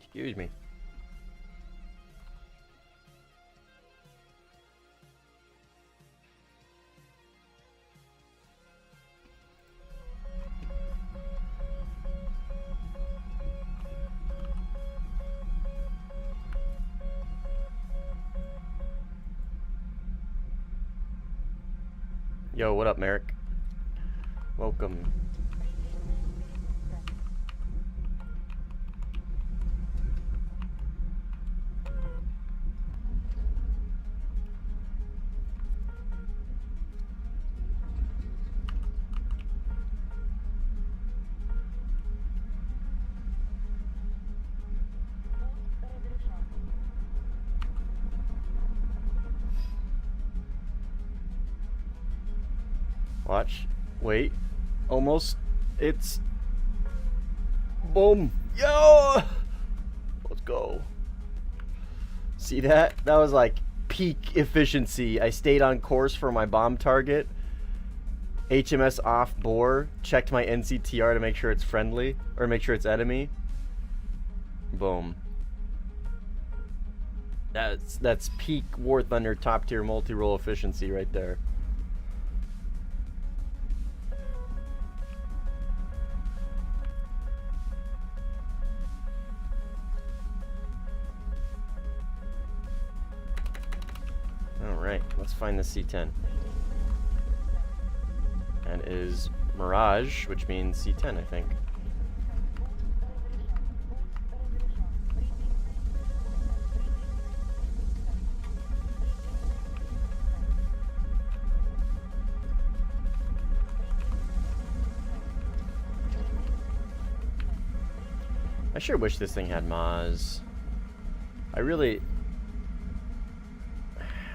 Excuse me. Yo, what up, Merrick? Welcome. Watch. Wait. Almost. It's. Boom. Yo! Let's go. See that? That was like peak efficiency. I stayed on course for my bomb target. HMS off bore. Checked my NCTR to make sure it's friendly. Or make sure it's enemy. Boom. That's peak Warthunder top tier multi-roll efficiency right there. Alright, let's find the C10. And it is Mirage, which means C10, I think. I sure wish this thing had Maz.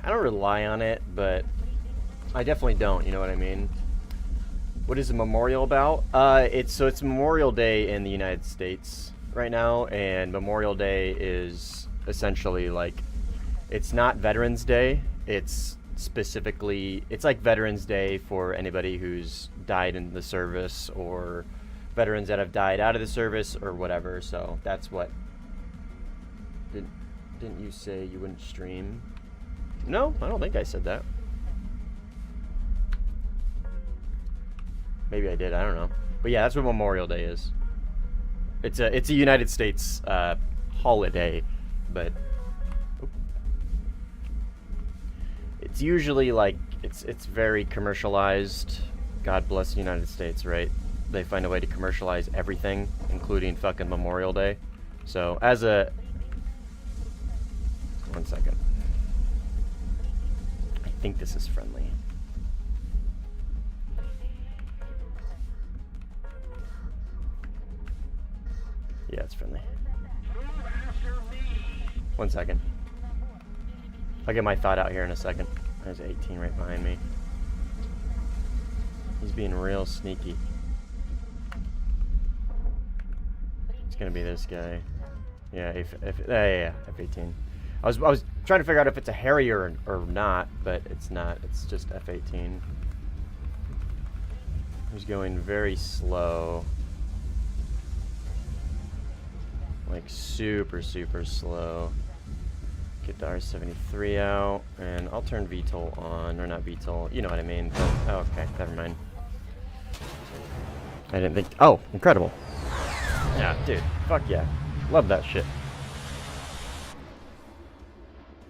I don't rely on it, but I definitely don't, you know what I mean? What is the memorial about? It's Memorial Day in the United States right now, and Memorial Day is essentially like, it's not Veterans Day, it's specifically, it's like Veterans Day for anybody who's died in the service, or veterans that have died out of the service, or whatever, so that's what. Didn't you say you wouldn't stream? No, I don't think I said that. Maybe I did, I don't know. But yeah, that's what Memorial Day is. It's a United States holiday, but it's usually like it's very commercialized. God bless the United States, right? They find a way to commercialize everything, including fucking Memorial Day. So as a 1 second. I think this is friendly. Yeah, it's friendly. 1 second. I'll get my thought out here in a second. There's 18 right behind me. He's being real sneaky. It's gonna be this guy. Yeah, F-18. I was trying to figure out if it's a Harrier or not, but it's not. It's just F-18. He's going very slow. Like super, super slow. Get the R-73 out, and I'll turn VTOL on, or not VTOL, you know what I mean. But, oh, okay, never mind. I didn't think, oh, incredible. Yeah, dude, fuck yeah. Love that shit.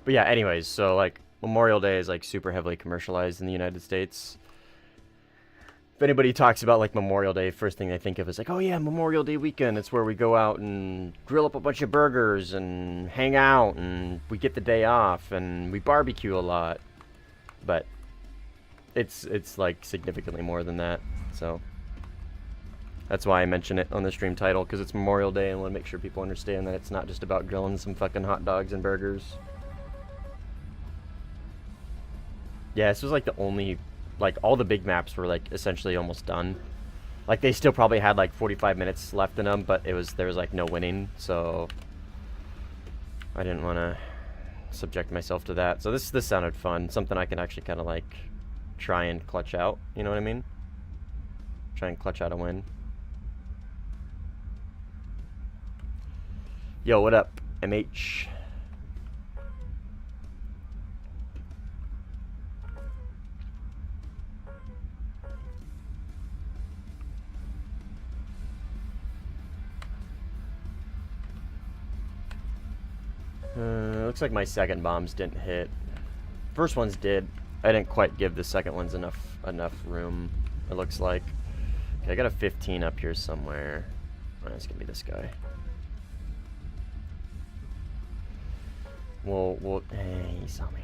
But yeah, anyways, so like Memorial Day is like super heavily commercialized in the United States. If anybody talks about like Memorial Day, first thing they think of is like, oh yeah, Memorial Day weekend. It's where we go out and grill up a bunch of burgers and hang out, and we get the day off and we barbecue a lot. But it's like significantly more than that. So that's why I mention it on the stream title, because it's Memorial Day and I want to make sure people understand that it's not just about grilling some fucking hot dogs and burgers. Yeah, this was like the only, like all the big maps were like essentially almost done. Like they still probably had like 45 minutes left in them, but there was like no winning, so I didn't want to subject myself to that. So this sounded fun, something I can actually kind of like try and clutch out, you know what I mean? Try and clutch out a win. Yo, what up, MH? Looks like my second bombs didn't hit. First ones did. I didn't quite give the second ones enough room, it looks like. Okay, I got a 15 up here somewhere. Oh, it's gonna be this guy. Well, hey, he saw me.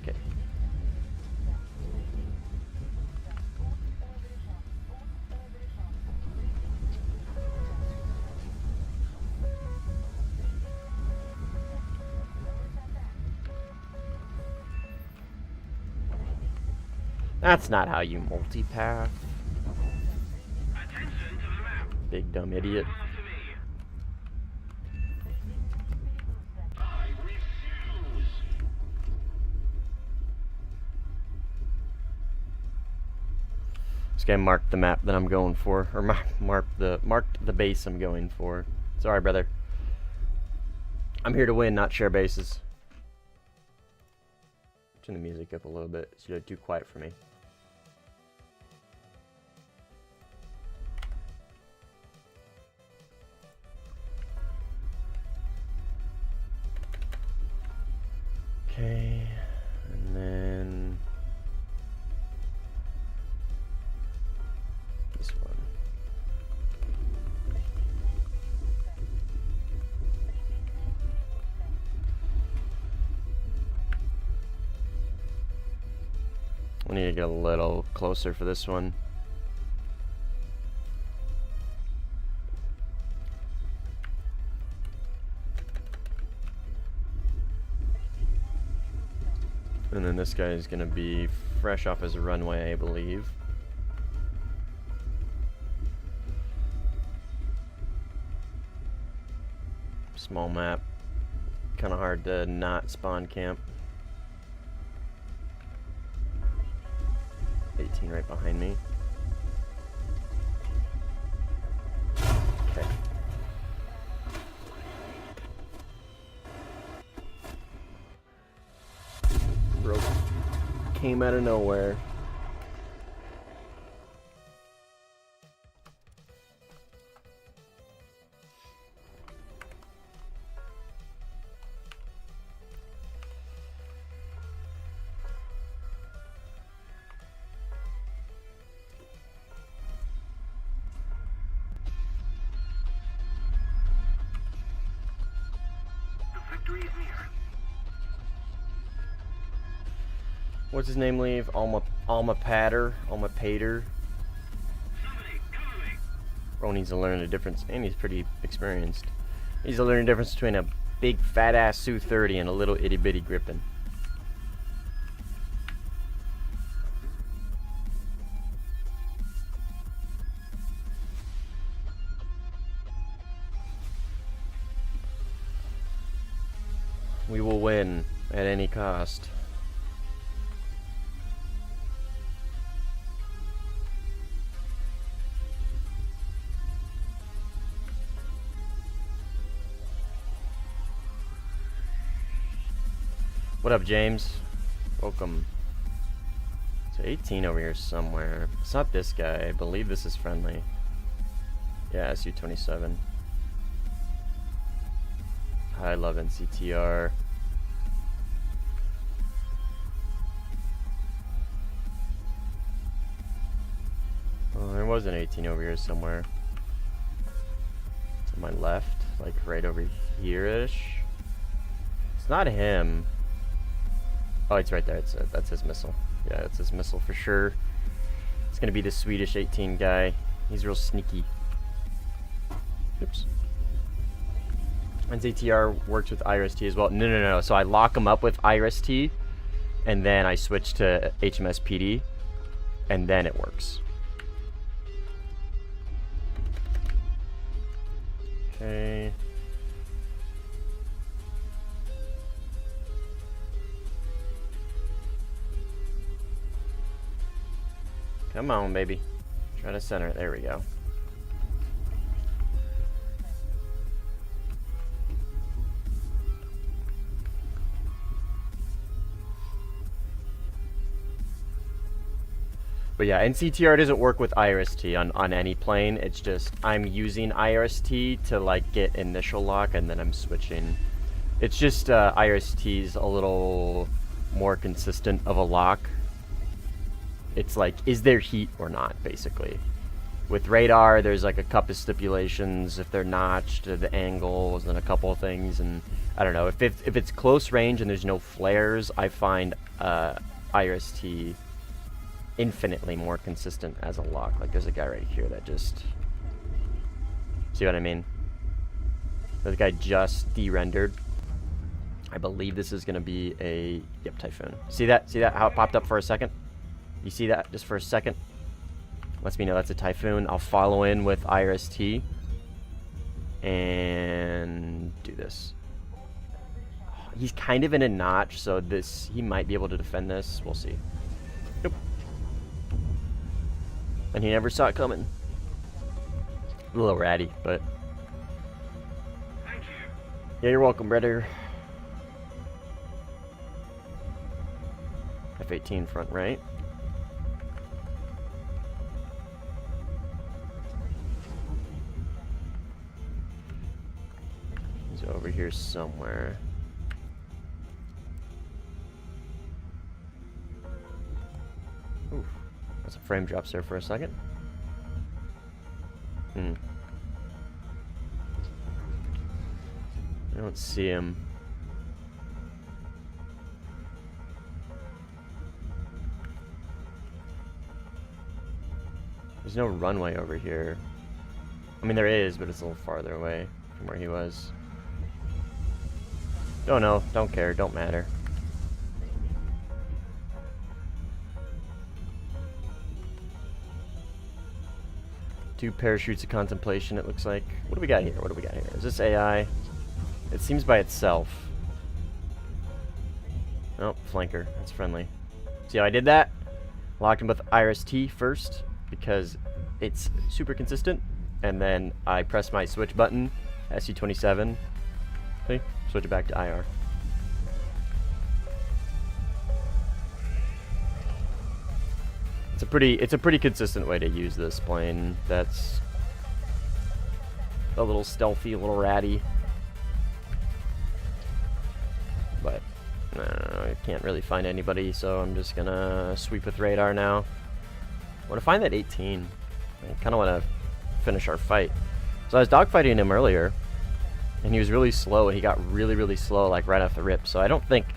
Okay. That's not how you multipath. Big dumb idiot. This guy marked the map that I'm going for, or marked the base I'm going for. Sorry, brother. I'm here to win, not share bases. Turn the music up a little bit. It's too quiet for me. Okay, and then this one. I need to get a little closer for this one. And then this guy is going to be fresh off his runway, I believe. Small map. Kind of hard to not spawn camp. 18 right behind me. Okay. Broke. Came out of nowhere. What's his name leave? Alma Pater. Bro needs to learn the difference, and he's pretty experienced. He needs to learn the difference between a big fat ass Su-30 and a little itty bitty Griffin. We will win at any cost. What up, James? Welcome. So 18 over here somewhere. It's not this guy. I believe this is friendly. Yeah, SU-27. I love NCTR. Oh, there was an 18 over here somewhere. To my left, like right over here-ish. It's not him. Oh, it's right there. That's his missile. Yeah, that's his missile for sure. It's gonna be the Swedish 18 guy. He's real sneaky. Oops. NCTR works with IRST as well. No. So I lock him up with IRST, and then I switch to HMS PD, and then it works. Okay. Come on, baby. Try to center it. There we go. But yeah, NCTR doesn't work with IRST on any plane. It's just I'm using IRST to like get initial lock, and then I'm switching. It's just IRST's a little more consistent of a lock. It's like, is there heat or not, basically. With radar, there's like a couple of stipulations. If they're notched, the angles, and a couple of things. And I don't know, if it's close range and there's no flares, I find IRST infinitely more consistent as a lock. Like there's a guy right here that just, see what I mean? This guy just de-rendered. I believe this is gonna be a, yep, Typhoon. See that? See that? How it popped up for a second? You see that just for a second? Lets me know that's a Typhoon. I'll follow in with IRST and do this. He's kind of in a notch, so this, he might be able to defend this. We'll see. Nope. And he never saw it coming. A little ratty, but yeah, you're welcome, brother. F-18 front right. He's over here somewhere. Oof. That's a frame drops there for a second. I don't see him. There's no runway over here. I mean, there is, but it's a little farther away from where he was. Don't know, don't care, don't matter. Two parachutes of contemplation, it looks like. What do we got here? What do we got here? Is this AI? It seems by itself. Oh, flanker. That's friendly. See how I did that? Locked him with IRST first because it's super consistent. And then I press my switch button, SC27. See? Switch it back to IR. It's a pretty consistent way to use this plane. That's a little stealthy, a little ratty. But I can't really find anybody, so I'm just gonna sweep with radar now. I want to find that 18. I kind of want to finish our fight. So I was dogfighting him earlier, and he was really slow, and he got really, really slow, like right off the rip. So I don't think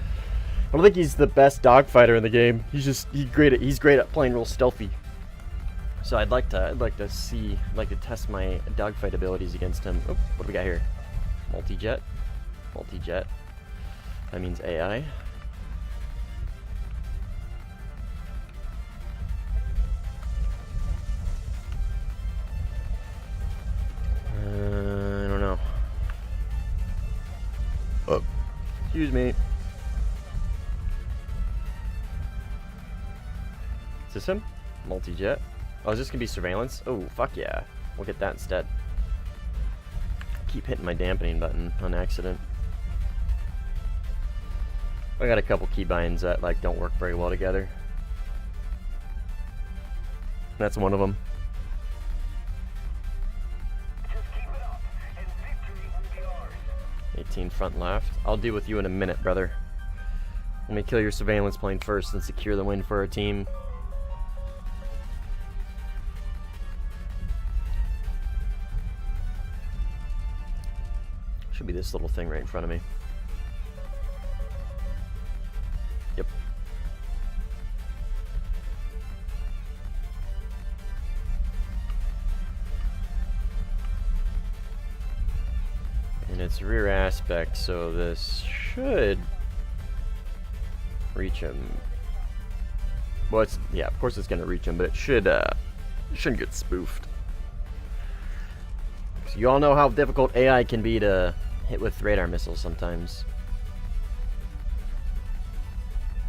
he's the best dogfighter in the game. He's great at playing real stealthy. So I'd like to test my dogfight abilities against him. Oh, what do we got here? Multi-jet. That means AI. I don't know. Oh, excuse me. Is this him? Multi-jet. Oh, is this gonna be surveillance? Oh, fuck yeah. We'll get that instead. Keep hitting my dampening button on accident. I got a couple keybinds that like don't work very well together. That's one of them. 18 front left. I'll deal with you in a minute, brother. Let me kill your surveillance plane first and secure the win for our team. Should be this little thing right in front of me. Yep. And it's rear aspect, so this should reach him. Well, it's, yeah, of course it's gonna reach him, but it shouldn't get spoofed. So you all know how difficult AI can be to hit with radar missiles sometimes.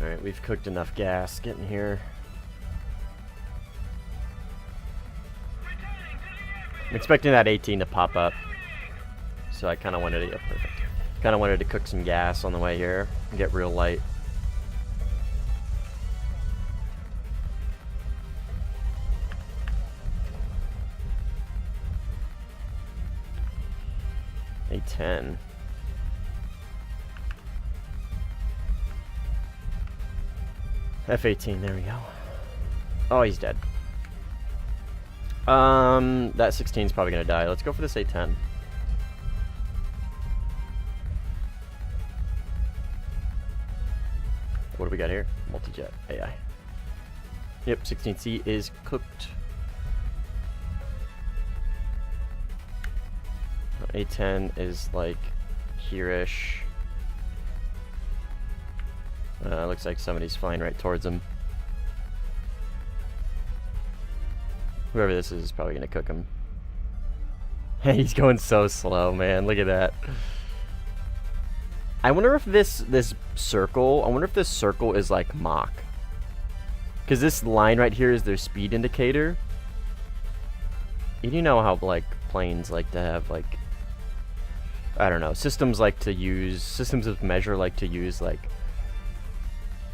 Alright, we've cooked enough gas getting here. I'm expecting that 18 to pop up. So I kind of wanted to, yeah, perfect. Kind of wanted to cook some gas on the way here and get real light. A10. F18, there we go. Oh, he's dead. That 16 is probably gonna die. Let's go for this A10. What do we got here? Multi-jet AI. Yep, 16C is cooked. A10 is like here-ish. Looks like somebody's flying right towards him. Whoever this is probably gonna cook him. He's going so slow, man. Look at that. I wonder if this circle. I wonder if this circle is like Mach. Because this line right here is their speed indicator. You know how like planes like to have like, I don't know, systems of measure like to use like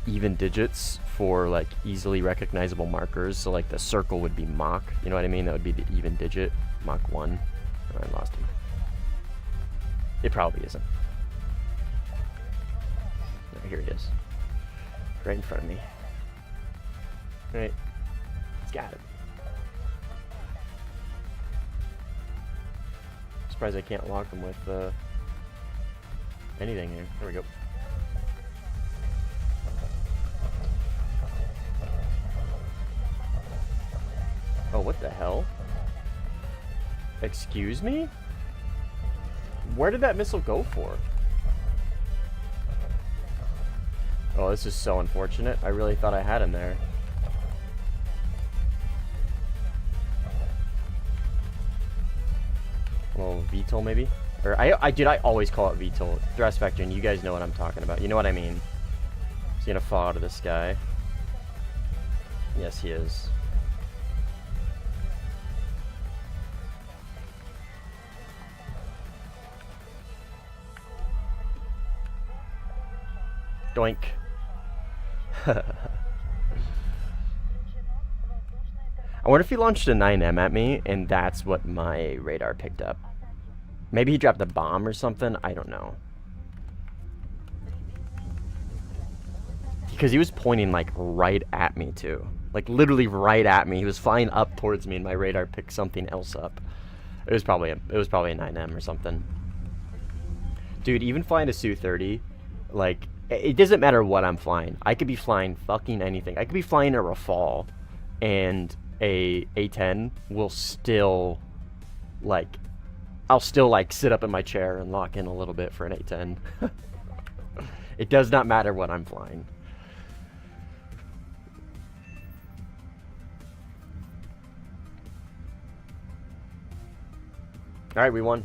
even digits for like easily recognizable markers. So like the circle would be Mach. You know what I mean? That would be the even digit. Mach 1. Oh, I lost him. It probably isn't. No, here it is. Right in front of me. Right. It's got it. Surprised I can't lock him with anything here. There we go. Oh, what the hell? Excuse me? Where did that missile go for? Oh, this is so unfortunate. I really thought I had him there. A little VTOL maybe? Or dude, I always call it VTOL. Thrust vector, and you guys know what I'm talking about. You know what I mean? He's gonna fall out of the sky. Yes, he is. Doink. I wonder if he launched a 9M at me, and that's what my radar picked up. Maybe he dropped a bomb or something. I don't know. Because he was pointing, like, right at me, too. Like, literally right at me. He was flying up towards me, and my radar picked something else up. It was probably a 9M or something. Dude, even flying a Su-30, like, it doesn't matter what I'm flying. I could be flying fucking anything. I could be flying a Rafale, and a A10 will still, like, I'll still, like, sit up in my chair and lock in a little bit for an A10. It does not matter what I'm flying. Alright, we won.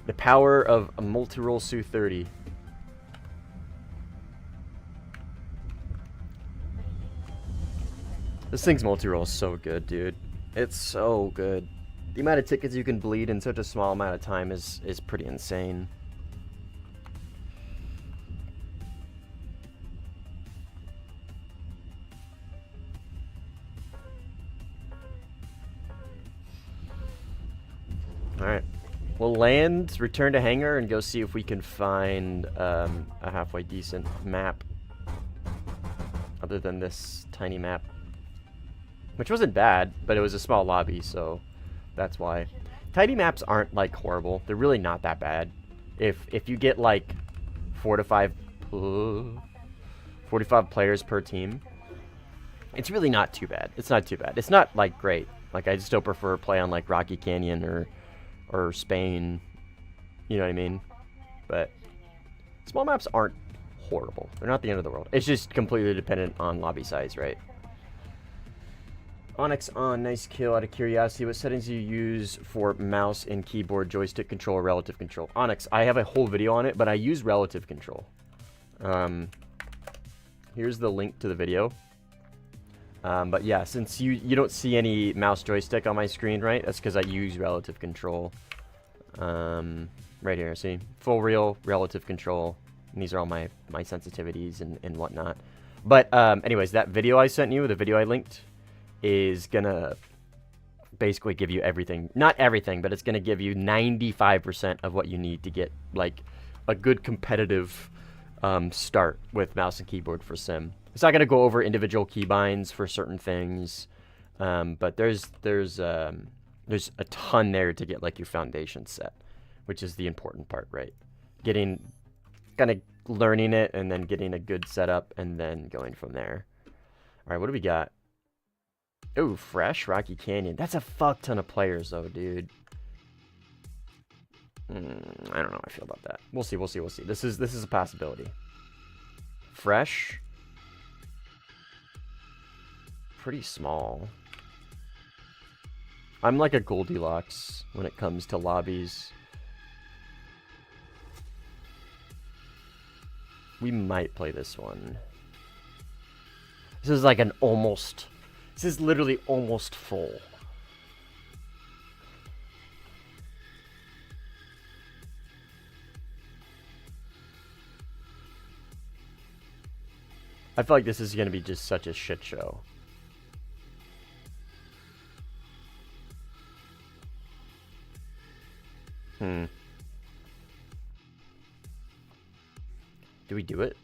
The power of a Multiroll Su-30. This thing's Multiroll is so good, dude. It's so good. The amount of tickets you can bleed in such a small amount of time is pretty insane. Alright. We'll land, return to hangar, and go see if we can find a halfway decent map. Other than this tiny map. Which wasn't bad, but it was a small lobby, so that's why. Tiny maps aren't, like, horrible. They're really not that bad. If you get, like, 45 players per team, it's really not too bad. It's not too bad. It's not, like, great. Like, I still prefer play on, like, Rocky Canyon or Spain, you know what I mean? But small maps aren't horrible. They're not the end of the world. It's just completely dependent on lobby size, right? Onyx on, nice kill. Out of curiosity, what settings do you use for mouse and keyboard joystick control or relative control? Onyx, I have a whole video on it, but I use relative control. Here's the link to the video. But yeah, since you don't see any mouse joystick on my screen, right? That's because I use relative control. Right here, see? Full real, relative control. And these are all my sensitivities and whatnot. But anyways, that video I sent you, the video I linked, is gonna basically give you everything. Not everything, but it's going to give you 95% of what you need to get like a good competitive start with mouse and keyboard for sim. It's not going to go over individual keybinds for certain things, but there's a ton there to get like your foundation set, which is the important part, right? Getting kind of learning it and then getting a good setup and then going from there. All right, what do we got? Oh, Fresh Rocky Canyon. That's a fuck ton of players though, dude. I don't know how I feel about that. We'll see. This is a possibility. Fresh. Pretty small. I'm like a Goldilocks when it comes to lobbies. We might play this one. This is like an almost... This is literally almost full. I feel like this is going to be just such a shit show. Do we do it?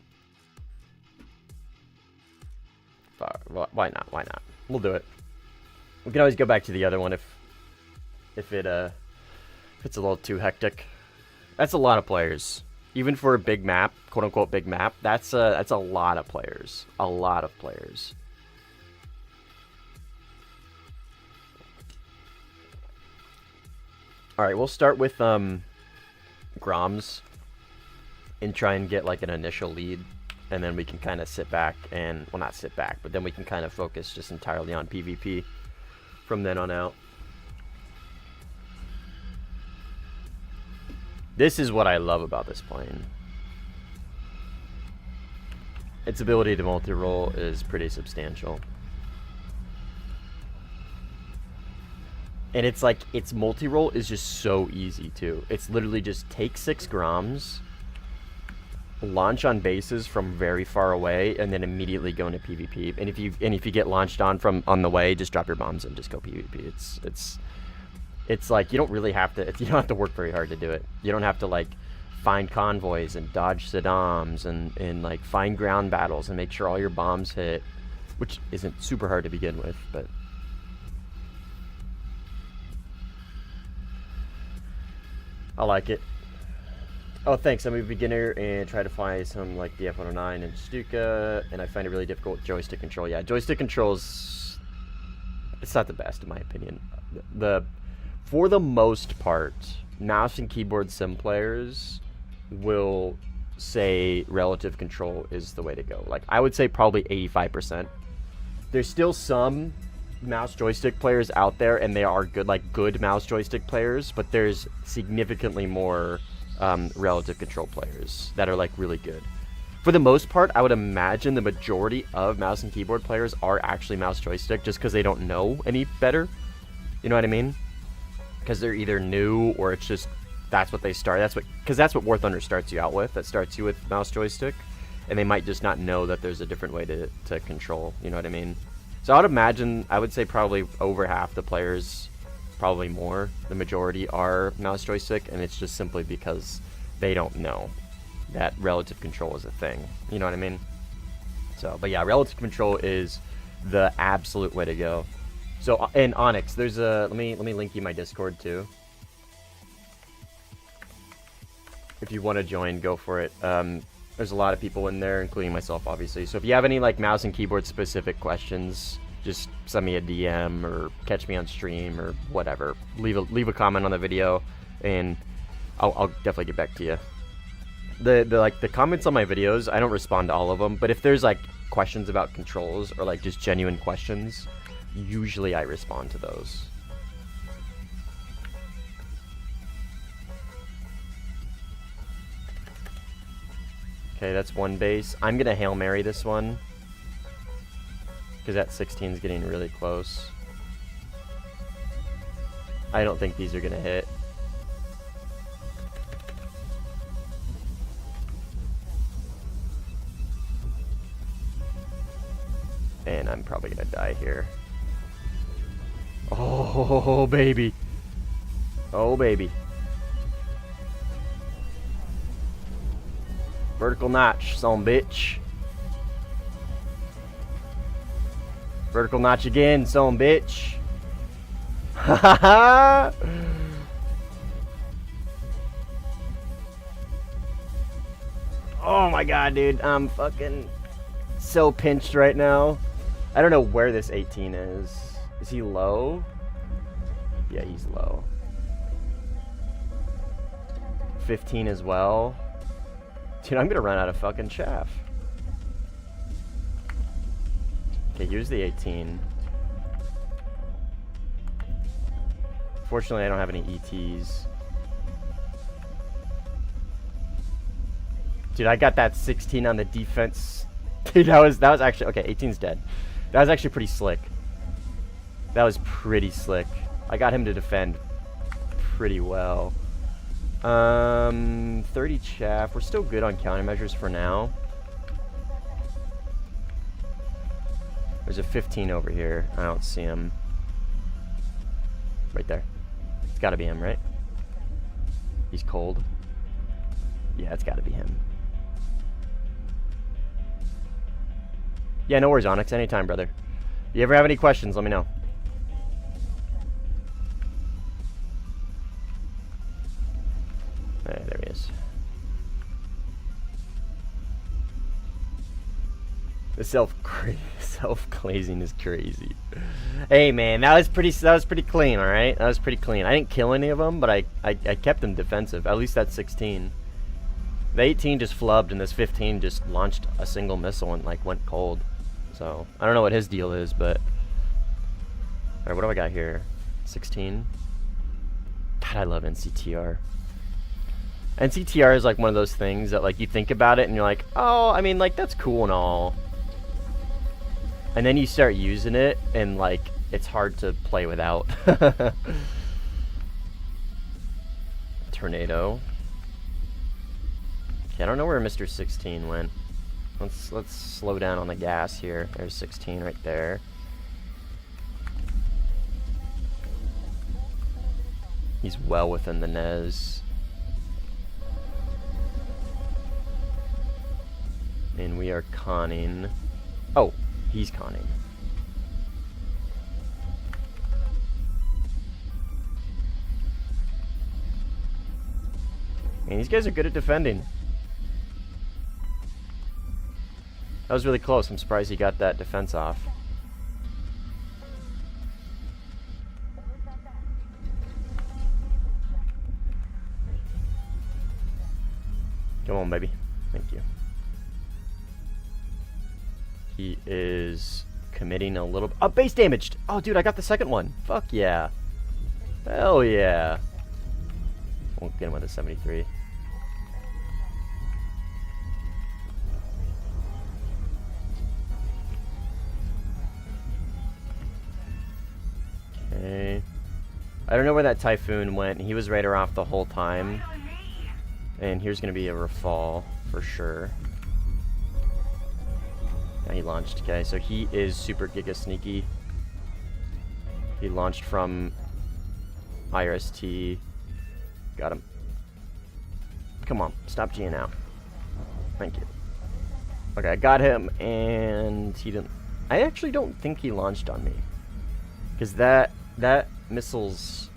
Why not? Why not? We'll do it. We can always go back to the other one if it's a little too hectic. That's a lot of players. Even for a big map, quote unquote big map, that's a lot of players. A lot of players. Alright, we'll start with Groms and try and get like an initial lead, and then we can kind of sit back and, well, not sit back, but then we can kind of focus just entirely on PvP from then on out. This is what I love about this plane. Its ability to multi-roll is pretty substantial. And it's like, its multi-roll is just so easy too. It's literally just take 6 Groms, launch on bases from very far away, and then immediately go into PvP. And if you get launched on the way, just drop your bombs and just go PvP. It's like you don't really have to. You don't have to work very hard to do it. You don't have to like find convoys and dodge Saddams and like find ground battles and make sure all your bombs hit, which isn't super hard to begin with, but. I like it. Oh, thanks. I'm a beginner and try to fly some like the F-109 and Stuka, and I find it really difficult joystick control. Yeah, joystick controls, it's not the best in my opinion. For the most part, mouse and keyboard sim players will say relative control is the way to go. Like, I would say probably 85%. There's still some mouse joystick players out there, and they are good, like good mouse joystick players, but there's significantly more relative control players that are like really good. For the most part, I would imagine the majority of mouse and keyboard players are actually mouse joystick just because they don't know any better. You know what I mean? Because they're either new or it's just that's what they start. Because that's what Warthunder starts you out with. That starts you with mouse joystick, and they might just not know that there's a different way to control. You know what I mean? So I would imagine, I would say probably over half the players, probably more, the majority are mouse joystick, and it's just simply because they don't know that relative control is a thing. You know what I mean? So, but yeah, relative control is the absolute way to go. So in Onyx, there's a, let me link you my Discord too. If you want to join, go for it. There's a lot of people in there, including myself, obviously. So if you have any like mouse and keyboard specific questions, just send me a DM or catch me on stream or whatever. Leave a comment on the video, and I'll definitely get back to you. The comments on my videos, I don't respond to all of them, but if there's like questions about controls or like just genuine questions, usually I respond to those. Okay, that's one base. I'm gonna Hail Mary this one, because that 16 is getting really close. I don't think these are gonna hit. And I'm probably gonna die here. Oh, baby. Oh, baby. Vertical notch, son bitch. Vertical notch again, son bitch. Ha Oh my god, dude. I'm fucking so pinched right now. I don't know where this 18 is. Is he low? Yeah, he's low. 15 as well. Dude, I'm gonna run out of fucking chaff. Okay, here's the 18. Fortunately, I don't have any ETs. Dude, I got that 16 on the defense. Dude, that was actually okay. 18's dead. That was actually pretty slick. That was pretty slick. I got him to defend pretty well. 30 chaff. We're still good on countermeasures for now. There's a 15 over here. I don't see him. Right there. It's gotta be him, right? He's cold. Yeah, it's gotta be him. Yeah, no worries, Onyx. Anytime, brother. If you ever have any questions, let me know. There he is. The self-glazing is crazy. Hey man, that was pretty clean, all right? That was pretty clean. I didn't kill any of them, but I kept them defensive. At least that 16. The 18 just flubbed, and this 15 just launched a single missile and like went cold. So I don't know what his deal is, but all right, what do I got here? 16. God, I love NCTR. NCTR is like one of those things that like you think about it and you're like, oh, I mean, like that's cool and all. And then you start using it and like it's hard to play without. Tornado. Okay, I don't know where Mr. 16 went. Let's slow down on the gas here. There's 16 right there. He's well within the Nez. And we are conning. Oh, he's conning. And these guys are good at defending. That was really close. I'm surprised he got that defense off. Come on, baby. Thank you. He is committing a little... Oh, base damaged! Oh, dude, I got the second one. Fuck yeah. Hell yeah. Won't get him with a 73. Okay. I don't know where that Typhoon went. He was radar off the whole time. And here's going to be a Rafale for sure. Yeah, he launched. Okay, so he is super giga sneaky. He launched from IRST. Got him. Come on, stop G'ing out. Thank you. Okay, I got him, and he didn't... I actually don't think he launched on me. Because that missile's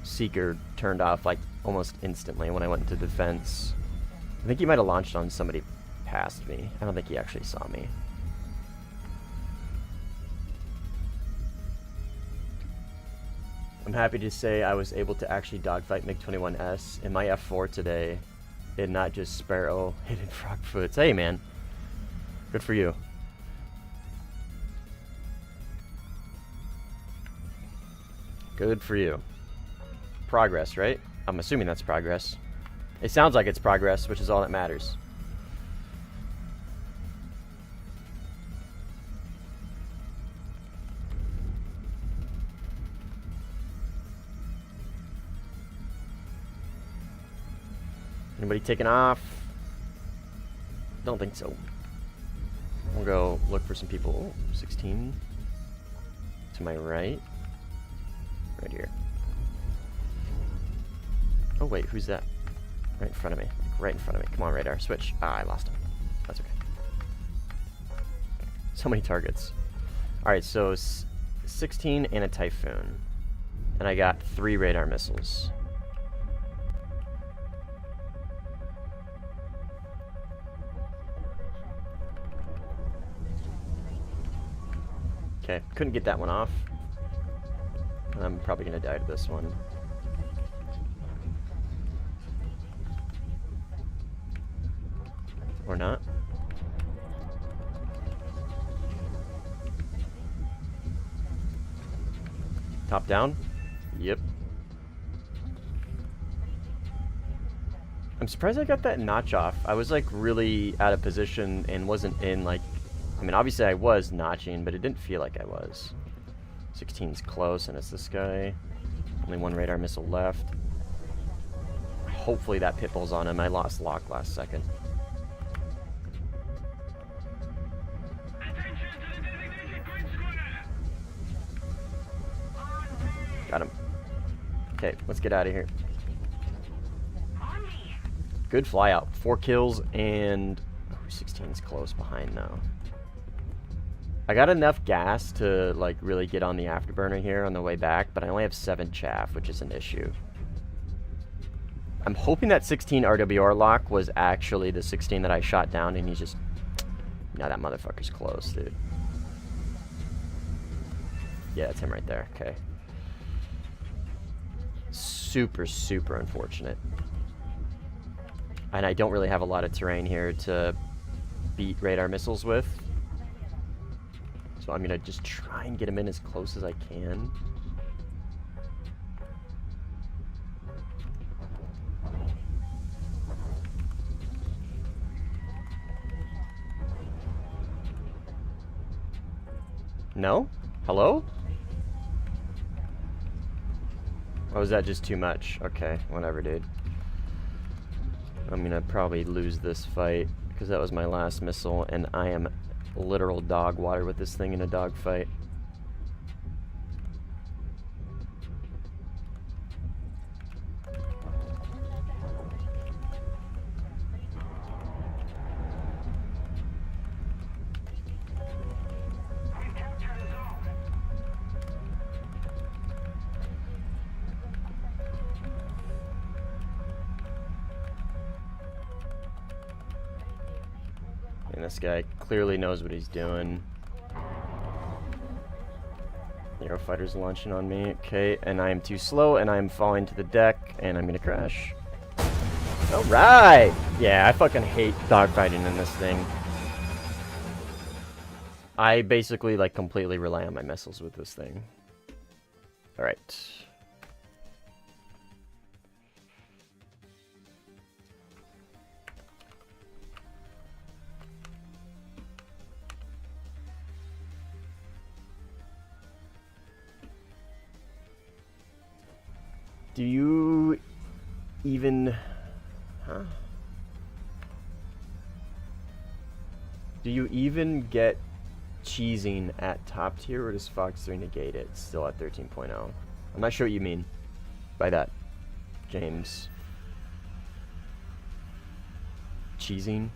seeker turned off, like, almost instantly when I went into defense. I think he might have launched on somebody past me. I don't think he actually saw me. I'm happy to say I was able to actually dogfight MiG-21S in my F4 today, and not just Sparrow hidden frogfoots. Hey man, good for you. Good for you. Progress, right? I'm assuming that's progress. It sounds like it's progress, which is all that matters. Anybody taking off? Don't think so. We'll go look for some people. 16 to my right. Right here. Oh wait, who's that? Right in front of me. Right in front of me. Come on, radar. Switch. Ah, I lost him. That's okay. So many targets. Alright, so 16 and a Typhoon. And I got 3 radar missiles. Okay, couldn't get that one off. I'm probably gonna die to this one. Or not. Top down? Yep. I'm surprised I got that notch off. I was like really out of position and wasn't in like, I mean obviously I was notching, but it didn't feel like I was. 16's close and it's this guy. Only 1 radar missile left. Hopefully that pitbull's on him. I lost lock last second. Got him. Okay, let's get out of here. Good fly out. 4 kills and 16's close behind now. I got enough gas to like really get on the afterburner here on the way back, but I only have 7 chaff, which is an issue. I'm hoping that 16 RWR lock was actually the 16 that I shot down, and he's just... Now that motherfucker's close, dude. Yeah, it's him right there. Okay. Super, super unfortunate. And I don't really have a lot of terrain here to beat radar missiles with. So I'm gonna just try and get him in as close as I can. No? Hello? Or was that just too much? Okay, whatever, dude. I'm gonna probably lose this fight because that was my last missile, and I am literal dog water with this thing in a dog fight. And this guy clearly knows what he's doing. The Aerofighter's launching on me. Okay, and I am too slow, and I am falling to the deck, and I'm gonna crash. Alright! Yeah, I fucking hate dogfighting in this thing. I basically, like, completely rely on my missiles with this thing. Alright. Do you even... Huh? Do you even get cheesing at top tier, or does Fox 3 negate it still at 13.0? I'm not sure what you mean by that, James. Cheesing?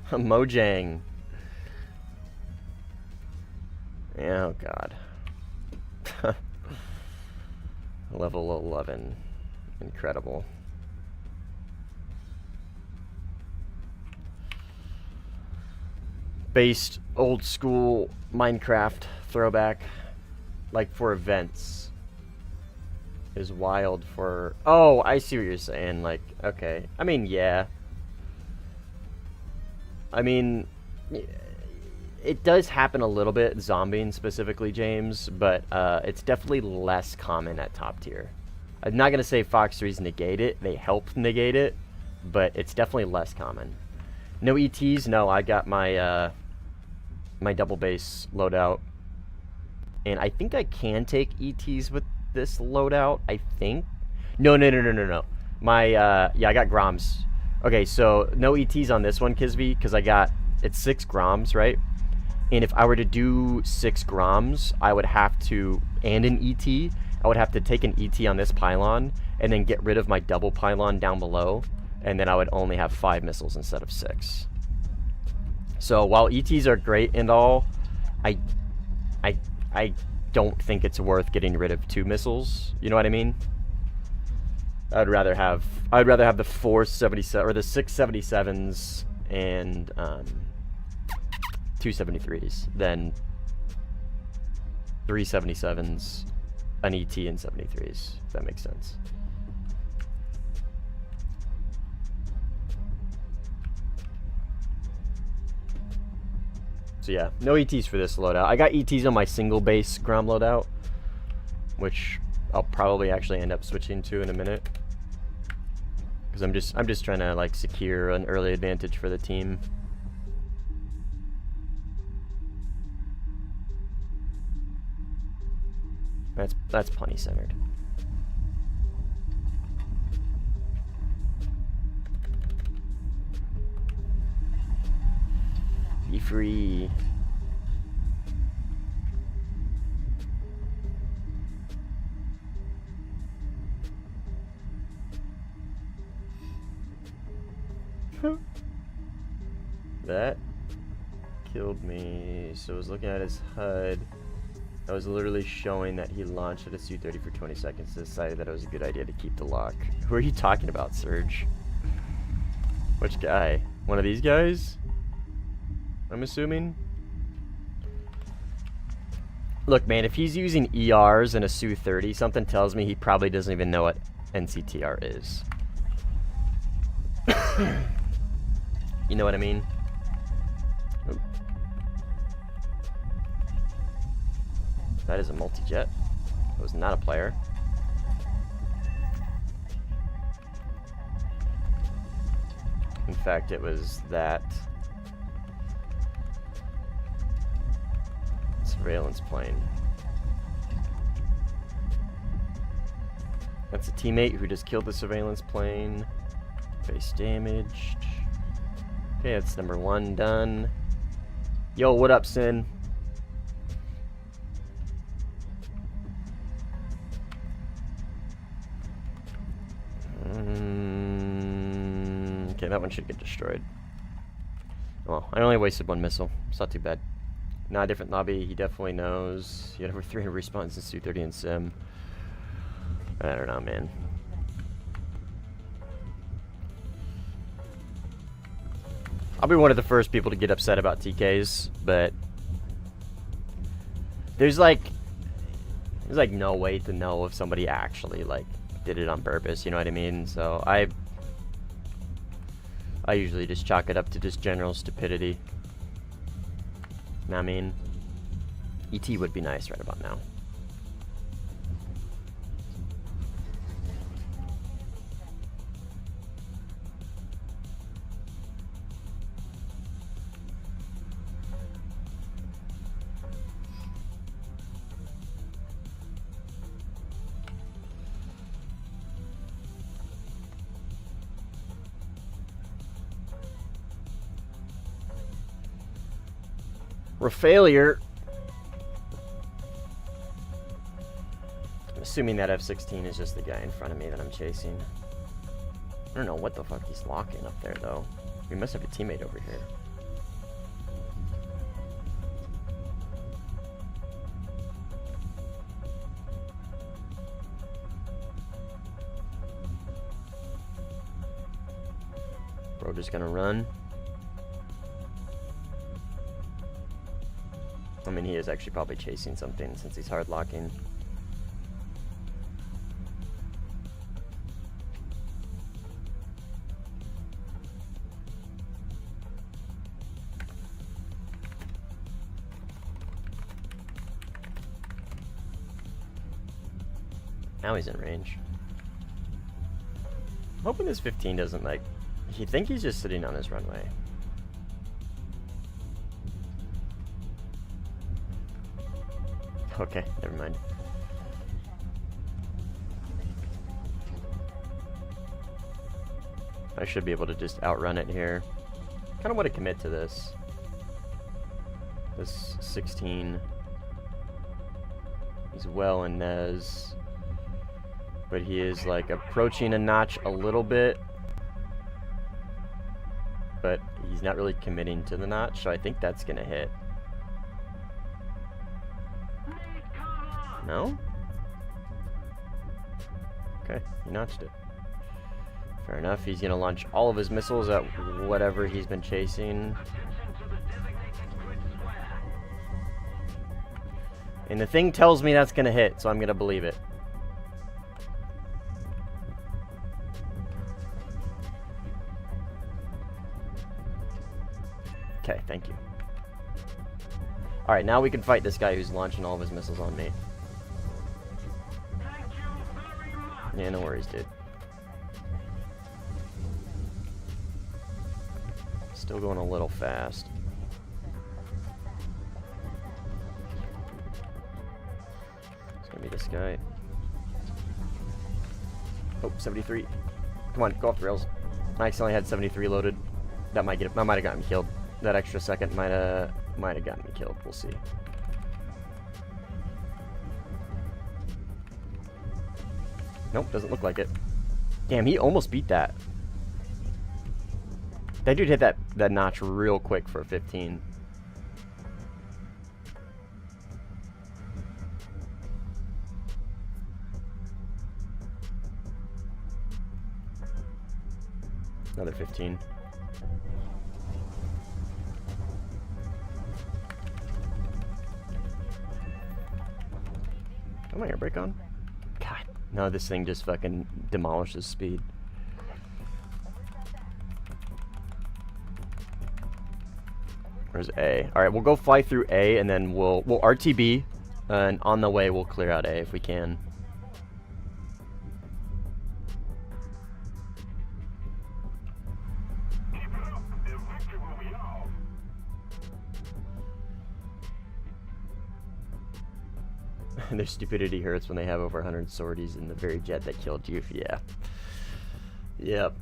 Mojang. Oh god. Level 11. Incredible. Based old school Minecraft throwback, like for events, is wild for... Oh, I see what you're saying. Like, okay. I mean, yeah. I mean, it does happen a little bit, zombieing specifically, James, but it's definitely less common at top tier. I'm not going to say Fox 3s negate it. They help negate it, but it's definitely less common. No ETs? No, I got my my double base loadout. And I think I can take ETs with this loadout, I think. No. My, yeah, I got Groms. Okay, so no ETs on this one, Kisby, because it's 6 Groms, right? And if I were to do 6 Groms, I would have to, and an ET, I would have to take an ET on this pylon, and then get rid of my double pylon down below, and then I would only have 5 missiles instead of 6. So while ETs are great and all, I don't think it's worth getting rid of 2 missiles. You know what I mean? I'd rather have the 477 or the 677s and 273s than 377s, an ET, and 73s. If that makes sense. So yeah, no ETs for this loadout. I got ETs on my single base Grom loadout, which I'll probably actually end up switching to in a minute, because I'm just trying to like secure an early advantage for the team. That's plenty centered. Be free. That killed me. So I was looking at his HUD. I was literally showing that he launched at a Su-30 for 20 seconds. Decided that it was a good idea to keep the lock. Who are you talking about, Surge? Which guy? One of these guys? I'm assuming. Look, man, if he's using ERs in a Su-30, something tells me he probably doesn't even know what NCTR is. You know what I mean? Ooh. That is a multi-jet. That was not a player. In fact, it was that surveillance plane. That's a teammate who just killed the surveillance plane. Base damaged. Okay, that's number 1 done. Yo, what up, Sin? Okay, that one should get destroyed. Well, I only wasted 1 missile. It's not too bad. Not a different lobby. He definitely knows. He had over 300 respawns in Su-30 and Sim. I don't know, man. I'll be one of the first people to get upset about TKs, but there's like no way to know if somebody actually like did it on purpose, you know what I mean? So I usually just chalk it up to just general stupidity. I mean, ET would be nice right about now. Failure. I'm assuming that F-16 is just the guy in front of me that I'm chasing. I don't know what the fuck he's locking up there, though. We must have a teammate over here. Bro, just gonna run. I mean, he is actually probably chasing something since he's hard locking. Now he's in range. I'm hoping this 15 doesn't, like... You think he's just sitting on his runway. Okay, never mind. I should be able to just outrun it here. Kind of want to commit to this. This 16. He's well in Nez. But he is like approaching a notch a little bit. But he's not really committing to the notch, so I think that's gonna hit. No? Okay, he notched it. Fair enough, he's gonna launch all of his missiles at whatever he's been chasing. And the thing tells me that's gonna hit, so I'm gonna believe it. Okay, thank you. Alright, now we can fight this guy who's launching all of his missiles on me. Yeah, no worries, dude. Still going a little fast. It's gonna be this guy. Oh, 73. Come on, go off the rails. I accidentally had 73 loaded. That might get. I might have gotten me killed. That extra second might have gotten me killed. We'll see. Nope, doesn't look like it. Damn, he almost beat that. That dude hit that notch real quick for a 15. Another 15. Am I air brake on? God, no, this thing just fucking demolishes speed. Where's A? Alright, we'll go fly through A and then we'll RTB, and on the way we'll clear out A if we can. Their stupidity hurts when they have over 100 sorties in the very jet that killed you. Yeah. Yep.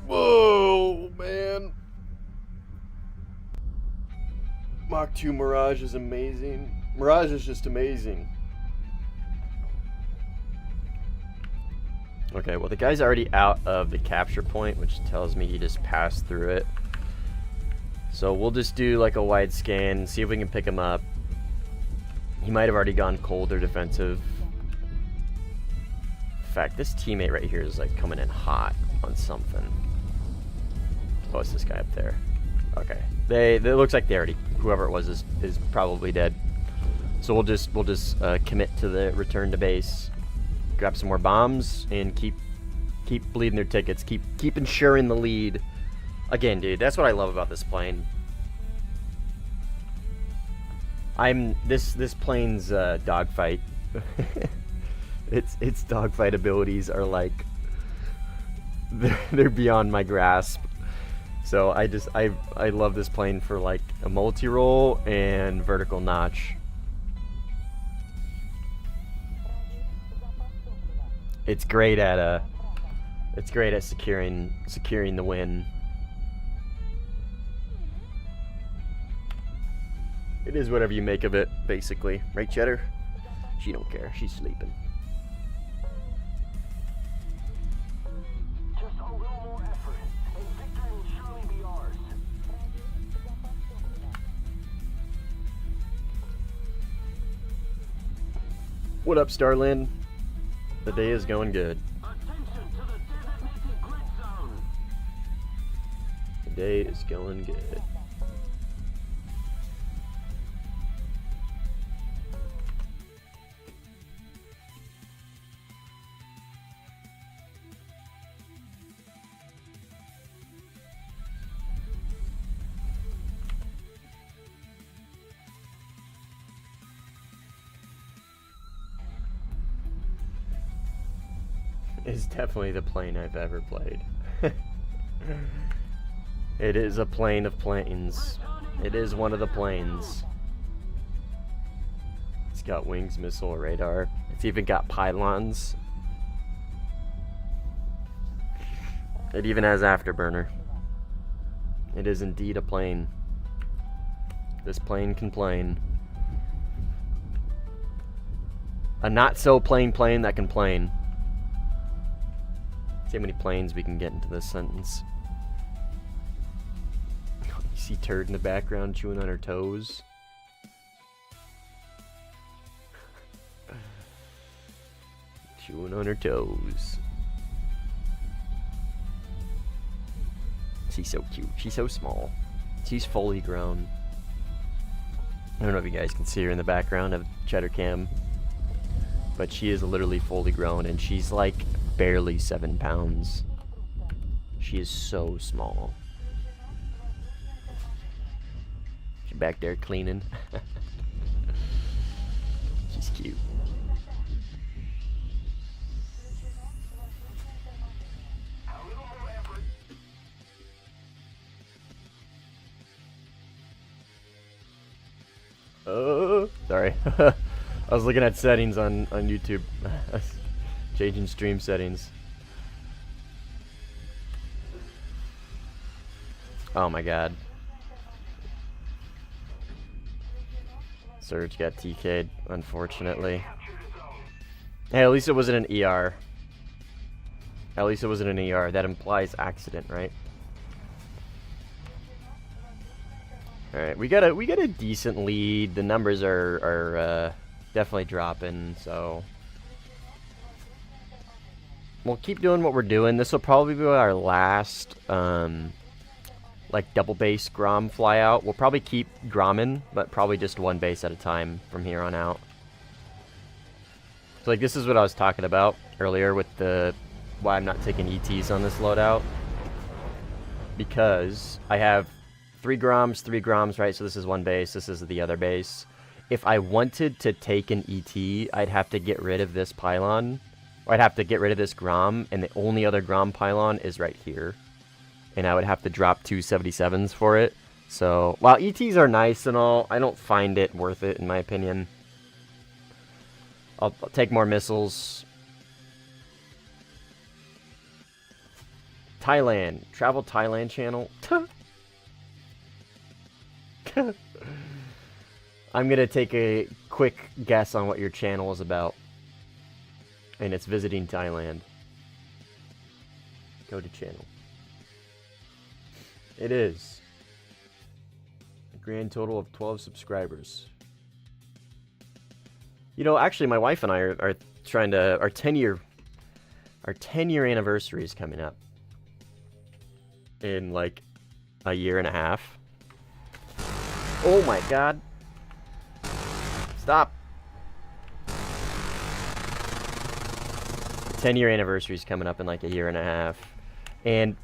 Whoa, man. Mach 2 Mirage is amazing. Mirage is just amazing. Okay, well the guy's already out of the capture point, which tells me he just passed through it. So we'll just do like a wide scan, see if we can pick him up. He might have already gone cold or defensive. In fact, this teammate right here is like coming in hot on something. Oh, it's this guy up there. Okay. It looks like they already, whoever it was is probably dead. So we'll just commit to the return to base, grab some more bombs, and keep bleeding their tickets. Keep ensuring the lead. Again, dude, that's what I love about this plane. This plane's dogfight. its dogfight abilities are like they're beyond my grasp. So I love this plane for like a multi-roll and vertical notch. It's great at securing the win. It is whatever you make of it, basically. Right, Cheddar? She don't care. She's sleeping. What up, Starlin? The day is going good. The day is going good. is definitely the plane I've ever played. It is a plane of planes. It is one of the planes. It's got wings, missile, radar. It's even got pylons. It even has afterburner. It is indeed a plane. This plane can plane. A not so plain plane that can plane. See how many planes we can get into this sentence. You see Turd in the background chewing on her toes. Chewing on her toes. She's so cute. She's so small. She's fully grown. I don't know if you guys can see her in the background of Cheddar Cam, but she is literally fully grown, and she's like barely 7 pounds. She is so small. She's back there cleaning. She's cute. Oh, sorry. I was looking at settings on YouTube. Changing stream settings. Oh my god. Surge got TK'd, unfortunately. Hey, at least it wasn't an ER. At least it wasn't an ER. That implies accident, right? Alright, we got a decent lead. The numbers are definitely dropping, so we'll keep doing what we're doing. This will probably be our last like double base Grom flyout. We'll probably keep Gromming, but probably just one base at a time from here on out. So like this is what I was talking about earlier with the why I'm not taking ETs on this loadout. Because I have 3 Groms, right? So this is one base, this is the other base. If I wanted to take an ET, I'd have to get rid of this pylon. Or I'd have to get rid of this Grom, and the only other Grom pylon is right here. And I would have to drop 2 77s for it. So, while ETs are nice and all, I don't find it worth it, in my opinion. I'll take more missiles. Thailand. Travel Thailand channel. I'm gonna take a quick guess on what your channel is about. And it's visiting Thailand. Go to channel. It is a grand total of 12 subscribers. You know, actually my wife and I are trying to, our 10-year anniversary is coming up in like a year and a half. Oh my god. Stop. The 10-year anniversary is coming up in like a year and a half. And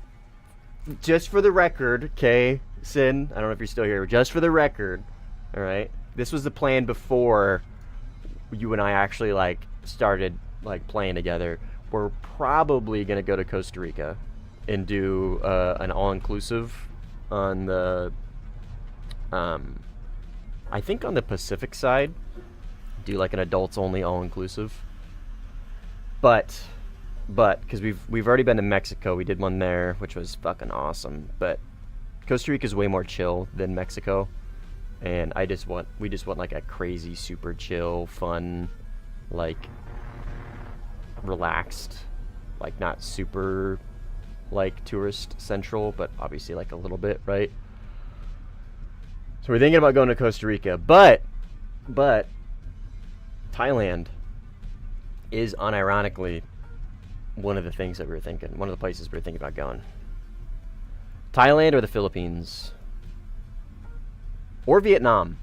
just for the record, okay, Sin, I don't know if you're still here, just for the record, alright? This was the plan before you and I actually like started like playing together. We're probably gonna go to Costa Rica and do an all-inclusive on the I think on the Pacific side, do like an adults only all-inclusive. But because we've already been to Mexico, we did one there, which was fucking awesome. But Costa Rica is way more chill than Mexico, and we just want like a crazy, super chill, fun, like relaxed, like not super like tourist central, but obviously like a little bit, right? So we're thinking about going to Costa Rica, but Thailand is unironically one of the things that we were thinking, one of the places we were thinking about going. Thailand or the Philippines. Or Vietnam.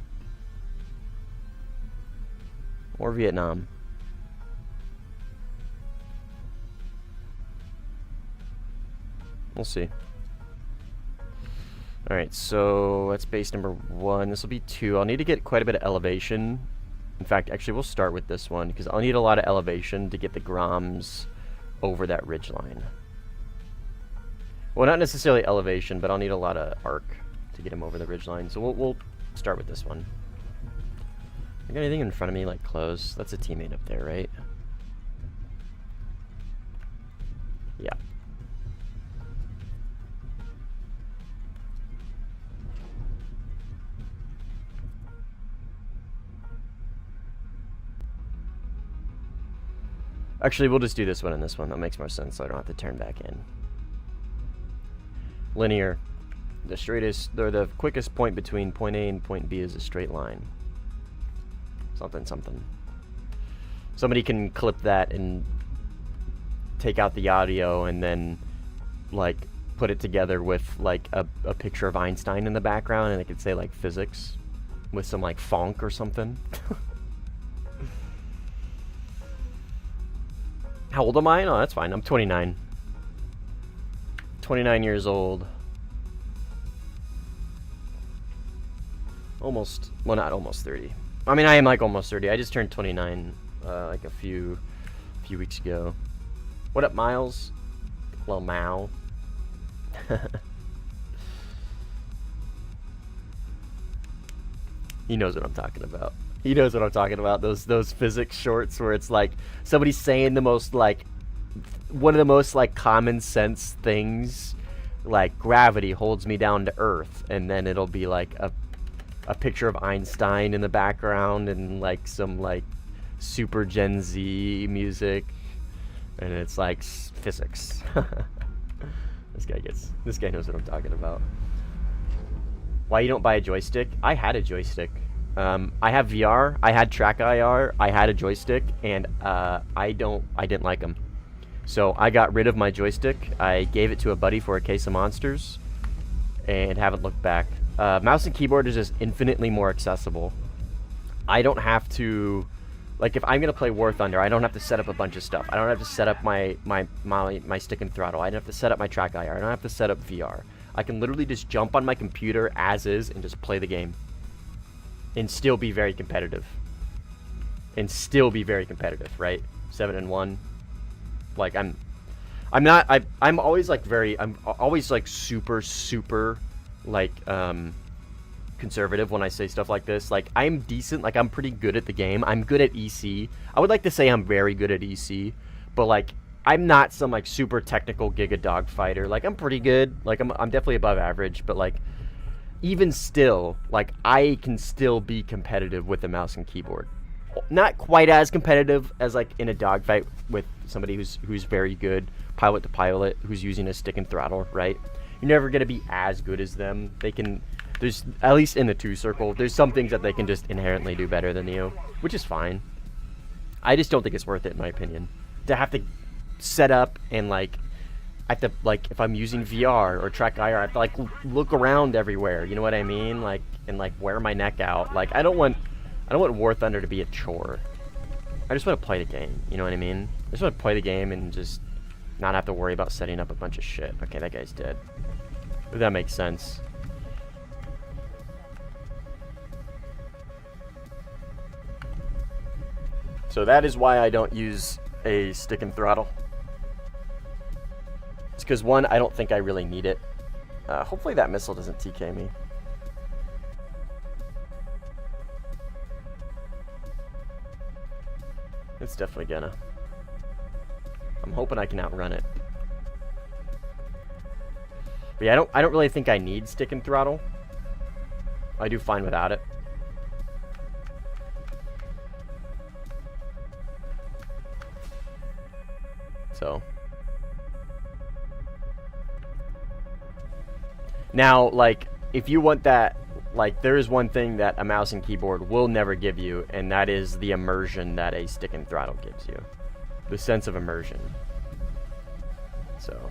Or Vietnam. We'll see. Alright, so that's base number 1. This will be 2. I'll need to get quite a bit of elevation. In fact, actually, we'll start with this one, because I'll need a lot of elevation to get the Groms over that ridge line. Well, not necessarily elevation, but I'll need a lot of arc to get him over the ridge line. So we'll start with this one. You got anything in front of me, like close? That's a teammate up there, right? Yeah. Actually, we'll just do this one and this one. That makes more sense, so I don't have to turn back in. Linear. The straightest, or the quickest point between point A and point B is a straight line. Something, something. Somebody can clip that and take out the audio and then, like, put it together with, like, a picture of Einstein in the background, and it could say, like, physics with some, like, funk or something. How old am I? No, that's fine. I'm 29. 29 years old. Almost, well, not almost 30. I mean, I am like almost 30. I just turned 29 like a few weeks ago. What up, Miles? Little Mao. He knows what I'm talking about. He knows what I'm talking about. Those physics shorts where it's like somebody saying the most, like, one of the most, like, common sense things, like gravity holds me down to earth, and then it'll be like a picture of Einstein in the background and like some like super Gen Z music, and it's like physics. This guy knows what I'm talking about. Why you don't buy a joystick? I had a joystick. I have VR. I had track IR. I had a joystick, and I didn't like them. So I got rid of my joystick. I gave it to a buddy for a case of monsters, and haven't looked back. Mouse and keyboard is just infinitely more accessible. I don't have to, like, if I'm gonna play Warthunder, I don't have to set up a bunch of stuff. I don't have to set up my stick and throttle. I don't have to set up my track IR. I don't have to set up VR. I can literally just jump on my computer as is and just play the game, and still be very competitive. Right? 7-1. Like I'm always like super like conservative when I say stuff like this. Like, I'm decent, like I'm pretty good at the game. I'm good at EC. I would like to say I'm very good at EC, but like I'm not some like super technical giga dogfighter. Like, I'm pretty good. Like, I'm definitely above average, but like even still, like I can still be competitive with the mouse and keyboard. Not quite as competitive as like in a dogfight with somebody who's very good pilot to pilot, who's using a stick and throttle, right? You're never gonna be as good as them. They can, there's, at least in the 2 circle, there's some things that they can just inherently do better than you, which is fine. I just don't think it's worth it, in my opinion, to have to set up and like, I have to, like, if I'm using VR or track IR, I have to like look around everywhere. You know what I mean? Like, and like wear my neck out. Like, I don't want Warthunder to be a chore. I just want to play the game. You know what I mean? I just want to play the game and just not have to worry about setting up a bunch of shit. Okay, that guy's dead. If that makes sense. So that is why I don't use a stick and throttle. It's because, one, I don't think I really need it. Hopefully that missile doesn't TK me. It's definitely gonna. I'm hoping I can outrun it. But yeah, I don't really think I need stick and throttle. I do fine without it. So now, like, if you want that, like, there is one thing that a mouse and keyboard will never give you, and that is the immersion that a stick and throttle gives you. The sense of immersion. So,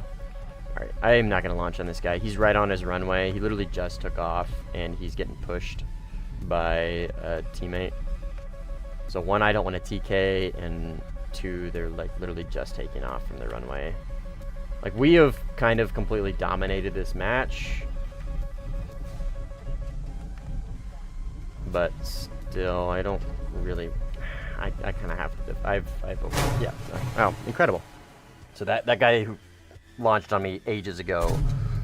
alright, I am not going to launch on this guy. He's right on his runway. He literally just took off, and he's getting pushed by a teammate. So, one, I don't want to TK, and two, they're, like, literally just taking off from the runway. Like, we have kind of completely dominated this match. But still, I don't really, I kind of have to, yeah, oh, incredible. So that guy who launched on me ages ago,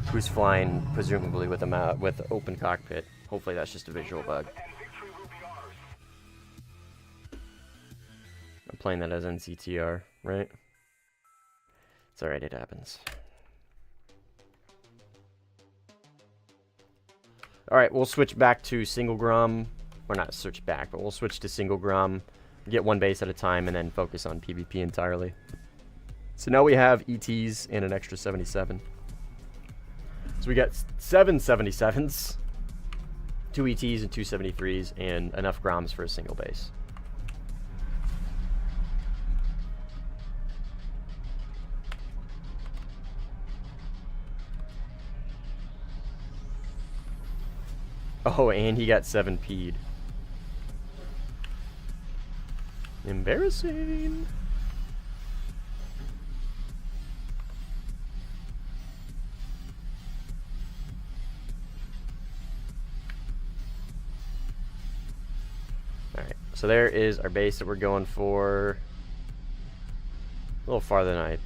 who's flying presumably with with open cockpit. Hopefully that's just a visual bug. I'm playing that as NCTR, right? It's alright, it happens. Alright, we'll switch back to single grom. Or not switch back, but we'll switch to single grom. Get one base at a time and then focus on PvP entirely. So now we have ETs and an extra 77. So we got 7 77s, 2 ETs and 2 73s, and enough groms for a single base. Oh, and he got 7 P'd. Embarrassing. Alright, so there is our base that we're going for. A little farther than I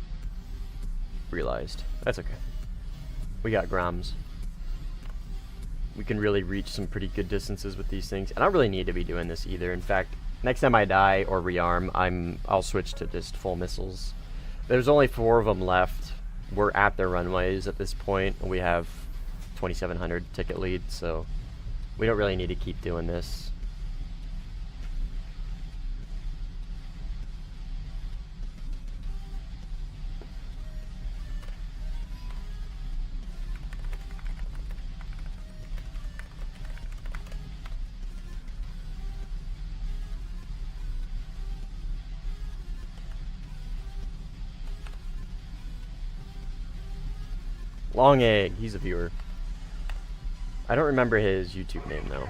realized. That's okay. We got groms. We can really reach some pretty good distances with these things. And I don't really need to be doing this either. In fact, next time I die or rearm, I'll switch to just full missiles. There's only 4 of them left. We're at their runways at this point. We have 2,700 ticket lead, so we don't really need to keep doing this. Long Egg, he's a viewer. I don't remember his YouTube name though.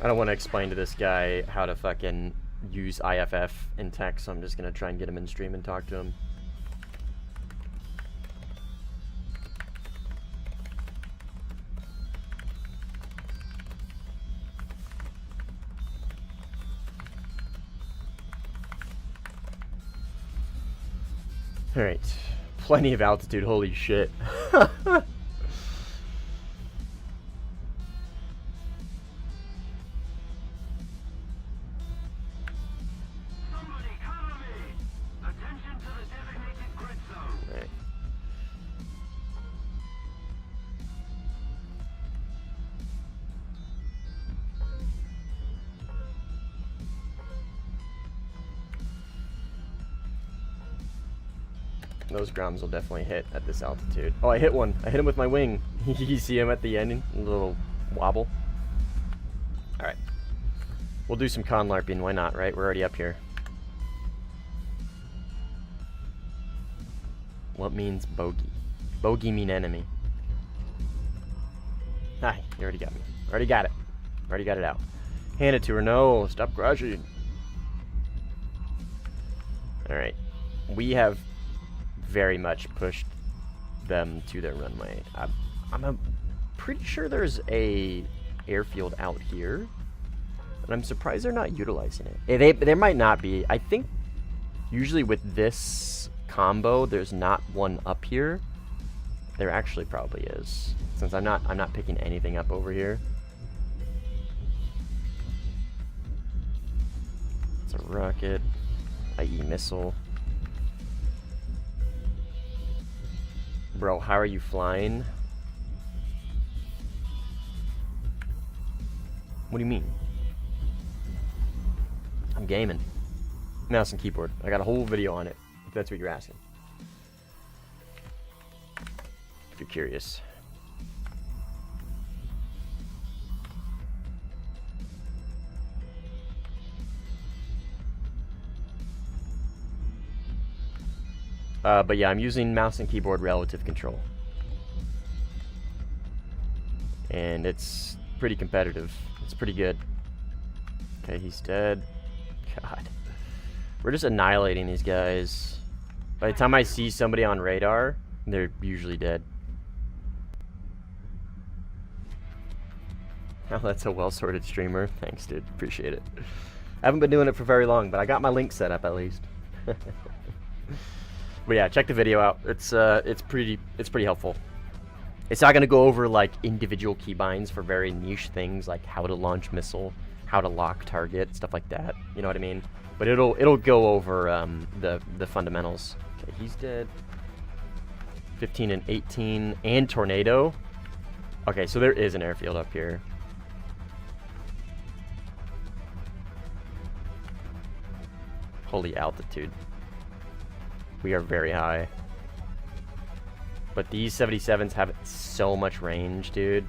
I don't want to explain to this guy how to fucking use IFF in text, so I'm just going to try and get him in stream and talk to him. Alright, plenty of altitude, holy shit. Those groms will definitely hit at this altitude. Oh, I hit one. I hit him with my wing. You see him at the end, a little wobble. Alright. We'll do some con LARPing, why not, right? We're already up here. What means bogey? Bogey mean enemy. Hi, you already got me. Already got it. Already got it out. Hand it to her. No, stop crashing. Alright. We have very much pushed them to their runway. I'm pretty sure there's a airfield out here, and I'm surprised they're not utilizing it. There might not be. I think usually with this combo, there's not one up here. There actually probably is, since I'm not picking anything up over here. It's a rocket, i.e. missile. Bro, how are you flying? What do you mean? I'm gaming. Mouse and keyboard. I got a whole video on it, if that's what you're asking. If you're curious. But yeah, I'm using mouse and keyboard relative control. And it's pretty competitive. It's pretty good. Okay, he's dead. God. We're just annihilating these guys. By the time I see somebody on radar, they're usually dead. Oh, that's a well-sorted streamer. Thanks, dude. Appreciate it. I haven't been doing it for very long, but I got my link set up at least. But yeah, check the video out. It's pretty helpful. It's not gonna go over like individual keybinds for very niche things like how to launch missile, how to lock target, stuff like that. You know what I mean? But it'll go over the fundamentals. Okay, he's dead. 15 and 18 and tornado. Okay, so there is an airfield up here. Holy altitude. We are very high. But these 77s have so much range, dude.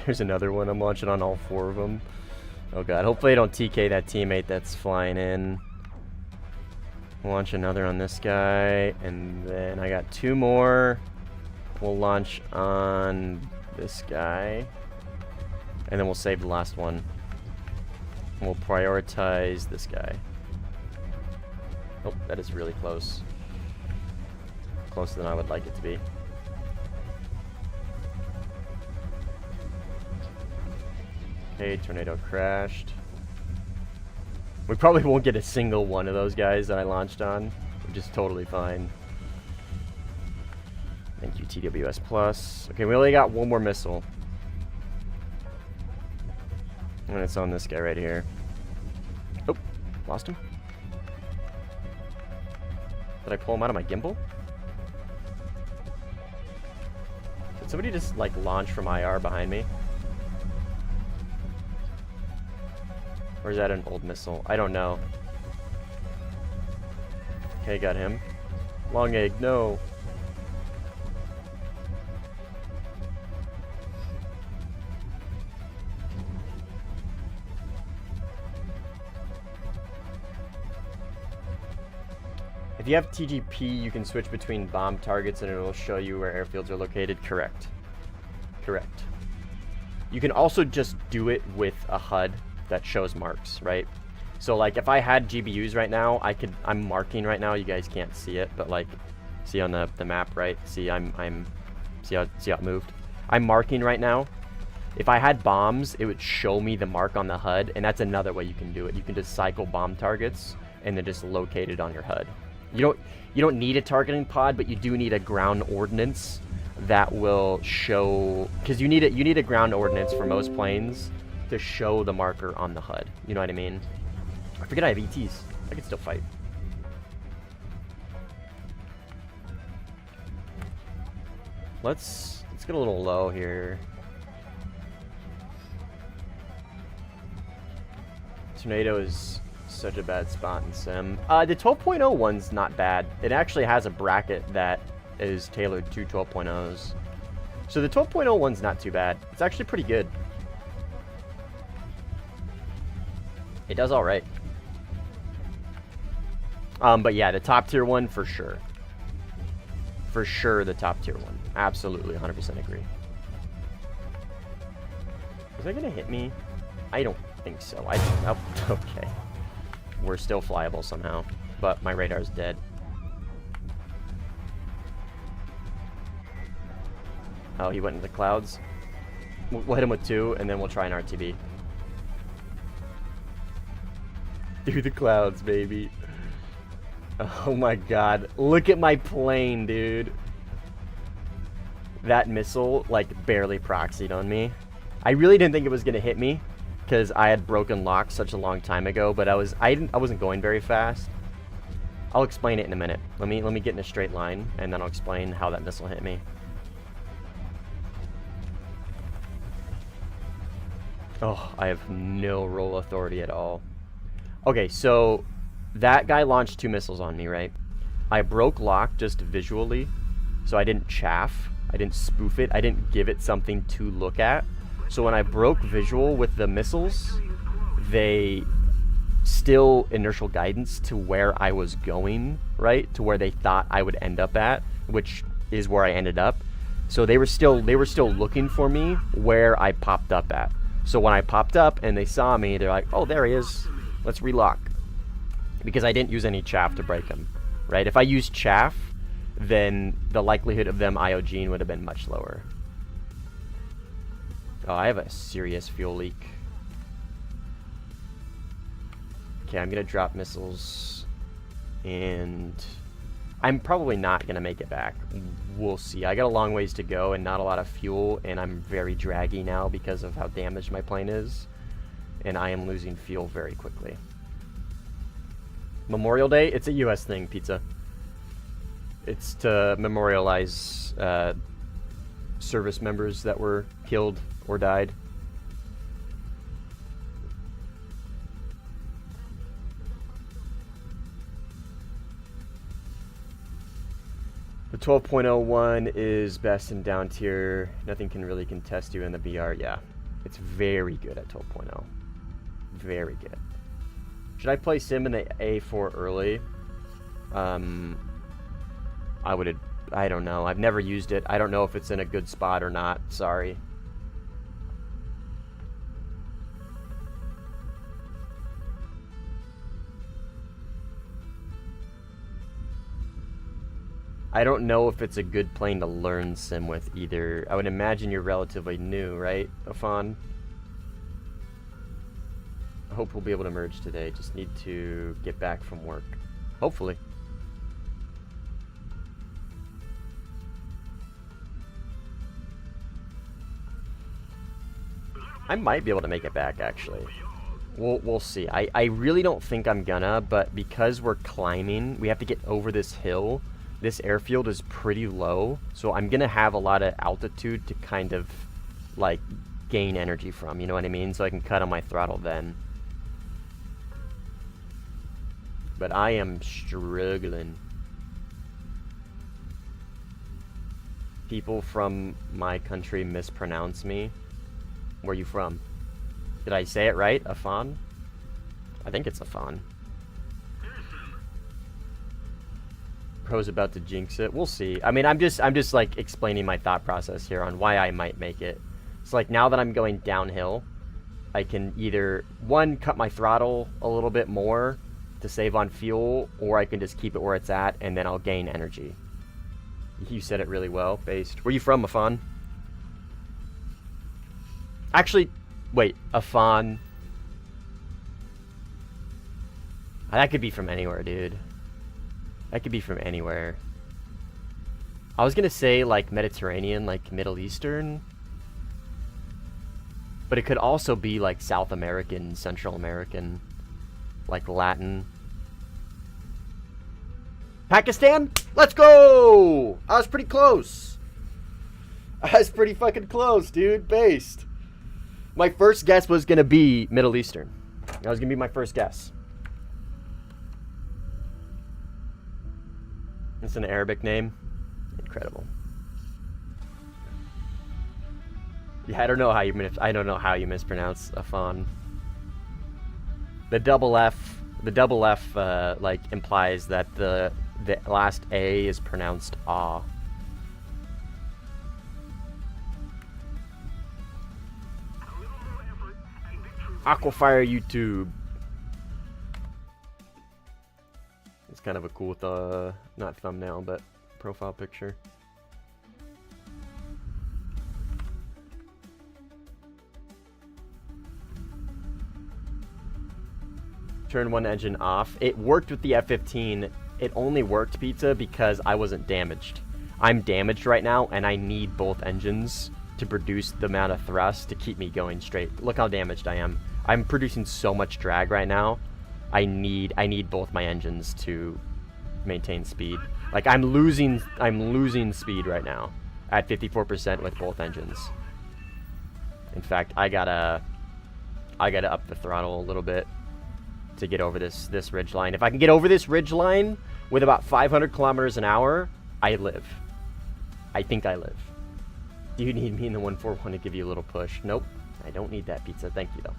There's another one. I'm launching on all 4 of them. Oh god, hopefully I don't TK that teammate that's flying in. Launch another on this guy, and then I got 2 more. We'll launch on this guy, and then we'll save the last one. And we'll prioritize this guy. Oh, that is really close. Closer than I would like it to be. Okay, tornado crashed. We probably won't get a single one of those guys that I launched on, which is totally fine. Thank you, TWS Plus. Okay, we only got 1 more missile. And it's on this guy right here. Oh, lost him. Did I pull him out of my gimbal? Did somebody just, like, launch from IR behind me? Or is that an old missile? I don't know. Okay, got him. Long egg, no. If you have TGP, you can switch between bomb targets and it will show you where airfields are located. Correct. Correct. You can also just do it with a HUD that shows marks, right? So like if I had GBUs right now, I'm marking right now, you guys can't see it, but like see on the map, right? See see how it moved? I'm marking right now. If I had bombs, it would show me the mark on the HUD, and that's another way you can do it. You can just cycle bomb targets and then just locate it on your HUD. You don't need a targeting pod, but you do need a ground ordnance that will show, because you need a ground ordnance for most planes to show the marker on the HUD. You know what I mean? I forget I have ETs. I can still fight. Let's get a little low here. Tornado is such a bad spot in sim. The 12.0 one's not bad. It actually has a bracket that is tailored to 12.0s. So the 12.0 one's not too bad. It's actually pretty good. It does all right. But yeah, the top tier one for sure. For sure, the top tier one. Absolutely, 100% agree. Is that gonna hit me? I don't think so. Oh, okay. We're still flyable somehow, but my radar's dead. Oh, he went into the clouds. We'll hit him with 2, and then we'll try an RTB. Through the clouds, baby. Oh my god. Look at my plane, dude. That missile, like, barely proxied on me. I really didn't think it was gonna hit me, because I had broken locks such a long time ago, but I wasn't going very fast. I'll explain it in a minute. Let me get in a straight line, and then I'll explain how that missile hit me. Oh, I have no roll authority at all. Okay, so that guy launched 2 missiles on me, right? I broke lock just visually, so I didn't chaff. I didn't spoof it. I didn't give it something to look at. So when I broke visual with the missiles, they still inertial guidance to where I was going, right? To where they thought I would end up at, which is where I ended up. So they were still looking for me where I popped up at. So when I popped up and they saw me, they're like, oh, there he is. Let's relock. Because I didn't use any chaff to break him, right? If I used chaff, then the likelihood of them IOGing would have been much lower. Oh, I have a serious fuel leak. Okay, I'm gonna drop missiles, and I'm probably not gonna make it back. We'll see. I got a long ways to go and not a lot of fuel, and I'm very draggy now because of how damaged my plane is, and I am losing fuel very quickly. Memorial Day, it's a US thing, Pizza. It's to memorialize service members that were killed or died. The 12.01 is best in down tier. Nothing can really contest you in the BR. Yeah, it's very good at 12.0. Very good. Should I play Sim in the A4 early? I don't know. I've never used it. I don't know if it's in a good spot or not. Sorry. I don't know if it's a good plane to learn Sim with either. I would imagine you're relatively new, right, Afan? I hope we'll be able to merge today. Just need to get back from work. Hopefully. I might be able to make it back, actually. We'll see. I really don't think I'm gonna, but because we're climbing, we have to get over this hill. This airfield is pretty low, so I'm gonna have a lot of altitude to kind of, like, gain energy from, you know what I mean? So I can cut on my throttle then. But I am struggling. People from my country mispronounce me. Where are you from? Did I say it right? Afan? I think it's Afan. Pro's about to jinx it. We'll see. I mean, I'm just like explaining my thought process here on why I might make it. It's like now that I'm going downhill, I can either one cut my throttle a little bit more to save on fuel, or I can just keep it where it's at and then I'll gain energy. You said it really well, Based. Where you from, Afan? Actually, wait, Afan. That could be from anywhere, dude. That could be from anywhere. I was gonna say like Mediterranean, like Middle Eastern. But it could also be like South American, Central American, like Latin. Pakistan? Let's go! I was pretty close. I was pretty fucking close, dude. Based. My first guess was gonna be Middle Eastern. That was gonna be my first guess. It's an Arabic name. Incredible. Yeah, I don't know how you mispronounce Afan. The double F like implies that the last A is pronounced ah. Aquafire YouTube. It's kind of a cool, not thumbnail, but profile picture. Turn one engine off. It worked with the F-15. It only worked, Pizza, because I wasn't damaged. I'm damaged right now, and I need both engines to produce the amount of thrust to keep me going straight. Look how damaged I am. I'm producing so much drag right now. I need both my engines to maintain speed. Like I'm losing speed right now at 54% with both engines. In fact, I gotta up the throttle a little bit to get over this ridge line. If I can get over this ridge line with about 500 kilometers an hour, I live. I think I live. Do you need me in the 141 to give you a little push? Nope. I don't need that pizza. Thank you, though.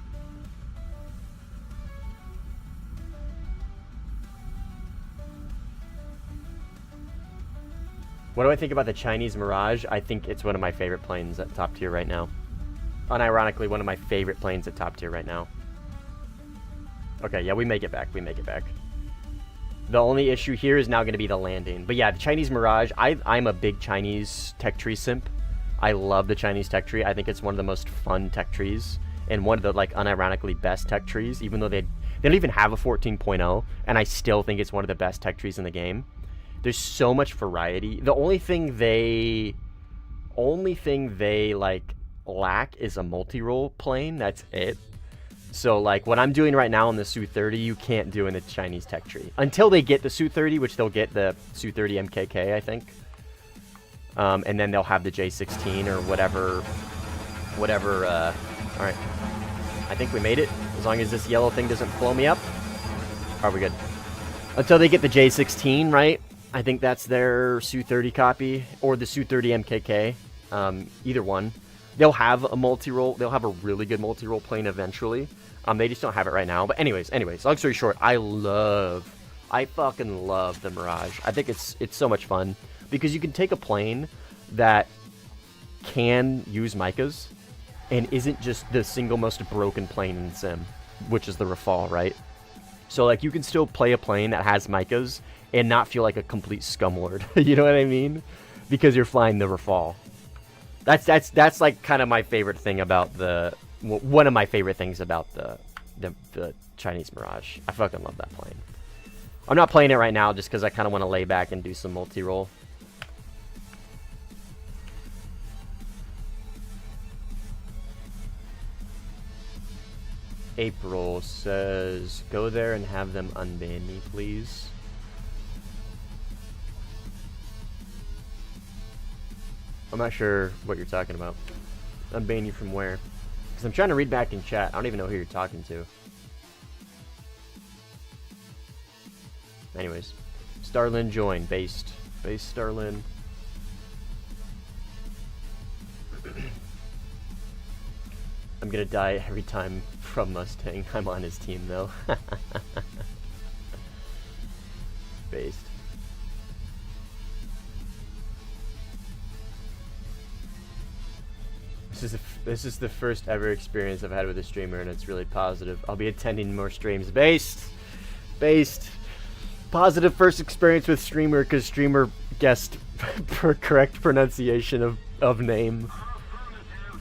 What do I think about the Chinese Mirage? I think it's one of my favorite planes at top tier right now. Unironically, one of my favorite planes at top tier right now. Okay, yeah, we make it back. We make it back. The only issue here is now going to be the landing. But yeah, the Chinese Mirage, I'm a big Chinese tech tree simp. I love the Chinese tech tree. I think it's one of the most fun tech trees. And one of the, like, unironically best tech trees. Even though they don't even have a 14.0. And I still think it's one of the best tech trees in the game. There's so much variety. The only thing they like lack is a multi-roll plane. That's it. So like what I'm doing right now on the Su-30, you can't do in the Chinese tech tree until they get the Su-30, which they'll get the Su-30 MKK, I think. And then they'll have the J16 or whatever. All right, I think we made it. As long as this yellow thing doesn't blow me up, are we good? Until they get the J16, right? I think that's their Su-30 copy, or the Su-30 MKK, either one. They'll have a multi-roll, they'll have a really good multi-roll plane eventually. They just don't have it right now. But anyways, long story short, I fucking love the Mirage. I think it's so much fun, because you can take a plane that can use micas, and isn't just the single most broken plane in the sim, which is the Rafale, right? So like you can still play a plane that has micas, and not feel like a complete scumlord. You know what I mean? Because you're flying the Rafale. That's like kind of my favorite thing about one of my favorite things about the Chinese Mirage. I fucking love that plane. I'm not playing it right now just because I kind of want to lay back and do some multi-roll. April says, go there and have them unban me, please. I'm not sure what you're talking about. Unban you from where? Because I'm trying to read back in chat. I don't even know who you're talking to. Anyways. Starlin join. Based. Base Starlin. I'm gonna die every time from Mustang. I'm on his team though. Based. This is the first ever experience I've had with a streamer, and it's really positive. I'll be attending more streams. Based. Positive first experience with streamer, because streamer guessed per correct pronunciation of name.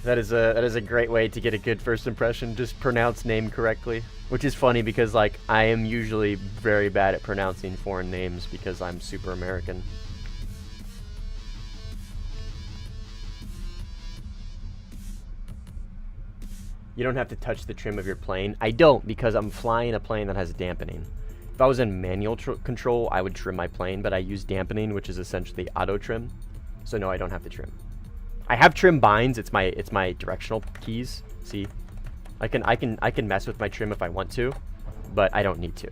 That is a great way to get a good first impression. Just pronounce name correctly, which is funny because like I am usually very bad at pronouncing foreign names because I'm super American. You don't have to touch the trim of your plane. I don't, because I'm flying a plane that has dampening. If I was in manual control, I would trim my plane, but I use dampening, which is essentially auto trim. So no, I don't have to trim. I have trim binds. It's my directional keys. See, I can mess with my trim if I want to, but I don't need to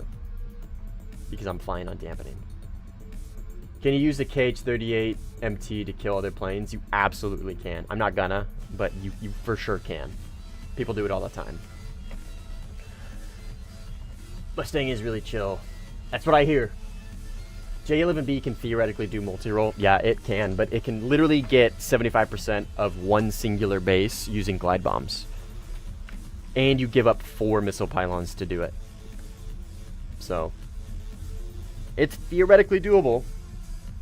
because I'm flying on dampening. Can you use the KH-38 MT to kill other planes? You absolutely can. I'm not gonna, but you for sure can. People do it all the time. Mustang is really chill. That's what I hear. J11B can theoretically do multi-roll. Yeah, it can, but it can literally get 75% of one singular base using glide bombs. And you give up 4 missile pylons to do it. So, it's theoretically doable.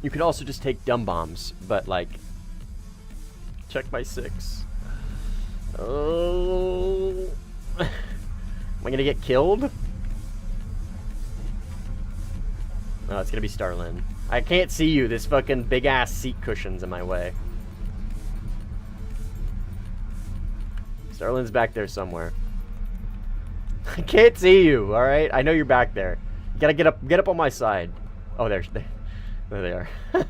You could also just take dumb bombs, but like, check my 6. Oh, am I gonna get killed? Oh, it's gonna be Starlin. I can't see you. This fucking big ass seat cushion's in my way. Starlin's back there somewhere. I can't see you. All right, I know you're back there. You gotta get up on my side. Oh, there they are. All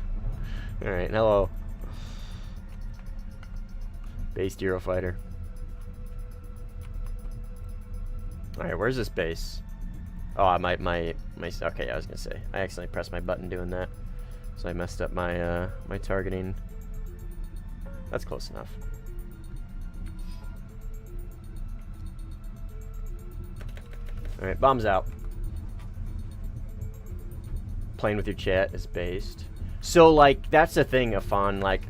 right, hello. Base Eurofighter. Alright, where's this base? Oh, my okay, I was gonna say. I accidentally pressed my button doing that. So I messed up my my targeting. That's close enough. Alright, bombs out. Playing with your chat is based. So, like, that's the thing, Afan. Like,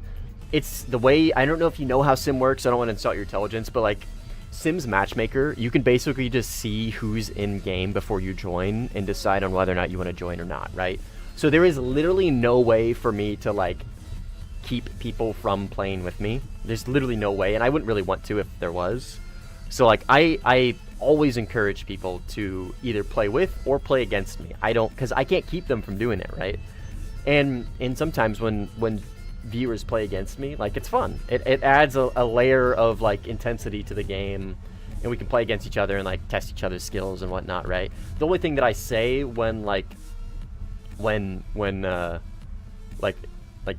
it's the way... I don't know if you know how Sim works. I don't want to insult your intelligence. But, like, Sim's Matchmaker, you can basically just see who's in-game before you join and decide on whether or not you want to join or not, right? So there is literally no way for me to, like, keep people from playing with me. There's literally no way. And I wouldn't really want to if there was. So, like, I always encourage people to either play with or play against me. I don't, because I can't keep them from doing it, right? And sometimes when viewers play against me, like, it's fun. It adds a layer of, like, intensity to the game, and we can play against each other and, like, test each other's skills and whatnot, right? The only thing that I say when, like,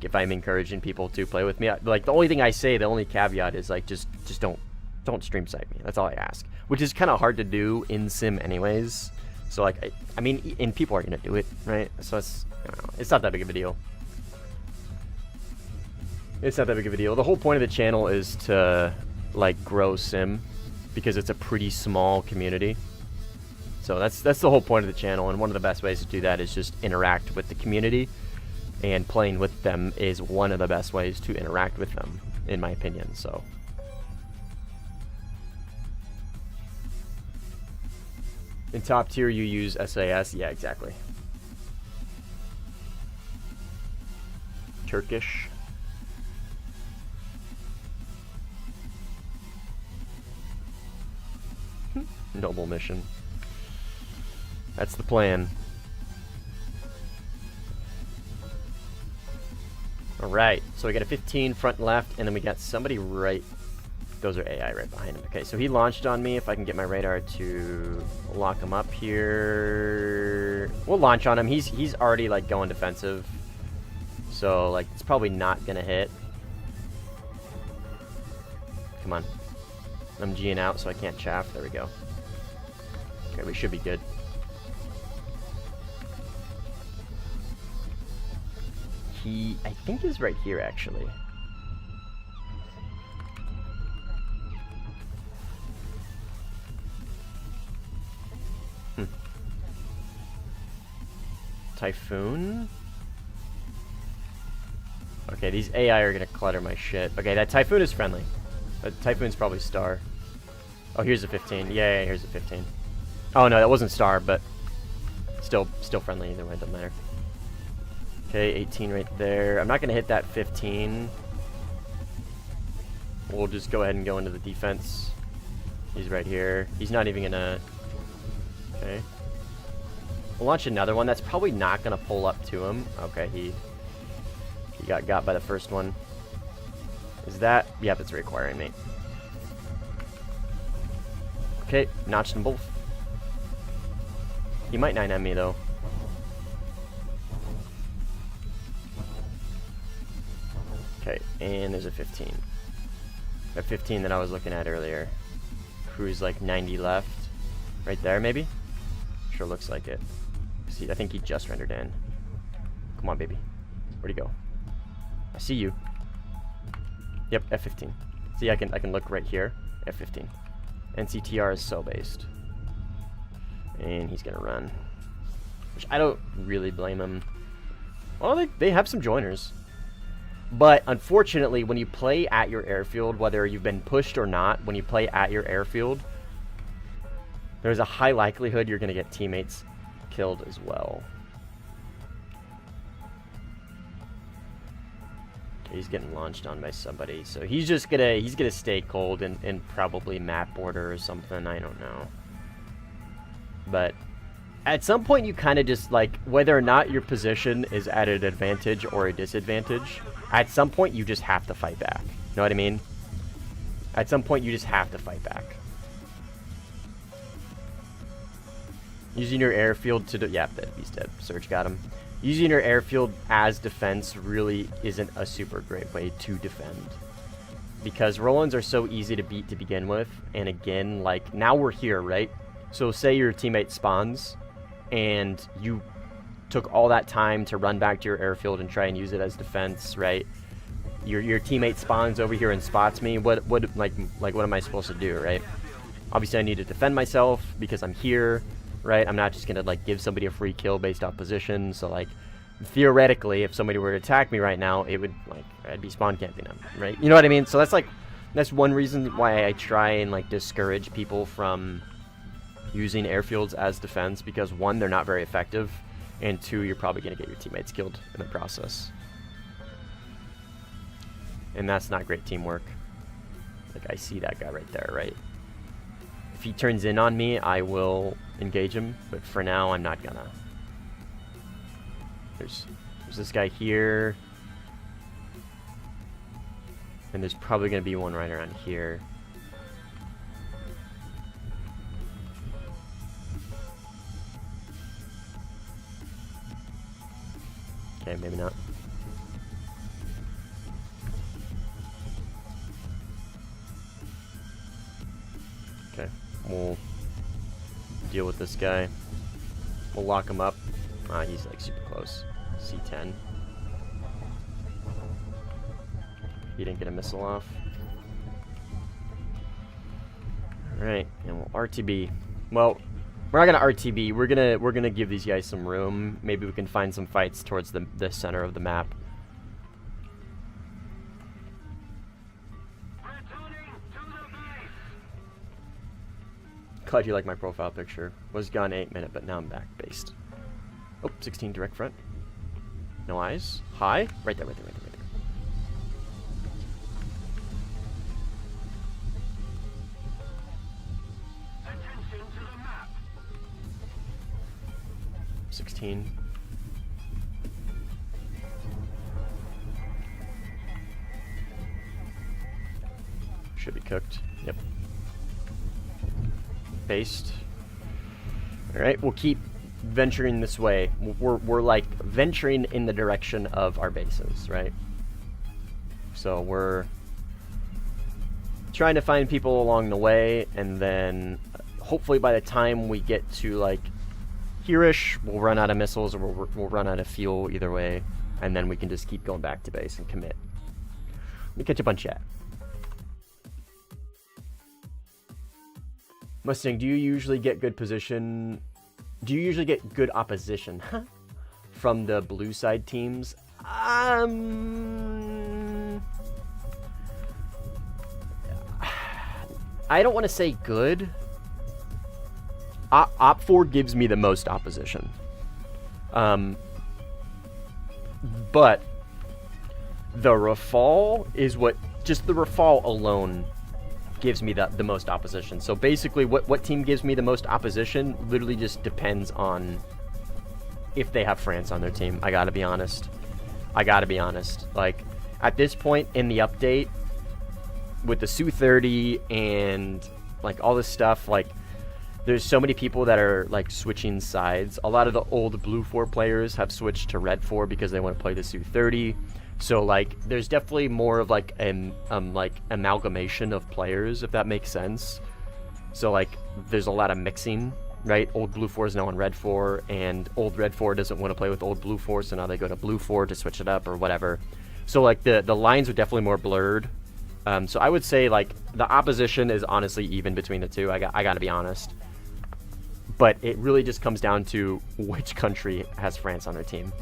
if I'm encouraging people to play with me, like, the only thing I say, the only caveat is, like, just don't stream snipe me. That's all I ask, which is kind of hard to do in Sim anyways. So, like, I mean, and people are gonna do it, right? So it's, I don't know, it's not that big of a deal. It's not that big of a deal. The whole point of the channel is to, like, grow Sim, because it's a pretty small community. So that's the whole point of the channel, and one of the best ways to do that is just interact with the community, and playing with them is one of the best ways to interact with them, in my opinion. So. In top tier, you use SAS? Yeah, exactly. Turkish. Noble mission. That's the plan. Alright, so we got a 15 front and left, and then we got somebody right... Those are AI right behind him. Okay, so he launched on me. If I can get my radar to lock him up here. We'll launch on him. He's already, like, going defensive. So, like, it's probably not gonna hit. Come on. I'm G'ing out so I can't chaff. There we go. Okay, we should be good. He, I think, is right here, actually. Typhoon? Okay, these AI are gonna clutter my shit. Okay, that Typhoon is friendly. Typhoon's probably Star. Oh, here's a 15. Yeah, here's a 15. Oh no, that wasn't Star, but still friendly either way, doesn't matter. Okay, 18 right there. I'm not gonna hit that 15. We'll just go ahead and go into the defense. He's right here. He's not even gonna... Okay. We'll launch another one. That's probably not going to pull up to him. Okay, he got by the first one. Is that... Yeah, that's requiring me. Okay, notched them both. He might 9M me, though. Okay, and there's a 15. That 15 that I was looking at earlier. Crew's like 90 left. Right there, maybe? Sure looks like it. See, I think he just rendered in. Come on, baby. Where'd he go? I see you. Yep, F15. See, I can look right here. F15. NCTR is so based. And he's gonna run. Which I don't really blame him. Well, they have some joiners. But unfortunately, when you play at your airfield, whether you've been pushed or not, when you play at your airfield, there's a high likelihood you're gonna get teammates killed as well. Okay, he's getting launched on by somebody, so he's gonna stay cold and probably map border or something. I don't know. But at some point, you kind of just, like, whether or not your position is at an advantage or a disadvantage, at some point you just have to fight back. You know what I mean? At some point you just have to fight back. Using your airfield to yeah, he's dead. Surge got him. Using your airfield as defense really isn't a super great way to defend, because Rolands are so easy to beat to begin with. And again, like, now we're here, right? So say your teammate spawns and you took all that time to run back to your airfield and try and use it as defense, right? your teammate spawns over here and spots me. What what am I supposed to do, right? Obviously, I need to defend myself because I'm here, right? I'm not just gonna like give somebody a free kill based off position. So like, theoretically, if somebody were to attack me right now, it would like I'd be spawn camping them, right? You know what I mean? So that's one reason why I try and like discourage people from using airfields as defense, because one, they're not very effective, and two, you're probably gonna get your teammates killed in the process, and that's not great teamwork. Like, I see that guy right there, right? If he turns in on me, I will engage him, but for now, I'm not gonna. There's this guy here. And there's probably going to be one right around here. Okay, maybe not. Okay, we'll deal with this guy. We'll lock him up. He's like super close. C10. He didn't get a missile off. Alright, and we'll RTB. Well, we're not gonna RTB. We're gonna give these guys some room. Maybe we can find some fights towards the center of the map. Glad you like my profile picture. Was gone 8 minutes, but now I'm back based. Oh, 16 direct front. No eyes. High. Right there, right there, right there, right there. 16. Should be cooked. Yep. Based. Alright, we'll keep venturing this way. We're like venturing in the direction of our bases, right? So we're trying to find people along the way, and then hopefully by the time we get to like here-ish, we'll run out of missiles, or we'll run out of fuel, either way, and then we can just keep going back to base and commit. Let me catch up on chat. Mustang, do you usually get good position? Do you usually get good opposition from the blue side teams? I don't want to say good. Op 4 gives me the most opposition. But the Rafale is what, just the Rafale alone gives me the most opposition. So basically what team gives me the most opposition literally just depends on if they have France on their team. I gotta be honest. Like, at this point in the update, with the Su-30 and like all this stuff, like, there's so many people that are like switching sides. A lot of the old Blue 4 players have switched to Red 4 because they want to play the Su-30. So like, there's definitely more of like an like amalgamation of players, if that makes sense. So like, there's a lot of mixing, right? Old Blue 4 is now on Red 4, and old Red 4 doesn't want to play with old Blue 4, so now they go to Blue 4 to switch it up or whatever. So like, the lines are definitely more blurred. So I would say like the opposition is honestly even between the two. I gotta be honest. But it really just comes down to which country has France on their team.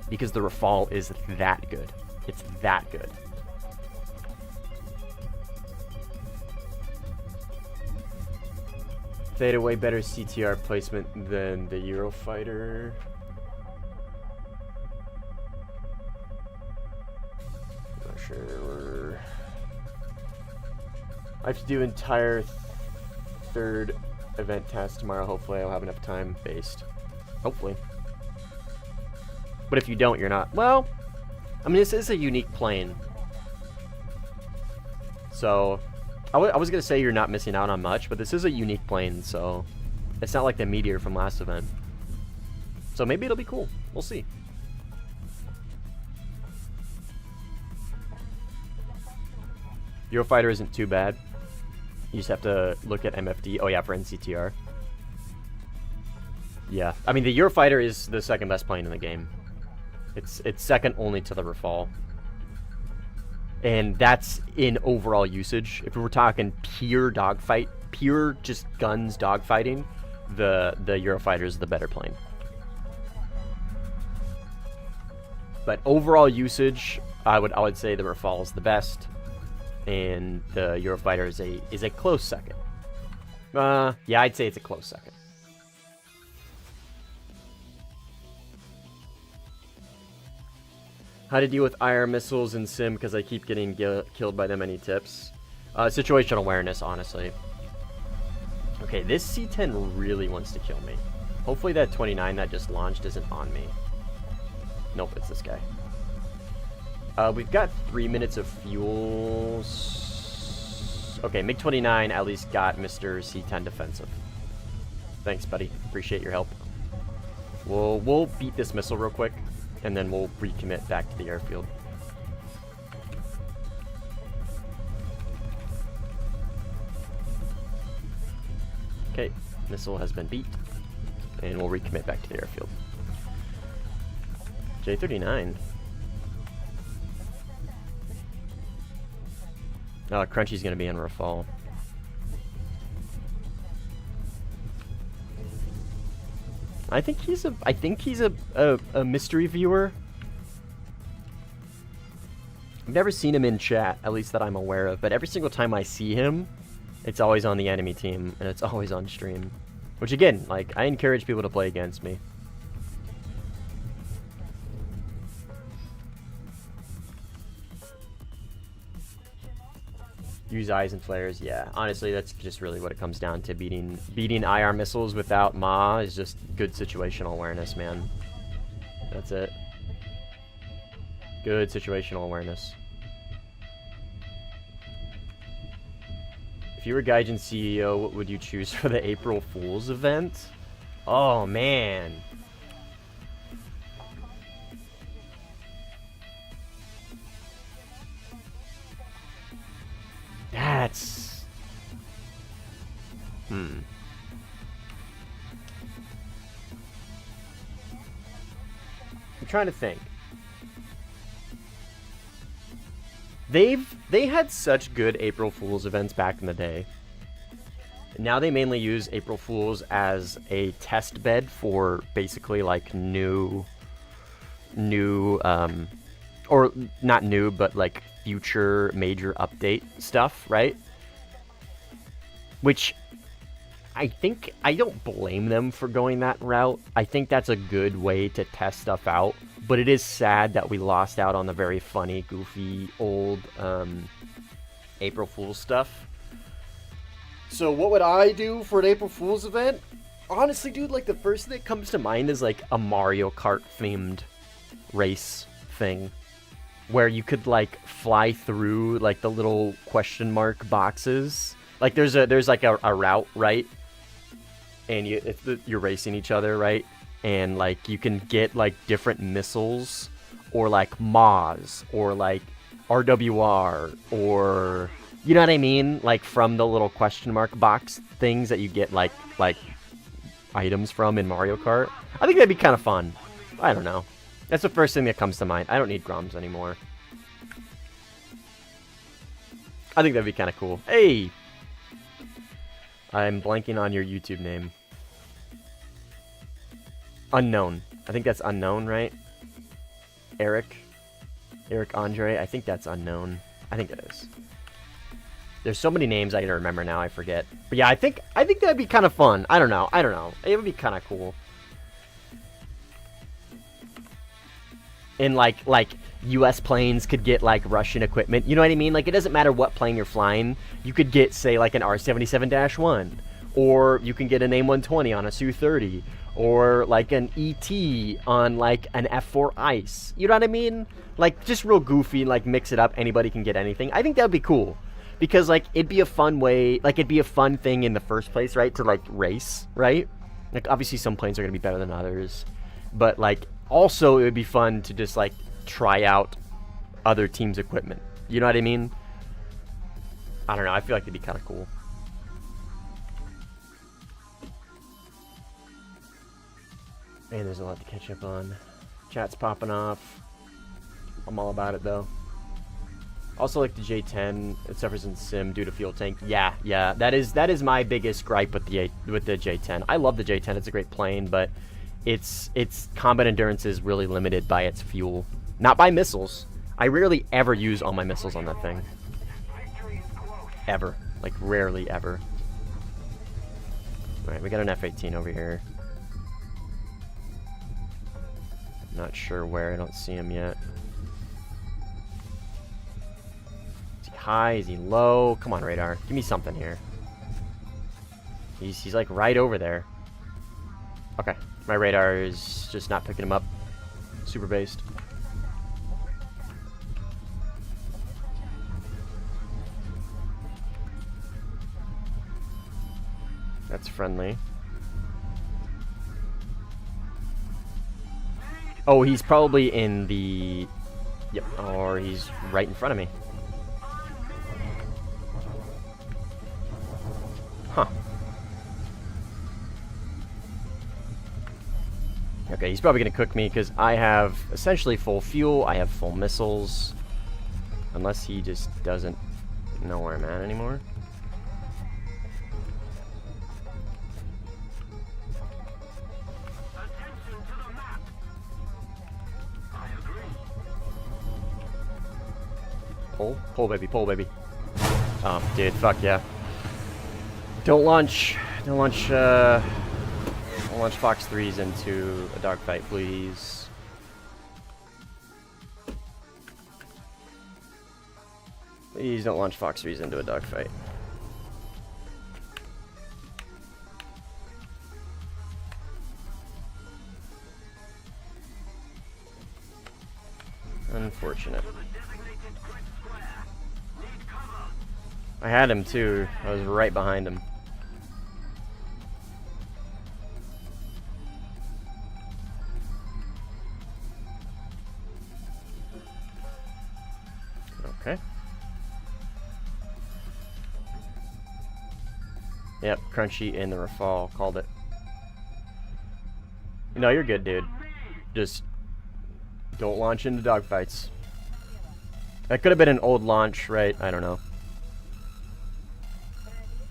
Because the Rafale is that good. It's that good. They had a way better CTR placement than the Eurofighter. Not sure. I have to do entire third event task tomorrow. Hopefully I'll have enough time based. Hopefully. But if you don't, you're not. Well, I mean, this is a unique plane. So, I was going to say you're not missing out on much, but this is a unique plane, so it's not like the Meteor from last event. So maybe it'll be cool. We'll see. Eurofighter isn't too bad. You just have to look at MFD. Oh yeah, for NCTR. Yeah, I mean, the Eurofighter is the second best plane in the game. It's second only to the Rafale. And that's in overall usage. If we were talking pure dogfight, pure just guns dogfighting, the Eurofighter is the better plane. But overall usage, I would say the Rafale is the best, and the Eurofighter is a close second. Yeah, I'd say it's a close second. How to deal with IR missiles in Sim because I keep getting killed by them. Any tips? Situational awareness, honestly. Okay, this C-10 really wants to kill me. Hopefully that 29 that just launched isn't on me. Nope, it's this guy. We've got 3 minutes of fuel. Okay, MiG-29 at least got Mr. C-10 defensive. Thanks, buddy. Appreciate your help. We'll beat this missile real quick, and then we'll recommit back to the airfield. Okay, missile has been beat, and we'll recommit back to the airfield. J-39. Oh, Crunchy's gonna be in Rafale. I think he's a mystery viewer. I've never seen him in chat, at least that I'm aware of, but every single time I see him, it's always on the enemy team, and it's always on stream. Which again, like, I encourage people to play against me. Use eyes and flares, yeah. Honestly, that's just really what it comes down to. Beating IR missiles without MA is just good situational awareness, man. That's it. Good situational awareness. If you were Gaijin CEO, what would you choose for the April Fool's event? Oh, man. That's... I'm trying to think. They had such good April Fool's events back in the day. Now they mainly use April Fool's as a test bed for basically like new or not new, but like future major update stuff, right? Which I think, I don't blame them for going that route. I think that's a good way to test stuff out, but it is sad that we lost out on the very funny, goofy, old April Fool's stuff. So what would I do for an April Fool's event? Honestly, dude, like the first thing that comes to mind is like a Mario Kart themed race thing where you could like fly through like the little question mark boxes. Like there's like a route, right? And you're racing each other, right? And like you can get like different missiles or like MAs or like RWR or, you know what I mean? Like from the little question mark box things that you get like items from in Mario Kart. I think that'd be kind of fun. I don't know. That's the first thing that comes to mind. I don't need Groms anymore. I think that'd be kind of cool. Hey! I'm blanking on your YouTube name. Unknown. I think that's unknown, right? Eric Andre. I think that's unknown. I think it is. There's so many names I gotta remember now. I forget. But yeah, I think that'd be kind of fun. I don't know. It would be kind of cool. And like U.S. planes could get like Russian equipment. You know what I mean? Like it doesn't matter what plane you're flying. You could get, say, like an R-77-1, or you can get an AIM-120 on a Su-30, or like an ET on like an F-4 ICE. You know what I mean? Like just real goofy, like mix it up. Anybody can get anything. I think that'd be cool because like it'd be a fun way. Like it'd be a fun thing in the first place, right? To like race, right? Like obviously some planes are gonna be better than others, but like also it would be fun to just like try out other teams' equipment. You know what I mean? I don't know. I feel like it'd be kind of cool. Man, there's a lot to catch up on. Chat's popping off. I'm all about it, though. Also like the J10, it suffers in sim due to fuel tank. Yeah, that is my biggest gripe with the J10. I love the J10, it's a great plane, but its combat endurance is really limited by its fuel, not by missiles. I rarely ever use all my missiles on that thing. Ever. Like, rarely ever. Alright, we got an F-18 over here. Not sure where, I don't see him yet. Is he high? Is he low? Come on, radar. Give me something here. He's like right over there. Okay, my radar is just not picking him up. Super based. That's friendly. Oh, he's probably in the... Yep, or he's right in front of me. Huh. Okay, he's probably going to cook me because I have essentially full fuel. I have full missiles. Unless he just doesn't know where I'm at anymore. Pull, baby, pull, baby. Oh, dude, fuck yeah. Don't launch Fox 3s into a dogfight, please. Please don't launch Fox 3s into a dogfight. Unfortunate. I had him too. I was right behind him. Okay. Yep, Crunchy in the Rafale. Called it. No, you're good, dude. Just don't launch into dogfights. That could have been an old launch, right? I don't know.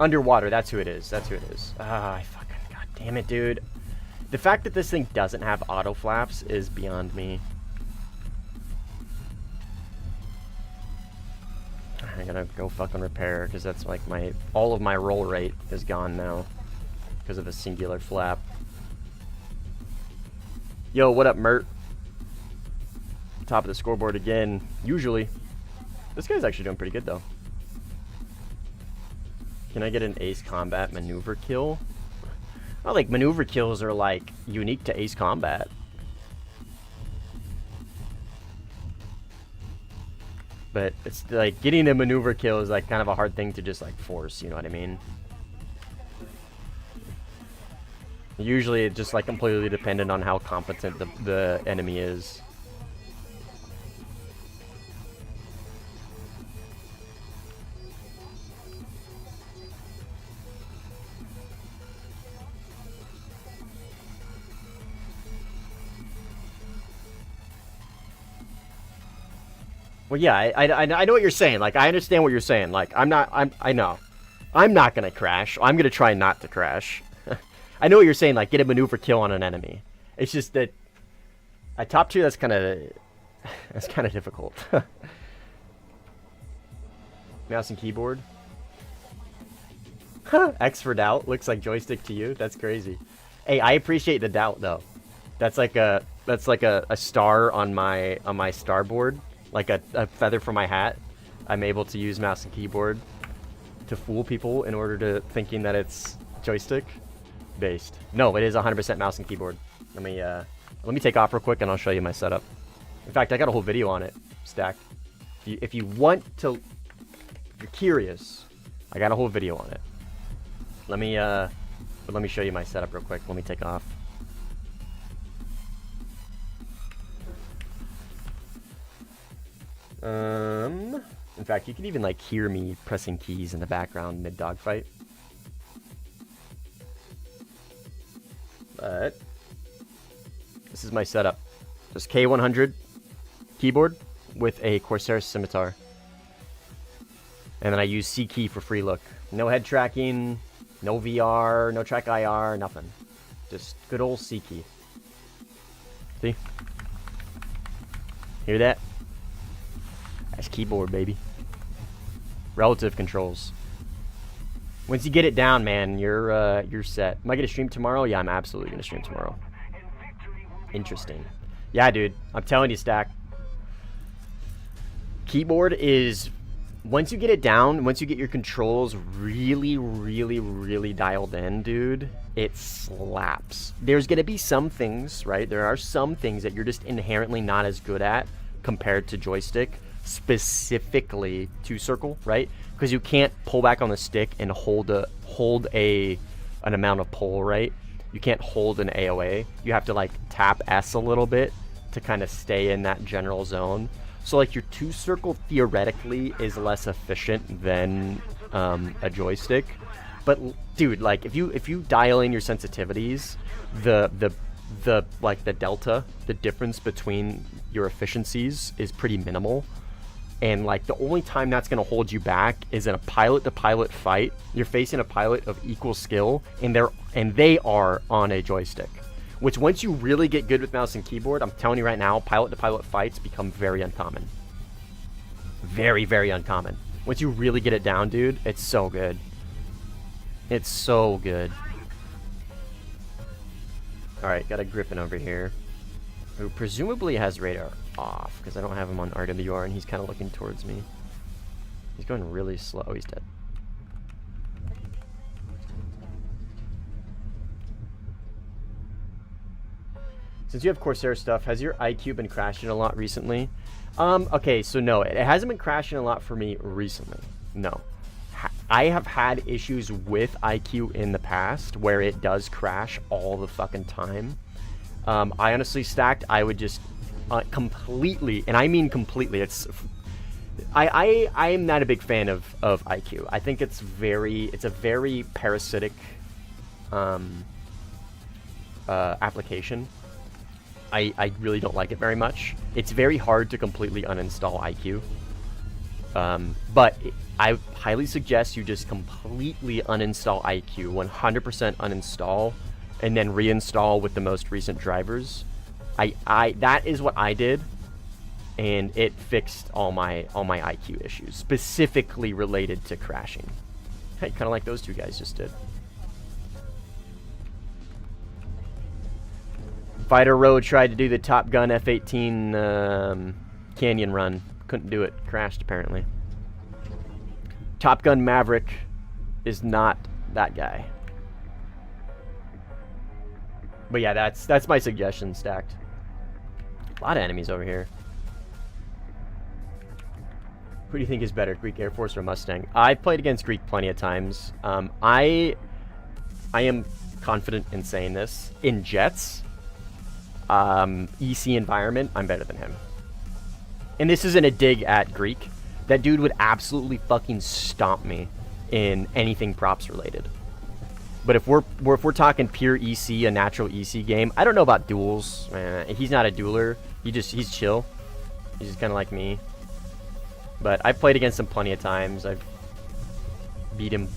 Underwater, that's who it is. That's who it is. Ah, I fucking... God damn it, dude. The fact that this thing doesn't have auto flaps is beyond me. I gotta go fucking repair, because that's like my... All of my roll rate is gone now. Because of a singular flap. Yo, what up, Mert? Top of the scoreboard again. Usually. This guy's actually doing pretty good, though. Can I get an ace combat maneuver kill? Oh, like, maneuver kills are, like, unique to ace combat. But it's, like, getting a maneuver kill is, like, kind of a hard thing to just, like, force, you know what I mean? Usually it's just, like, completely dependent on how competent the enemy is. Well, yeah, I know what you're saying. Like, I understand what you're saying. Like, I know. I'm not gonna crash. I'm gonna try not to crash. I know what you're saying. Like, get a maneuver kill on an enemy. It's just that at top 2, that's kind of difficult. Mouse and keyboard. X for doubt looks like joystick to you. That's crazy. Hey, I appreciate the doubt though. That's like a star on my starboard. Like a feather for my hat. I'm able to use mouse and keyboard to fool people in order to thinking that it's joystick based. No, it is 100% mouse and keyboard. Let me take off real quick and I'll show you my setup. In fact, I got a whole video on it, Stack. If you want to, if you're curious, I got a whole video on it. Let me show you my setup real quick. Let me take off. In fact, you can even like hear me pressing keys in the background mid dogfight. But this is my setup. Just K100 keyboard with a Corsair scimitar. And then I use C key for free look. No head tracking, no VR, no track IR, nothing. Just good old C key. See? Hear that? That's keyboard, baby. Relative controls. Once you get it down, man, you're set. Am I gonna stream tomorrow? Yeah, I'm absolutely gonna stream tomorrow. Interesting. Yeah, dude. I'm telling you, Stack. Keyboard is, once you get it down, once you get your controls really, really, really dialed in, dude, it slaps. There's gonna be some things, right? There are some things that you're just inherently not as good at compared to joystick, specifically to circle, right? Because you can't pull back on the stick and hold an amount of pull, right? You can't hold an AOA. You have to like tap S a little bit to kind of stay in that general zone. So like your 2 circle theoretically is less efficient than a joystick. But dude, like if you dial in your sensitivities, the like the delta, the difference between your efficiencies is pretty minimal. And like the only time that's gonna hold you back is in a pilot to pilot fight. You're facing a pilot of equal skill, and they are on a joystick. Which once you really get good with mouse and keyboard, I'm telling you right now, pilot to pilot fights become very uncommon. Very, very uncommon. Once you really get it down, dude, it's so good. It's so good. Alright, got a Griffin over here, who presumably has radar off, because I don't have him on RWR, and he's kind of looking towards me. He's going really slow. Oh, he's dead. Since you have Corsair stuff, has your IQ been crashing a lot recently? Okay, so no, it hasn't been crashing a lot for me recently. No. I have had issues with IQ in the past where it does crash all the fucking time. I honestly, Stacked, I would just completely, and I mean completely, I am not a big fan of IQ. I think it's a very parasitic application. I really don't like it very much. It's very hard to completely uninstall IQ. But I highly suggest you just completely uninstall IQ, 100% uninstall, and then reinstall with the most recent drivers. That is what I did, and it fixed all my IQ issues, specifically related to crashing. Hey, kind of like those two guys just did. Fighter Road tried to do the Top Gun F-18 canyon run. Couldn't do it. Crashed, apparently. Top Gun Maverick is not that guy. But yeah, that's my suggestion, Stacked. A lot of enemies over here. Who do you think is better, Greek Air Force or Mustang? I've played against Greek plenty of times. I am confident in saying this. In jets, EC environment, I'm better than him. And this isn't a dig at Greek. That dude would absolutely fucking stomp me in anything props related. But if we're talking pure EC, a natural EC game, I don't know about duels. He's not a dueler. He's chill. He's just kind of like me. But I've played against him plenty of times. I've beat him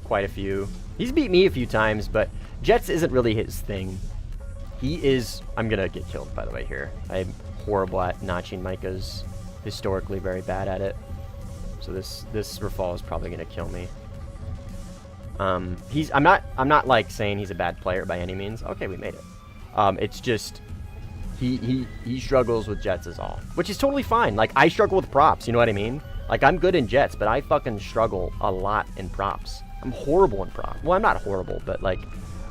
quite a few. He's beat me a few times, but jets isn't really his thing. He is... I'm gonna get killed, by the way, here. I'm horrible at notching Micahs. Historically very bad at it. So this Rafal is probably gonna kill me. I'm not like saying he's a bad player by any means. Okay, we made it. It's just he struggles with jets is all, which is totally fine. Like, I struggle with props, you know what I mean? Like, I'm good in jets, but I fucking struggle a lot in props. I'm horrible in props. Well, I'm not horrible, but like,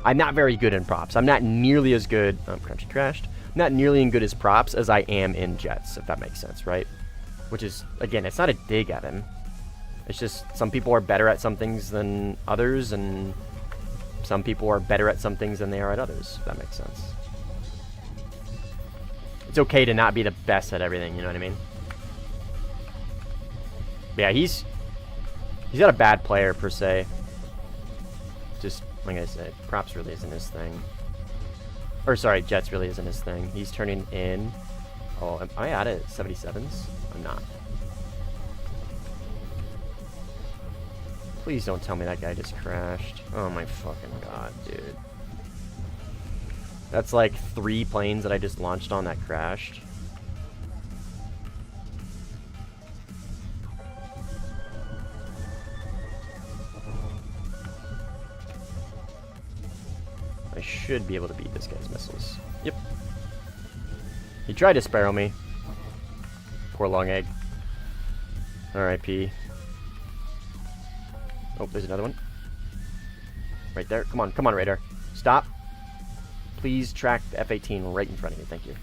I'm not very good in props. I'm not nearly as good. Crunchy crashed. I'm not nearly as good as props as I am in jets, if that makes sense, right? Which is, again, it's not a dig at him. It's just some people are better at some things than others, and some people are better at some things than they are at others, if that makes sense. It's okay to not be the best at everything, you know what I mean? But yeah, he's not a bad player, per se. Just, like I said, props really isn't his thing. Or, sorry, jets really isn't his thing. He's turning in... Oh, am I out of 77s? I'm not. Please don't tell me that guy just crashed. Oh my fucking god, dude. That's like 3 planes that I just launched on that crashed. I should be able to beat this guy's missiles. Yep. He tried to sparrow me. Poor long egg. R.I.P. Oh, there's another one. Right there. Come on, radar. Stop. Please track the F-18 right in front of me. Thank you.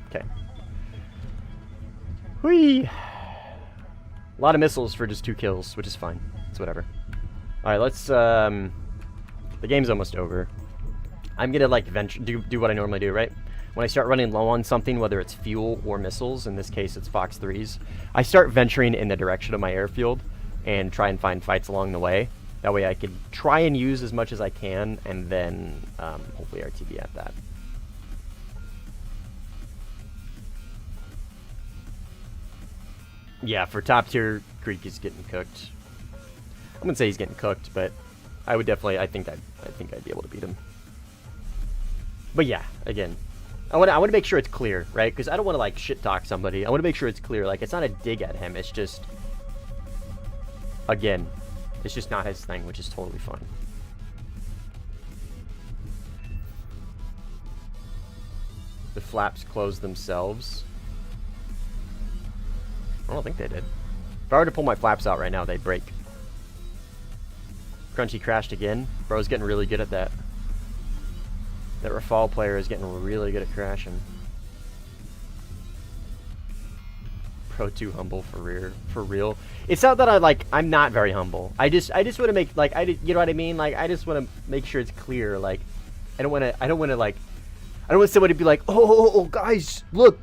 Okay. Whee! A lot of missiles for just 2 kills, which is fine. It's whatever. Alright, let's, the game's almost over. I'm gonna, like, do what I normally do, right? When I start running low on something, whether it's fuel or missiles, in this case it's Fox 3s, I start venturing in the direction of my airfield and try and find fights along the way. That way I can try and use as much as I can, and then hopefully RTB at that. Yeah, for top tier, Greek is getting cooked. I wouldn't say he's getting cooked, but I would definitely, I think I'd be able to beat him. But yeah, again, I want to make sure it's clear, right? Because I don't want to, like, shit talk somebody. I want to make sure it's clear. Like, it's not a dig at him. It's just, again, it's just not his thing, which is totally fine. The flaps close themselves. I don't think they did. If I were to pull my flaps out right now, they'd break. Crunchy crashed again. Bro's getting really good at that. That Rafale player is getting really good at crashing. Pro too humble for real. It's not that I'm not very humble. I just want to make, like, you know what I mean? Like, I just want to make sure it's clear. Like, I don't want somebody to be like, oh, guys, look,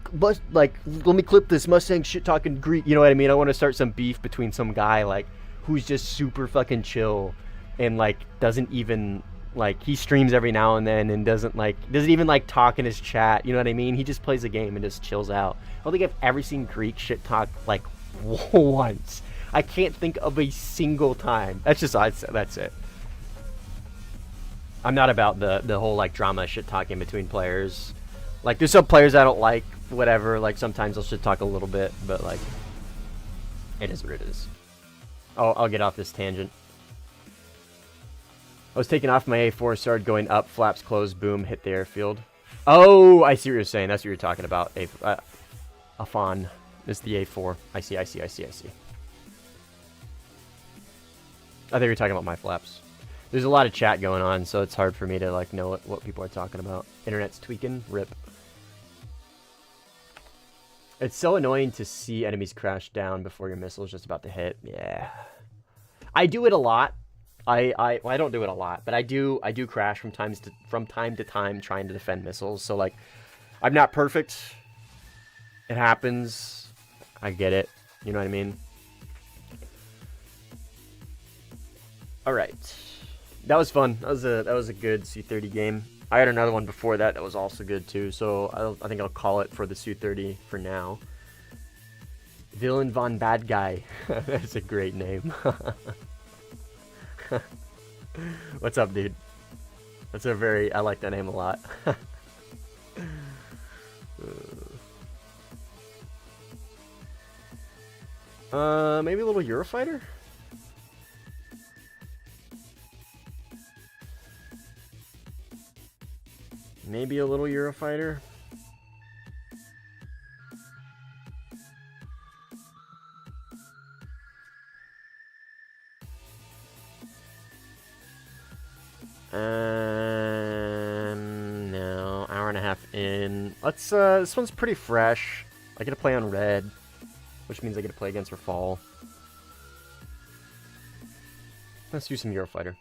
like, let me clip this Mustang shit talking Greek. You know what I mean? I want to start some beef between some guy, like, who's just super fucking chill and, like, doesn't even, like, he streams every now and then and doesn't even, like, talk in his chat. You know what I mean? He just plays a game and just chills out. I don't think I've ever seen Greek shit talk, like, once. I can't think of a single time. That's it. I'm not about the whole, like, drama shit talking between players. Like, there's some players I don't like, whatever. Like, sometimes I'll shit talk a little bit, but, like, it is what it is. Oh, I'll get off this tangent. I was taking off my A4, started going up, flaps closed, boom, hit the airfield. Oh, I see what you're saying. That's what you're talking about. Afan is the A4. I see. I think you're talking about my flaps. There's a lot of chat going on, so it's hard for me to, like, know what people are talking about. Internet's tweaking. Rip. It's so annoying to see enemies crash down before your missile's just about to hit. Yeah. I do it a lot. Well, I don't do it a lot, but I do crash from time to time trying to defend missiles. So, like, I'm not perfect. It happens. I get it. You know what I mean? All right. That was fun. That was a good Su-30 game. I had another one before that was also good too. So I think I'll call it for the Su-30 for now. Villain von Bad Guy. That's a great name. What's up, dude? I like that name a lot. Maybe a little Eurofighter? Maybe a little Eurofighter? No, hour and a half in. Let's, this one's pretty fresh. I get to play on red, which means I get to play against Rafale. Let's do some Eurofighter.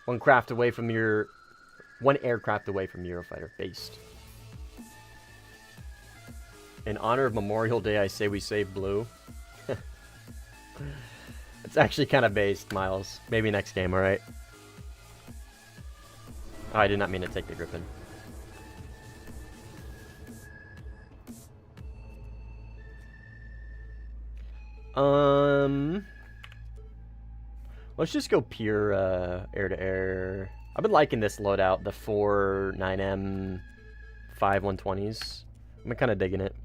One aircraft away from Eurofighter, based. In honor of Memorial Day, I say we save blue. It's actually kind of based, Miles. Maybe next game, alright? Oh, I did not mean to take the Griffin. Let's just go pure air-to-air. I've been liking this loadout, the 4 9M 5 120s. I'm kind of digging it.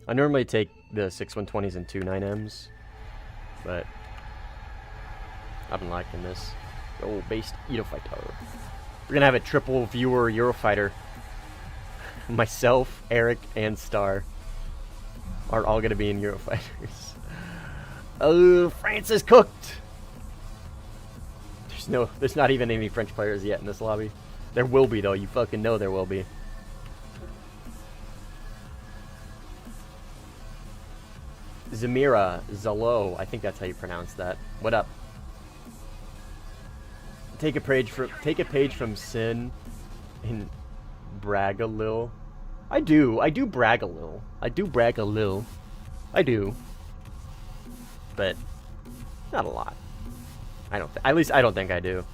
I normally take the 6 120s and 2 9Ms, but I've been liking this. Oh, based Eurofighter. We're gonna have a triple viewer Eurofighter. Myself, Eric, and Star are all gonna be in Eurofighters. Oh, France is cooked. There's not even any French players yet in this lobby. There will be though. You fucking know there will be. Zamira, Zalo, I think that's how you pronounce that. What up? Take a page from Sin and brag a lil. I do brag a lil. I do. But not a lot. At least I don't think I do.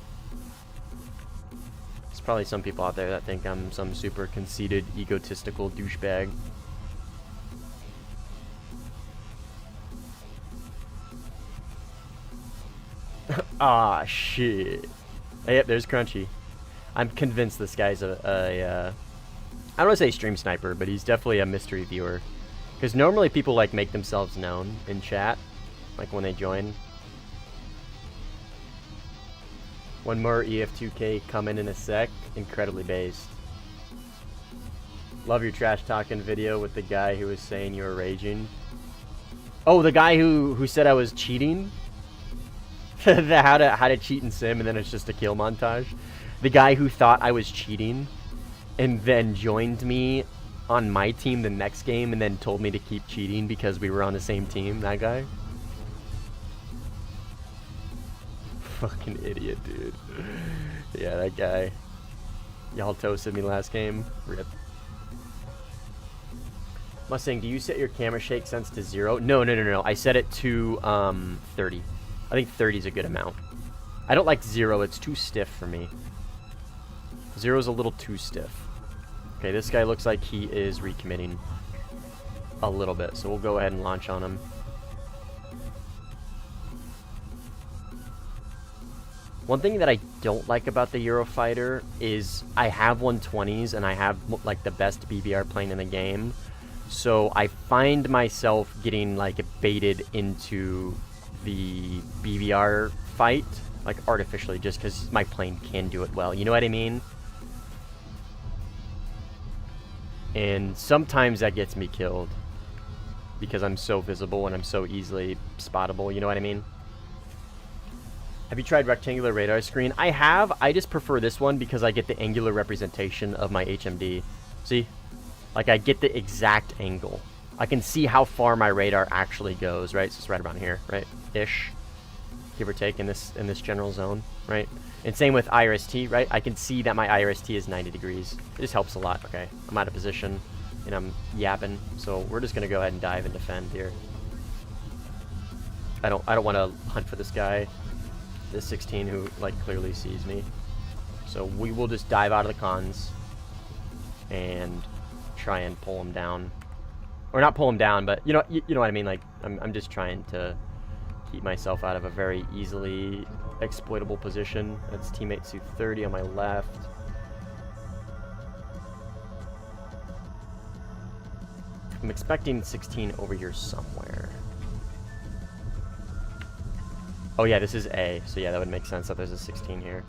There's probably some people out there that think I'm some super conceited, egotistical douchebag. Ah, shit. Yep, there's Crunchy. I'm convinced this guy's I don't want to say stream sniper, but he's definitely a mystery viewer. Because normally people like make themselves known in chat, like when they join. One more EF2K coming in a sec. Incredibly based. Love your trash talking video with the guy who was saying you were raging. Oh, the guy who said I was cheating? The how to cheat in sim and then it's just a kill montage. The guy who thought I was cheating and then joined me on my team the next game and then told me to keep cheating because we were on the same team. That guy. Fucking idiot, dude. Yeah, that guy. Y'all toasted me last game. Rip. Mustang, do you set your camera shake sense to 0? No. I set it to 30. I think 30 is a good amount. I don't like 0. It's too stiff for me. 0 is a little too stiff. Okay, this guy looks like he is recommitting a little bit, so we'll go ahead and launch on him. One thing that I don't like about the Eurofighter is I have 120s and I have like the best BBR plane in the game. So I find myself getting like baited into the BBR fight, like artificially, just because my plane can do it well. You know what I mean? And sometimes that gets me killed because I'm so visible and I'm so easily spottable. You know what I mean? Have you tried rectangular radar screen? I have. I just prefer this one because I get the angular representation of my HMD. See? Like, I get the exact angle. I can see how far my radar actually goes, right? So it's right around here, right? Ish. Give or take in this general zone, right? And same with IRST, right? I can see that my IRST is 90 degrees. It just helps a lot. Okay, I'm out of position and I'm yapping. So we're just gonna go ahead and dive and defend here. I don't want to hunt for this guy. This 16 who like clearly sees me. So we will just dive out of the cons and try and pull him down, or not pull him down, but you know what I mean. Like I'm just trying to keep myself out of a very easily exploitable position. That's teammate Su-30 on my left. I'm expecting 16 over here somewhere. Oh yeah, this is A, so yeah, that would make sense that there's a 16 here.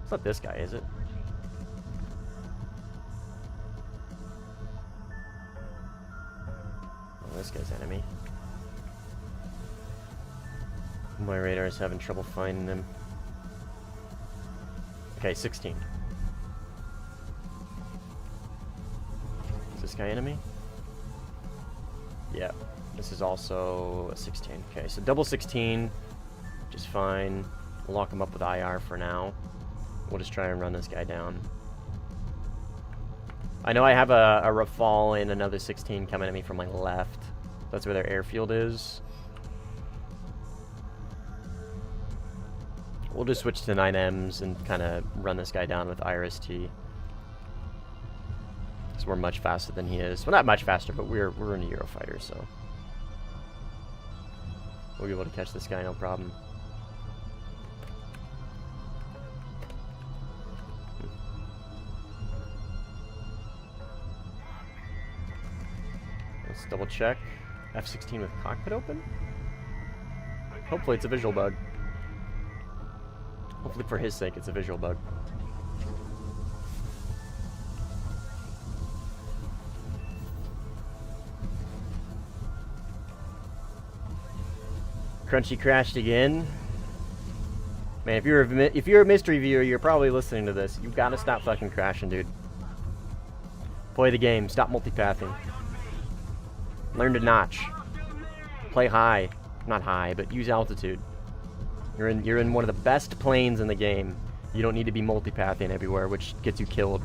It's not this guy, is it? Oh, this guy's enemy. My radar is having trouble finding him. Okay, 16. Is this guy enemy? Yeah, this is also a 16. Okay, so double 16. Just fine. We'll lock him up with IR for now. We'll just try and run this guy down. I know I have a Rafale and another 16 coming at me from my left. That's where their airfield is. We'll just switch to 9Ms and kind of run this guy down with IRST. Because we're much faster than he is. Well, not much faster, but we're in a Eurofighter, so. We'll be able to catch this guy, no problem. Let's double check. F-16 with cockpit open? Hopefully it's a visual bug. Hopefully for his sake it's a visual bug. Crunchy crashed again. Man, if you're a mystery viewer, you're probably listening to this. You gotta stop fucking crashing, dude. Play the game. Stop multipathing. Learn to notch. Play high. Not high, but use altitude. You're in one of the best planes in the game. You don't need to be multipathing everywhere, which gets you killed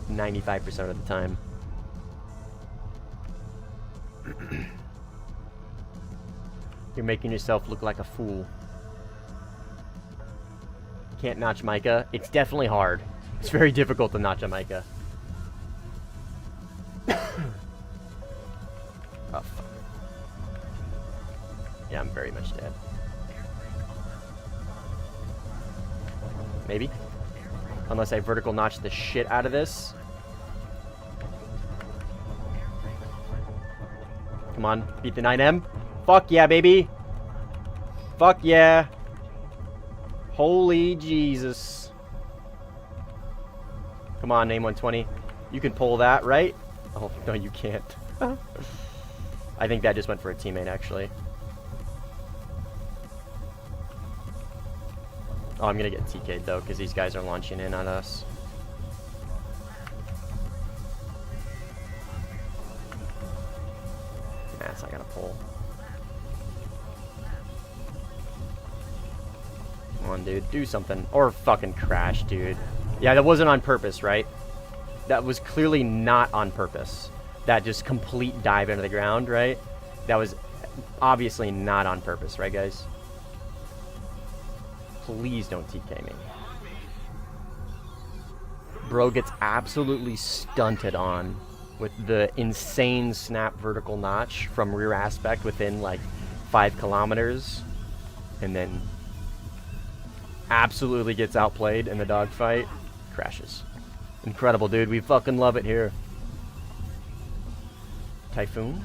95% of the time. You're making yourself look like a fool. Can't notch Micah. It's definitely hard. It's very difficult to notch a Micah. Oh, fuck. Yeah, I'm very much dead. Maybe. Unless I vertical notch the shit out of this. Come on, beat the 9M. Fuck yeah, baby. Fuck yeah. Holy Jesus. Come on, name 120. You can pull that, right? Oh, no, you can't. I think that just went for a teammate, actually. Oh, I'm gonna get TK'd, though, because these guys are launching in on us. Nah, it's not gonna pull. Come on, dude. Do something. Or fucking crash, dude. Yeah, that wasn't on purpose, right? That was clearly not on purpose. That just complete dive into the ground, right? That was obviously not on purpose, right, guys? Please don't TK me. Bro gets absolutely stunted on with the insane snap vertical notch from rear aspect within like 5 kilometers. And then absolutely gets outplayed in the dogfight. Crashes. Incredible, dude. We fucking love it here. Typhoon.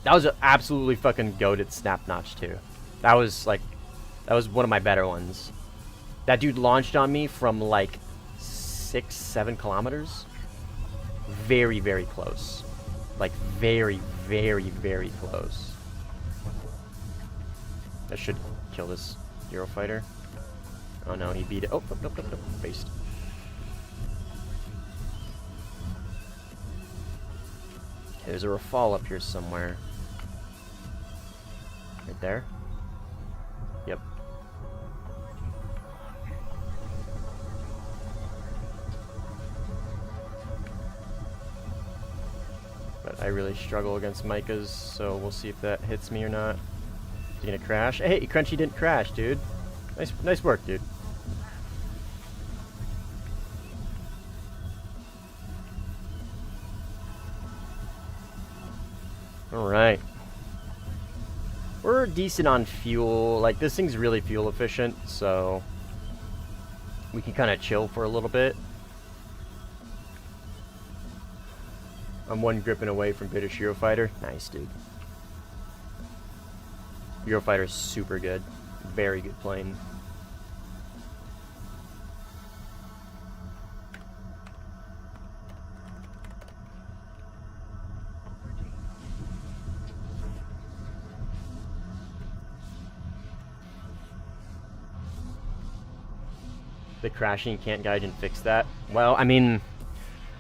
That was an absolutely fucking goated snap notch, too. That was, like, that was one of my better ones. That dude launched on me from, like, 6, 7 kilometers. Very, very close. Like, very, very, very close. That should kill this Eurofighter. Oh, no, he beat it. Oh, nope, nope, nope. Based. Okay, there's a Rafale up here somewhere. Right there? Yep. But I really struggle against Micahs, so we'll see if that hits me or not. Is he gonna crash? Hey, Crunchy didn't crash, dude. Nice work, dude. Alright. We're decent on fuel. Like, this thing's really fuel efficient, so we can kind of chill for a little bit. I'm one gripping away from British Eurofighter. Nice, dude. Eurofighter's super good. Very good plane. The crashing can't guide and fix that. Well, I mean,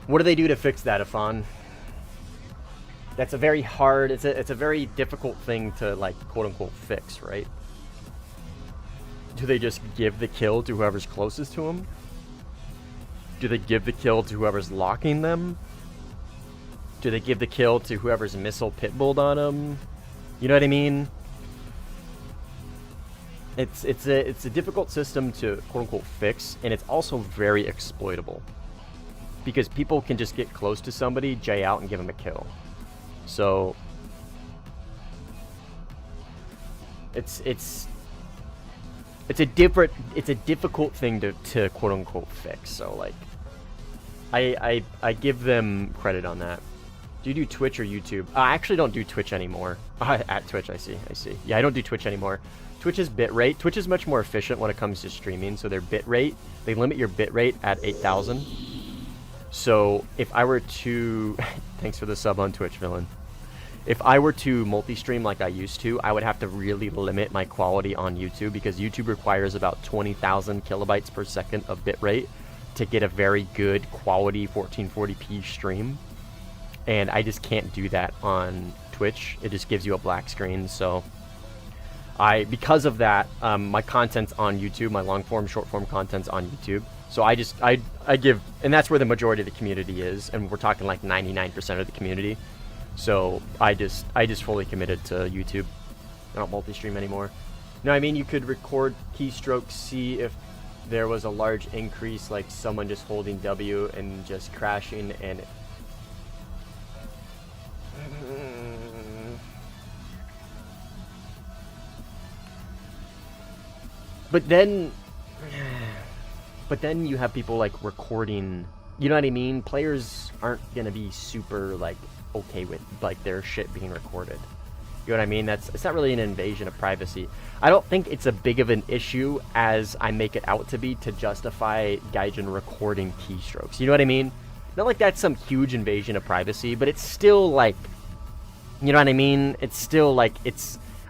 what do they do to fix that, Afan? That's a very hard, it's a very difficult thing to, like, quote-unquote fix, right? Do they just give the kill to whoever's closest to them? Do they give the kill to whoever's locking them? Do they give the kill to whoever's missile pitbulled on them? You know what I mean? It's a difficult system to quote-unquote fix, and it's also very exploitable. Because people can just get close to somebody, J out, and give them a kill. So, It's a difficult thing to quote unquote fix. So like, I give them credit on that. Do you do Twitch or YouTube? I actually don't do Twitch anymore. At Twitch, I see. Yeah, I don't do Twitch anymore. Twitch is bitrate. Twitch is much more efficient when it comes to streaming. So their bitrate, they limit your bitrate at 8,000. So if I were to, thanks for the sub on Twitch, villain. If I were to multi-stream like I used to, I would have to really limit my quality on YouTube because YouTube requires about 20,000 kilobytes per second of bitrate to get a very good quality 1440p stream. And I just can't do that on Twitch. It just gives you a black screen. So because of that, my content's on YouTube, my long form, short form content's on YouTube. So I give, and that's where the majority of the community is. And we're talking like 99% of the community. So I just fully committed to YouTube. I don't multi-stream anymore. No, I mean, you could record keystrokes, see if there was a large increase, like someone just holding W and just crashing and... But then you have people like recording, you know what I mean? Players aren't gonna be super like okay with like their shit being recorded. You know what I mean? It's not really an invasion of privacy. I don't think it's a big of an issue as I make it out to be to justify Gaijin recording keystrokes. You know what I mean? Not like that's some huge invasion of privacy, but it's still like, you know what I mean? It's still like,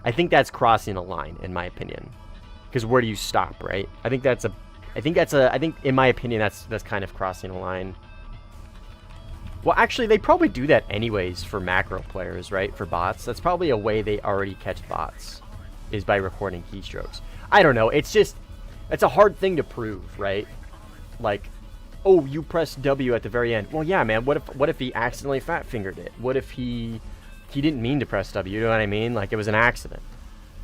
I think that's crossing a line in my opinion. Because where do you stop, right? I think in my opinion that's kind of crossing a line. Well, actually, they probably do that anyways for macro players, right? For bots. That's probably a way they already catch bots, is by recording keystrokes. I don't know. It's a hard thing to prove, right? Like, oh, you pressed W at the very end. Well, yeah, man. What if he accidentally fat fingered it? What if he didn't mean to press W? You know what I mean? Like, it was an accident.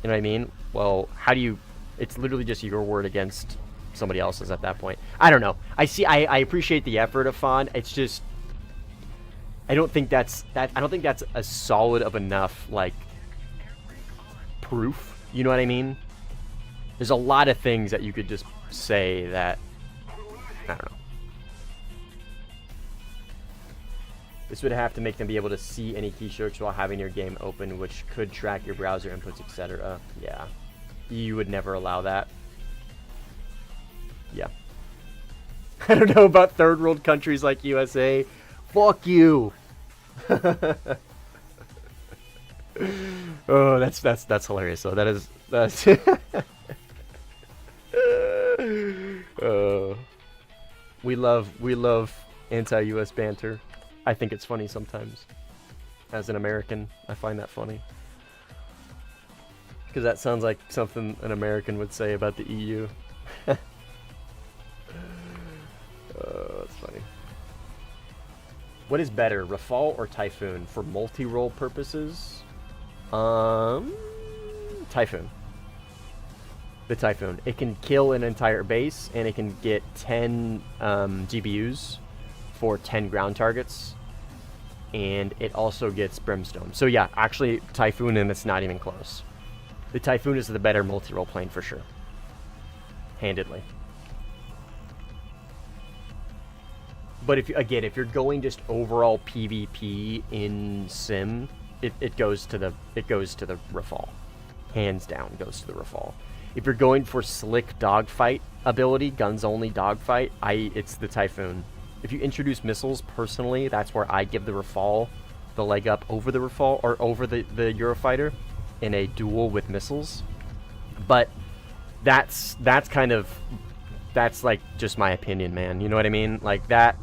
You know what I mean? Well, how do you... It's literally just your word against somebody else's at that point. I don't know. I appreciate the effort of Fawn. It's just... I don't think that's a solid of enough like proof. You know what I mean? There's a lot of things that you could just say that I don't know. This would have to make them be able to see any keystrokes while having your game open, which could track your browser inputs, etc. Yeah, you would never allow that. Yeah. I don't know about third world countries like USA. Fuck you. Oh, that's hilarious. So that's we love anti-US banter. I think it's funny sometimes. As an American, I find that funny. Because that sounds like something an American would say about the EU. That's funny. What is better, Rafale or Typhoon for multi-role purposes? Typhoon. The Typhoon. It can kill an entire base, and it can get 10 GBUs for 10 ground targets, and it also gets Brimstone. So yeah, actually Typhoon, and it's not even close. The Typhoon is the better multi-role plane for sure. Handedly. But if you're going just overall PvP in Sim, it goes to the Rafale. Hands down goes to the Rafale. If you're going for slick dogfight ability, guns only dogfight, it's the Typhoon. If you introduce missiles, personally, that's where I give the Rafale the leg up over the Rafale or over the Eurofighter in a duel with missiles. But that's like just my opinion, man. You know what I mean? Like that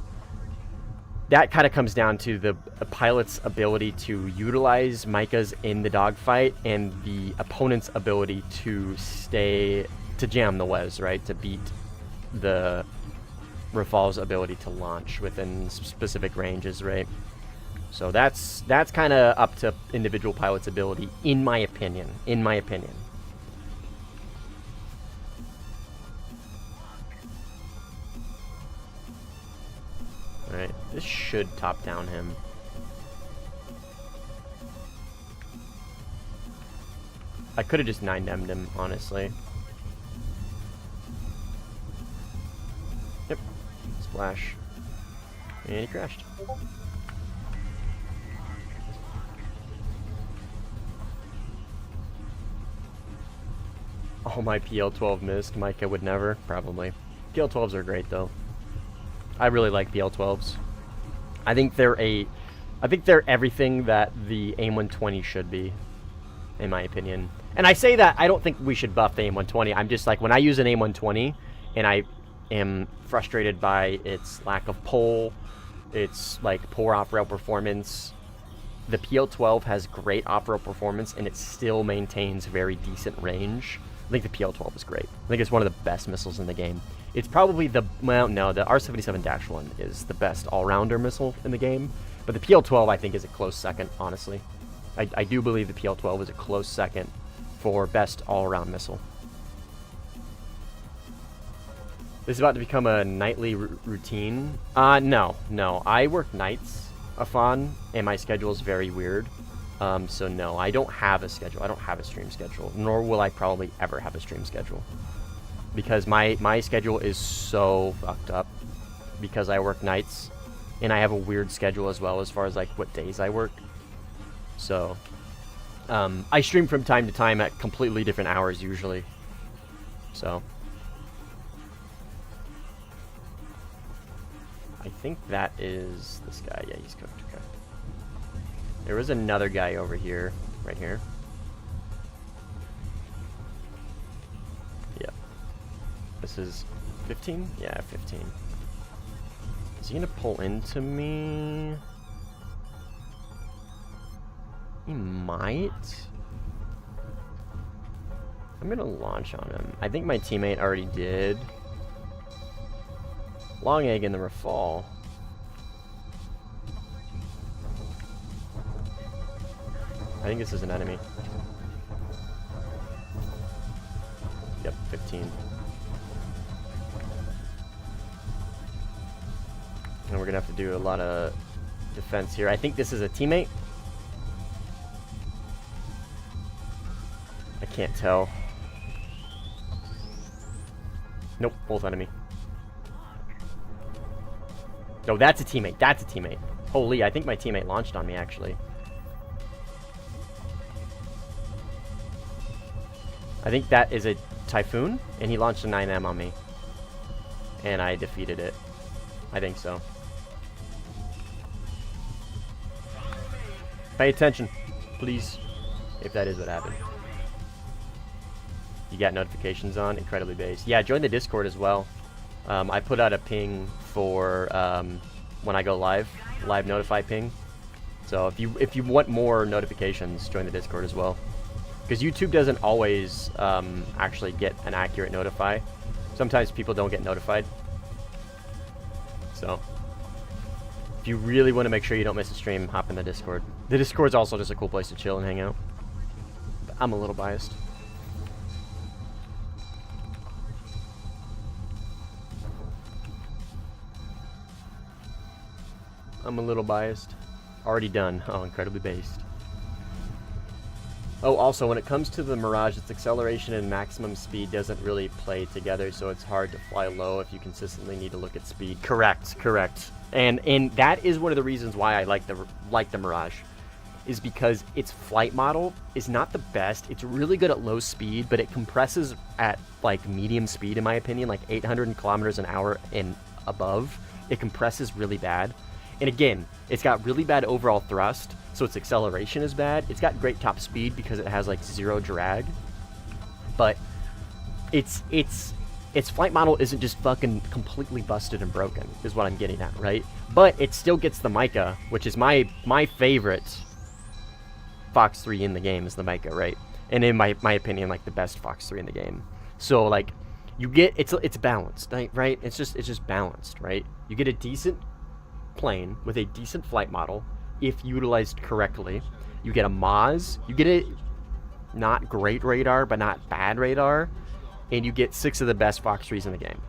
kind of comes down to the pilot's ability to utilize Micahs in the dogfight and the opponent's ability to jam the Wes, right? To beat the Rafale's ability to launch within specific ranges, right? So that's kind of up to individual pilot's ability, in my opinion. Alright, this should top down him. I could have just 9M'd him, honestly. Yep. Splash. And he crashed. Oh, my PL-12 missed. Micah would never. Probably. PL-12s are great, though. I really like PL-12s. I think they're everything that the AIM-120 should be, in my opinion. And I say that, I don't think we should buff the AIM-120. I'm just like, when I use an AIM-120, and I am frustrated by its lack of pull, its, like, poor off-rail performance, the PL-12 has great off-rail performance, and it still maintains very decent range. I think the PL-12 is great. I think it's one of the best missiles in the game. It's probably the, well, no, the R-77-1 is the best all-rounder missile in the game. But the PL-12, I think, is a close second, honestly. I do believe the PL-12 is a close second for best all-around missile. This is about to become a nightly routine. No. I work nights a fun, and my schedule is very weird. So no, I don't have a schedule. I don't have a stream schedule, nor will I probably ever have a stream schedule. Because my schedule is so fucked up because I work nights, and I have a weird schedule as well as far as like what days I work. So I stream from time to time at completely different hours usually. So I think that is this guy. Yeah, he's cooked. Okay. There was another guy over here, right here. Yep. This is 15? Yeah, 15. Is he gonna pull into me? He might. I'm gonna launch on him. I think my teammate already did. Long egg in the rafal. I think this is an enemy. Yep, 15. And we're gonna have to do a lot of defense here. I think this is a teammate. I can't tell. Nope, both enemy. No, that's a teammate. That's a teammate. Holy, I think my teammate launched on me, actually. I think that is a Typhoon, and he launched a 9M on me. And I defeated it. I think so. Pay attention, please, if that is what happened. You got notifications on? Incredibly based. Yeah, join the Discord as well. I put out a ping for when I go live notify ping. So if you want more notifications, join the Discord as well. Because YouTube doesn't always actually get an accurate notify. Sometimes people don't get notified. So if you really want to make sure you don't miss a stream, hop in the Discord. The Discord's also just a cool place to chill and hang out. But I'm a little biased. I'm a little biased. Already done. Oh, incredibly based. Oh, also, when it comes to the Mirage, its acceleration and maximum speed doesn't really play together, so it's hard to fly low if you consistently need to look at speed. Correct. And that is one of the reasons why I like the Mirage, is because its flight model is not the best. It's really good at low speed, but it compresses at like medium speed, in my opinion, like 800 kilometers an hour and above. It compresses really bad. And again, it's got really bad overall thrust, so its acceleration is bad. It's got great top speed because it has like 0 drag. But its flight model isn't just fucking completely busted and broken, is what I'm getting at, right? But it still gets the Micah, which is my favorite Fox 3 in the game is the Micah, right? And in my opinion, like the best Fox 3 in the game. So like you get it's balanced, right? It's just balanced, right? You get a decent plane with a decent flight model if utilized correctly. You get a Maz, you get a not great radar but not bad radar, and you get 6 of the best Fox 3s in the game.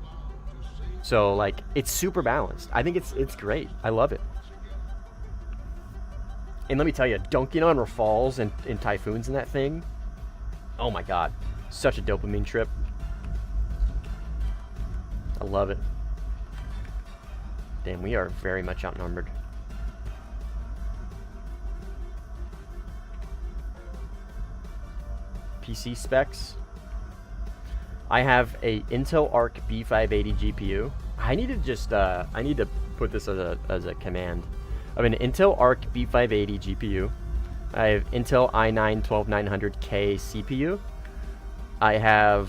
So like it's super balanced. I think it's great. I love it. And let me tell you, dunking on Rafales and Typhoons in that thing, Oh my god. Such a dopamine trip. I love it. Damn, we are very much outnumbered. PC specs. I have a Intel Arc B580 GPU. I need to just I need to put this as a command. I have an Intel Arc B580 GPU. I have Intel i9-12900K CPU. I have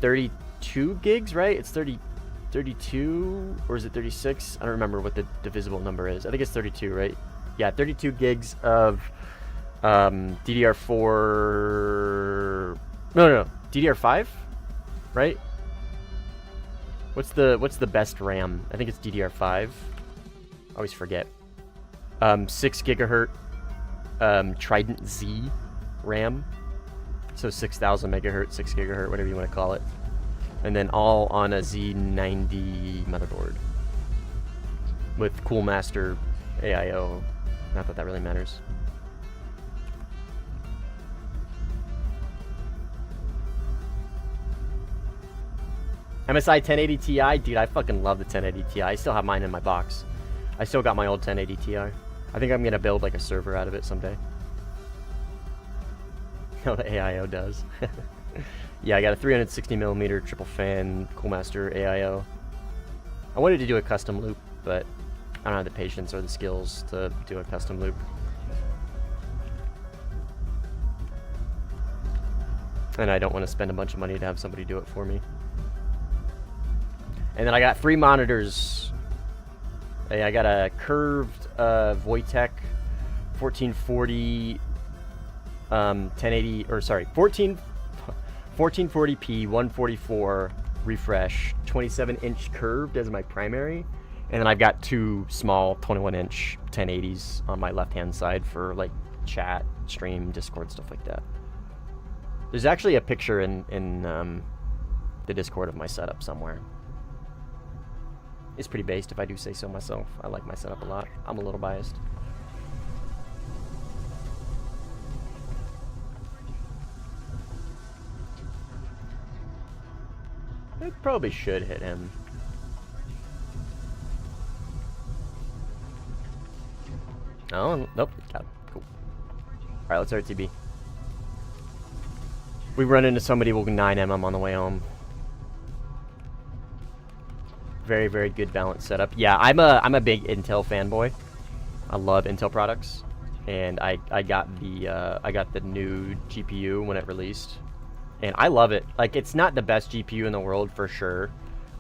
32 gigs, right? It's 32, or is it 36? I don't remember what the divisible number is. I think it's 32, right? Yeah, 32 gigs of DDR4. No, DDR5, right? What's the best RAM? I think it's DDR5. I always forget. 6 gigahertz Trident Z RAM. So 6000 megahertz, 6 gigahertz, whatever you want to call it. And then all on a Z90 motherboard with Coolmaster AIO. Not that that really matters. MSI 1080 Ti, dude, I fucking love the 1080 Ti. I still have mine in my box. I still got my old 1080 Ti. I think I'm gonna build like a server out of it someday. How the AIO does. Yeah, I got a 360mm triple fan Coolmaster AIO. I wanted to do a custom loop, but I don't have the patience or the skills to do a custom loop. And I don't want to spend a bunch of money to have somebody do it for me. And then I got 3 monitors. Hey, I got a curved Voitech 1440 1080, or sorry, 1440p 144 refresh, 27-inch curved as my primary, and then I've got 2 small 21-inch 1080s on my left-hand side for like chat, stream, Discord, stuff like that. There's actually a picture in the Discord of my setup somewhere. It's pretty based, if I do say so myself. I like my setup a lot. I'm a little biased. I probably should hit him. Oh, nope. Got him. Cool. Alright, let's RTB. We run into somebody with 9mm on the way home. Very, very good balanced setup. Yeah, I'm a big Intel fanboy. I love Intel products, and I got the new GPU when it released, and I love it. Like, it's not the best GPU in the world for sure,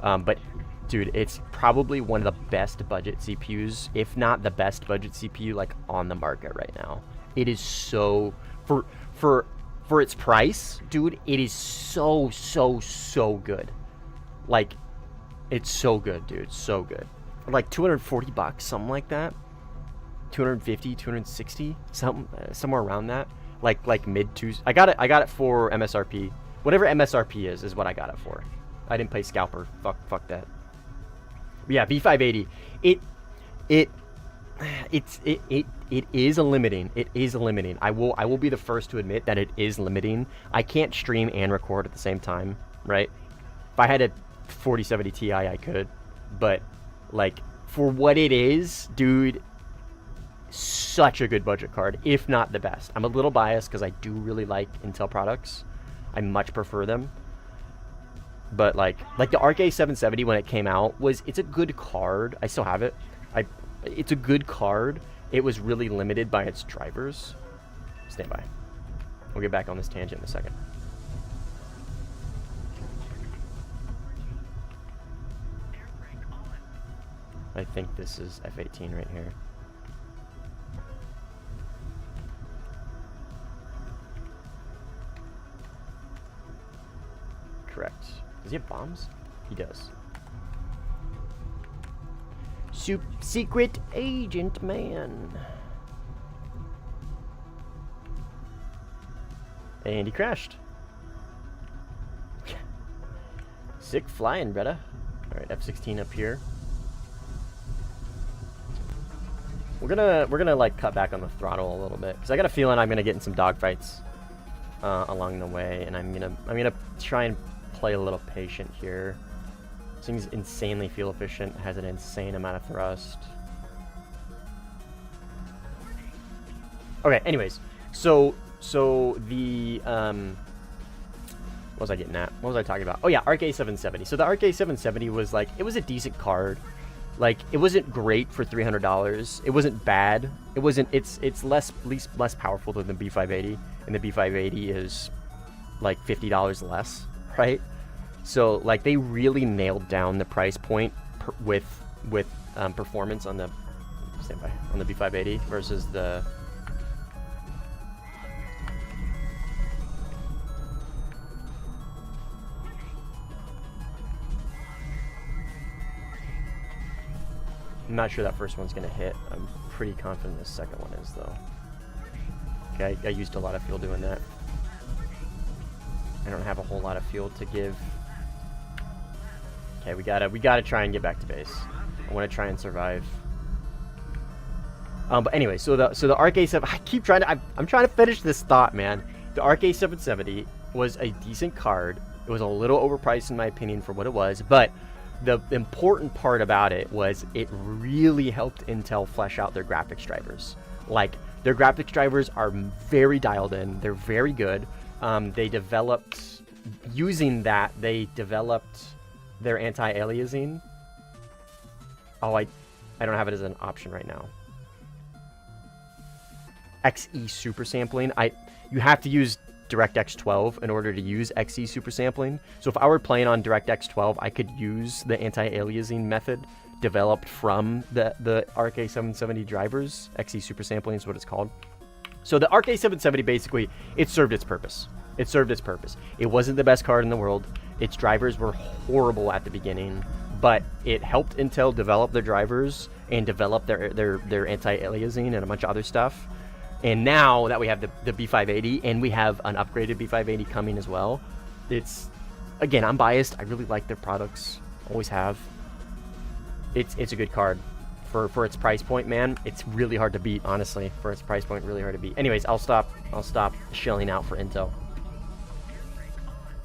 but dude, it's probably one of the best budget CPUs, if not the best budget CPU like on the market right now. It is so for its price, dude. It is so good. Like, it's so good, dude. So good. Like $240, something like that. 250, 260, somewhere around that. Like mid twos. I got it for MSRP. Whatever MSRP is what I got it for. I didn't play scalper. Fuck that. But yeah, B580. It is limiting. It is limiting. I will be the first to admit that it is limiting. I can't stream and record at the same time, right? If I had a 4070 Ti, I could, but like for what it is, dude, such a good budget card, if not the best. I'm a little biased because I do really like Intel products. I much prefer them, but like the Arc A770 when it came out it's a good card. I still have it. It's a good card. It was really limited by its drivers. Stand by. We'll get back on this tangent in a second. I think this is F18 right here. Correct. Does he have bombs? He does. Secret agent man. And he crashed. Sick flying, brother. Alright, F16 up here. We're gonna like cut back on the throttle a little bit because I got a feeling I'm gonna get in some dogfights. along the way, and I'm gonna try and play a little patient here. This thing's insanely fuel efficient, has an insane amount of thrust. Okay, anyways, so the what was I getting at? What was I talking about? Oh yeah, RK770. So the RK770 was like, it was a decent card. Like, it wasn't great for $300. It wasn't bad. It wasn't. It's less powerful than the B580, and the B580 is like $50 less, right? So like, they really nailed down the price point with performance on the B580 versus the. I'm not sure that first one's going to hit. I'm pretty confident the second one is, though. Okay, I used a lot of fuel doing that. I don't have a whole lot of fuel to give. Okay, we gotta try and get back to base. I want to try and survive. But anyway, so the RK7, I keep trying to, I'm trying to finish this thought, man. The RK770 was a decent card. It was a little overpriced in my opinion for what it was, but the important part about it was it really helped Intel flesh out their graphics drivers. Like, their graphics drivers are very dialed in. They're very good. They developed, using that, they developed their anti-aliasing. Oh, I don't have it as an option right now. XE super sampling. You have to use DirectX 12 in order to use XE super sampling. So if I were playing on DirectX 12, I could use the anti-aliasing method developed from the RK770 drivers. XE super sampling is what it's called. So the RK770, basically, it served its purpose. It served its purpose. It wasn't the best card in the world. Its drivers were horrible at the beginning, but it helped Intel develop their drivers and develop their anti-aliasing and a bunch of other stuff. And now that we have the B580 and we have an upgraded B580 coming as well, it's, again, I'm biased. I really like their products. Always have. It's a good card. For its price point, man, it's really hard to beat, honestly. For its price point, really hard to beat. Anyways, I'll stop shelling out for Intel.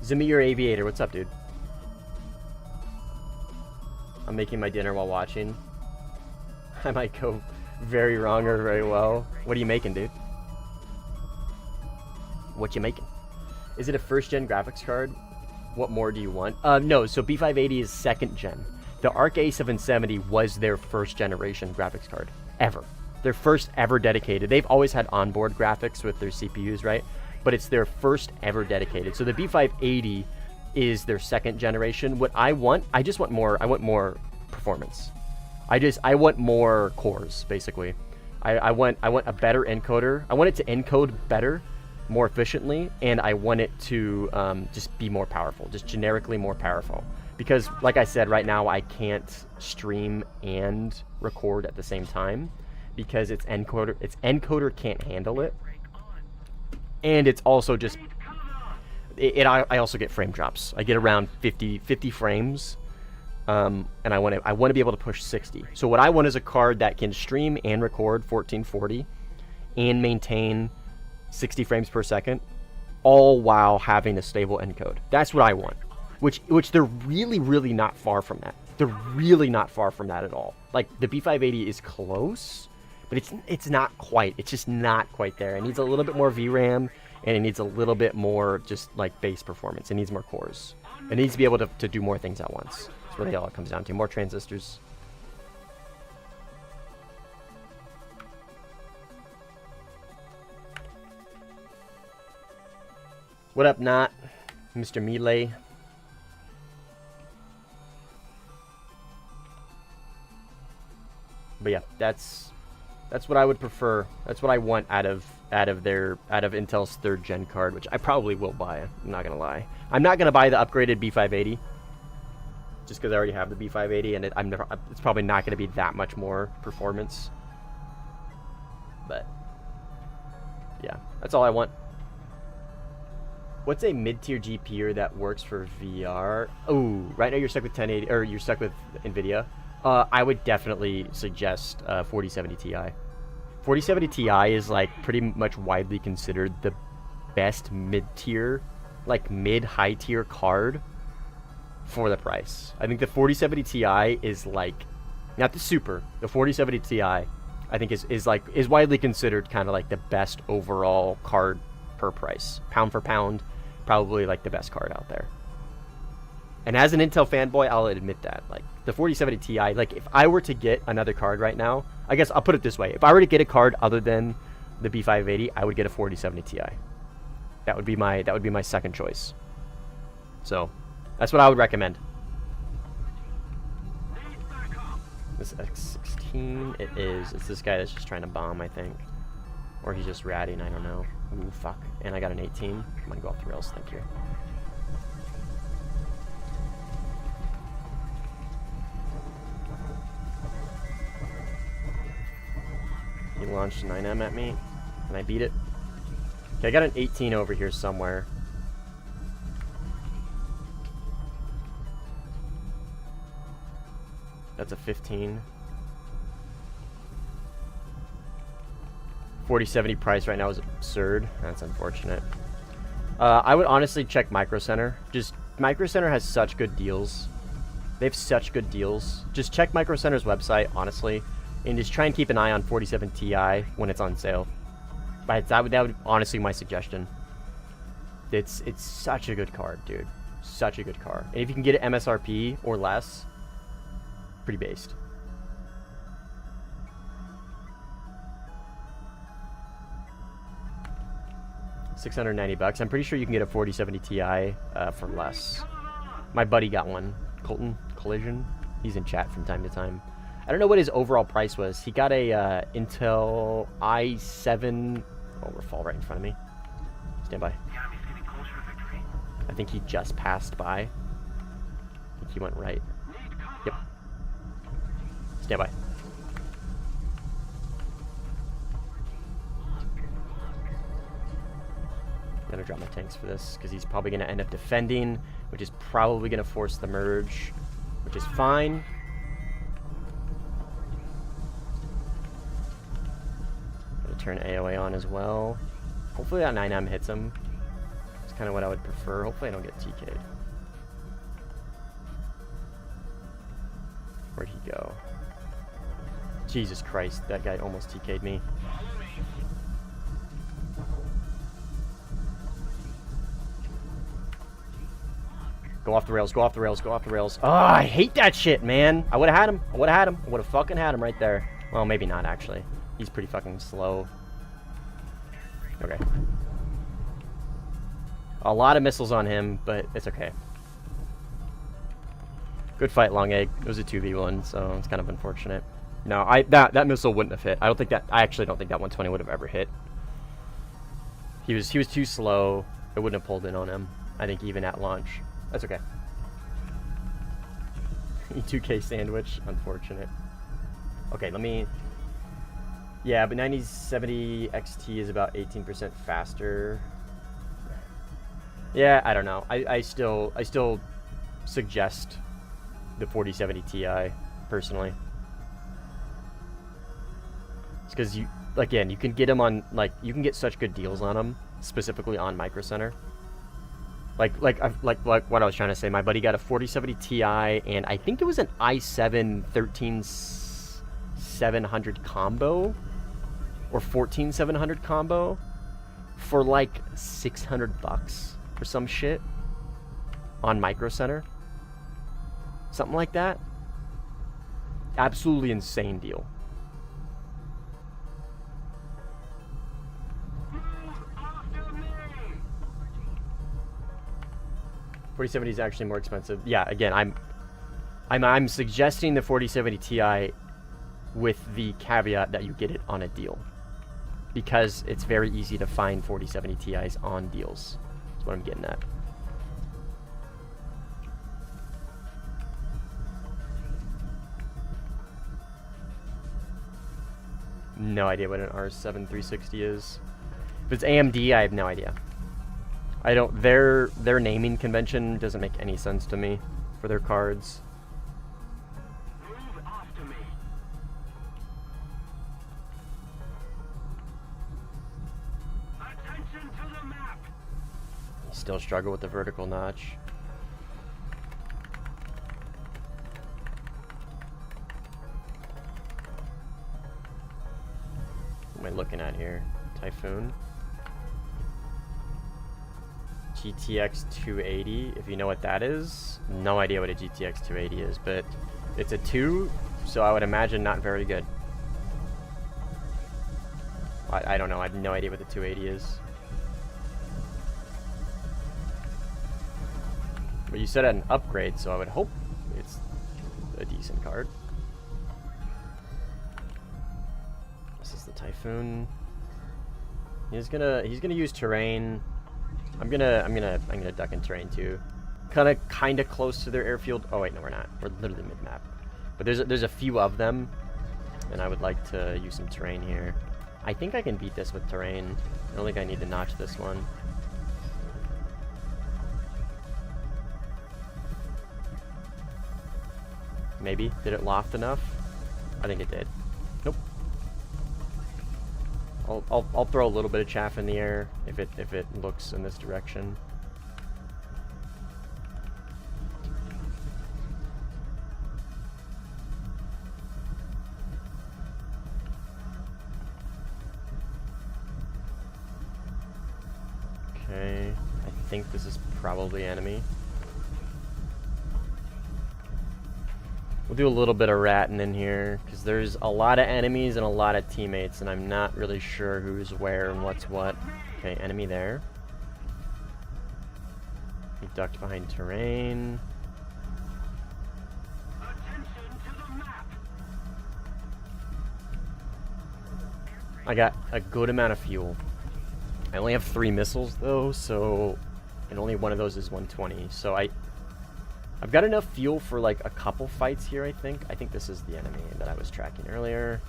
Zamir Aviator, what's up, dude? I'm making my dinner while watching. I might go very wrong or very well. What are you making, dude? What you making? Is it a first-gen graphics card? What more do you want? No, so B580 is second-gen. The RK770 was their first-generation graphics card, ever. Their first ever dedicated. They've always had onboard graphics with their CPUs, right? But it's their first ever dedicated. So the B580 is their second generation. What I want more performance. I want more cores, basically. I want a better encoder. I want it to encode better, more efficiently, and I want it to just be more powerful, just generically more powerful. Because, like I said, right now I can't stream and record at the same time because its encoder can't handle it, and it's also just I also get frame drops. I get around 50 frames. And I want to be able to push 60. So what I want is a card that can stream and record 1440 and maintain 60 frames per second, all while having a stable encode. That's what I want. Which they're really not far from that. They're really not far from that at all. Like, the B580 is close, but it's not quite. It's just not quite there. It needs a little bit more VRAM, and it needs a little bit more just like base performance. It needs more cores. It needs to be able to do more things at once. That's really all it comes down to. More transistors. What up, Not? Mr. Melee. But yeah, that's what I would prefer. That's what I want out of Intel's third gen card, which I probably will buy. I'm not gonna lie. I'm not gonna buy the upgraded B580. Just because I already have the B580, and it's probably not going to be that much more performance. But yeah, that's all I want. What's a mid-tier GPU that works for VR? Oh, right now you're stuck with 1080, or you're stuck with NVIDIA. I would definitely suggest 4070 Ti. 4070 Ti is like pretty much widely considered best mid-tier, like mid-high tier card for the price. I think the 4070 Ti is like, not the Super, the 4070 Ti, I think is widely considered kind of like the best overall card per price. Pound for pound, probably like the best card out there. And as an Intel fanboy, I'll admit that. Like, the 4070 Ti, like, if I were to get another card right now, I guess I'll put it this way. If I were to get a card other than the B580, I would get a 4070 Ti. That would be my second choice. So, that's what I would recommend. This X16, it is. It's this guy that's just trying to bomb, I think. Or he's just ratting, I don't know. Ooh, fuck. And I got an 18. I'm gonna go off the rails, thank you. He launched 9M at me. Can I beat it? Okay, I got an 18 over here somewhere. That's a 15. 4070 price right now is absurd. That's unfortunate. I would honestly check Micro Center. Just Micro Center has such good deals. They have such good deals. Just check Micro Center's website, honestly, and just try and keep an eye on 4070 Ti when it's on sale. But that would honestly my suggestion. It's such a good card, dude. Such a good card. And if you can get it MSRP or less, pretty based. $690. I'm pretty sure you can get a 4070 Ti for less. My buddy got one. Colton Collision. He's in chat from time to time. I don't know what his overall price was. He got a Intel i7. Oh, we're fall right in front of me. Stand by. I think he just passed by. I think he went right. Yep. Stand by. Gonna drop my tanks for this because he's probably gonna end up defending, which is probably gonna force the merge, which is fine. Gonna turn AOA on as well. Hopefully that 9M hits him. It's kind of what I would prefer. Hopefully I don't get TK'd. Where'd he go? Jesus Christ, that guy almost TK'd me. Go off the rails, go off the rails, go off the rails. Oh, I hate that shit, man. I would have had him. I would have had him. I would have fucking had him right there. Well, maybe not, actually. He's pretty fucking slow. Okay. A lot of missiles on him, but it's okay. Good fight, Long Egg. It was a 2v1, so it's kind of unfortunate. No, that missile wouldn't have hit. I actually don't think that 120 would have ever hit. He was too slow. It wouldn't have pulled in on him. I think even at launch. That's okay. E2K sandwich, unfortunate. Okay, let me. Yeah, but 9070 XT is about 18% faster. Yeah, I don't know. I still suggest the 4070 Ti personally. It's because you can get them on, like, you can get such good deals on them, specifically on Micro Center. Like what I was trying to say, my buddy got a 4070 Ti, and I think it was an i7 13700 combo, or 14700 combo, for like $600 or some shit on Micro Center, something like that. Absolutely insane deal. $4070 is actually more expensive. Yeah, again, I'm suggesting the 4070 Ti with the caveat that you get it on a deal, because it's very easy to find 4070 Ti's on deals. That's what I'm getting at. No idea what an R7 360 is. If it's AMD, I have no idea. I don't. Their naming convention doesn't make any sense to me for their cards. Move after me. Attention to the map. still struggle with the vertical notch. What am I looking at here? Typhoon. GTX 280, if you know what that is. No idea what a GTX 280 is, but it's a 2, so I would imagine not very good. I don't know, I have no idea what the 280 is. But you said an upgrade, so I would hope it's a decent card. This is the Typhoon. He's gonna use terrain. I'm gonna duck in terrain too. Kinda close to their airfield. Oh wait, no, we're not. We're literally mid-map. But there's a few of them, and I would like to use some terrain here. I think I can beat this with terrain. I don't think I need to notch this one. Maybe. Did it loft enough? I think it did. Nope. I'll throw a little bit of chaff in the air if it looks in this direction. Okay, I think this is probably enemy. We'll do a little bit of ratting in here, because there's a lot of enemies and a lot of teammates, and I'm not really sure who's where and what's what. Okay, enemy there. He ducked behind terrain. I got a good amount of fuel. I only have 3 missiles though, so, and only one of those is 120, so I've got enough fuel for like a couple fights here, I think. I think this is the enemy that I was tracking earlier.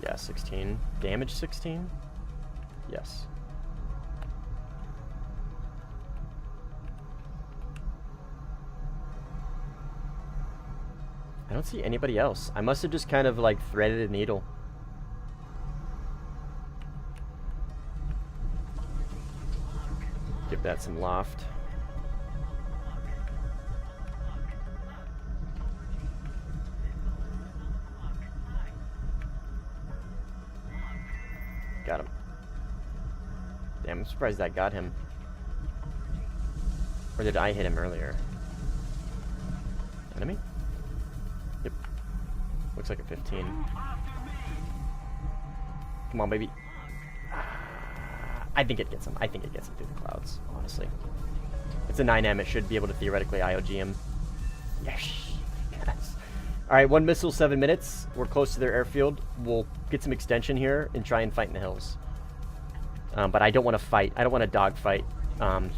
Yeah, 16. Damage 16? Yes. I don't see anybody else. I must have just kind of like threaded a needle. Give that some loft. Got him. Damn, I'm surprised that got him. Or did I hit him earlier? Enemy? Yep. Looks like a 15. Come on, baby. I think it gets him. I think it gets him through the clouds, honestly. It's a 9M. It should be able to theoretically IOG him. Yes. Yes. Alright, 1 missile, 7 minutes. We're close to their airfield. We'll get some extension here and try and fight in the hills. But I don't want to fight. I don't want to dogfight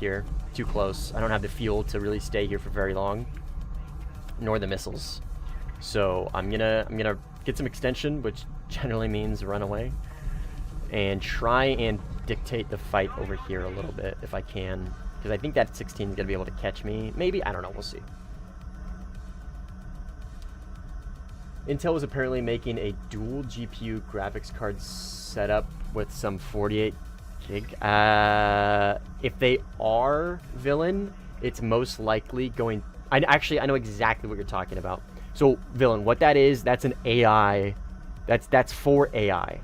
here. Too close. I don't have the fuel to really stay here for very long. Nor the missiles. So I'm gonna get some extension, which generally means run away. And try and dictate the fight over here a little bit if I can, because I think that 16 is going to be able to catch me. Maybe, I don't know, we'll see. Intel was apparently making a dual GPU graphics card setup with some 48 gig. If they are, Villain, it's most likely going... I know exactly what you're talking about. So, Villain, what that is, that's an AI. That's for AI.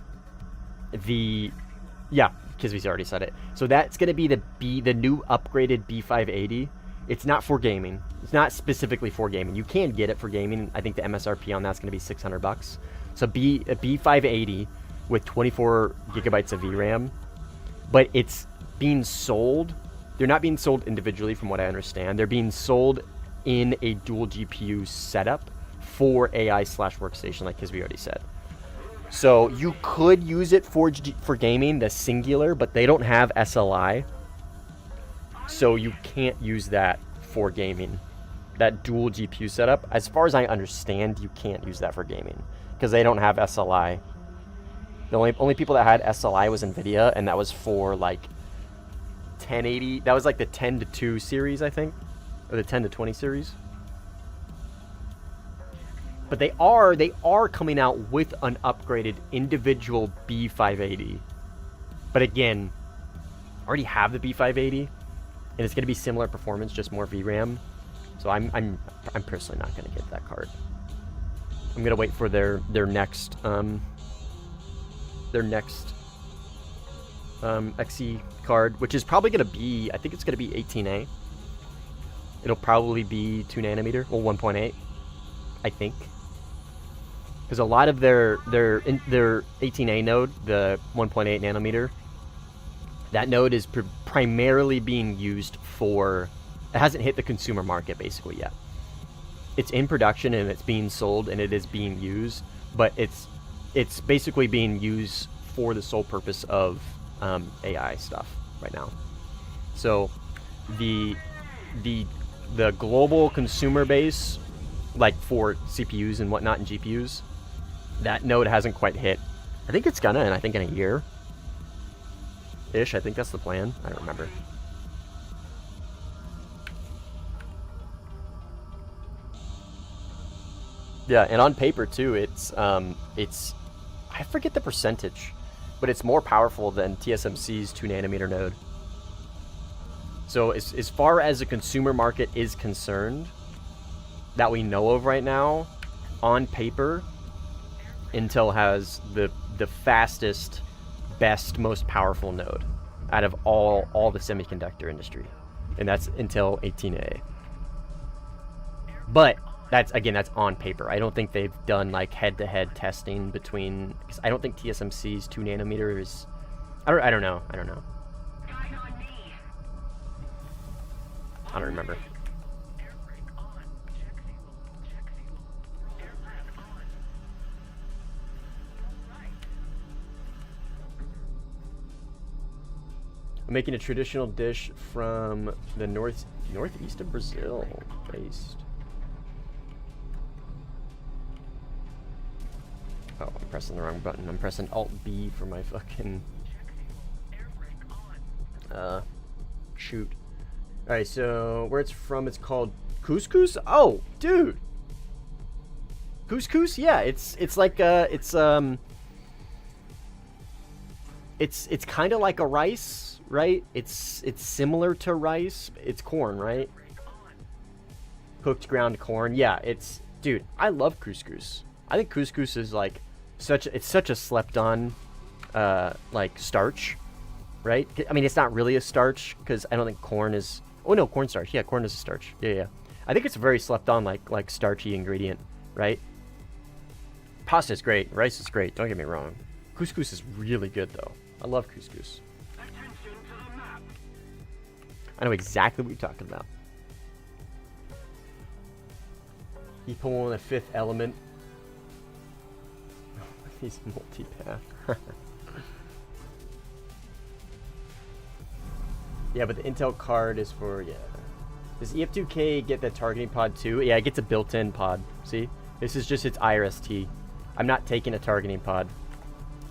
Yeah, because we already said it. So that's going to be the new upgraded B580. It's not for gaming. It's not specifically for gaming. You can get it for gaming. I think the MSRP on that's going to be $600. So a B580 with 24 gigabytes of VRAM, but it's being sold. They're not being sold individually, from what I understand. They're being sold in a dual GPU setup for AI/workstation, like as we already said. So you could use it for gaming, the singular, but they don't have SLI. So you can't use that for gaming. That dual GPU setup, as far as I understand, you can't use that for gaming because they don't have SLI. The only people that had SLI was NVIDIA, and that was for like 1080. That was like the 10-2 series, I think, or the 10-20 series. But they are coming out with an upgraded individual B580. But again, I already have the B580, and it's going to be similar performance, just more VRAM. So I'm personally not going to get that card. I'm going to wait for their next XE card, which is probably going to be, I think it's going to be 18A. It'll probably be 2 nanometer, well 1.8, I think. Because a lot of their 18A node, the 1.8 nanometer, that node is primarily being used for, it hasn't hit the consumer market basically yet. It's in production and it's being sold and it is being used, but it's basically being used for the sole purpose of AI stuff right now. So the global consumer base, like for CPUs and whatnot and GPUs, that node hasn't quite hit. I think it's gonna, and I think in a year-ish. I think that's the plan. I don't remember. Yeah, and on paper too, it's I forget the percentage, but it's more powerful than TSMC's 2 nanometer node. So as far as the consumer market is concerned, that we know of right now, on paper, Intel has the fastest, best, most powerful node out of all the semiconductor industry, and that's Intel 18A. But that's on paper. I don't think they've done like head-to-head testing between, because I don't think TSMC's 2 nanometer is. I don't know. I don't remember. I'm making a traditional dish from the northeast of Brazil, based. Oh, I'm pressing the wrong button. I'm pressing Alt-B for my fucking... shoot. Alright, so where it's from, it's called couscous? Oh, dude! Couscous? Yeah, it's like, it's kind of like a rice, right? It's similar to rice. It's corn, right? Cooked ground corn. Yeah, dude, I love couscous. I think couscous is like such a slept on like starch, right? I mean, it's not really a starch because I don't think corn is, oh no, cornstarch. Yeah, corn is a starch. Yeah. I think it's a very slept on like starchy ingredient, right? Pasta is great, rice is great, don't get me wrong. Couscous is really good though. I love couscous. I know exactly what you're talking about. You pull on the fifth element. He's multi-path. Yeah, but the Intel card is for, yeah. Does EF2K get the targeting pod too? Yeah, it gets a built-in pod. See? This is just its IRST. I'm not taking a targeting pod.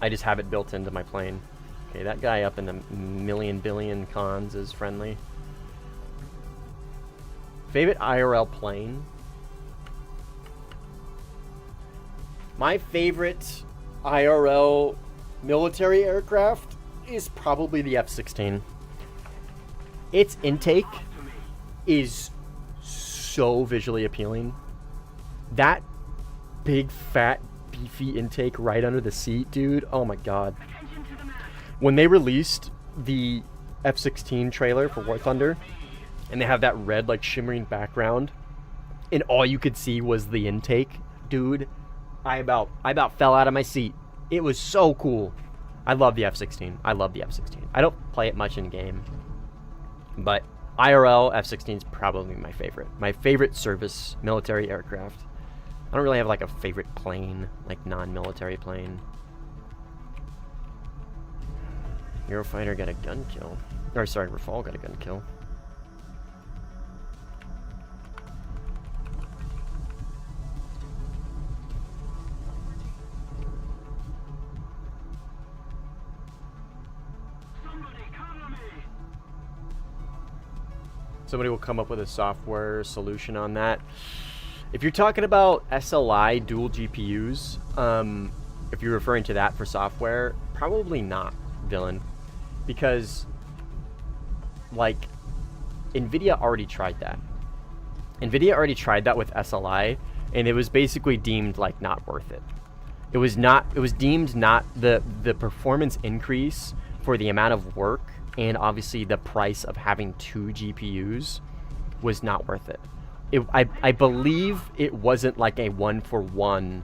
I just have it built into my plane. Okay, that guy up in the million billion cons is friendly. Favorite IRL plane? My favorite IRL military aircraft is probably the F-16. Its intake is so visually appealing. That big, fat, beefy intake right under the seat, dude. Oh my god. When they released the F-16 trailer for Warthunder, and they have that red, like, shimmering background, and all you could see was the intake, dude, I about fell out of my seat. It was so cool. I love the F-16. I love the F-16. I don't play it much in game, but IRL F-16 is probably my favorite. My favorite service military aircraft. I don't really have like a favorite plane, like non-military plane. Eurofighter got a gun kill. Or sorry, Rafale got a gun kill. Somebody will come up with a software solution on that. If you're talking about SLI dual GPUs, if you're referring to that for software, probably not, Dylan, because like NVIDIA already tried that. NVIDIA already tried that with SLI, and it was basically deemed like not worth it. It was deemed not the performance increase for the amount of work and obviously the price of having 2 GPUs was not worth it. I believe it wasn't like a 1-for-1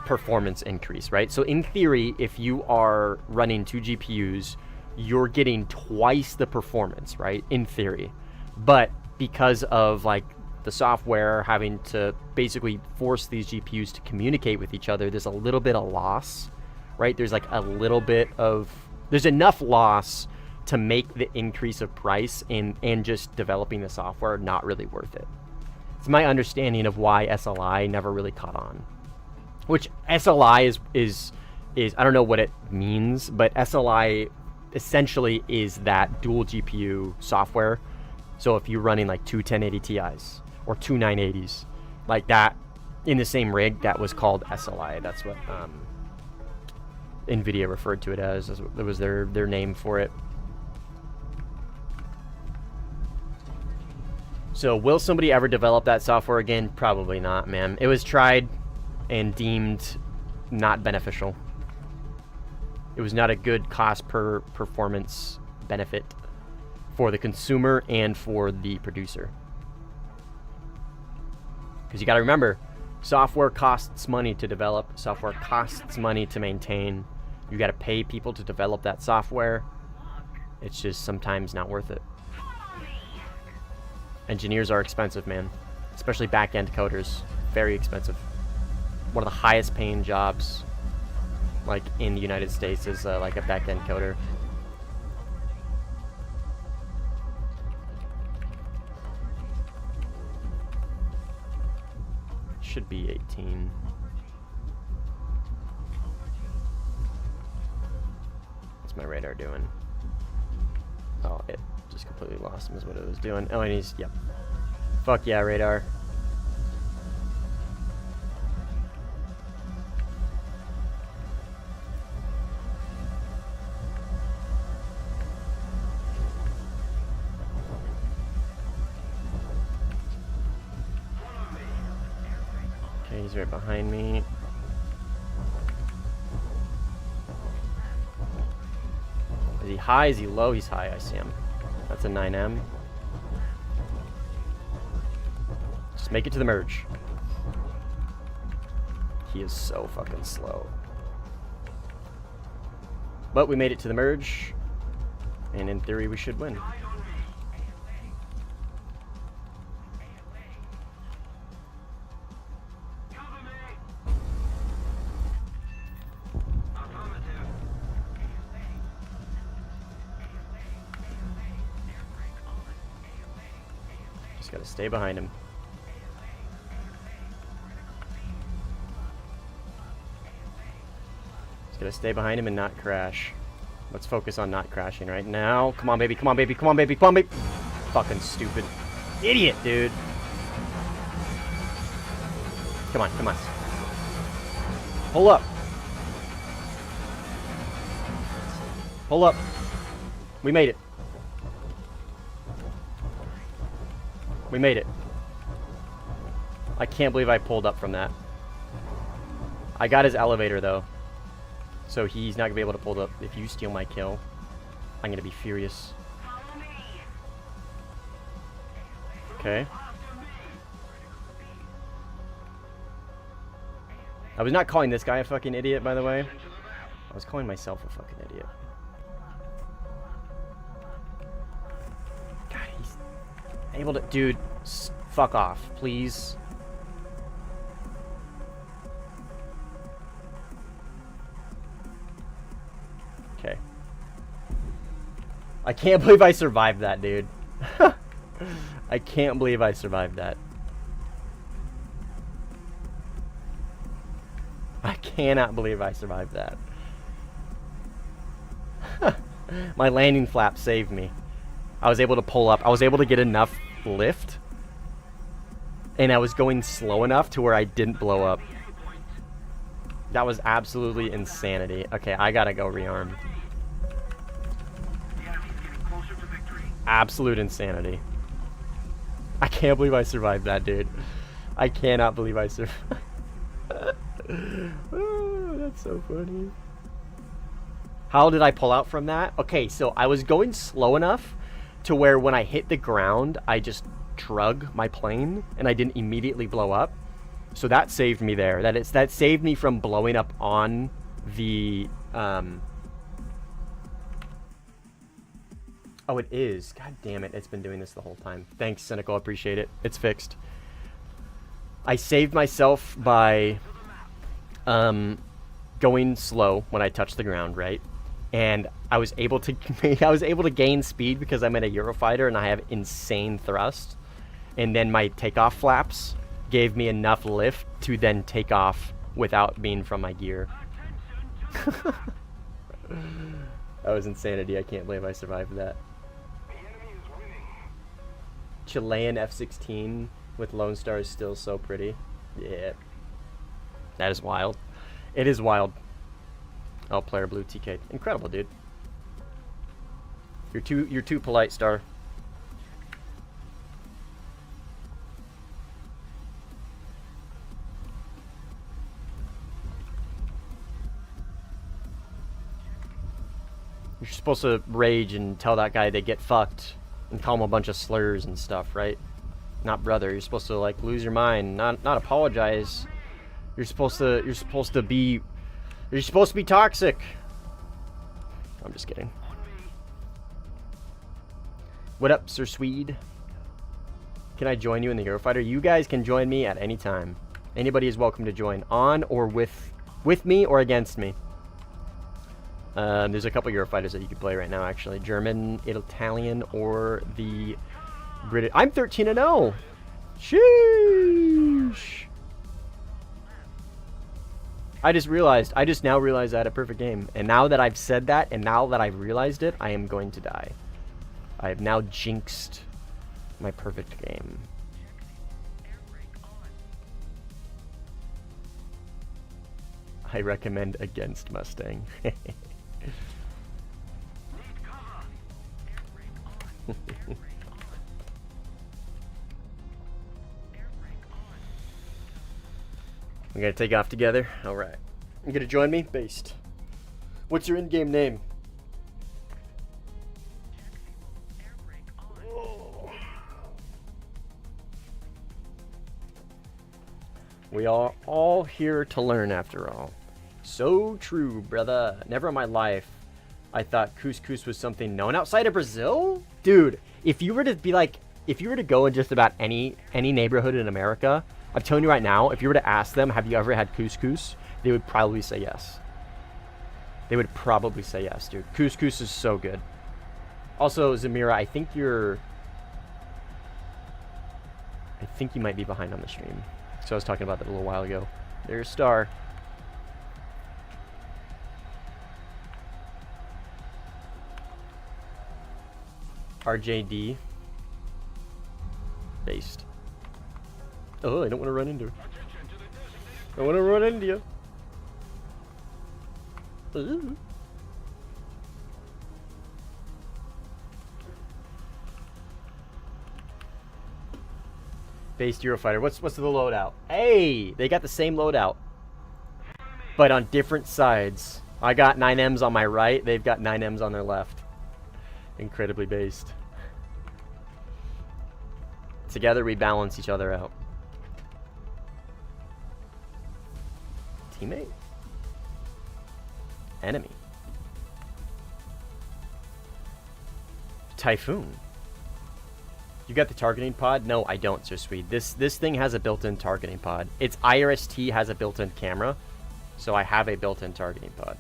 performance increase, right? So in theory, if you are running 2 GPUs, you're getting twice the performance, right? In theory. But because of like the software having to basically force these GPUs to communicate with each other, there's a little bit of loss, right? There's like a little bit of, there's enough loss to make the increase of price and just developing the software not really worth it. It's my understanding of why SLI never really caught on. Which SLI is I don't know what it means, but SLI essentially is that dual GPU software. So if you're running like 2 1080 Ti's or 2 980s, like that in the same rig, that was called SLI. That's what NVIDIA referred to it as. It was their name for it. So will somebody ever develop that software again? Probably not, man. It was tried and deemed not beneficial. It was not a good cost per performance benefit for the consumer and for the producer. Because you got to remember, software costs money to develop. Software costs money to maintain. You got to pay people to develop that software. It's just sometimes not worth it. Engineers are expensive, man. Especially back-end coders. Very expensive. One of the highest paying jobs like in the United States is like a back-end coder. Should be 18. What's my radar doing? Oh, it just completely lost him is what it was doing. Oh, and he's, yep. Fuck yeah, radar. Okay, he's right behind me. Is he high? Is he low? He's high. I see him. That's a 9M. Just make it to the merge. He is so fucking slow. But we made it to the merge. And in theory, we should win. Gotta stay behind him. Just gotta stay behind him and not crash. Let's focus on not crashing right now. Come on, baby. Come on, baby. Come on, baby. Come on, baby. Fucking stupid idiot, dude. Come on, come on. Pull up. Pull up. We made it. We made it. I can't believe I pulled up from that. I got his elevator though. So he's not gonna be able to pull up. If you steal my kill, I'm gonna be furious. Okay. I was not calling this guy a fucking idiot, by the way. I was calling myself a fucking idiot. God, he's able to... Dude, fuck off, please. Okay. I can't believe I survived that, dude. I can't believe I survived that. I cannot believe I survived that. My landing flap saved me. I was able to pull up. I was able to get enough lift and I was going slow enough to where I didn't blow up. That was absolutely insanity. Okay, I gotta go rearm. Absolute insanity. I can't believe I survived that, dude. I cannot believe I survived. Oh, that's so funny. How did I pull out from that? Okay, so I was going slow enough to where when I hit the ground, I just drug my plane and I didn't immediately blow up. So that saved me there. That saved me from blowing up on the Oh, it is. God damn it. It's been doing this the whole time. Thanks, Cynical. I appreciate it. It's fixed. I saved myself by going slow when I touched the ground, right? And I was able to gain speed because I'm in a Eurofighter and I have insane thrust. And then my takeoff flaps gave me enough lift to then take off without being from my gear. That was insanity. I can't believe I survived that. Chilean F-16 with Lone Star is still so pretty. Yeah. That is wild. It is wild. Oh, player blue TK. Incredible, dude. You're too polite, Star. You're supposed to rage and tell that guy they get fucked and call him a bunch of slurs and stuff, right? Not brother. You're supposed to like lose your mind, not apologize. You're supposed to be toxic. I'm just kidding. What up, Sir Swede? Can I join you in the Eurofighter? You guys can join me at any time. Anybody is welcome to join on or with me or against me. There's a couple Eurofighters that you can play right now, actually. German, Italian, or the British. I'm 13-0. Sheesh. I just now realized I had a perfect game. And now that I've said that, and now that I've realized it, I am going to die. I have now jinxed my perfect game. I recommend against Mustang. We're gonna take off together. All right. You gonna join me? Based. What's your in-game name? Oh. We are all here to learn, after all. So true, brother. Never in my life I thought couscous was something known outside of Brazil. Dude, if you were to go in just about any neighborhood in America, I'm telling you right now, if you were to ask them, have you ever had couscous? They would probably say yes. They would probably say yes, dude. Couscous is so good. Also, Zamira, I think you might be behind on the stream. So I was talking about that a little while ago. There's Star. RJD. Based. Oh, I don't want to run into her. I want to run into you. Ooh. Based Eurofighter. What's the loadout? Hey, they got the same loadout, but on different sides. I got 9Ms on my right. They've got 9Ms on their left. Incredibly based. Together we balance each other out. Teammate? Enemy? Typhoon? You got the targeting pod? No, I don't, Sir Swede. This thing has a built-in targeting pod. Its IRST has a built-in camera, so I have a built-in targeting pod.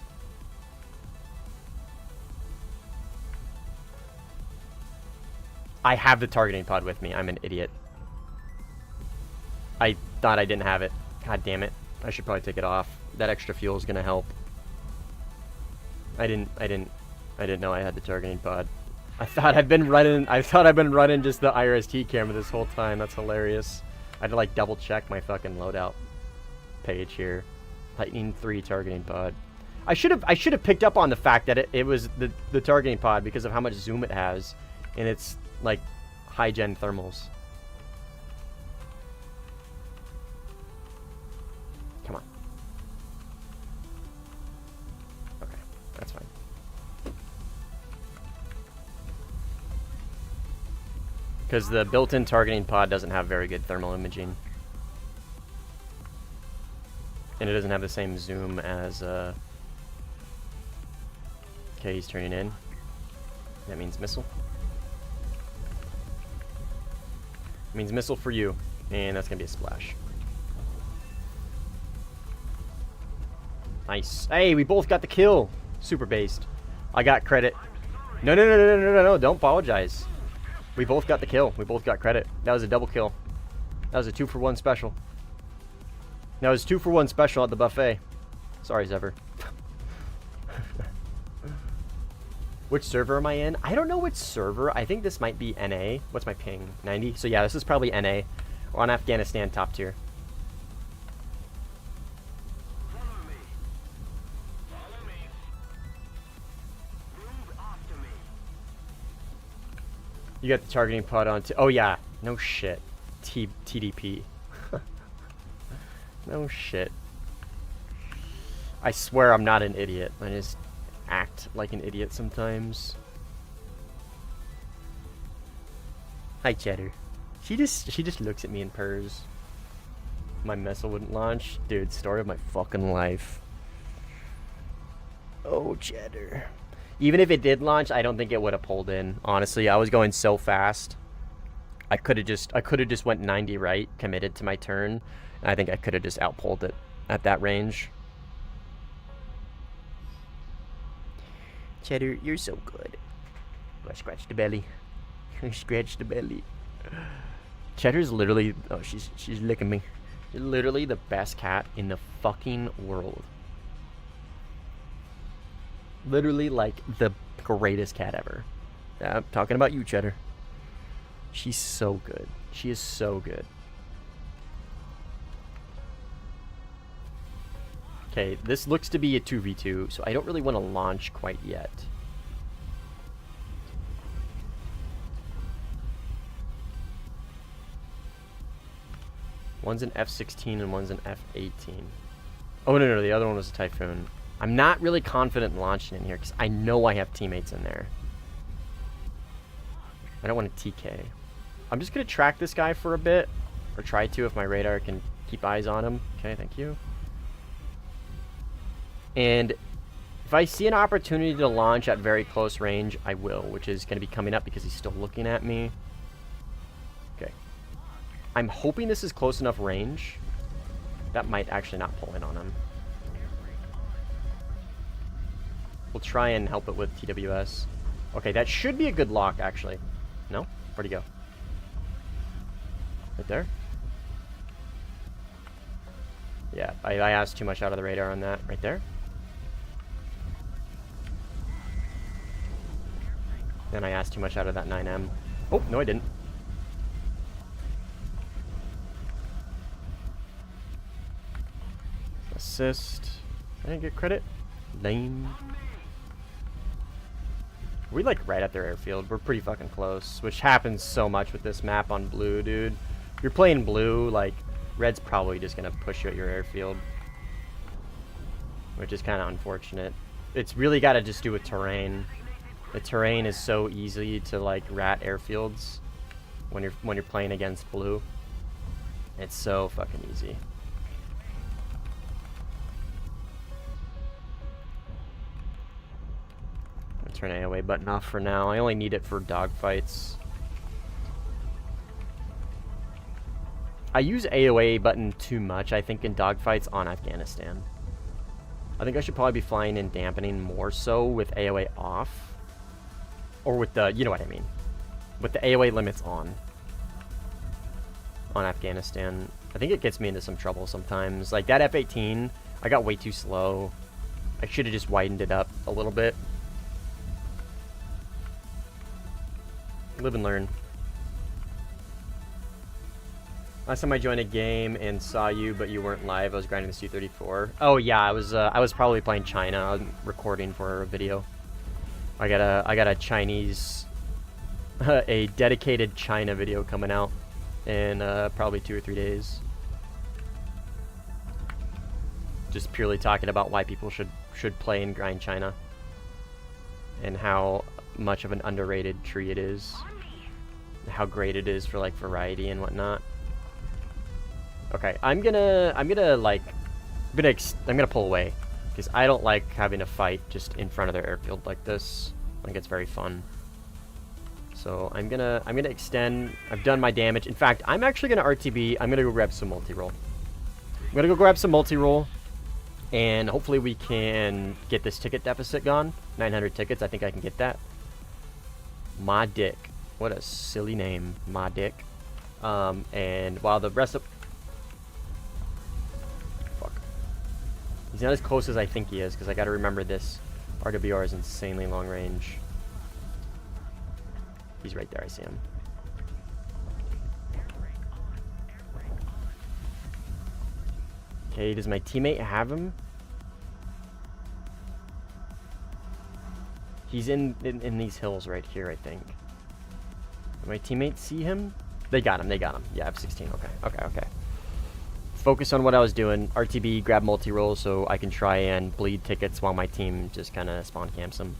I have the targeting pod with me. I'm an idiot. I thought I didn't have it. God damn it. I should probably take it off. That extra fuel is gonna help. I didn't know I had the targeting pod. I thought I've been running just the IRST camera this whole time. That's hilarious. I had to like double check my fucking loadout page here. Lightning 3 targeting pod. I should have picked up on the fact that it was the targeting pod because of how much zoom it has, and it's like high gen thermals. Come on. Okay, that's fine. Because the built-in targeting pod doesn't have very good thermal imaging. And it doesn't have the same zoom as, okay, he's turning in. That means missile. Means missile for you. And that's gonna be a splash. Nice. Hey, we both got the kill. Super based. I got credit. No, don't apologize. We both got the kill. We both got credit. That was a double kill. That was a 2-for-1 special. That was 2-for-1 special at the buffet. Sorry, Zephyr. Which server am I in? I don't know which server. I think this might be NA. What's my ping? 90? So yeah, this is probably NA. We're on Afghanistan top tier. Follow me. Follow me. Move after me. You got the targeting pod on oh yeah. No shit. TDP. No shit. I swear I'm not an idiot. I just act like an idiot sometimes. Hi, Cheddar. She just looks at me and purrs. My missile wouldn't launch. Dude, story of my fucking life. Oh, Cheddar. Even if it did launch, I don't think it would have pulled in. Honestly, I was going so fast. I could have just went 90 right, committed to my turn. And I think I could have just outpulled it at that range. Cheddar, you're so good. Go scratch the belly. Scratch the belly. Cheddar's literally, oh, she's licking me. She's literally the best cat in the fucking world. Literally like the greatest cat ever. Yeah, I'm talking about you, Cheddar. She's so good. She is so good. Okay, this looks to be a 2v2, so I don't really want to launch quite yet. One's an F-16 and one's an F-18. Oh, no, the other one was a Typhoon. I'm not really confident in launching in here because I know I have teammates in there. I don't want to TK. I'm just going to track this guy for a bit, or try to if my radar can keep eyes on him. Okay, thank you. And if I see an opportunity to launch at very close range, I will, which is going to be coming up because he's still looking at me. Okay. I'm hoping this is close enough range. That might actually not pull in on him. We'll try and help it with TWS. Okay, that should be a good lock, actually. No? Where'd he go? Right there? Yeah, I asked too much out of the radar on that. Right there? And I asked too much out of that 9M. Oh, no I didn't. Assist. I didn't get credit. Lame. We like right at their airfield. We're pretty fucking close, which happens so much with this map on blue, dude. If you're playing blue, like, red's probably just gonna push you at your airfield, which is kind of unfortunate. It's really got to just do with terrain. The terrain is so easy to like rat airfields when you're playing against blue. It's so fucking easy. I'll turn AOA button off for now. I only need it for dogfights. I use AOA button too much, I think, in dogfights on Afghanistan. I think I should probably be flying in dampening more so with AOA off. Or with the, you know what I mean. With the AOA limits on Afghanistan. I think it gets me into some trouble sometimes. Like that F-18, I got way too slow. I should have just widened it up a little bit. Live and learn. Last time I joined a game and saw you, but you weren't live, I was grinding the C-34. Oh yeah, I was probably playing China. I was recording for a video. I got a Chinese, a dedicated China video coming out in probably 2 or 3 days. Just purely talking about why people should play and grind China, and how much of an underrated tree it is, how great it is for like variety and whatnot. Okay, I'm gonna pull away because I don't like having a fight just in front of their airfield like this. I think it's very fun. So I'm gonna extend. I've done my damage. In fact, I'm actually gonna RTB. I'm gonna go grab some multi-roll. I'm gonna go grab some multi-roll, and hopefully we can get this ticket deficit gone. 900 tickets. I think I can get that. Ma Dick. What a silly name, Ma Dick. And while the rest of... Fuck. He's not as close as I think he is, because I gotta remember this. RWR is insanely long range. He's right there, I see him. Okay, does my teammate have him? He's in these hills right here, I think. Do my teammates see him? They got him, they got him. Yeah, F16, okay. Focus on what I was doing. RTB, grab multi-roll so I can try and bleed tickets while my team just kind of spawn camps them.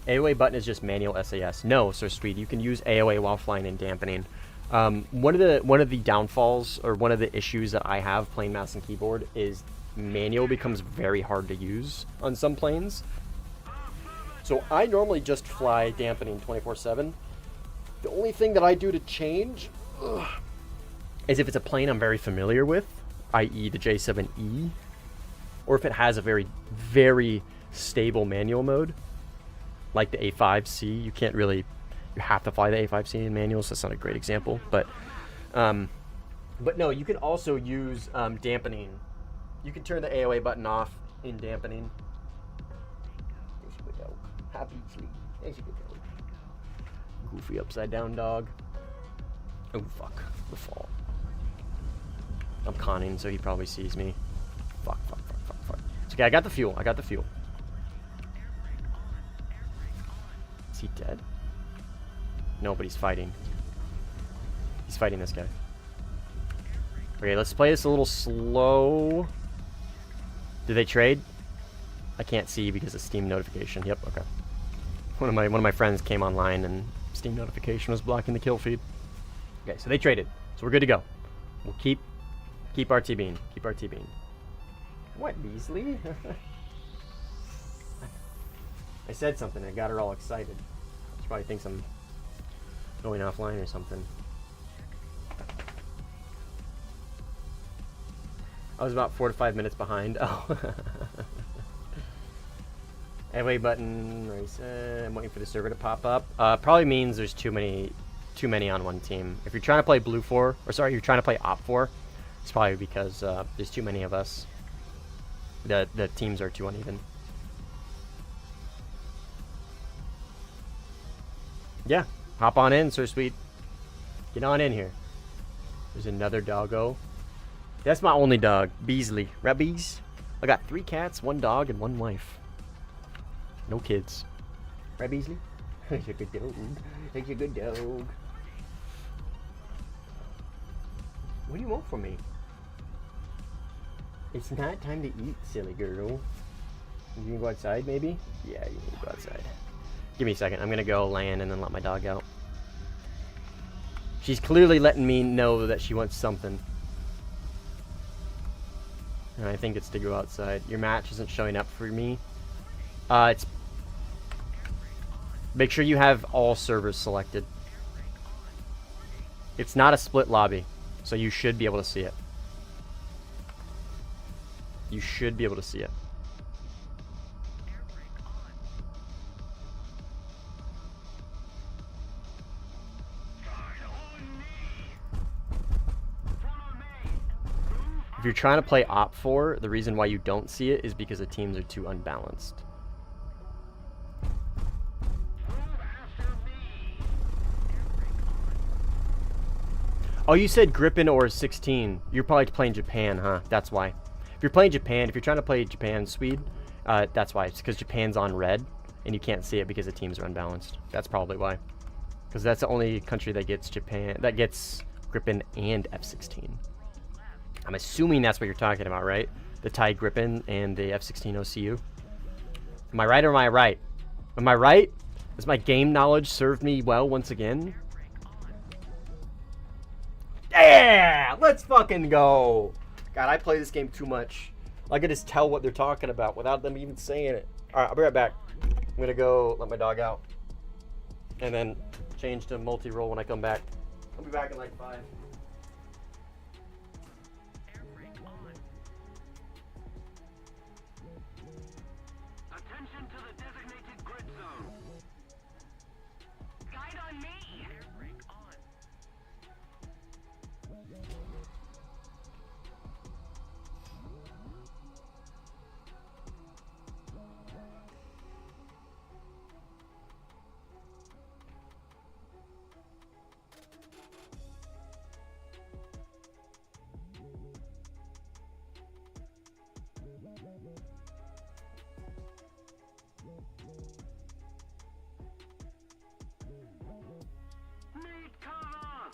AOA button is just manual SAS. No, Sir Sweet, you can use AOA while flying and dampening. One of the downfalls, or one of the issues that I have playing mouse and keyboard, is manual becomes very hard to use on some planes. So I normally just fly dampening 24/7. The only thing that I do to change is if it's a plane I'm very familiar with, i.e. the J7E, or if it has a very, very stable manual mode, like the A5C. You can't really, you have to fly the A5C in manuals. So that's not a great example, but no, you can also use dampening. You can turn the AOA button off in dampening. There's a good dog. Happy sleep. There's a good dog. Goofy upside down dog. Oh fuck, the fall. I'm conning, so he probably sees me. Fuck. It's okay, I got the fuel. Is he dead? No, but he's fighting. He's fighting this guy. Okay, let's play this a little slow. Did they trade? I can't see because of Steam notification. Yep, okay. One of my friends came online and Steam notification was blocking the kill feed. Okay, so they traded. So we're good to go. We'll keep RTBing. Keep RTBing. What, Beasley? I said something. I got her all excited. She probably thinks I'm going offline or something. I was about 4 to 5 minutes behind. Oh. Anyway, button. I'm waiting for the server to pop up. Probably means there's too many on one team. If you're trying to play Blue 4, or sorry, you're trying to play Op 4, it's probably because there's too many of us. The teams are too uneven. Yeah, hop on in, Sir Sweet. Get on in here. There's another doggo. That's my only dog, Beasley. Right, Bees? I got 3 cats, 1 dog, and 1 wife. No kids. Right, Beasley? He's a good dog. He's a good dog. What do you want from me? It's not time to eat, silly girl. You can go outside, maybe? Yeah, you need to go outside. Give me a second. I'm going to go land and then let my dog out. She's clearly letting me know that she wants something. And I think it's to go outside. Your match isn't showing up for me. It's... Make sure you have all servers selected. It's not a split lobby, so you should be able to see it. You should be able to see it. If you're trying to play Op 4, the reason why you don't see it is because the teams are too unbalanced. Oh, you said Gripen or 16. You're probably playing Japan, huh? That's why. If you're playing Japan, if you're trying to play Japan Swede, that's why. It's because Japan's on red, and you can't see it because the teams are unbalanced. That's probably why. Because that's the only country that gets Gripen and F-16. I'm assuming that's what you're talking about, right? The Thai Gripen and the F-16 OCU. Am I right or am I right? Am I right? Has my game knowledge served me well once again? Yeah! Let's fucking go! God, I play this game too much. I can just tell what they're talking about without them even saying it. Alright, I'll be right back. I'm gonna go let my dog out. And then change to multi-roll when I come back. I'll be back in like 5. Attention to the designated grid zone. Guide on me. Air brake on. Need cover.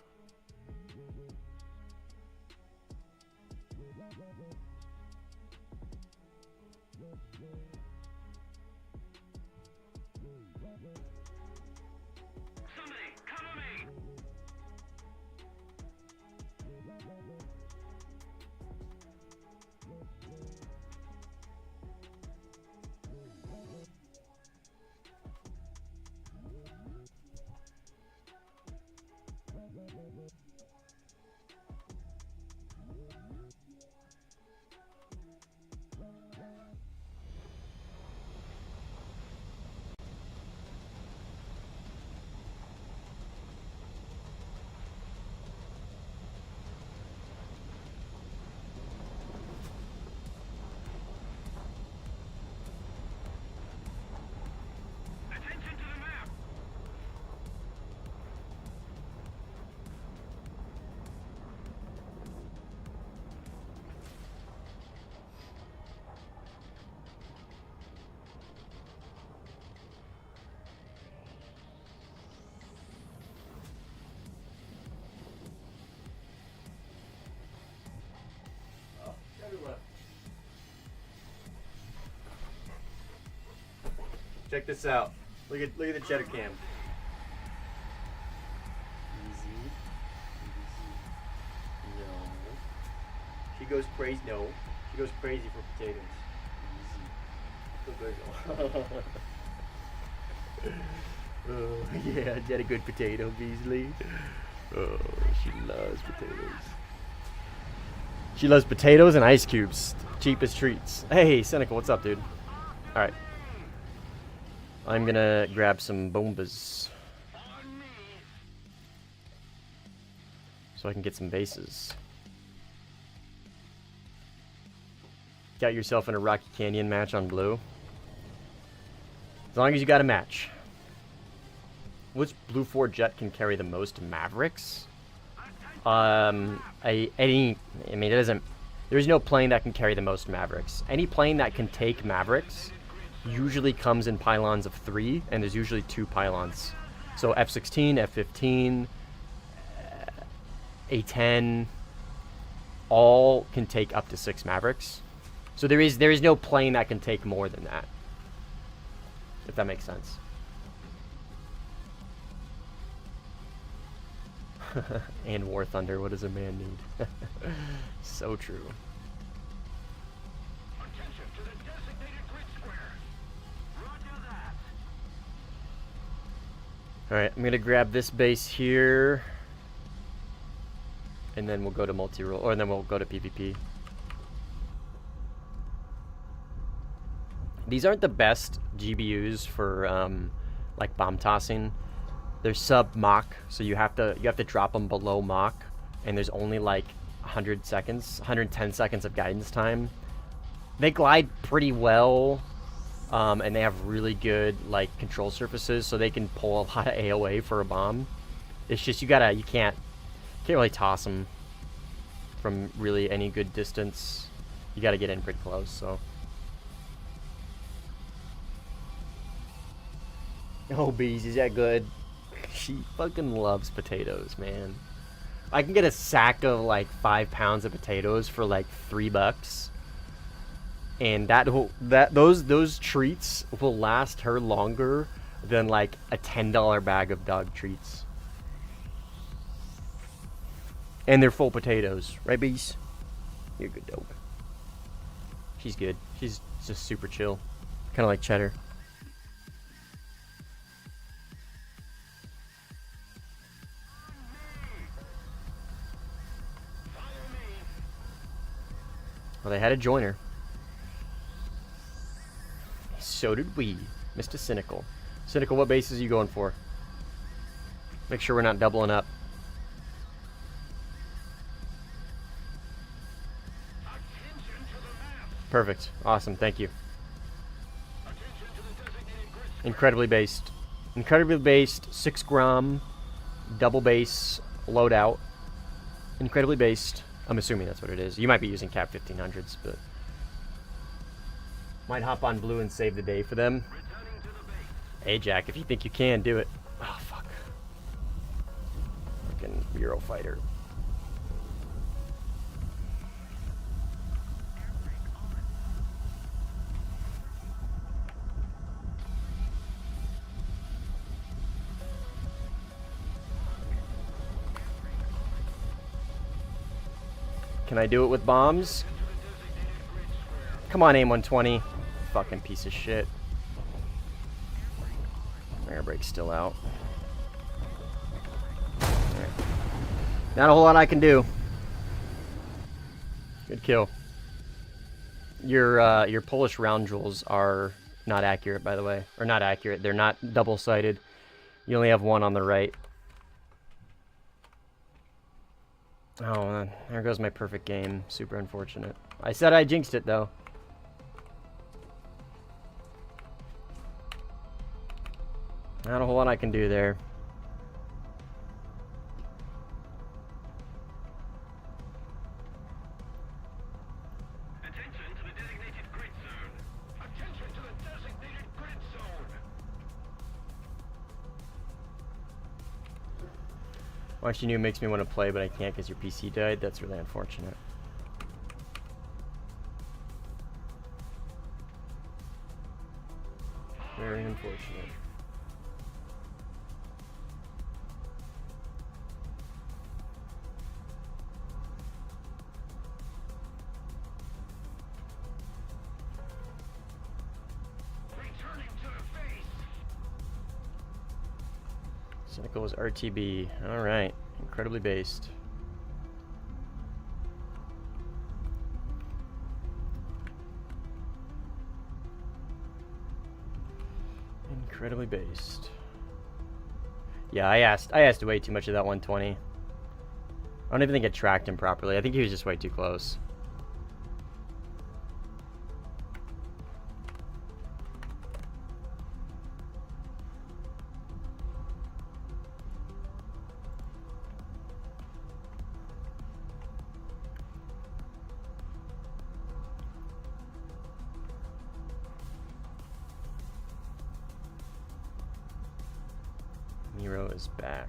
Somebody, cover me. Attention to the map. Check this out. Look at the cheddar cam. Easy. No. She goes crazy. No. She goes crazy for potatoes. Easy. Oh yeah, get a good potato, Beasley. Oh, she loves potatoes. She loves potatoes and ice cubes. Cheapest treats. Hey, Seneca, what's up, dude? All right. I'm gonna grab some bombas so I can get some bases. Got yourself in a Rocky Canyon match on blue. As long as you got a match. Which Blue 4 jet can carry the most Mavericks? It doesn't. There's no plane that can carry the most Mavericks. Any plane that can take Mavericks usually comes in pylons of 3, and there's usually 2 pylons. So F-16, F-15, A-10, all can take up to 6 Mavericks. So there is no plane that can take more than that, if that makes sense. And Warthunder, what does a man need? So true. Attention to the designated grid square. Roger that. Alright, I'm gonna grab this base here. And then we'll go to multi-roll, or then we'll go to PvP. These aren't the best GBUs for like bomb tossing. They're sub Mach, so you have to drop them below Mach, and there's only like 110 seconds of guidance time. They glide pretty well, and they have really good like control surfaces, so they can pull a lot of AOA for a bomb. It's just you can't Can't really toss them from really any good distance. You got to get in pretty close, so. Oh, Bees, is that good? She fucking loves potatoes, man. I can get a sack of like 5 pounds of potatoes for like $3, and those treats will last her longer than like a $10 bag of dog treats. And they're full potatoes, right, Bees? You're a good dog. She's good. She's just super chill, kind of like Cheddar. Well, they had a joiner. So did we. Mr. Cynical. Cynical, what bases are you going for? Make sure we're not doubling up. Perfect. Awesome. Thank you. Incredibly based. Incredibly based. 6 gram. Double base. Loadout. Incredibly based. I'm assuming that's what it is. You might be using Cap 1500s, but might hop on blue and save the day for them. Hey, Jack, if you think you can, do it. Oh, fuck. Fucking Euro fighter. Can I do it with bombs? Come on, AIM-120. Fucking piece of shit. Air brake's still out. Right. Not a whole lot I can do. Good kill. Your Polish round jewels are not accurate, by the way. Or not accurate. They're not double-sided. You only have one on the right. Oh, man. There goes my perfect game. Super unfortunate. I said I jinxed it, though. Not a whole lot I can do there. Attention to the designated grid zone. Attention to the designated grid zone. Watching you makes me want to play, but I can't because your PC died. That's really unfortunate. Very unfortunate. Returning to the base. Cynical is RTB. Alright. Incredibly based. Incredibly based. Yeah, I asked way too much of that 120. I don't even think it tracked him properly. I think he was just way too close. Nero is back.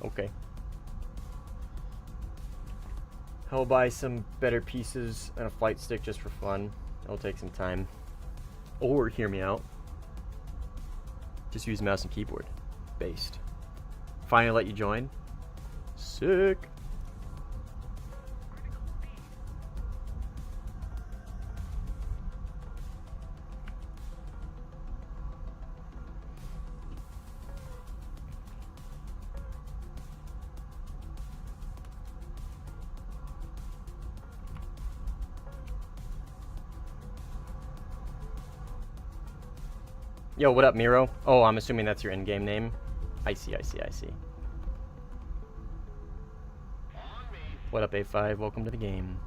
Okay. I'll buy some better pieces and a flight stick just for fun. It'll take some time. Or, hear me out, just use mouse and keyboard. Based. Finally let you join. Sick. Yo, what up, Miro? Oh, I'm assuming that's your in-game name. I see. What up, A5? Welcome to the game.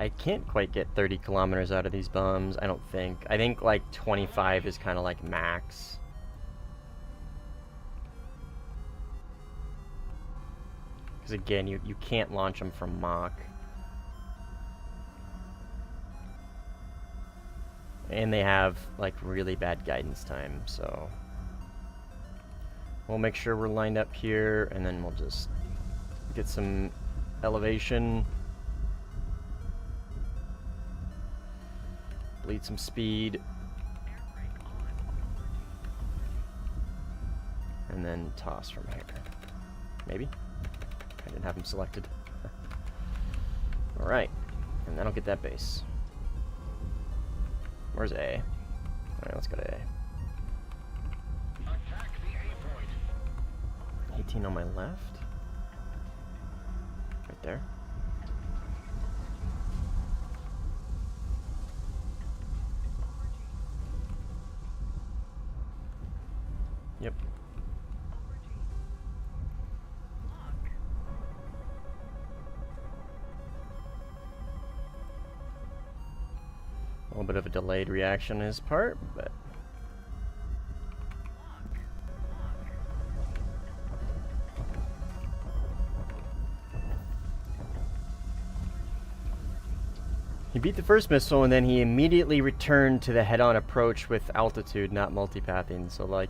I can't quite get 30 kilometers out of these bombs, I don't think. I think like 25 is kind of like max. Because again, you can't launch them from Mach. And they have like really bad guidance time, so we'll make sure we're lined up here, and then we'll just get some elevation. Bleed some speed. And then toss from here. Maybe? I didn't have him selected. Alright. And that'll get that base. Where's A? Alright, let's go to A. Attack the A point. 18 on my left. Right there. Yep. A little bit of a delayed reaction on his part, but he beat the first missile, and then he immediately returned to the head-on approach with altitude, not multipathing. So like,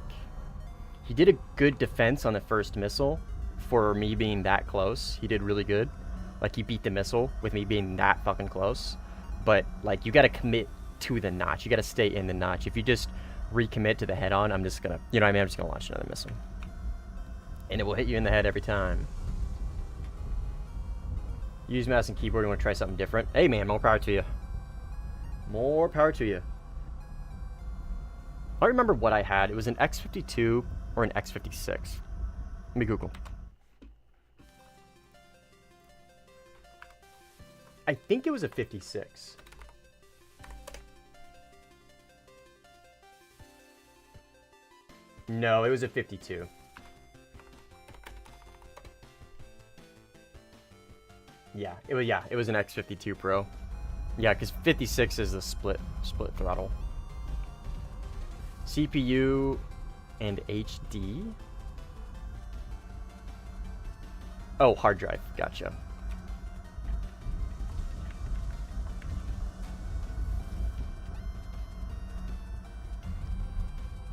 he did a good defense on the first missile for me being that close. He did really good. Like, he beat the missile with me being that fucking close. But like, you gotta commit to the notch. You gotta stay in the notch. If you just recommit to the head-on, I'm just gonna, you know what I mean? I'm just gonna launch another missile. And it will hit you in the head every time. Use mouse and keyboard, you wanna try something different? Hey man, more power to you. More power to you. I don't remember what I had. It was an X52 or an X56. Let me Google. I think it was a 56. No, it was a 52. Yeah, it was an X52 Pro. Yeah, because 56 is the split throttle. CPU and HD. Oh, hard drive. Gotcha.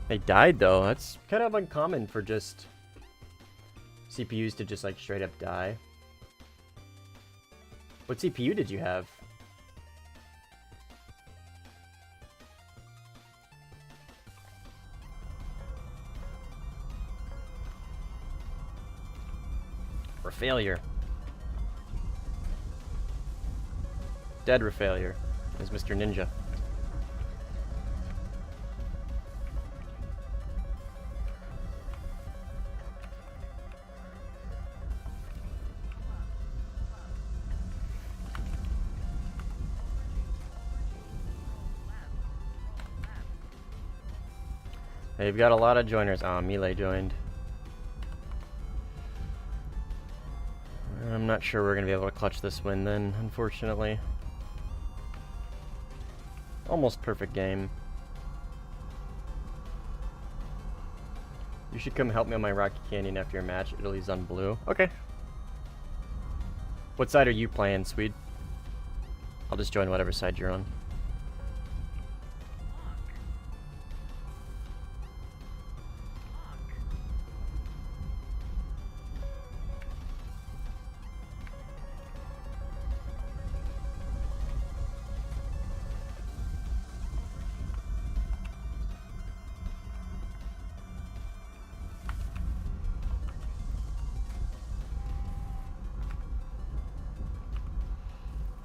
They died though. That's kind of uncommon for just CPUs to just like straight up die. What CPU did you have? For failure. Dead for failure is Mr. Ninja. They've got a lot of joiners. Oh, Melee joined. I'm not sure we're going to be able to clutch this win then, unfortunately. Almost perfect game. You should come help me on my Rocky Canyon after your match. Italy's on blue. Okay. What side are you playing, Swede? I'll just join whatever side you're on.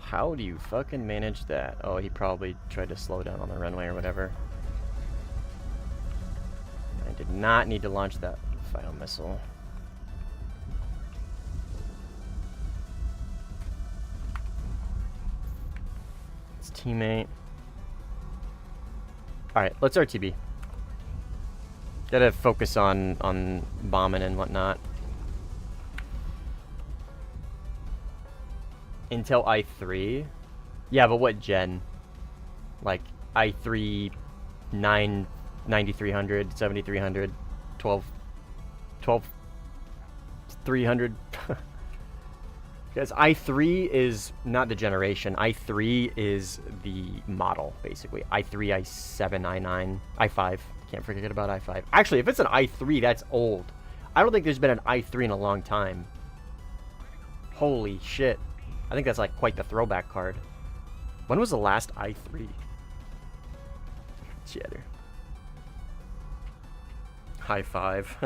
How do you fucking manage that? Oh, he probably tried to slow down on the runway or whatever. I did not need to launch that final missile. It's teammate. Alright, let's RTB. Gotta focus on bombing and whatnot. Intel i3. Yeah, but what gen? Like i3 9 9300, 7300, 12 300. Because i3 is not the generation. i3 is the model, basically. i3, i7, i9, i5. Can't forget about i5. Actually, if it's an i3, that's old. I don't think there's been an i3 in a long time. Holy shit. I think that's like quite the throwback card. When was the last i3? Cheddar. High five.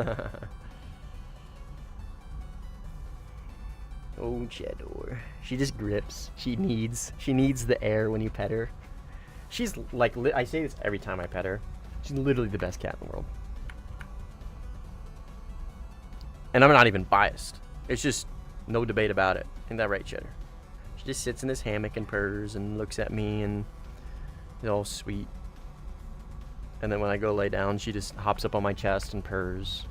Oh, Cheddar. She just grips. She needs the air when you pet her. She's like, I say this every time I pet her. She's literally the best cat in the world. And I'm not even biased. It's just no debate about it. Isn't that right, Cheddar? She just sits in this hammock and purrs and looks at me and is all sweet. And then when I go lay down, she just hops up on my chest and purrs.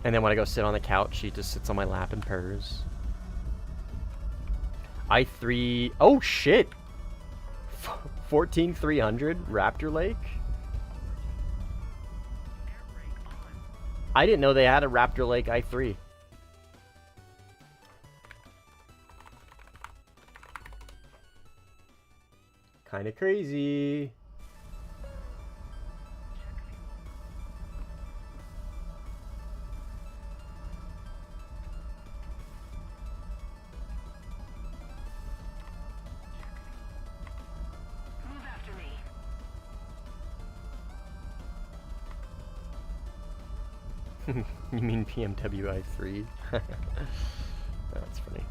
And then when I go sit on the couch, she just sits on my lap and purrs. i3... Oh, shit! 14300 Raptor Lake? I didn't know they had a Raptor Lake i3. Kinda crazy. You mean PMW i3? That's funny.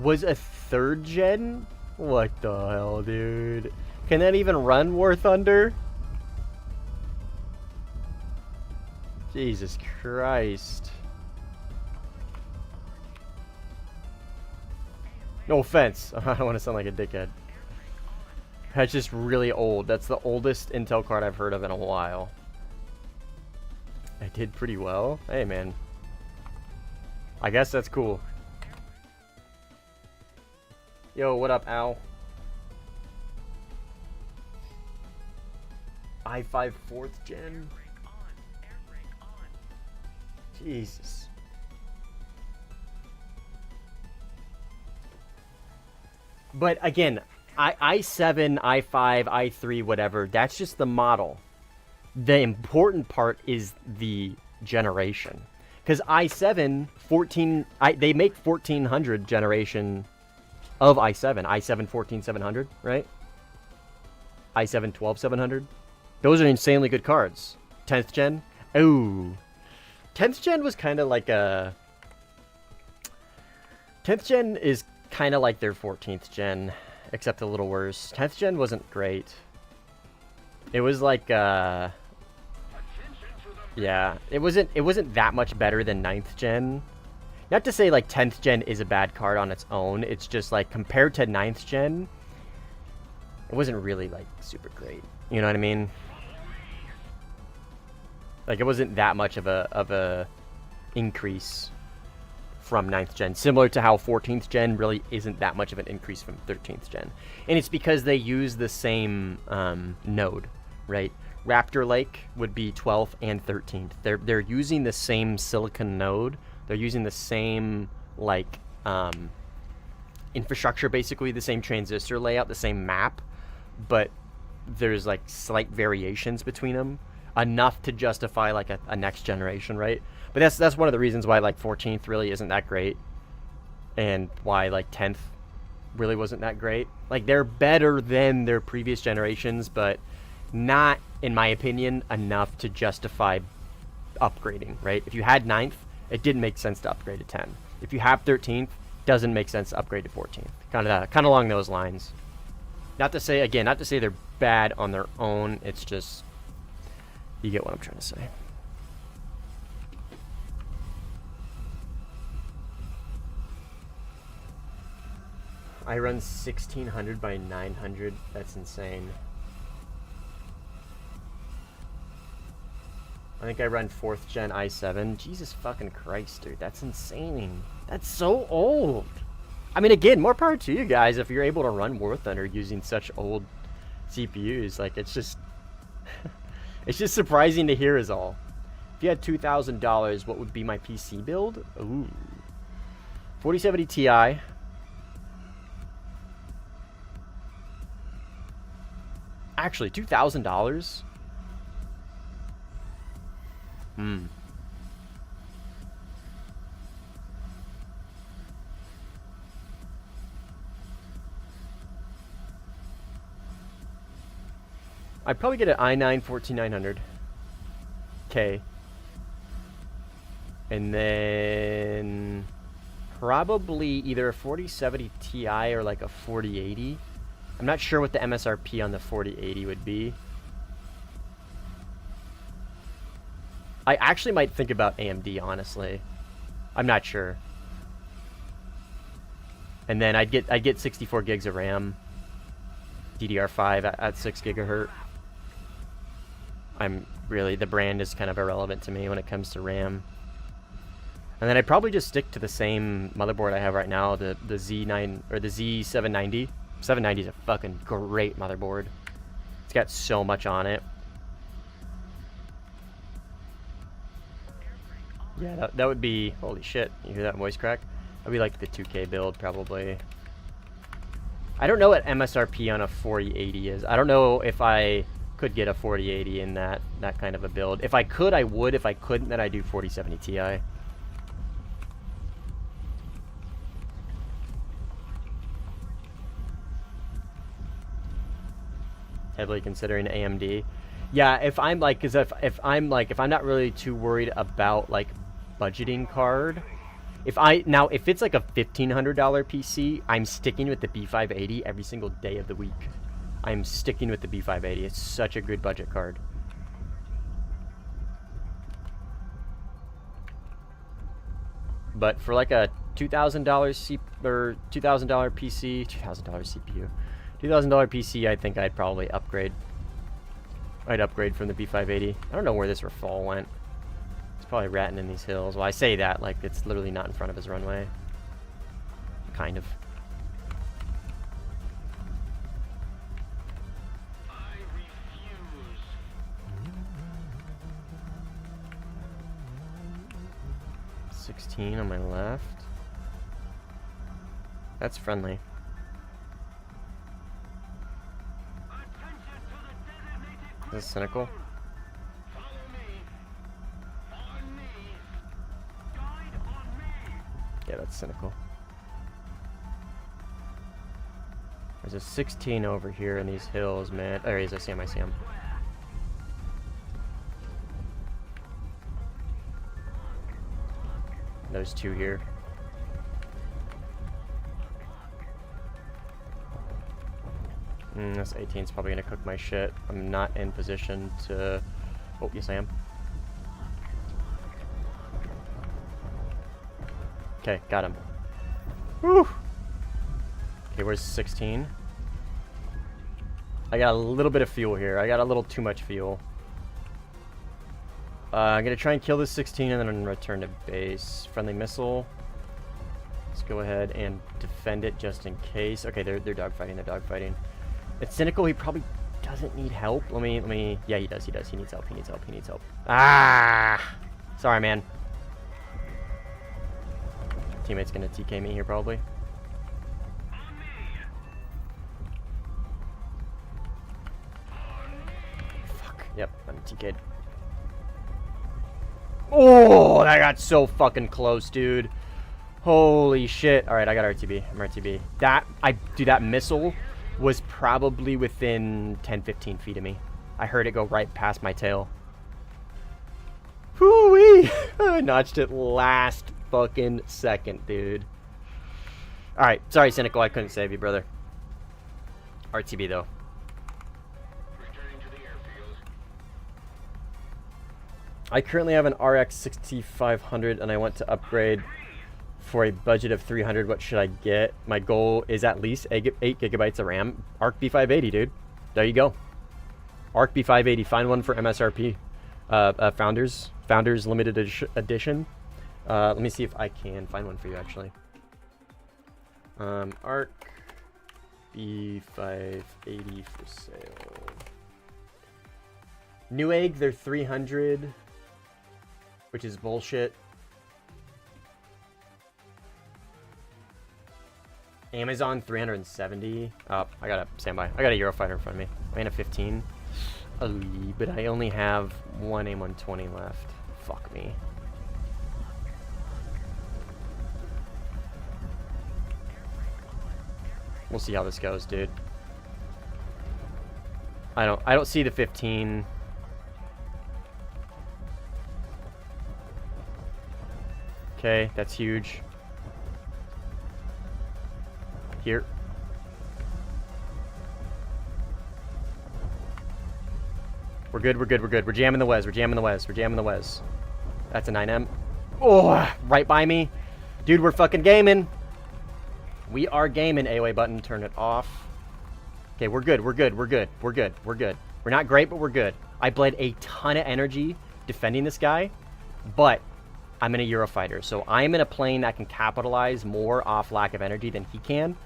Was a 3rd gen? What the hell, dude? Can that even run Warthunder? Jesus Christ. No offense. I don't want to sound like a dickhead. That's just really old. That's the oldest Intel card I've heard of in a while. I did pretty well. Hey, man. I guess that's cool. Yo, what up, Al? i5 4th gen? Jesus. But again, i7, i5, i3, whatever, that's just the model. The important part is the generation. Because i7, they make 1400 generation of i7. i7 14700, right? i7 12700. Those are insanely good cards. 10th gen? Oh. 10th gen was kind of like a... 10th gen is kind of like their 14th gen, except a little worse. 10th gen wasn't great. It was like, yeah, it wasn't that much better than 9th gen. Not to say like 10th gen is a bad card on its own. It's just like compared to 9th gen, it wasn't really like super great. You know what I mean? Like it wasn't that much of a increase from 9th gen, similar to how 14th gen really isn't that much of an increase from 13th gen. And it's because they use the same node, right? Raptor Lake would be 12th and 13th. They're using the same silicon node. They're using the same like infrastructure, basically the same transistor layout, the same map, but there's like slight variations between them, enough to justify like a next generation, right? But that's one of the reasons why like 14th really isn't that great, and why like 10th really wasn't that great. Like they're better than their previous generations, but not, in my opinion, enough to justify upgrading, right? If you had 9th, it didn't make sense to upgrade to 10. If you have 13th, doesn't make sense to upgrade to 14th. Kind of along those lines. Not to say they're bad on their own. It's just, you get what I'm trying to say. I run 1600 by 900. That's insane. I think I run 4th gen i7. Jesus fucking Christ, dude. That's insane. That's so old. I mean, again, more power to you guys if you're able to run Warthunder using such old CPUs. Like, it's just... it's just surprising to hear is all. If you had $2,000, what would be my PC build? Ooh. 4070 Ti. Actually, $2,000? I'd probably get an i9 14900K. And then probably either a 4070 Ti or like a 4080. I'm not sure what the MSRP on the 4080 would be. I actually might think about AMD, honestly. I'm not sure. And then I'd get 64 gigs of RAM, DDR5 at 6 gigahertz. The brand is kind of irrelevant to me when it comes to RAM. And then I'd probably just stick to the same motherboard I have right now, the Z9 or the Z790. 790 is a fucking great motherboard. It's got so much on it. Yeah, that would be, holy shit, you hear that voice crack? That would be like the 2K build, probably. I don't know what MSRP on a 4080 is. I don't know if I could get a 4080 in that kind of a build. If I could, I would. If I couldn't, then I do 4070 Ti. Heavily considering AMD. Yeah, if I'm like, cause if I'm not really too worried about like budgeting card, if it's like a $1,500 PC, I'm sticking with the B580 every single day of the week. I'm sticking with the B580. It's such a good budget card. But for like a $2,000 PC, $2,000 CPU, $2,000 PC, I think I'd probably upgrade. I'd upgrade from the B580. I don't know where this Rafale went. It's probably ratting in these hills. Well, I say that like it's literally not in front of his runway. Kind of. I refuse. 16 on my left. That's friendly. Is this cynical? Follow me. On me. Guide on me. Yeah, that's cynical. There's a 16 over here in these hills, man. There he is. I see him. I see him. There's two here. This 18's probably gonna cook my shit. I'm not in position to... Oh, yes I am. Okay, got him. Woo! Okay, where's 16? I got a little bit of fuel here. I got a little too much fuel. I'm gonna try and kill this 16 and then return to base. Friendly missile. Let's go ahead and defend it just in case. Okay, they're dogfighting. They're dogfighting. It's cynical. He probably doesn't need help. Let me. Yeah, he does. He does. He needs help. He needs help. He needs help. Ah! Sorry, man. Teammate's gonna TK me here probably. Fuck. Yep, I'm TK'd. Oh, that got so fucking close, dude. Holy shit. All right, I got RTB. I'm RTB. That missile was probably within 10-15 feet of me. I heard it go right past my tail. Whoo-wee! I notched it last fucking second, dude. Alright, sorry, Cynical, I couldn't save you, brother. RTB, though. Returning to the airfield. I currently have an RX 6500, and I want to upgrade for a budget of 300. What should I get? My goal is at least 8 gigabytes of RAM. ARC B580, dude. There you go. ARC B580. Find one for MSRP. Founders limited edition. Let me see if I can find one for you actually. ARC B580 for sale. Newegg, they're 300, which is bullshit. Amazon 370. Oh, I got a standby. I got a Eurofighter in front of me. I mean a 15. But I only have one A120 left. Fuck me. We'll see how this goes, dude. I don't see the 15. Okay, that's huge. Here. We're good, we're good, we're good. We're jamming the Wes, we're jamming the Wes, we're jamming the Wes. That's a 9M. Oh, right by me. Dude, we're fucking gaming. We are gaming. AOA button, turn it off. Okay, we're good, we're good, we're good, we're good, we're good. We're not great, but we're good. I bled a ton of energy defending this guy, but I'm in a Eurofighter, so I'm in a plane that can capitalize more off lack of energy than he can.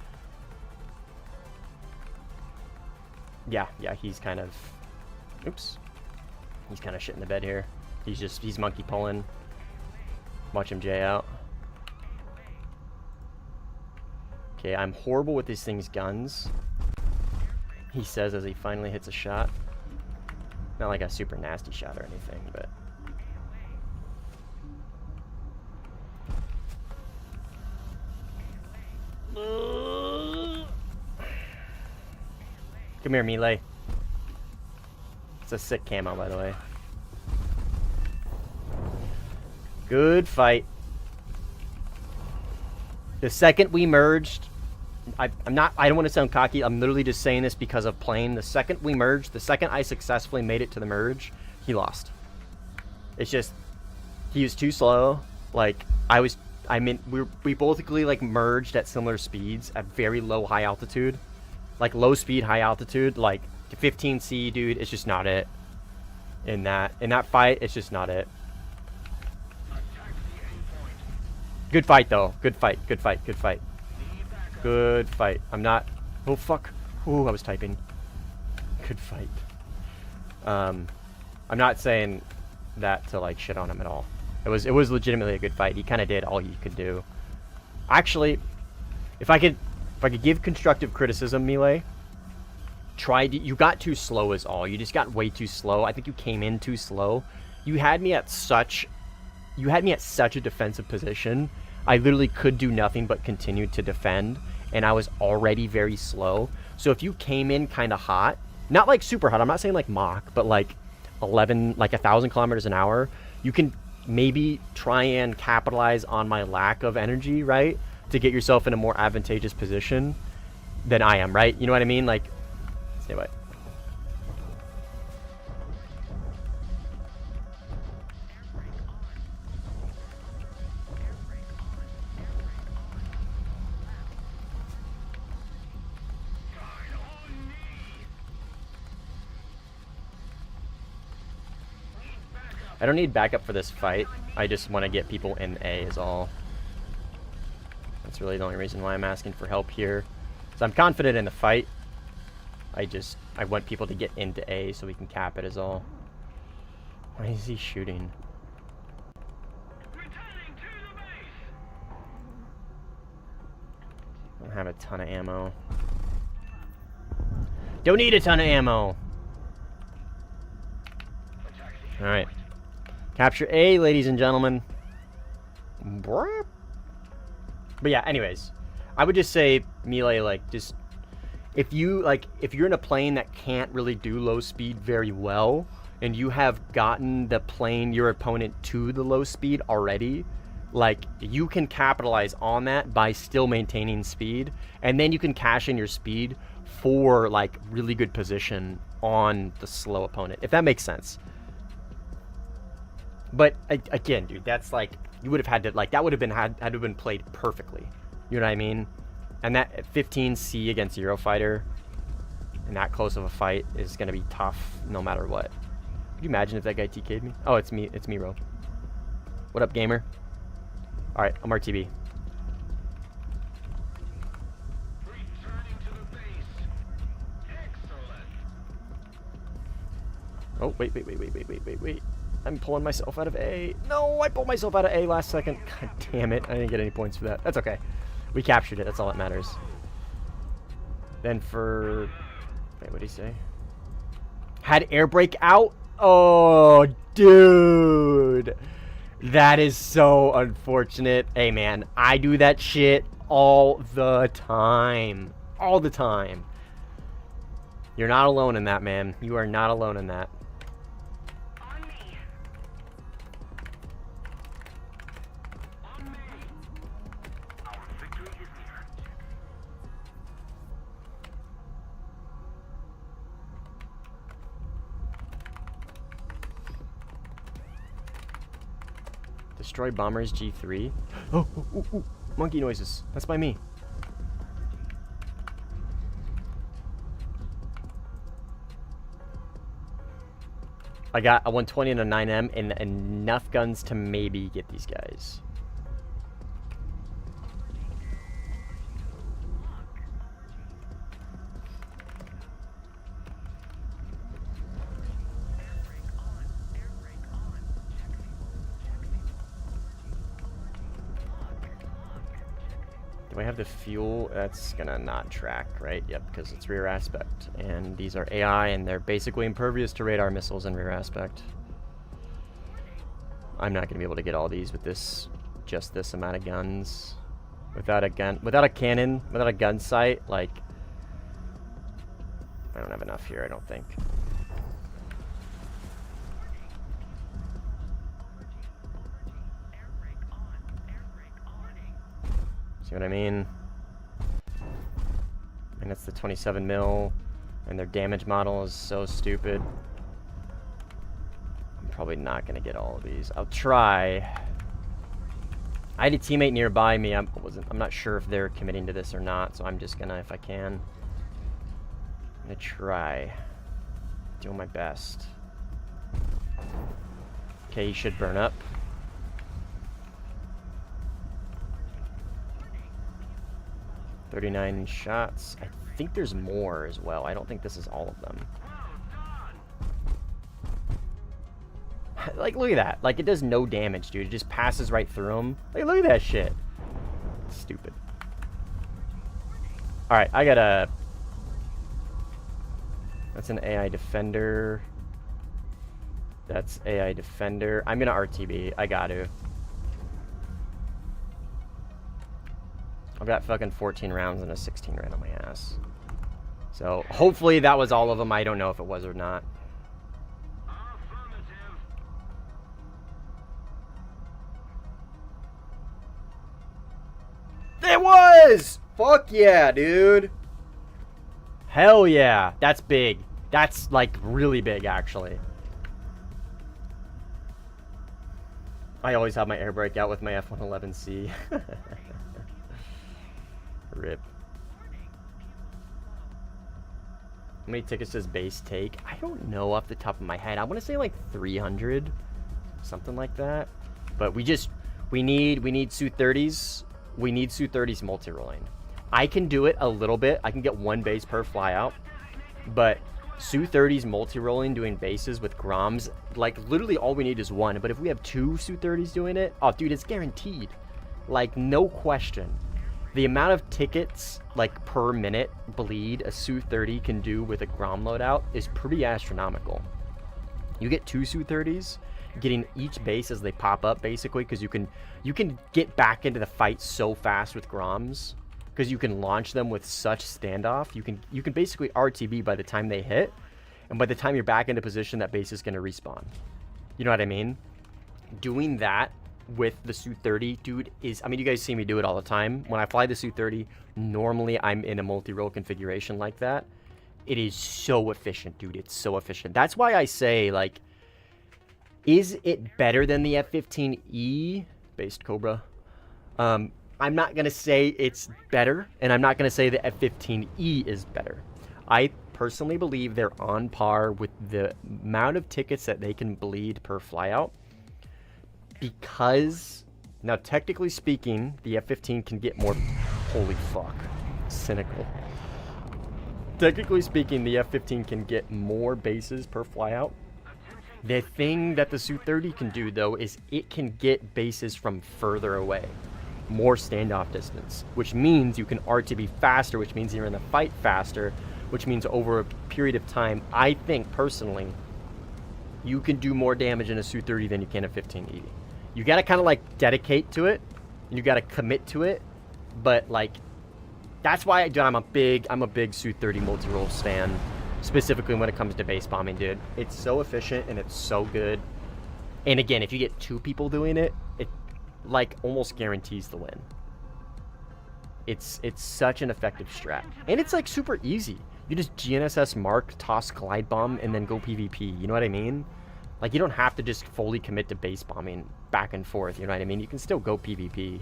Yeah, he's kind of... Oops. He's kind of shit in the bed here. He's monkey pulling. Watch him J out. Okay, I'm horrible with this thing's guns. He says as he finally hits a shot. Not like a super nasty shot or anything, but... Come here, melee. It's a sick camo, by the way. Good fight. The second we merged, I don't want to sound cocky. I'm literally just saying this because of playing. The second we merged, the second I successfully made it to the merge, he lost. It's just, he was too slow. Like, we both like merged at similar speeds at very low, high altitude. Like low speed, high altitude, like 15C, dude, it's just not it. In that fight, it's just not it. Good fight though. Good fight. Good fight. Good fight. Good fight. I'm not... Oh fuck. Ooh, I was typing. Good fight. I'm not saying that to like shit on him at all. It was legitimately a good fight. He kind of did all he could do. Actually, if I could give constructive criticism, Melee, you got too slow is all. You just got way too slow. I think you came in too slow. You had me at such a defensive position. I literally could do nothing but continue to defend, and I was already very slow. So if you came in kind of hot, not like super hot, I'm not saying like Mach, but like 1,000 kilometers an hour, you can maybe try and capitalize on my lack of energy, right? To get yourself in a more advantageous position than I am, right? You know what I mean? Like, stay away. I don't need backup for this fight. I just want to get people in A is all. That's really the only reason why I'm asking for help here. So I'm confident in the fight. I want people to get into A so we can cap it is all. Why is he shooting? I don't have a ton of ammo. Don't need a ton of ammo. Alright. Capture A, ladies and gentlemen. But yeah, anyways. I would just say, Melee, like, just... If you're in a plane that can't really do low speed very well, and you have gotten the plane, your opponent, to the low speed already, like, you can capitalize on that by still maintaining speed, and then you can cash in your speed for, like, really good position on the slow opponent, if that makes sense. But, again, dude, that's, like, you would have had to, like, that would have been, had to have been played perfectly. You know what I mean? And that 15C against Eurofighter in that close of a fight is going to be tough no matter what. Could you imagine if that guy TK'd me? Oh, it's me. It's me, Ro. What up, gamer? All right, I'm RTB. Returning to the base. Excellent. Oh, wait. I'm pulling myself out of A. No, I pulled myself out of A last second. God damn it. I didn't get any points for that. That's okay. We captured it. That's all that matters. Then for... Wait, what did he say? Had air brake out? Oh, dude. That is so unfortunate. Hey, man. I do that shit all the time. All the time. You're not alone in that, man. You are not alone in that. On me. On me. Our victory is near. Destroy bombers G3. Oh, monkey noises. That's by me. I got a 120 and a 9M and enough guns to maybe get these guys. Do I have the fuel? That's gonna not track, right? Yep, because it's rear aspect. And these are AI, and they're basically impervious to radar missiles in rear aspect. I'm not gonna be able to get all these with this, just this amount of guns. Without a gun, without a cannon, without a gun sight, like... I don't have enough here, I don't think. See what I mean? And it's the 27 mil, and their damage model is so stupid. I'm probably not gonna get all of these. I'll try. I had a teammate nearby me. I'm not sure if they're committing to this or not, so I'm just gonna, if I can, I'm gonna try. Doing my best. Okay, he should burn up. 39 shots. I think there's more as well. I don't think this is all of them. Like, look at that. Like, it does no damage, dude. It just passes right through him. Like, look at that shit. Stupid. Alright, I got a... That's an AI Defender. That's AI Defender. I'm gonna RTB. I got to. I've got fucking 14 rounds and a 16 right on my ass. So, hopefully that was all of them. I don't know if it was or not. It was! Fuck yeah, dude. Hell yeah. That's big. That's, like, really big, actually. I always have my air brake out with my F-111C. Rip. How many tickets does base take? I don't know off the top of my head. I want to say like 300, something like that. But we need Su-30s. We need Su-30s multi-rolling. I can do it a little bit. I can get one base per flyout. But Su-30s multi-rolling doing bases with Groms, like literally all we need is one. But if we have two Su-30s doing it, oh dude, it's guaranteed. Like no question. The amount of tickets, like, per minute bleed a Su-30 can do with a Grom loadout is pretty astronomical. You get two Su-30s, getting each base as they pop up, basically, because you can get back into the fight so fast with Groms, because you can launch them with such standoff. You can basically RTB by the time they hit, and by the time you're back into position, that base is going to respawn. You know what I mean? Doing that with the Su-30, dude, is... I mean, you guys see me do it all the time. When I fly the Su-30, normally I'm in a multi-roll configuration like that. It is so efficient, dude. It's so efficient. That's why I say, like, is it better than the F-15E based Cobra? I'm not going to say it's better, and I'm not going to say the F-15E is better. I personally believe they're on par with the amount of tickets that they can bleed per flyout. Because, now technically speaking, the F-15 can get more... Holy fuck. Cynical. Technically speaking, the F-15 can get more bases per flyout. The thing that the Su-30 can do, though, is it can get bases from further away. More standoff distance, which means you can RTB faster, which means you're in the fight faster, which means over a period of time, I think, personally, you can do more damage in a Su-30 than you can a 1580. You gotta kind of, like, dedicate to it, and you gotta commit to it, but, like, that's why I'm a big Su-30 multi-role fan, specifically when it comes to base bombing, dude. It's so efficient, and it's so good. And again, if you get 2 people doing it, it, like, almost guarantees the win. It's such an effective strat. And it's, like, super easy. You just GNSS mark, toss glide bomb, and then go PvP. You know what I mean? Like, you don't have to just fully commit to base bombing back and forth. You know what I mean? You can still go PvP.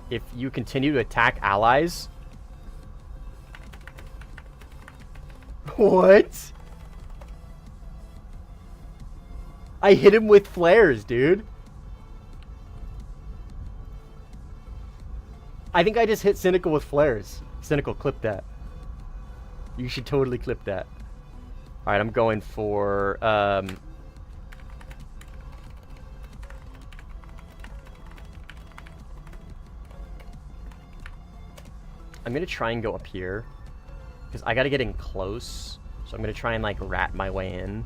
If you continue to attack allies... What? I hit him with flares, dude. I think I just hit Cynical with flares. Cynical, clip that. You should totally clip that. Alright, I'm going for... I'm going to try and go up here. Because I got to get in close. So I'm going to try and, like, rat my way in.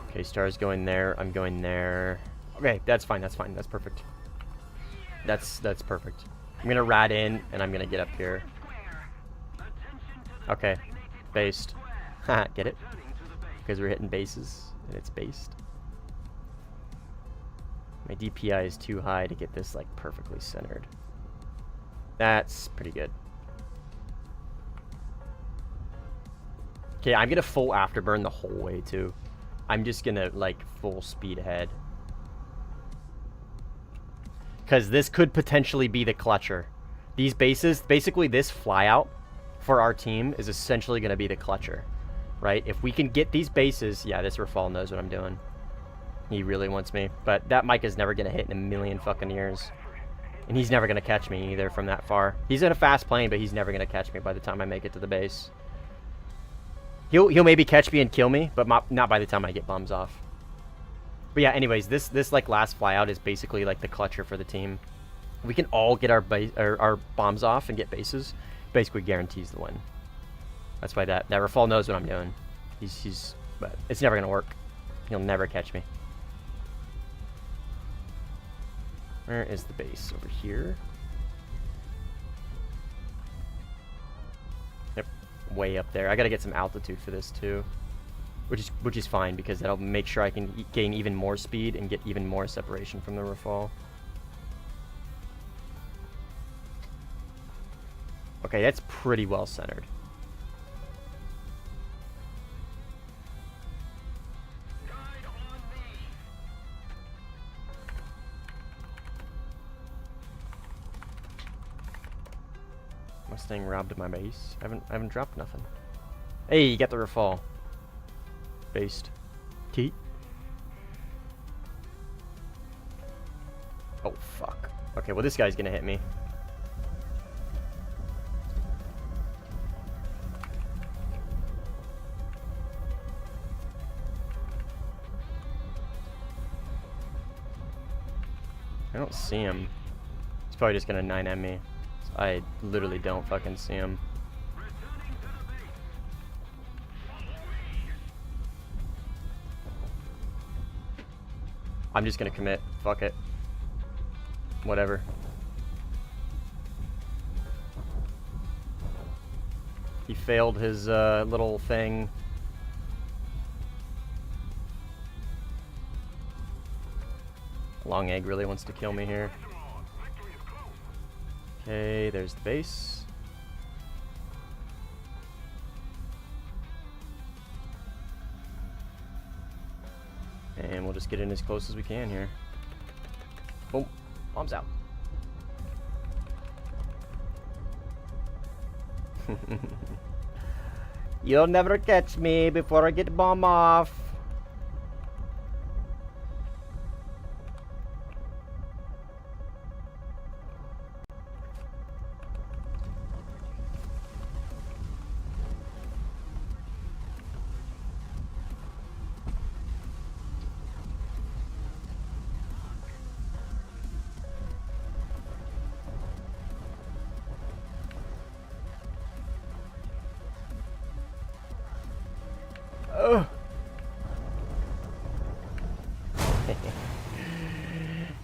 Okay, Star's going there. I'm going there. Okay, that's fine. That's fine. That's perfect. That's perfect. I'm going to rat in, and I'm going to get up here. Okay. Based. Haha, get it? Because we're hitting bases, and it's based. My DPI is too high to get this, like, perfectly centered. That's pretty good. Okay, I'm going to full afterburn the whole way, too. I'm just going to, like, full speed ahead. Because this could potentially be the clutcher. These bases, basically this flyout for our team is essentially going to be the clutcher. Right? If we can get these bases... Yeah, this Rafale knows what I'm doing. He really wants me. But that mic is never going to hit in a million fucking years. And he's never going to catch me either from that far. He's in a fast plane, but he's never going to catch me by the time I make it to the base. He'll maybe catch me and kill me, but not by the time I get bombs off. But yeah, anyways, this like last flyout is basically like the clutcher for the team. We can all get our bombs off and get bases. Basically guarantees the win. That's why that Rafale knows what I'm doing. But it's never gonna work. He'll never catch me. Where is the base? Over here. Yep, way up there. I gotta get some altitude for this too, which is fine because that'll make sure I can gain even more speed and get even more separation from the Rafale. Okay, that's pretty well centered. Mustang robbed my base. I haven't dropped nothing. Hey, you got the Rafale. Based. Key. Oh fuck. Okay, well this guy's gonna hit me. I don't see him. He's probably just gonna 9M me. I literally don't fucking see him. I'm just gonna commit. Fuck it. Whatever. He failed his little thing. Long Egg really wants to kill me here. Okay, there's the base. just get in as close as we can here. Boom. Bombs out. You'll never catch me before I get the bomb off.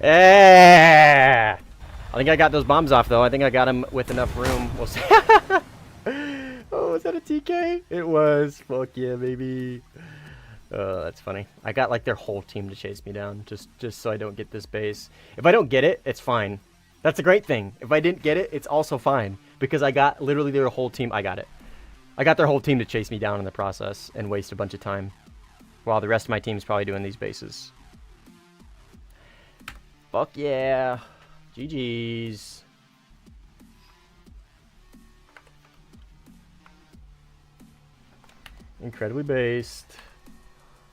Yeah. I think I got those bombs off though. I think I got them with enough room. We'll see. Oh, was that a TK? It was. Fuck yeah, baby. That's funny. I got like their whole team to chase me down just so I don't get this base. If I don't get it, it's fine. That's a great thing. If I didn't get it, it's also fine because I got literally their whole team. I got it. I got their whole team to chase me down in the process and waste a bunch of time while the rest of my team's probably doing these bases. Fuck yeah. GG's. Incredibly based.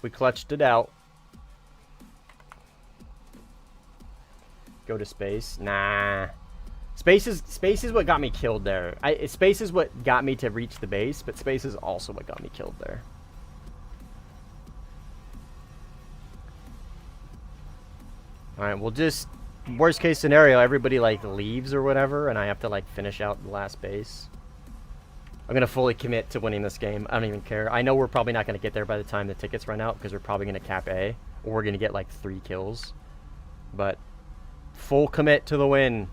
We clutched it out. Go to space. Nah. Space is what got me killed there. Space is what got me to reach the base, but space is also what got me killed there. Alright, we'll just... Worst case scenario, everybody, like, leaves or whatever, and I have to, like, finish out the last base. I'm gonna fully commit to winning this game. I don't even care. I know we're probably not gonna get there by the time the tickets run out, because we're probably gonna cap A, or we're gonna get, like, 3 kills. But, full commit to the win.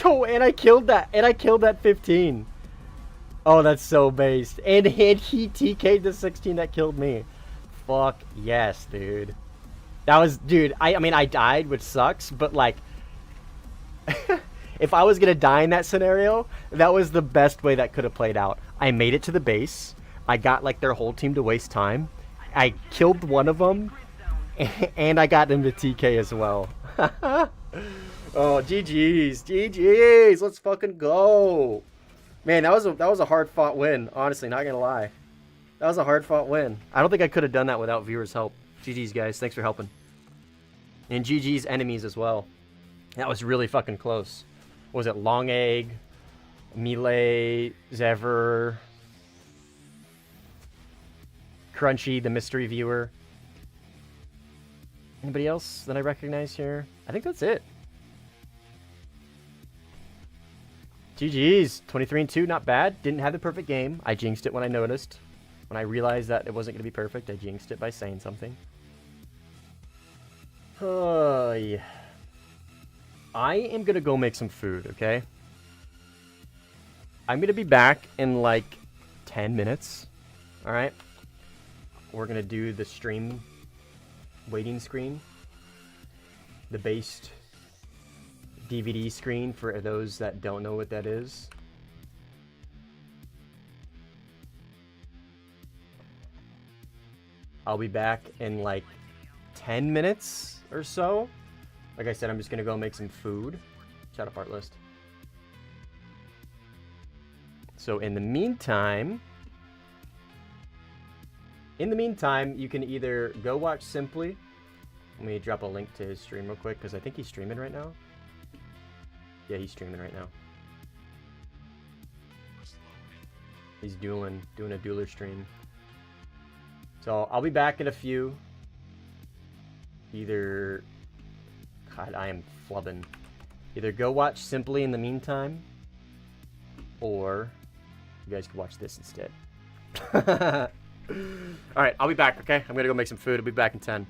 Oh, and I killed that. And I killed that 15. Oh, that's so based. And he TK'd the 16 that killed me. Fuck yes, dude. That was, dude, I mean, I died, which sucks, but like, if I was gonna die in that scenario, that was the best way that could have played out. I made it to the base. I got like their whole team to waste time. I killed one of them, and I got them to TK as well. Oh, GG's, GG's, let's fucking go. Man, that was a hard fought win, honestly, not gonna lie. That was a hard fought win. I don't think I could have done that without viewers' help. GG's, guys, thanks for helping. And GG's enemies as well. That was really fucking close. What was it, Long Egg, Melee, Zever, Crunchy, the mystery viewer. Anybody else that I recognize here? I think that's it. GG's, 23-2, not bad. Didn't have the perfect game. I jinxed it when I noticed. When I realized that it wasn't going to be perfect, I jinxed it by saying something. Oh, yeah. I am going to go make some food, okay? I'm going to be back in like 10 minutes. Alright? We're going to do the stream waiting screen. The based DVD screen for those that don't know what that is. I'll be back in like 10 minutes or so. Like I said, I'm just gonna go make some food. Shout out Artlist. So in the meantime, you can either go watch Simply. Let me drop a link to his stream real quick because I think he's streaming right now. Yeah, he's streaming right now. He's doing a dueler stream. So I'll be back in a few. Either, God, I am flubbing. Either go watch Simply in the meantime, or you guys can watch this instead. All right, I'll be back. Okay, I'm gonna go make some food. I'll be back in 10.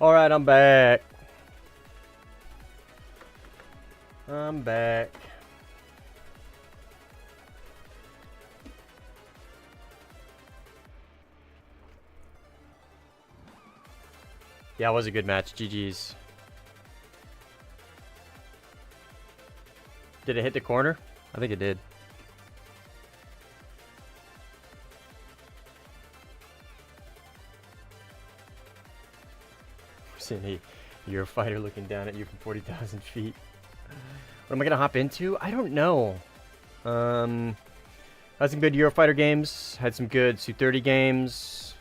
Alright, I'm back. I'm back. Yeah, it was a good match. GG's. Did it hit the corner? I think it did. Seeing a Eurofighter looking down at you from 40,000 feet. What am I gonna hop into? I don't know. Had some good Eurofighter games. Had some good Su-30 games.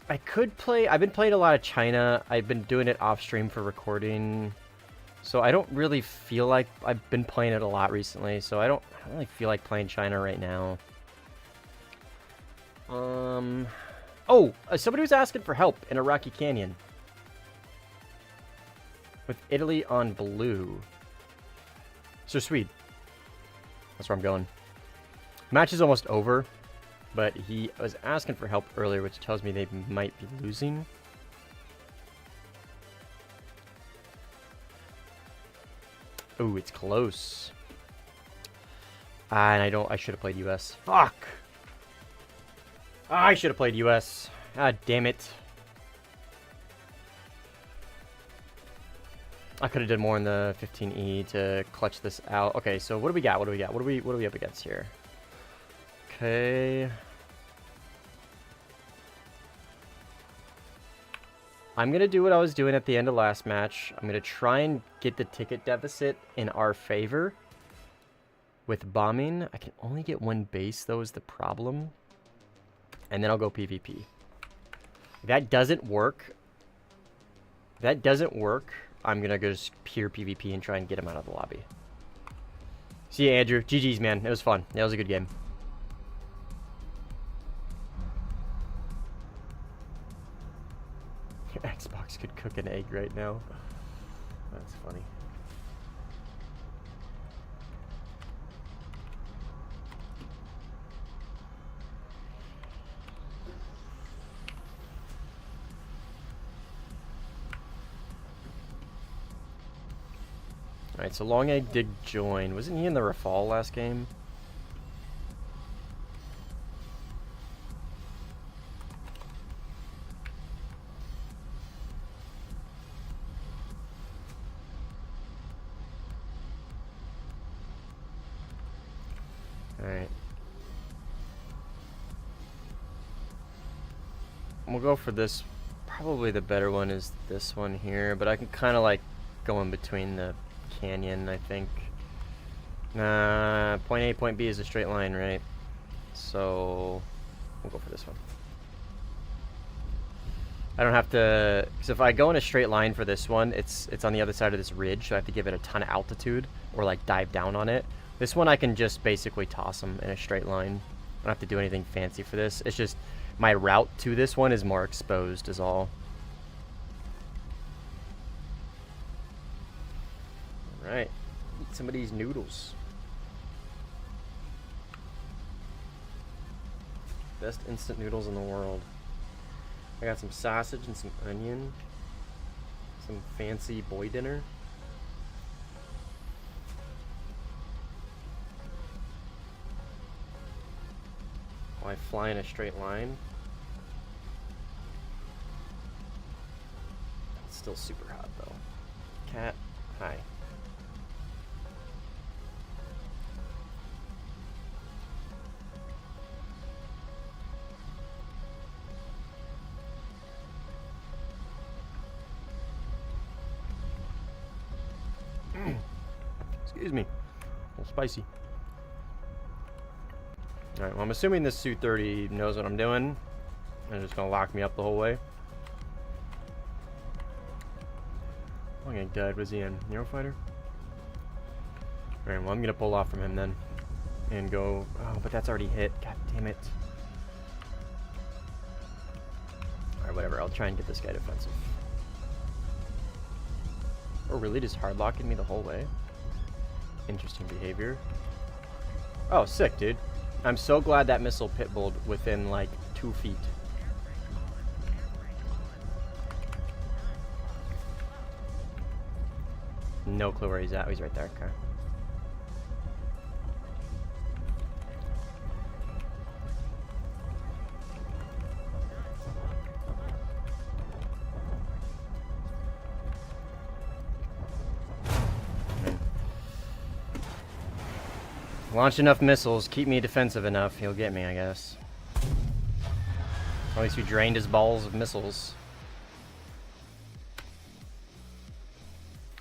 I could play. I've been playing a lot of China. I've been doing it off stream for recording. So I don't really feel like I've been playing it a lot recently. So I don't really feel like playing China right now. Oh, somebody was asking for help in a rocky canyon. With Italy on blue. So Swede. That's where I'm going. Match is almost over. But he was asking for help earlier, which tells me they might be losing. Ooh, it's close. And I should have played US. Fuck! I should have played US. God damn it. I could have done more in the 15E to clutch this out. Okay, so what do we got? What are we up against here? Okay. I'm going to do what I was doing at the end of last match. I'm going to try and get the ticket deficit in our favor with bombing. I can only get one base, though, is the problem. And then I'll go PvP. If that doesn't work. I'm going to go just pure PvP and try and get him out of the lobby. See you, Andrew. GG's, man. It was fun. That was a good game. Xbox could cook an egg right now. That's funny. Alright, so Long Egg did join. Wasn't he in the Rafale last game? Alright. We'll go for this. Probably the better one is this one here, but I can kind of like go in between the canyon, I think. Point A, point B is a straight line, right? So we'll go for this one. I don't have to, because if I go in a straight line for this one, it's on the other side of this ridge, so I have to give it a ton of altitude or like dive down on it. This one I can just basically toss them in a straight line. I don't have to do anything fancy for this. It's just my route to this one is more exposed is all. Alright, eat some of these noodles. Best instant noodles in the world. I got some sausage and some onion. Some fancy boy dinner. While I fly in a straight line. It's still super hot though. Cat, hi. Excuse me. A little spicy. Alright, well I'm assuming this Su-30 knows what I'm doing. They're just gonna lock me up the whole way. Long Egg died. Was he in? Eurofighter? Alright, well I'm gonna pull off from him then. And go... Oh, but that's already hit. God damn it. Alright, whatever. I'll try and get this guy defensive. Oh, really? Just hardlocking me the whole way? Interesting behavior. Oh, sick, dude. I'm so glad that missile pitbulled within, like, 2 feet. No clue where he's at. Oh, he's right there. Okay. Launch enough missiles, keep me defensive enough, he'll get me, I guess. At least we drained his balls of missiles.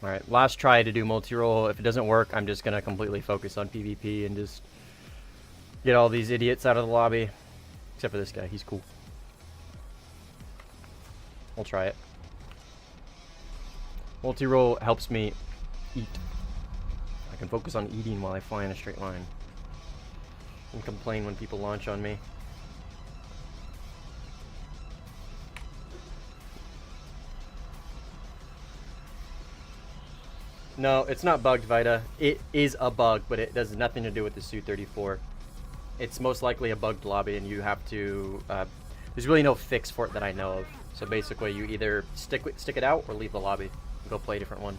Alright, last try to do multi-roll. If it doesn't work, I'm just gonna completely focus on PvP and just get all these idiots out of the lobby. Except for this guy, he's cool. We'll try it. Multi-roll helps me eat. I can focus on eating while I fly in a straight line. And complain when people launch on me. No, it's not bugged, Vita. It is a bug, but it does nothing to do with the Su-34. It's most likely a bugged lobby, and you have to... there's really no fix for it that I know of. So basically, you either stick it out or leave the lobby and go play a different one.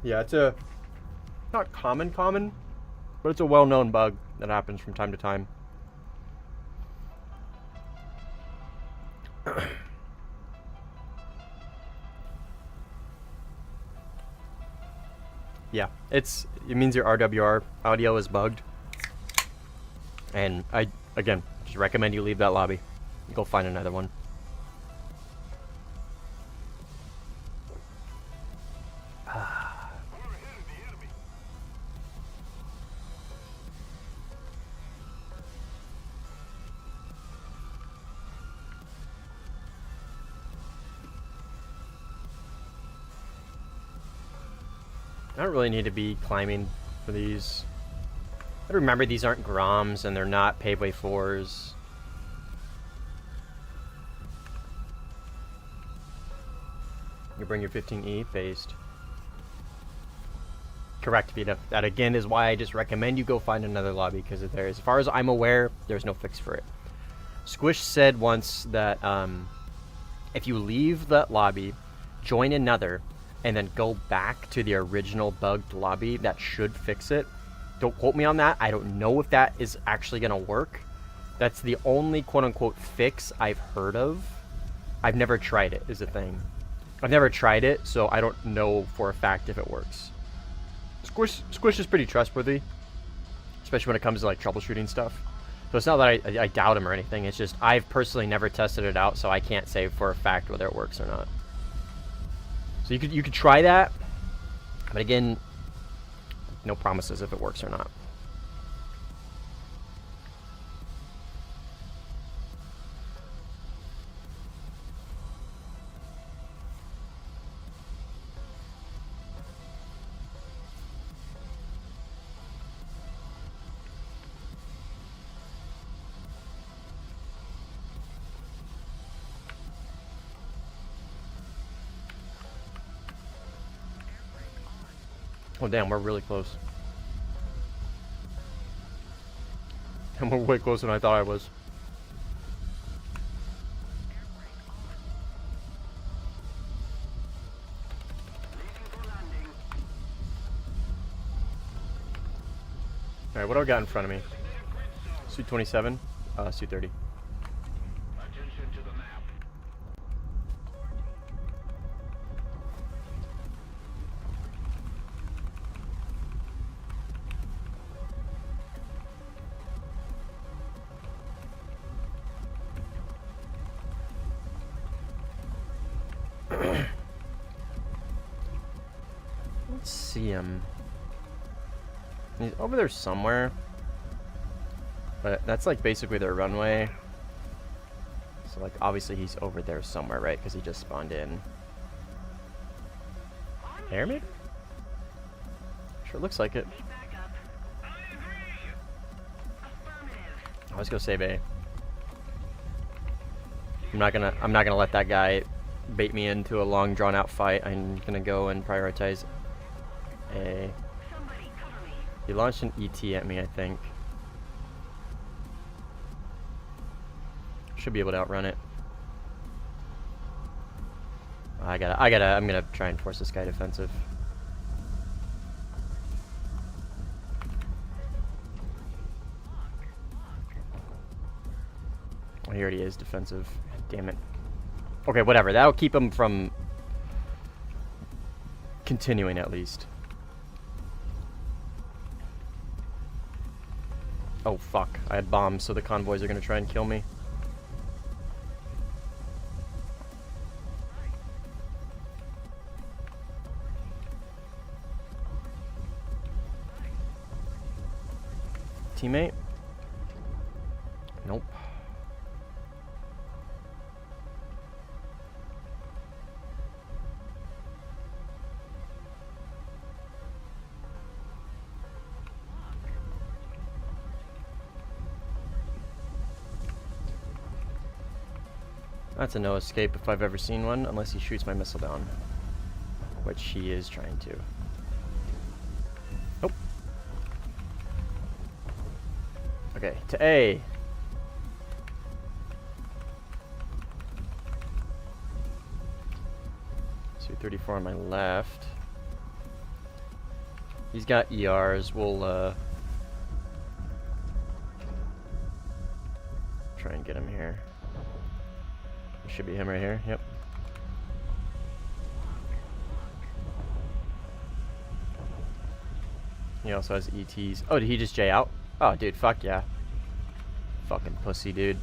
Yeah, it's a not common, but it's a well-known bug that happens from time to time. Yeah, it means your RWR audio is bugged. And I, again, just recommend you leave that lobby and go find another one. I don't really need to be climbing for these. I remember these aren't Groms and they're not Paveway 4s. You bring your 15E faced. Correct, Vita. That again is why I just recommend you go find another lobby, because there, as far as I'm aware, there's no fix for it. Squish said once that if you leave that lobby, join another, and then go back to the original bugged lobby, that should fix it. Don't quote me on that. I don't know if that is actually going to work. That's the only quote-unquote fix I've heard of. I've never tried it, is the thing. I've never tried it, so I don't know for a fact if it works. Squish is pretty trustworthy, especially when it comes to like troubleshooting stuff. So it's not that I doubt him or anything. It's just I've personally never tested it out, so I can't say for a fact whether it works or not. So you could try that, but again, no promises if it works or not. Oh damn, we're really close. And we're way closer than I thought I was. Alright, what do I got in front of me? Su-27? Su-30. Attention to the map. Let's see him. He's over there somewhere. But that's like basically their runway. So like obviously he's over there somewhere, right? Because he just spawned in. Air maybe? Sure looks like it. Need backup. I agree. Affirmative. Let's go save A. I'm not gonna let that guy bait me into a long drawn out fight. I'm gonna go and prioritize A. Somebody cover me. He launched an ET at me, I think. Should be able to outrun it. I'm gonna try and force this guy defensive. Oh, he already is defensive. Damn it. Okay, whatever. That'll keep him from continuing at least. Oh, fuck. I had bombs, so the convoys are gonna try and kill me. Teammate? Nope. That's a no escape if I've ever seen one, unless he shoots my missile down. Which he is trying to. Nope. Okay, to A. Su-34 on my left. He's got ERs. We'll try and get him here. Should be him right here. Yep. He also has ETs. Oh, did he just J out? Oh, dude, fuck yeah. Fucking pussy, dude.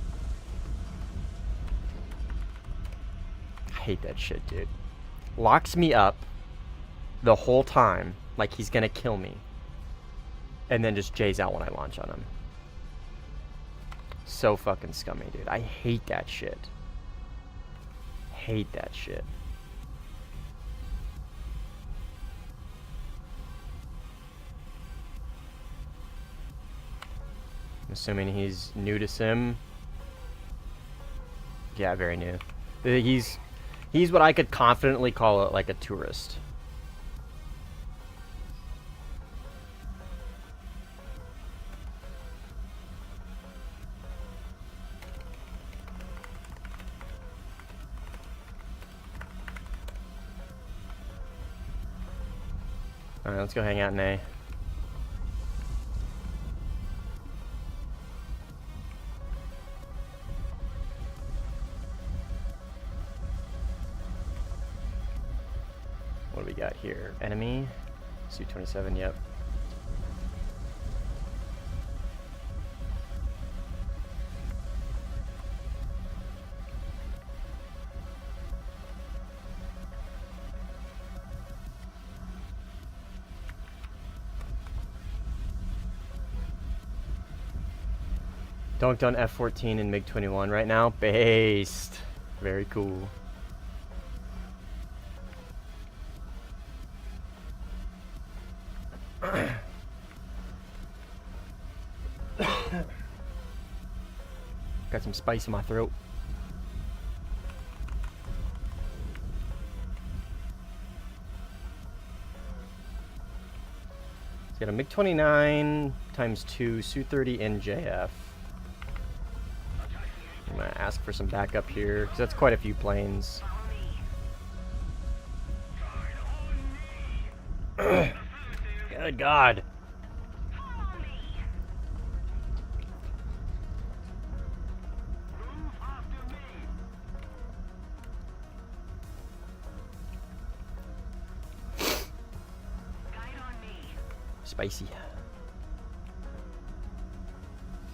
I hate that shit, dude. Locks me up the whole time like he's gonna kill me. And then just J's out when I launch on him. So fucking scummy, dude. I hate that shit. Hate that shit. I'm assuming he's new to sim. Yeah, very new. He's what I could confidently call it like a tourist. Alright, let's go hang out in A. What do we got here? Enemy? Su-27, yep. Dunked on F-14 and MiG-21 right now. Based. Very cool. Got some spice in my throat. He's got a MiG-29 times 2 Su-30 NJF. I'm gonna ask for some backup here, because that's quite a few planes. Good God. Spicy.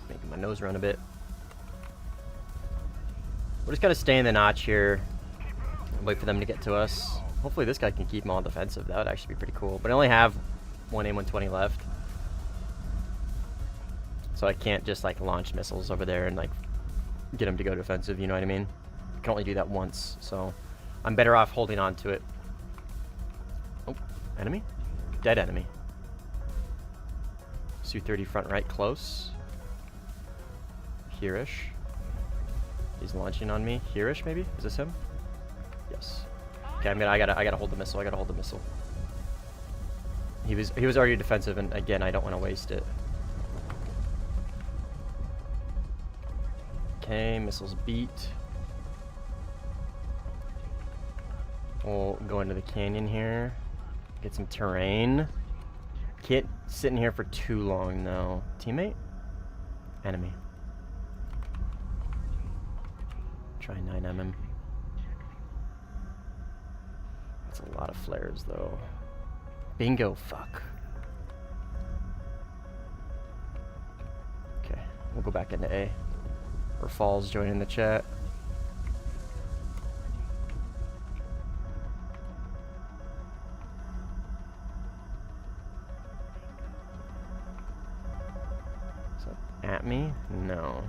Making my nose run a bit. We're just gonna stay in the notch here and wait for them to get to us. Hopefully this guy can keep them all defensive. That would actually be pretty cool. But I only have one A120 left. So I can't just like launch missiles over there and like get him to go defensive, you know what I mean? I can only do that once, so I'm better off holding on to it. Oh, enemy? Dead enemy. Su-30 front right, close. Here-ish. He's launching on me. Here-ish, maybe? Is this him? Yes. Okay, I gotta hold the missile. I gotta hold the missile. He was already defensive, and again, I don't want to waste it. Okay, missiles beat. We'll go into the canyon here. Get some terrain. Can't sit in here for too long, though. Teammate? Enemy. Try 9mm. That's a lot of flares, though. Bingo, fuck. Okay, we'll go back into A. Or Falls joining the chat. Is that at me? No.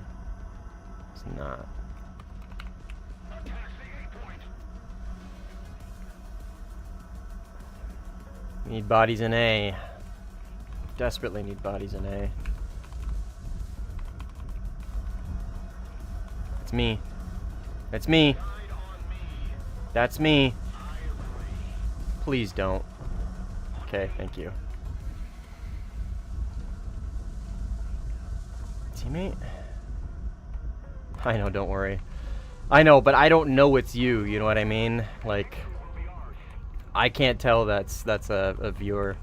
It's not. Need bodies in A. Desperately need bodies in A. It's me. It's me. That's me. Please don't. Okay, thank you. Teammate? I know, don't worry. I know, but I don't know it's you, you know what I mean? Like, I can't tell that's a viewer.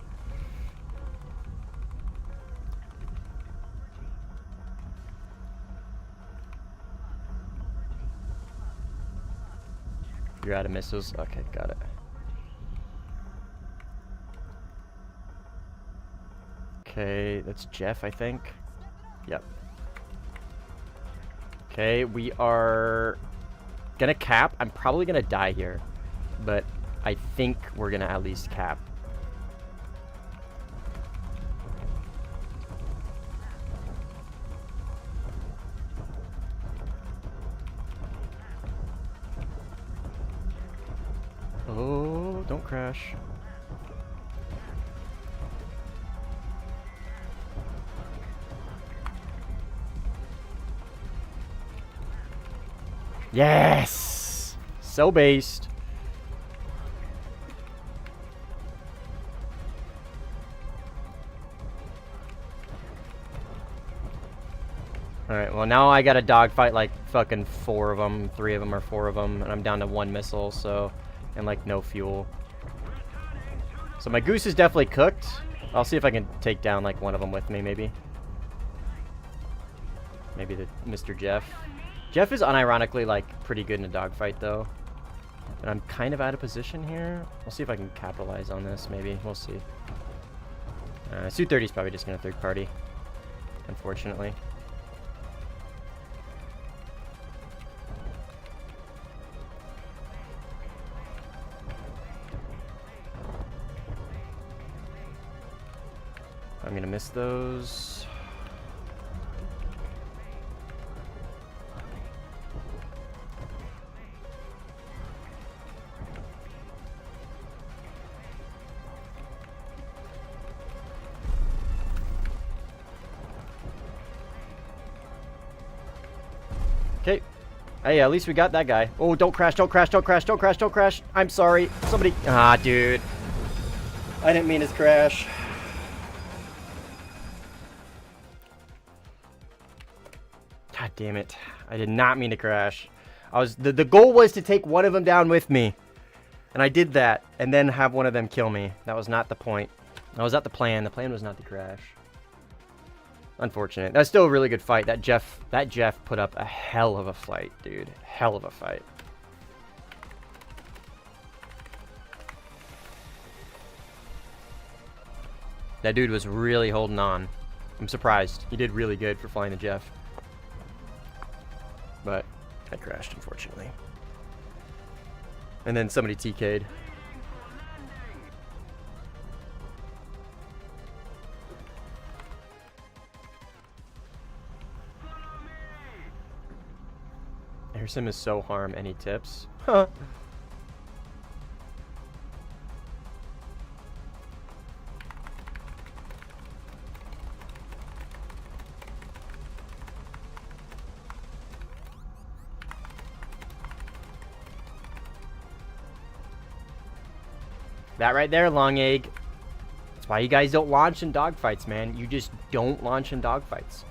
You're out of missiles? Okay, got it. Okay, that's Jeff, I think. Yep. Okay, we are gonna cap. I'm probably gonna die here, but I think we're gonna at least cap. Oh, don't crash. Yes! So based. Alright, well now I gotta dogfight like fucking 4 of them, 3 of them or 4 of them, and I'm down to 1 missile, so, and like no fuel. So my goose is definitely cooked. I'll see if I can take down like one of them with me, maybe. Maybe the Mr. Jeff. Jeff is unironically like pretty good in a dogfight though. And I'm kind of out of position here. We'll see if I can capitalize on this, maybe. We'll see. Su-30 is probably just gonna third party, unfortunately. I'm gonna miss those. Okay. Hey, at least we got that guy. Oh, don't crash, don't crash, don't crash, don't crash, don't crash. I'm sorry. Somebody. Ah, dude. I didn't mean his crash. God damn it. I did not mean to crash. The goal was to take one of them down with me. And I did that, and then have one of them kill me. That was not the point. That was not the plan. The plan was not to crash. Unfortunate. That's still a really good fight. That Jeff put up a hell of a fight, dude. Hell of a fight. That dude was really holding on. I'm surprised. He did really good for flying the Jeff. But I crashed, unfortunately. And then somebody TK'd. sim is so harm. Any tips? Huh. That right there, Long Egg. That's why you guys don't launch in dogfights, man. You just don't launch in dogfights.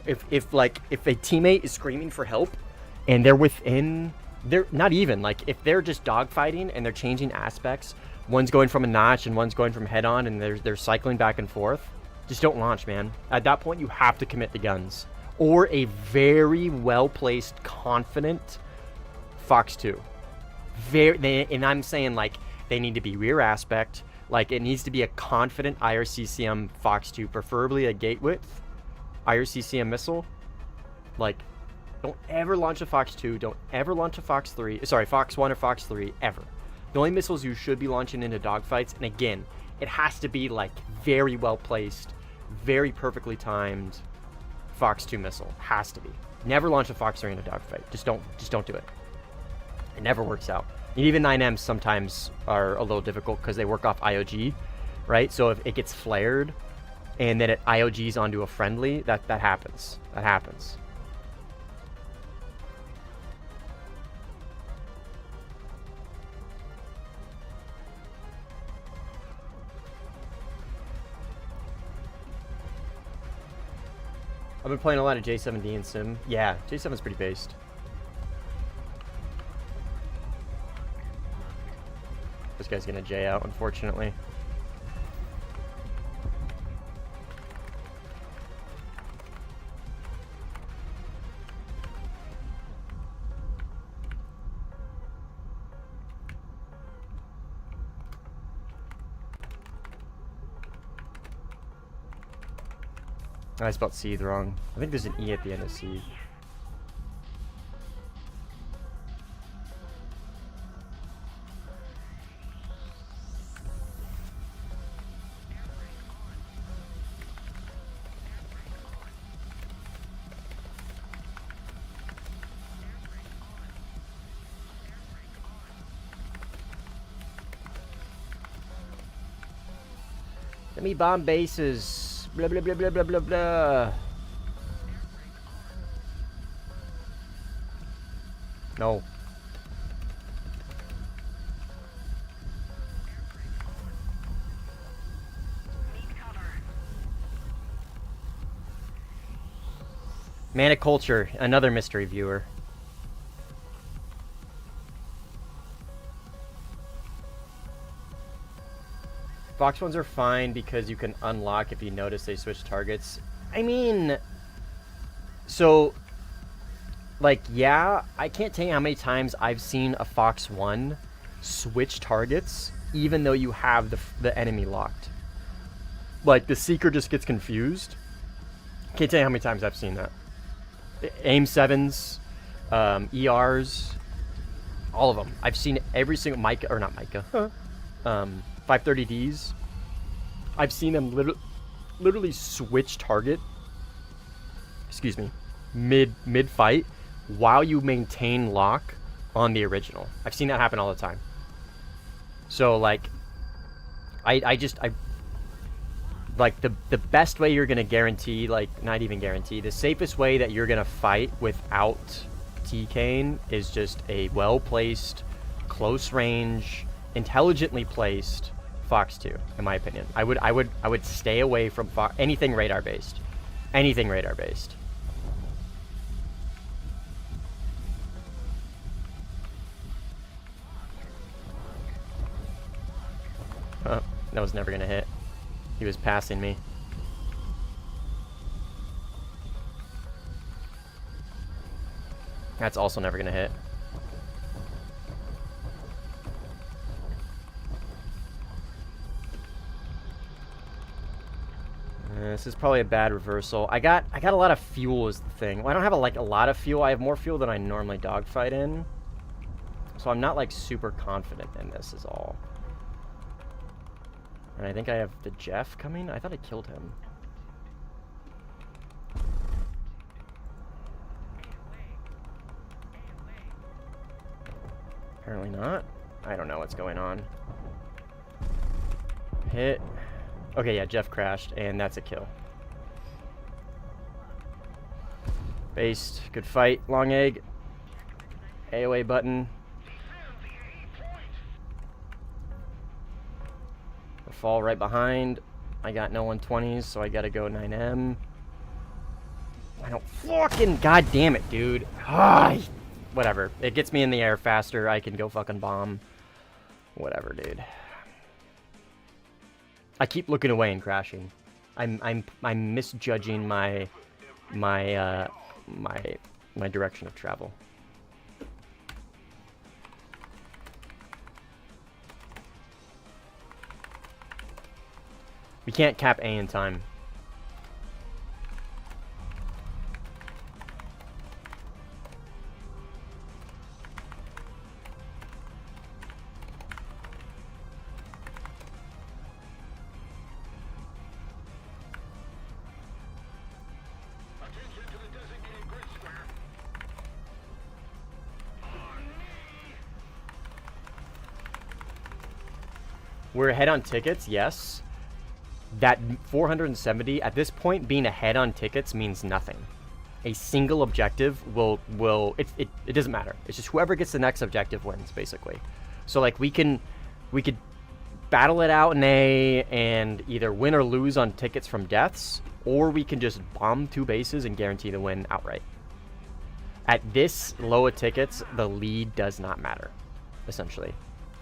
If a teammate is screaming for help and they're within, they're not even like, if they're just dogfighting and they're changing aspects, one's going from a notch and one's going from head on and they're cycling back and forth, just don't launch, man. At that point, you have to commit the guns or a very well placed, confident Fox 2. And I'm saying like they need to be rear aspect. Like, it needs to be a confident IRCCM Fox 2, preferably a gate width IRCCM missile. Like, don't ever launch a Fox 2. Don't ever launch a Fox 3. Sorry, Fox 1 or Fox 3, ever. The only missiles you should be launching into dogfights, and again, it has to be, like, very well placed, very perfectly timed Fox 2 missile. Has to be. Never launch a Fox 3 in a dogfight. Just don't do it. It never works out. And even 9Ms sometimes are a little difficult because they work off IOG, right? So if it gets flared and then it IOGs onto a friendly, that happens. That happens. I've been playing a lot of J7D in Sim. Yeah, J7's pretty based. This guy's gonna J out, unfortunately. I spelled seethe wrong. I think there's an E at the end of seethe. Let me bomb bases. Blah, blah, blah, blah, blah, blah, blah. No. Maniculture, another mystery viewer. Fox ones are fine because you can unlock if you notice they switch targets. I mean, so, like, yeah, I can't tell you how many times I've seen a Fox 1 switch targets even though you have the enemy locked. Like, the Seeker just gets confused. Can't tell you how many times I've seen that. Aim 7s, ERs, all of them. I've seen every single Micah, or not Micah, 530Ds. I've seen them literally switch target, excuse me, mid fight while you maintain lock on the original. I've seen that happen all the time. So like, I like the best way you're gonna guarantee, like not even guarantee, the safest way that you're gonna fight without TKing is just a well-placed, close range, intelligently placed Fox 2, in my opinion. I would stay away from anything radar based. Anything radar based. Oh, that was never gonna hit. He was passing me. That's also never gonna hit. This is probably a bad reversal. I got a lot of fuel is the thing. Well, I don't have a lot of fuel. I have more fuel than I normally dogfight in. So I'm not like super confident in this is all. And I think I have the Jeff coming. I thought I killed him. Apparently not. I don't know what's going on. Hit. Okay, yeah, Jeff crashed, and that's a kill. Based. Good fight. Long egg. AOA button. I fall right behind. I got no 120s, so I gotta go 9M. I don't fucking... God damn it, dude. Whatever. It gets me in the air faster. I can go fucking bomb. Whatever, dude. I keep looking away and crashing. I'm misjudging my direction of travel. We can't cap A in time. Attention to the designated grid square. We're ahead on tickets, yes. That 470, at this point, being ahead on tickets means nothing. A single objective it doesn't matter. It's just whoever gets the next objective wins, basically. So, like, we could battle it out in A and either win or lose on tickets from deaths, or we can just bomb 2 bases and guarantee the win outright. At this low of tickets, the lead does not matter, essentially.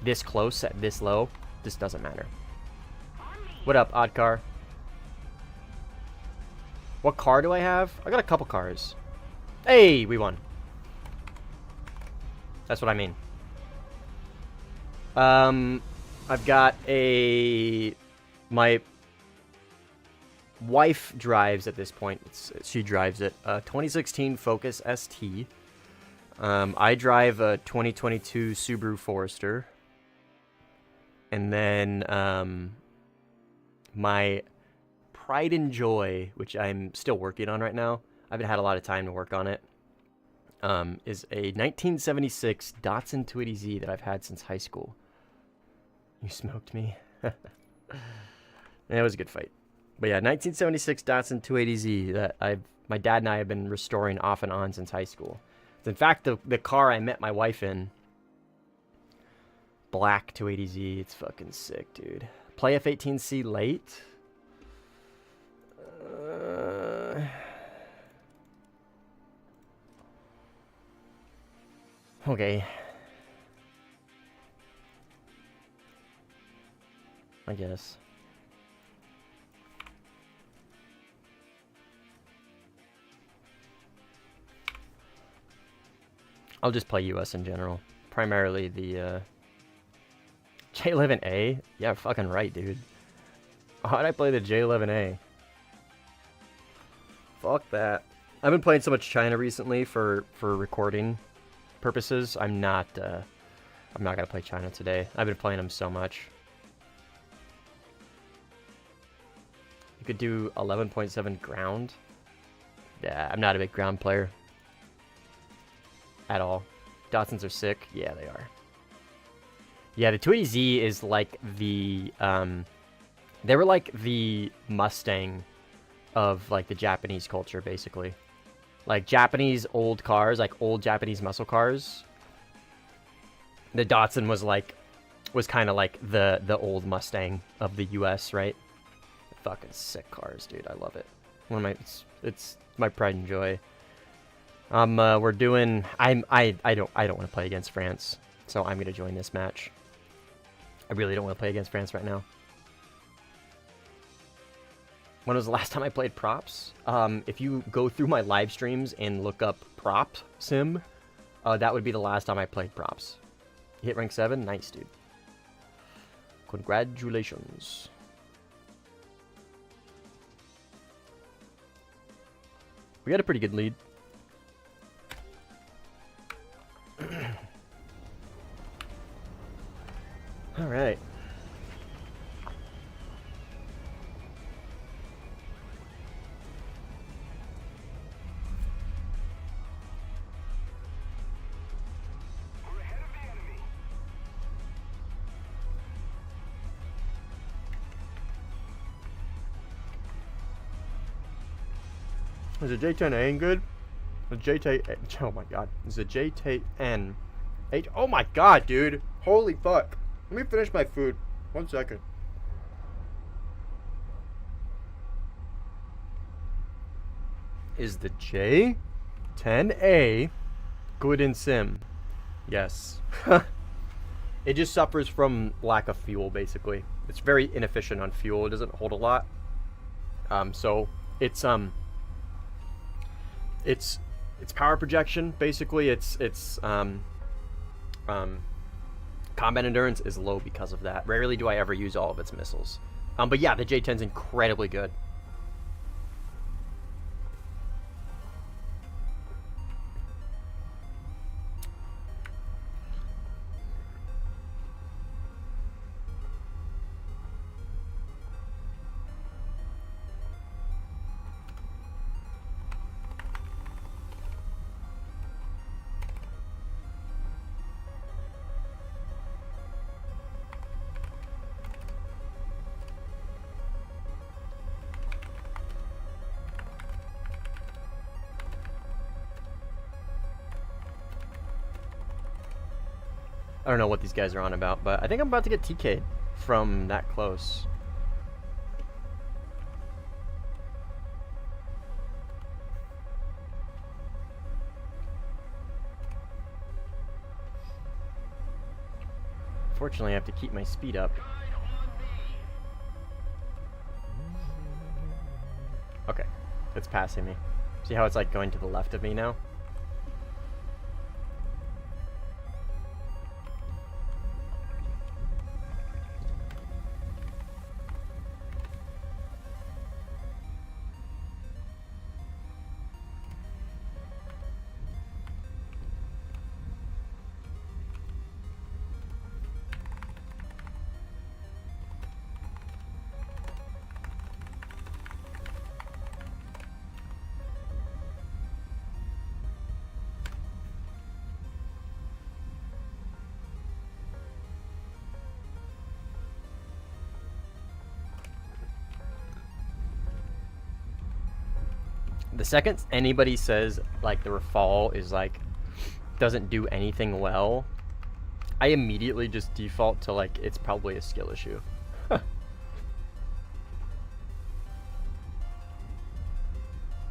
This close at this low, this doesn't matter. What up, odd car? What car do I have? I got a couple cars. Hey, we won. That's what I mean. I've got my wife drives at this point. She drives it. 2016 Focus ST. I drive a 2022 Subaru Forester. And then, my pride and joy, which I'm still working on right now, I haven't had a lot of time to work on it, is a 1976 Datsun 280Z that I've had since high school. You smoked me. Yeah, it was a good fight. But yeah, 1976 Datsun 280Z that my dad and I have been restoring off and on since high school. In fact, the car I met my wife in, black 280Z, it's fucking sick, dude. Play F18C late? Okay. I guess. I'll just play US in general. Primarily the, J11A? Yeah, fucking right, dude. How'd I play the J11A? Fuck that. I've been playing so much China recently for recording purposes. I'm not gonna play China today. I've been playing them so much. You could do 11.7 ground. Yeah, I'm not a big ground player. At all. Datsuns are sick. Yeah, they are. Yeah, the 280Z is like the, they were like the Mustang of like the Japanese culture, basically. Like Japanese old cars, like old Japanese muscle cars. The Datsun was kind of like the old Mustang of the US, right? Fucking sick cars, dude. I love it. One of my, it's my pride and joy. We're doing, I don't want to play against France, so I'm gonna join this match. I really don't want to play against France right now. When was the last time I played props? If you go through my live streams and look up prop sim, that would be the last time I played props. You hit rank 7? Nice, dude. Congratulations. We got a pretty good lead. All right. We're ahead of the enemy. Is the J10A good? The J10... Oh my god. Is the J10... Oh my god, dude. Holy fuck. Let me finish my food. 1 second. Is the J10A good in sim? Yes. It just suffers from lack of fuel, basically. It's very inefficient on fuel. It doesn't hold a lot. So it's power projection, basically. It's combat endurance is low because of that. Rarely do I ever use all of its missiles. But yeah, the J10's incredibly good. I don't know what these guys are on about, but I think I'm about to get TK'd from that close. Fortunately, I have to keep my speed up. Okay, it's passing me. See how it's like going to the left of me now? The second anybody says like the Rafale is like doesn't do anything well, I immediately just default to like it's probably a skill issue.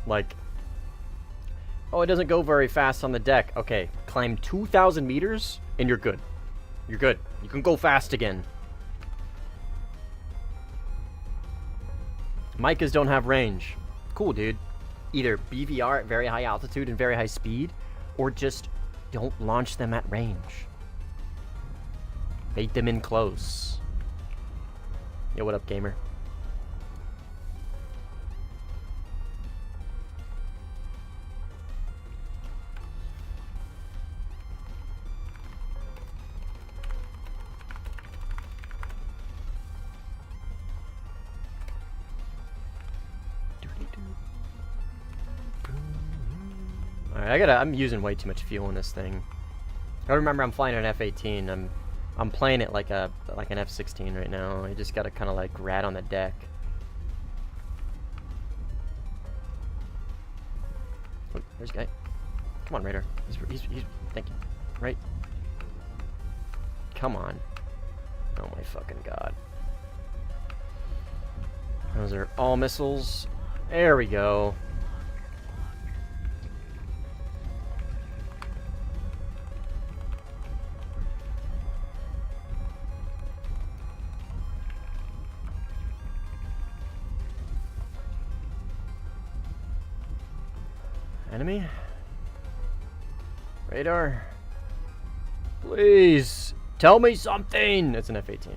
Like, oh, it doesn't go very fast on the deck. Okay, climb 2,000 meters and you're good. You're good. You can go fast again. Micas don't have range. Cool, dude. Either BVR at very high altitude and very high speed, or just don't launch them at range. Bait them in close. Yo, what up, gamer? Alright, I'm using way too much fuel in this thing. I remember I'm flying an F-18. I'm playing it like an F-16 right now. I just gotta kind of like rat on the deck. Oh, there's a guy. Come on, Raider. He's thank you. Right? Come on. Oh my fucking god. Those are all missiles. There we go. Enemy? Radar? Please! Tell me something! It's an F-18.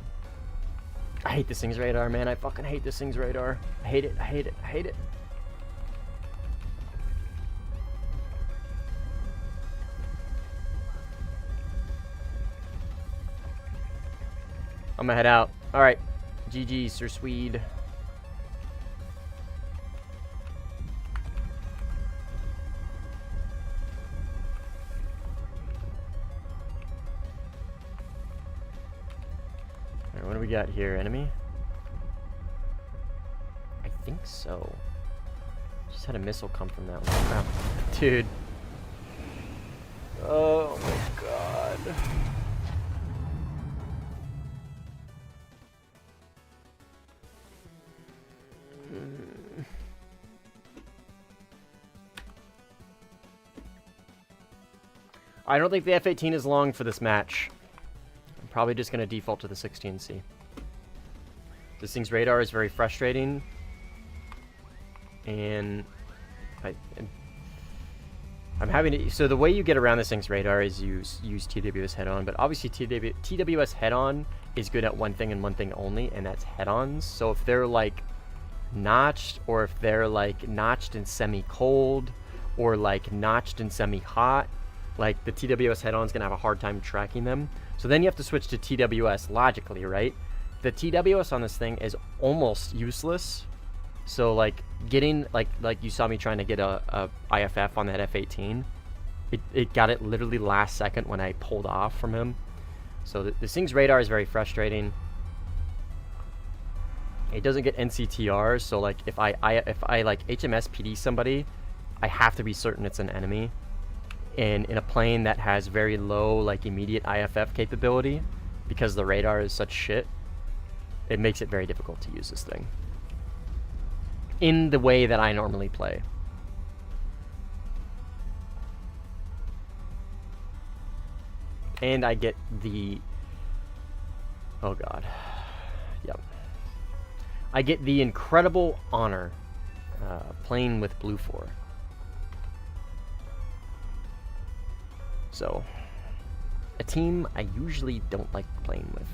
I hate this thing's radar, man. I fucking hate this thing's radar. I hate it, I hate it, I hate it. I'm gonna head out. Alright. GG, Sir Swede. What do we got here? Enemy? I think so. Just had a missile come from that one. Wow. Dude. Oh my god. I don't think the F-18 is long for this match. I'm probably just going to default to the 16C. This thing's radar is very frustrating. And I'm having to... So the way you get around this thing's radar is use TWS head-on. But obviously TWS head-on is good at one thing and one thing only, and that's head-ons. So if they're like notched, or if they're like notched and semi-cold, or like notched and semi-hot, like the TWS head-on is going to have a hard time tracking them. So then you have to switch to TWS logically, right? The TWS on this thing is almost useless. So like getting, like you saw me trying to get a IFF on that F-18. It got it literally last second when I pulled off from him. So this thing's radar is very frustrating. It doesn't get NCTR, so like if I like HMS PD somebody, I have to be certain it's an enemy. And in a plane that has very low like immediate IFF capability, because the radar is such shit, it makes it very difficult to use this thing in the way that I normally play. And I get the... Oh god. Yep. I get the incredible honor playing with Blue 4. So, a team I usually don't like playing with.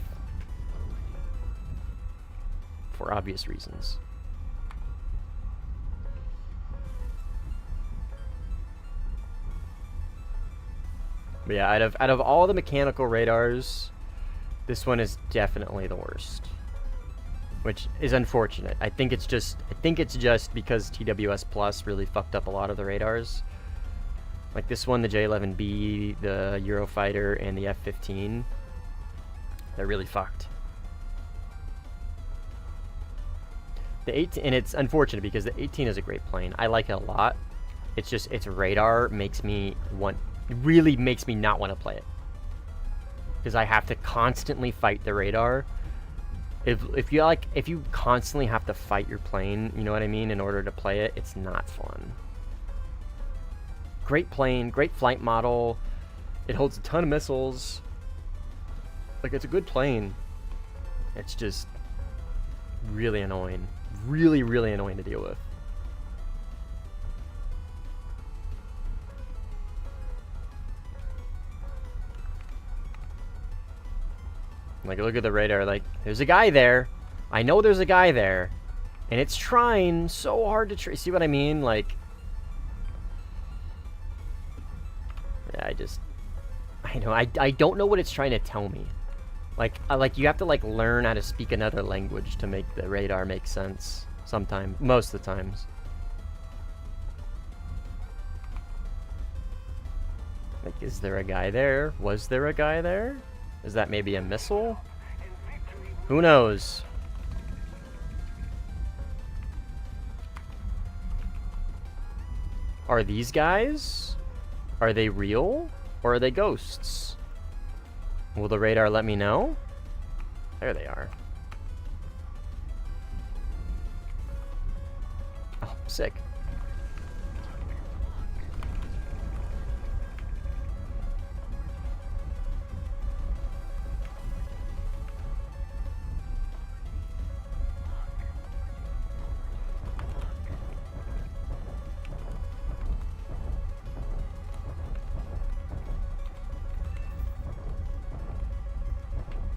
For obvious reasons. But yeah, out of all the mechanical radars, this one is definitely the worst. Which is unfortunate. I think it's just because TWS Plus really fucked up a lot of the radars. Like this one, the J-11B, the Eurofighter, and the F-15. They're really fucked. The 18, and it's unfortunate because the 18 is a great plane. I like it a lot. It's just its radar makes me really makes me not want to play it. Because I have to constantly fight the radar. If you constantly have to fight your plane, you know what I mean, in order to play it, it's not fun. Great plane, great flight model. It holds a ton of missiles. Like, it's a good plane. It's just really annoying. Really, really annoying to deal with. Like, look at the radar. Like, there's a guy there. I know there's a guy there. And it's trying so hard to trace. See what I mean? Like... Yeah, I don't know what it's trying to tell me. Like you have to like learn how to speak another language to make the radar make sense. Sometimes, most of the times. Like, is there a guy there? Was there a guy there? Is that maybe a missile? Who knows? Are these guys? Are they real? Or are they ghosts? Will the radar let me know? There they are. Oh, sick.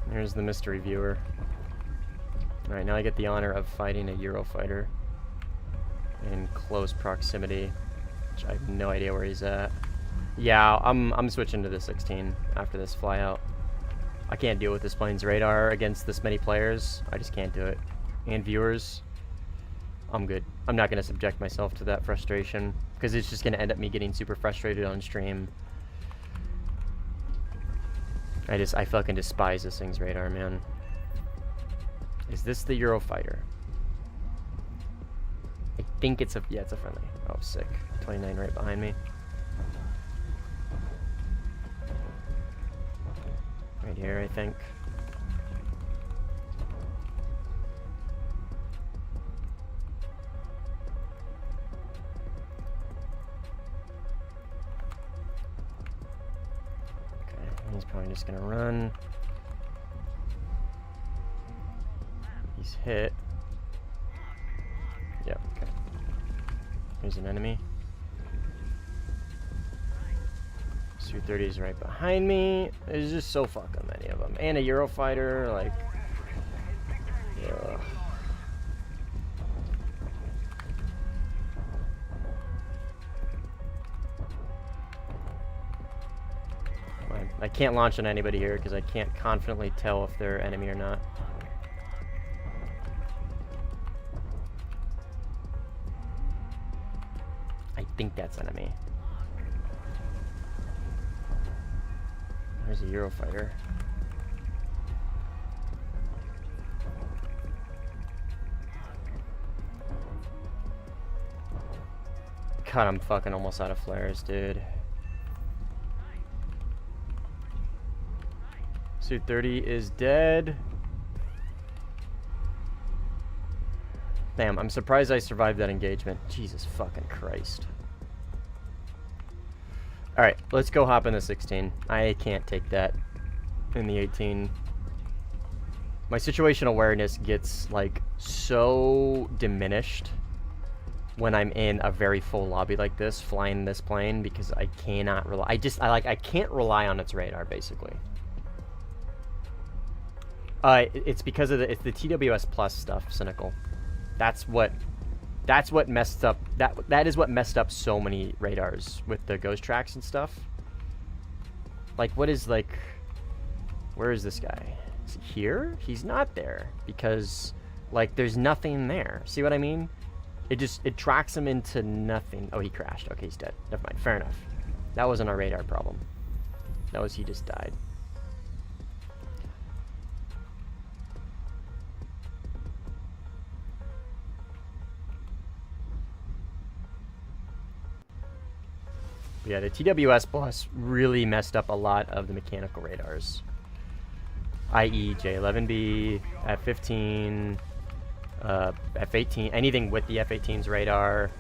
Here's the mystery viewer. Alright, now I get the honor of fighting a Eurofighter in close proximity, which I have no idea where he's at. Yeah, I'm switching to the 16 after this flyout. I can't deal with this plane's radar against this many players. I just can't do it. And viewers, I'm good. I'm not going to subject myself to that frustration, because it's just going to end up me getting super frustrated on stream. I fucking despise this thing's radar, man. Is this the Eurofighter? I think it's a, yeah, it's a friendly. Oh, sick. 29 right behind me. Right here, I think. Okay, he's probably just gonna run. He's hit. Yep, okay. Here's an enemy. Su-30 is right behind me. There's just so fucking many of them. And a Eurofighter, like... Ugh. I can't launch on anybody here because I can't confidently tell if they're enemy or not. I think that's enemy. There's a Eurofighter. God, I'm fucking almost out of flares, dude. Su-30 is dead. Damn, I'm surprised I survived that engagement. Jesus fucking Christ. Alright, let's go hop in the 16. I can't take that in the 18. My situational awareness gets, like, so diminished when I'm in a very full lobby like this, flying this plane, because I cannot rely... I can't rely on its radar, basically. It's because of it's the TWS Plus stuff, Cynical. That's what messed up. That is what messed up so many radars with the ghost tracks and stuff. Like, what is, like, where is this guy? Is he here? He's not there because, like, there's nothing there. See what I mean? It tracks him into nothing. Oh, he crashed. Okay, he's dead. Never mind. Fair enough. That wasn't our radar problem. That was he just died. Yeah, the TWS Plus really messed up a lot of the mechanical radars, i.e. J11B, F-15, F-18, anything with the F-18's radar,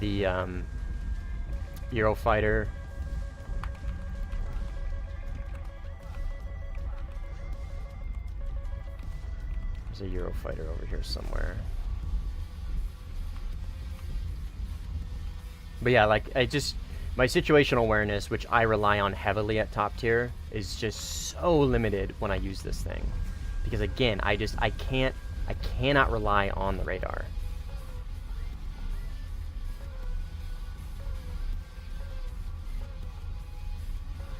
the Eurofighter. There's a Eurofighter over here somewhere. But yeah, like, my situational awareness, which I rely on heavily at top tier, is just so limited when I use this thing. Because again, I cannot rely on the radar.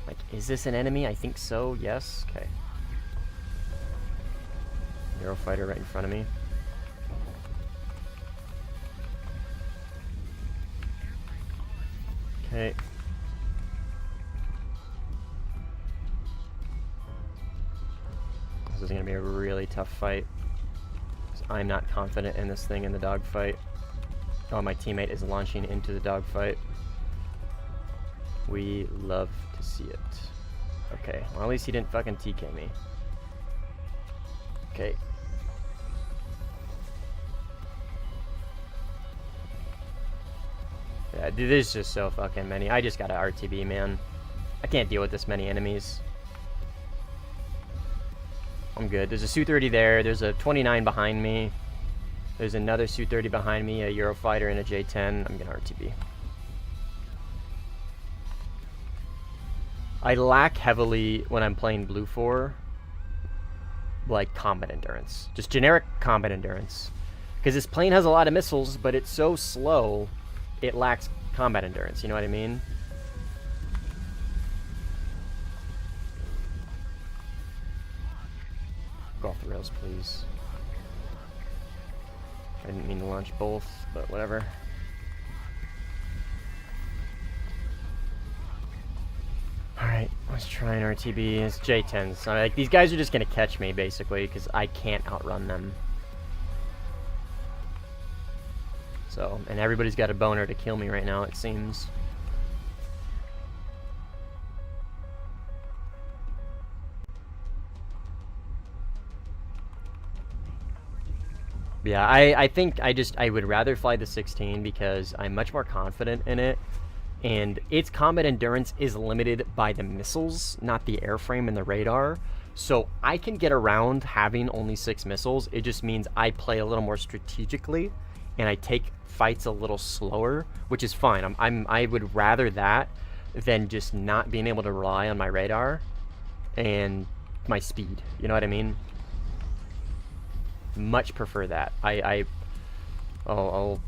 Like, is this an enemy? I think so, yes. Okay. Eurofighter right in front of me. Okay. This is going to be a really tough fight. I'm not confident in this thing in the dogfight. Oh, my teammate is launching into the dogfight. We love to see it. Okay, well, at least he didn't fucking TK me. Okay. Yeah, dude, there's just so fucking many. I just got an RTB, man. I can't deal with this many enemies. I'm good. There's a Su-30 there. There's a 29 behind me. There's another Su-30 behind me, a Eurofighter and a J-10. I'm gonna RTB. I lack heavily when I'm playing Blue 4, like, combat endurance. Just generic combat endurance. Because this plane has a lot of missiles, but it's so slow, it lacks combat endurance, you know what I mean? Go off the rails, please. I didn't mean to launch both, but whatever. Alright, let's try an RTB. It's J-10s. So, like, these guys are just gonna catch me, basically, because I can't outrun them. So, and everybody's got a boner to kill me right now, it seems. Yeah, I think I would rather fly the 16 because I'm much more confident in it, and its combat endurance is limited by the missiles, not the airframe and the radar. So I can get around having only 6 missiles. It just means I play a little more strategically, and I take fights a little slower, which is fine. I would rather that than just not being able to rely on my radar and my speed. You know what I mean? Much prefer that. I'll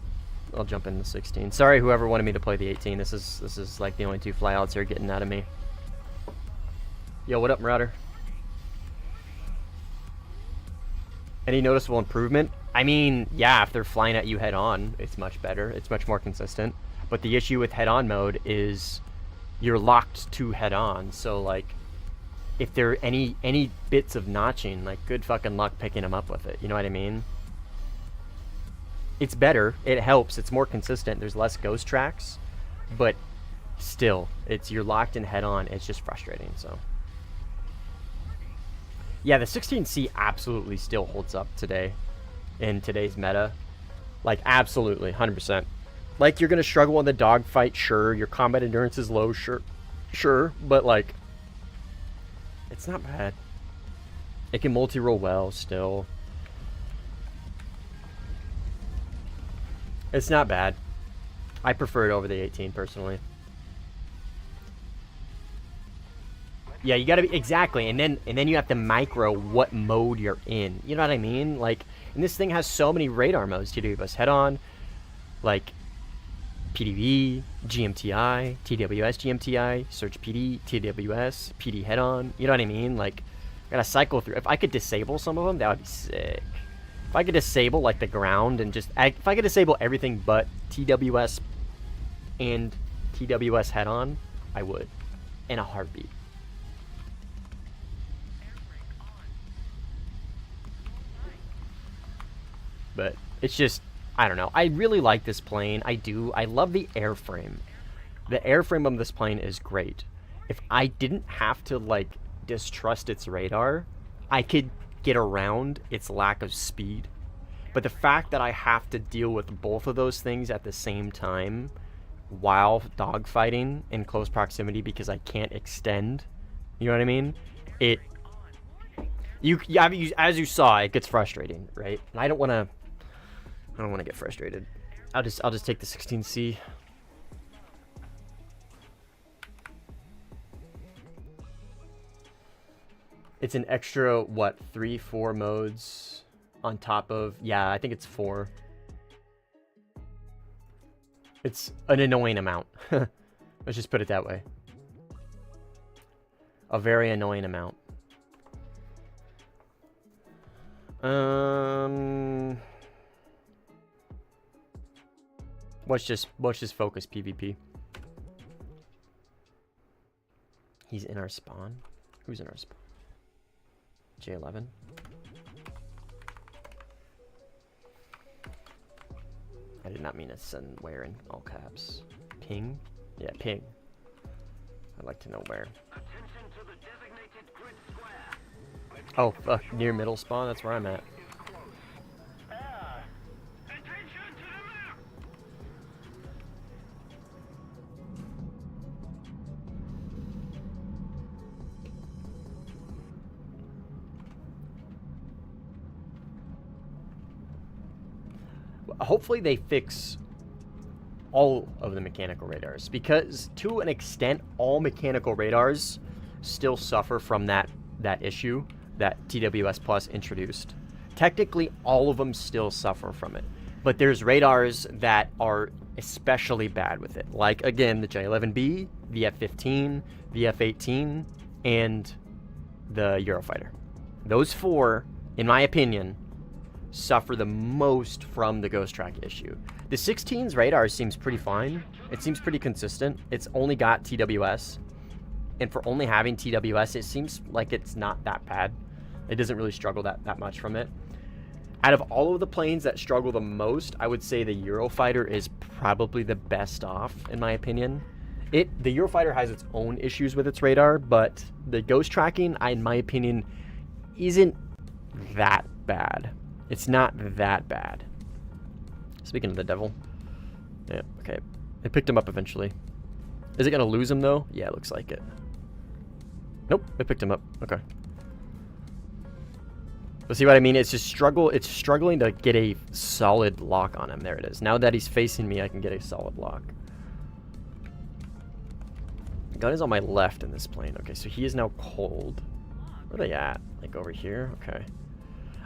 jump in the 16. Sorry, whoever wanted me to play the 18. This is like the only 2 flyouts they're getting out of me. Yo, what up, Marauder? Any noticeable improvement? I mean, yeah, if they're flying at you head on, it's much better. It's much more consistent. But the issue with head on mode is you're locked to head on. So like, if there are any bits of notching, like, good fucking luck picking them up with it. You know what I mean? It's better. It helps. It's more consistent. There's less ghost tracks, but still, you're locked in head on. It's just frustrating. So, yeah, the 16C absolutely still holds up today in today's meta. Like, absolutely, 100%. Like, you're gonna struggle in the dogfight, sure. Your combat endurance is low, sure, but like, it's not bad. It can multi-roll well still. It's not bad. I prefer it over the 18 personally. Yeah, you gotta be, exactly, and then you have to micro what mode you're in. You know what I mean? Like, and this thing has so many radar modes. TWS head on, like PDV, GMTI, TWS GMTI, search PD, TWS, PD head on. You know what I mean? Like, I gotta cycle through. If I could disable some of them, that would be sick. If I could disable like the ground and just, if I could disable everything but TWS and TWS head on, I would, in a heartbeat. But it's just, I don't know. I really like this plane. I do. I love the airframe. The airframe of this plane is great. If I didn't have to, like, distrust its radar, I could get around its lack of speed. But the fact that I have to deal with both of those things at the same time while dogfighting in close proximity because I can't extend, you know what I mean? As you saw, it gets frustrating, right? And I don't want to get frustrated. I'll just take the 16C. It's an extra, what, 3-4 modes on top of, yeah, I think it's 4. It's an annoying amount. Let's just put it that way. A very annoying amount. Let's just focus PvP. He's in our spawn. Who's in our spawn? J11. I did not mean to send where in all caps. Ping? Yeah, ping. I'd like to know where. Oh, fuck. Near middle spawn? That's where I'm at. Hopefully they fix all of the mechanical radars, because to an extent all mechanical radars still suffer from that issue that TWS Plus introduced. Technically all of them still suffer from it, but there's radars that are especially bad with it, like again the J11B, the F-15, the F-18, and the Eurofighter. Those 4, in my opinion, suffer the most from the ghost track issue. The 16's radar seems pretty fine. It seems pretty consistent. It's only got TWS, and for only having TWS, it seems like it's not that bad. It doesn't really struggle that much from it. Out of all of the planes that struggle the most, I would say the Eurofighter is probably the best off, in my opinion. The Eurofighter has its own issues with its radar, but the ghost tracking, in my opinion, isn't that bad. It's not that bad. Speaking of the devil. Yeah, okay. It picked him up eventually. Is it going to lose him, though? Yeah, it looks like it. Nope, it picked him up. Okay. But see what I mean? It's just it's struggling to get a solid lock on him. There it is. Now that he's facing me, I can get a solid lock. The gun is on my left in this plane. Okay, so he is now cold. Where are they at? Like over here? Okay.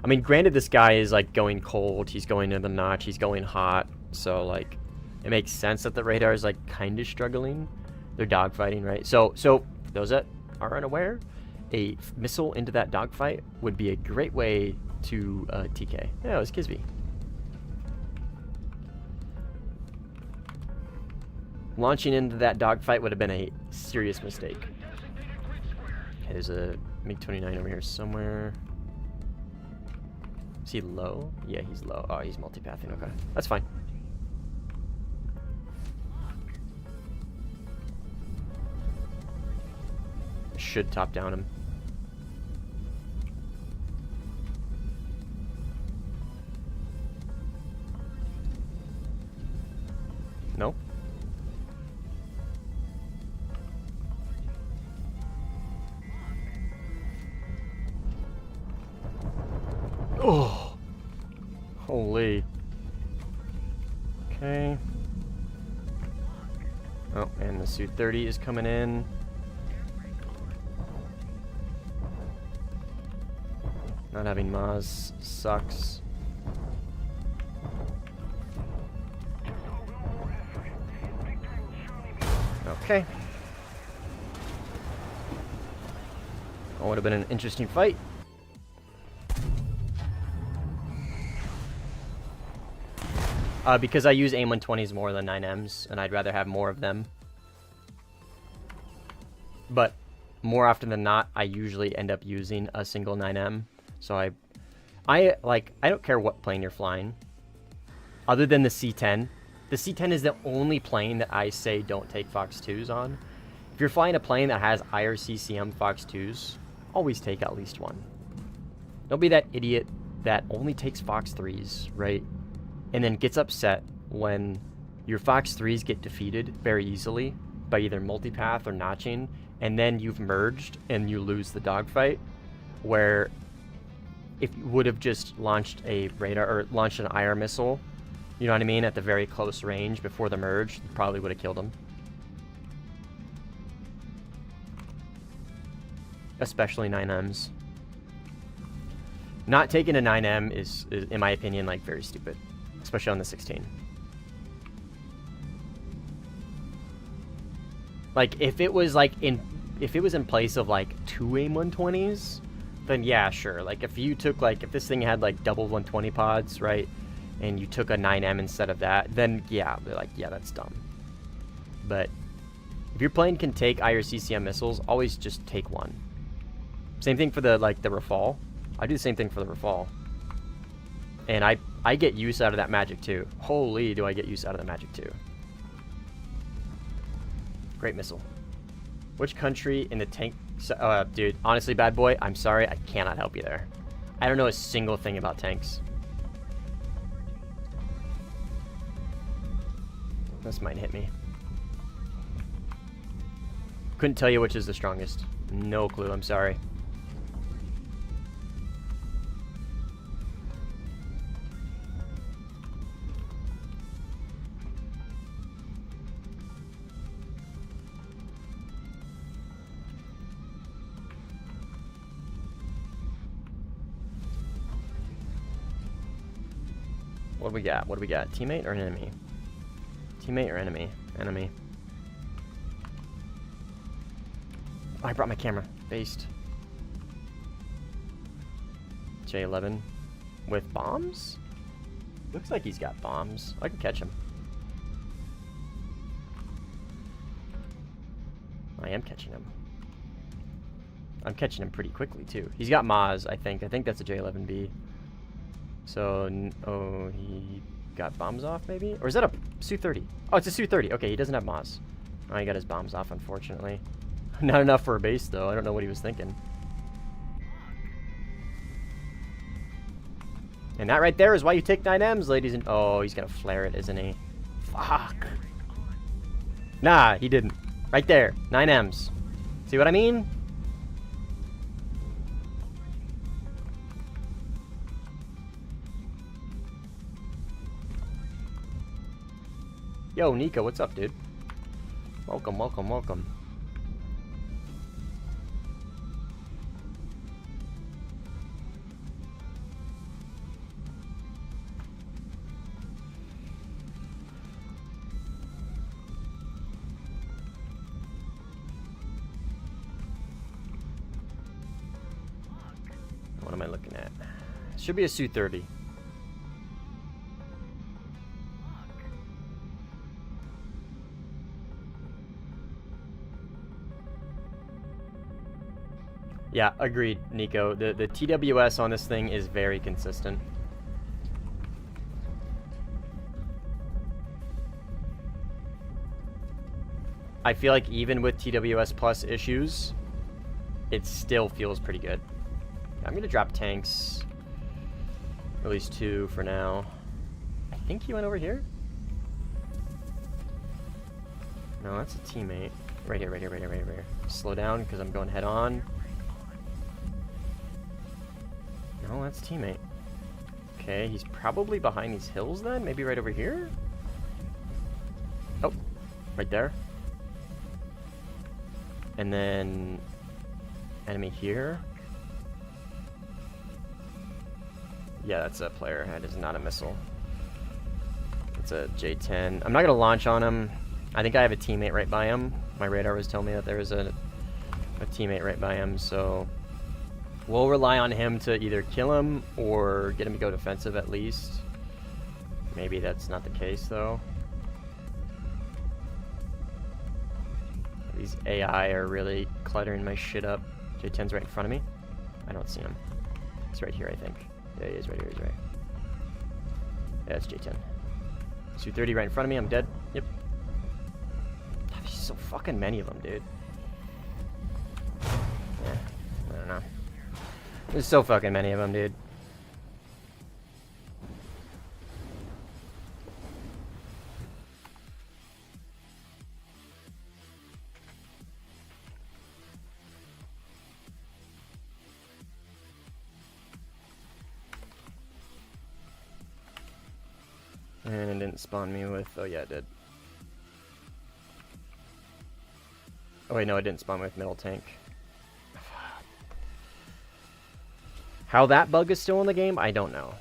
I mean, granted, this guy is like going cold. He's going in the notch. He's going hot. So like, it makes sense that the radar is like kind of struggling. They're dogfighting, right? So those that are unaware, a missile into that dogfight would be a great way to TK. Yeah, it was Kisby. Launching into that dogfight would have been a serious mistake. Okay, there's a MiG-29 over here somewhere. Is he low? Yeah, he's low. Oh, he's multipathing. Okay, that's fine. Should top down him. No. Oh. Holy. Okay. Oh, and the Su-30 is coming in. Not having Maz sucks. Okay. That would have been an interesting fight. Because I use AIM-120s more than 9Ms, and I'd rather have more of them. But more often than not, I usually end up using a single 9M. So I don't care what plane you're flying. Other than the C-10. The C-10 is the only plane that I say don't take Fox 2s on. If you're flying a plane that has IRST CM Fox 2s, always take at least one. Don't be that idiot that only takes Fox 3s, right? And then gets upset when your Fox 3s get defeated very easily by either multipath or notching, and then you've merged and you lose the dogfight, where if you would have just launched a radar or launched an IR missile, you know what I mean, at the very close range before the merge, you probably would have killed him. Especially 9Ms. Not taking a 9M is, in my opinion, like very stupid, especially on the 16. Like if it was in place of like 2 AIM-120s, then yeah, sure. Like if you took if this thing had like double 120 pods, right, and you took a 9M instead of that, then yeah, they're like, yeah, that's dumb. But if your plane can take IRCCM missiles, always just take one. Same thing for the the Rafale. I do the same thing for the Rafale. And I get use out of that Magic too. Holy, do I get use out of the Magic too. Great missile. Which country in the tank... dude, honestly, bad boy, I'm sorry, I cannot help you there. I don't know a single thing about tanks. This might hit me. Couldn't tell you which is the strongest. No clue, I'm sorry. What do we got? What do we got? Teammate or enemy? Teammate or enemy? Enemy. Oh, I brought my camera. Based. J11. With bombs? Looks like he's got bombs. I can catch him. I am catching him. I'm catching him pretty quickly, too. He's got Maz, I think. I think that's a J11B. So, oh, he got bombs off, maybe? Or is that a Su-30? Oh, it's a Su-30. Okay, he doesn't have Moss. Oh, he got his bombs off, unfortunately. Not enough for a base, though. I don't know what he was thinking. And that right there is why you take 9Ms, ladies and... Oh, he's gonna flare it, isn't he? Fuck. Nah, he didn't. Right there. 9Ms. See what I mean? Yo, Nico, what's up, dude? Welcome, welcome, welcome. What am I looking at? Should be a Su-30. Yeah, agreed, Nico. The TWS on this thing is very consistent. I feel like even with TWS plus issues, it still feels pretty good. I'm gonna drop tanks. At least 2 for now. I think he went over here? No, that's a teammate. Right here, right here, right here, right here, right here. Slow down, because I'm going head on. No, that's teammate. Okay, he's probably behind these hills then? Maybe right over here? Oh, right there. And then... enemy here. Yeah, that's a player. That is not a missile. It's a J-10. I'm not going to launch on him. I think I have a teammate right by him. My radar was telling me that there was a teammate right by him, so... we'll rely on him to either kill him or get him to go defensive at least. Maybe that's not the case, though. These AI are really cluttering my shit up. J-10's right in front of me. I don't see him. He's right here, I think. Yeah, he is right here. He's right. Yeah, it's J-10. Su-30 right in front of me. I'm dead. Yep. There's so fucking many of them, dude. Yeah, I don't know. There's so fucking many of them, dude. And it didn't spawn me with... oh yeah, it did. Oh wait, no, it didn't spawn me with middle tank. How that bug is still in the game, I don't know.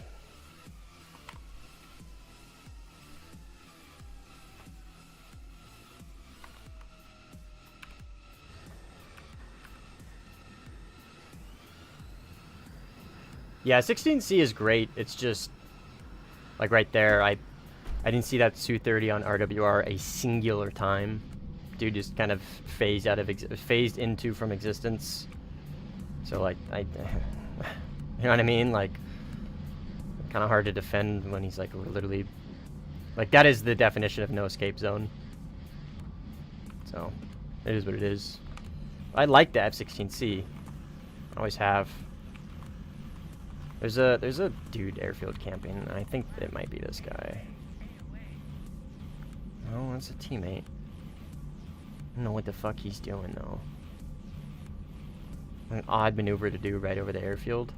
Yeah, 16C is great. It's just like right there. I didn't see that Su-30 on RWR a singular time. Dude just kind of phased into from existence. So like you know what I mean? Like kind of hard to defend when he's like literally like that is the definition of no escape zone. So it is what it is. I like the F-16C. I always have. There's a dude airfield camping. I think it might be this guy. Oh, that's a teammate. I don't know what the fuck he's doing though. An odd maneuver to do right over the airfield.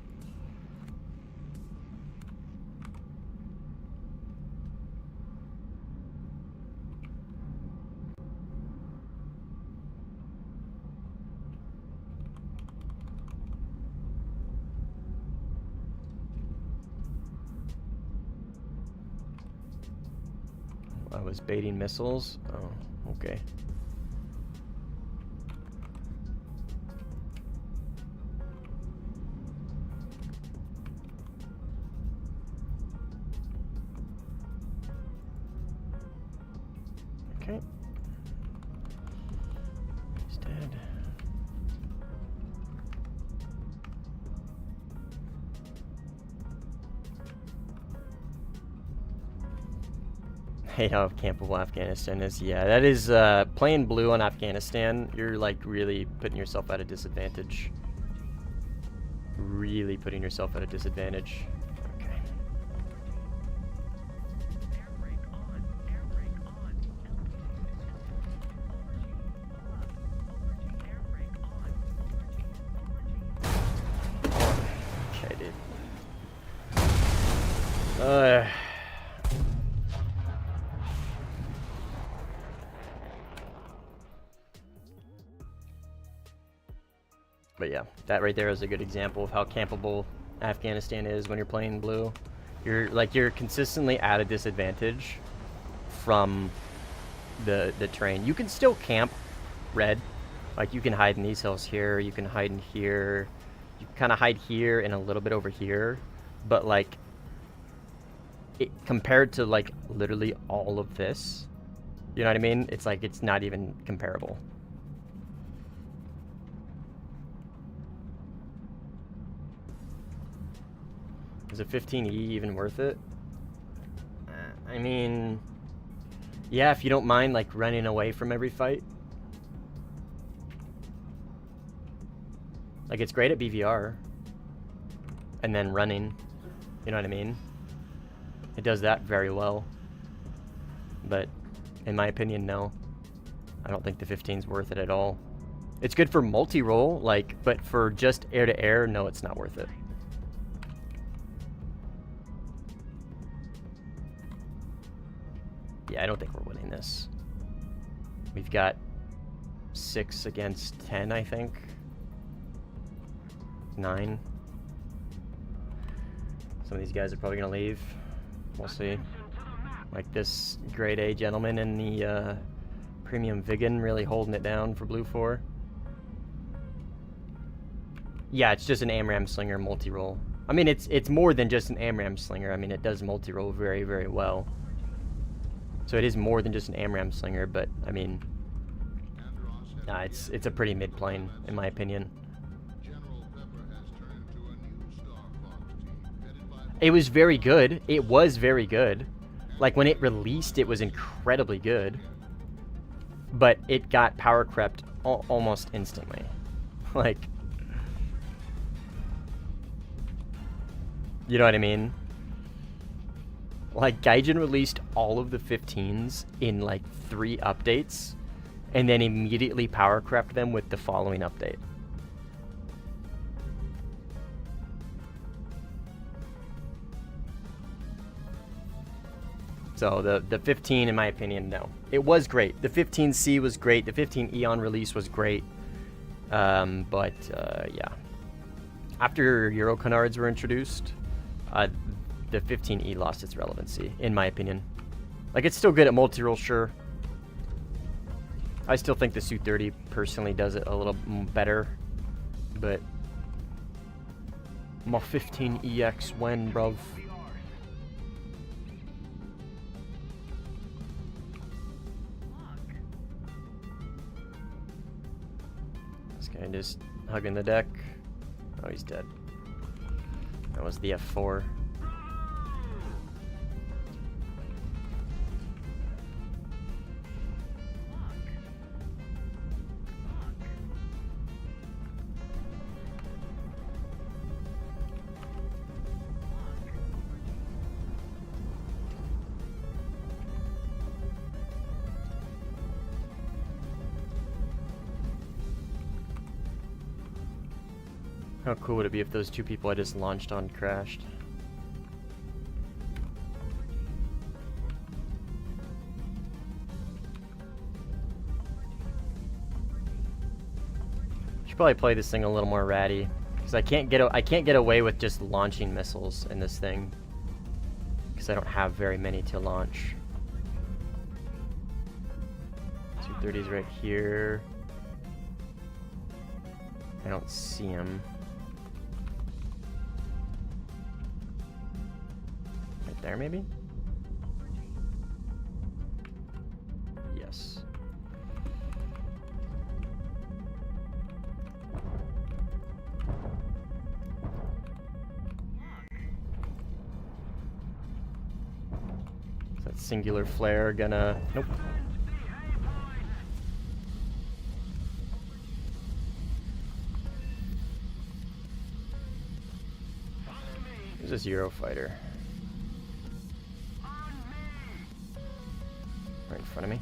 I was baiting missiles. Oh, okay. Okay. He's dead. hate how campable Afghanistan is. Yeah, that is, playing blue on Afghanistan, you're, like, really putting yourself at a disadvantage. Really putting yourself at a disadvantage. Okay. Okay, dude. But yeah, that right there is a good example of how campable Afghanistan is when you're playing blue. You're consistently at a disadvantage from the terrain. You can still camp red. Like, you can hide in these hills here, you can hide in here, you can kind of hide here and a little bit over here, but like, compared to like literally all of this, you know what I mean? It's like, it's not even comparable. Is a 15E even worth it? I mean, yeah, if you don't mind like running away from every fight. Like, it's great at BVR. And then running, you know what I mean? It does that very well. But in my opinion, no. I don't think the 15's worth it at all. It's good for multi-roll, like, but for just air-to-air, no, it's not worth it. Yeah, I don't think we're winning this. We've got 6 against 10, I think. 9. Some of these guys are probably gonna leave. We'll see. Like this grade A gentleman in the premium Vigan really holding it down for blue 4. Yeah, it's just an AMRAM slinger multi-roll. I mean, it's more than just an AMRAM slinger. I mean, it does multi-roll very, very well. So it is more than just an AMRAM slinger, but I mean, nah, it's a pretty mid plane in my opinion. It was very good. It was very good. Like, when it released, it was incredibly good. But it got power crept almost instantly. Like, you know what I mean? Like, Gaijin released all of the 15s in like 3 updates, and then immediately power crept them with the following update. So the 15, in my opinion, no. It was great. The 15C was great. The 15 Eon release was great. But yeah. After Euro canards were introduced, the 15E lost its relevancy, in my opinion. Like, it's still good at multi-roll, sure. I still think the Su-30 personally does it a little better. But my 15EX when, bruv? And just hugging the deck. Oh, he's dead. That was the F4. How cool would it be if those 2 people I just launched on crashed? Should probably play this thing a little more ratty, because I can't get away with just launching missiles in this thing, because I don't have very many to launch. 230's right here. I don't see him. There, maybe? Yes. So That singular flare gonna... Nope. There's this Eurofighter. Right in front of me.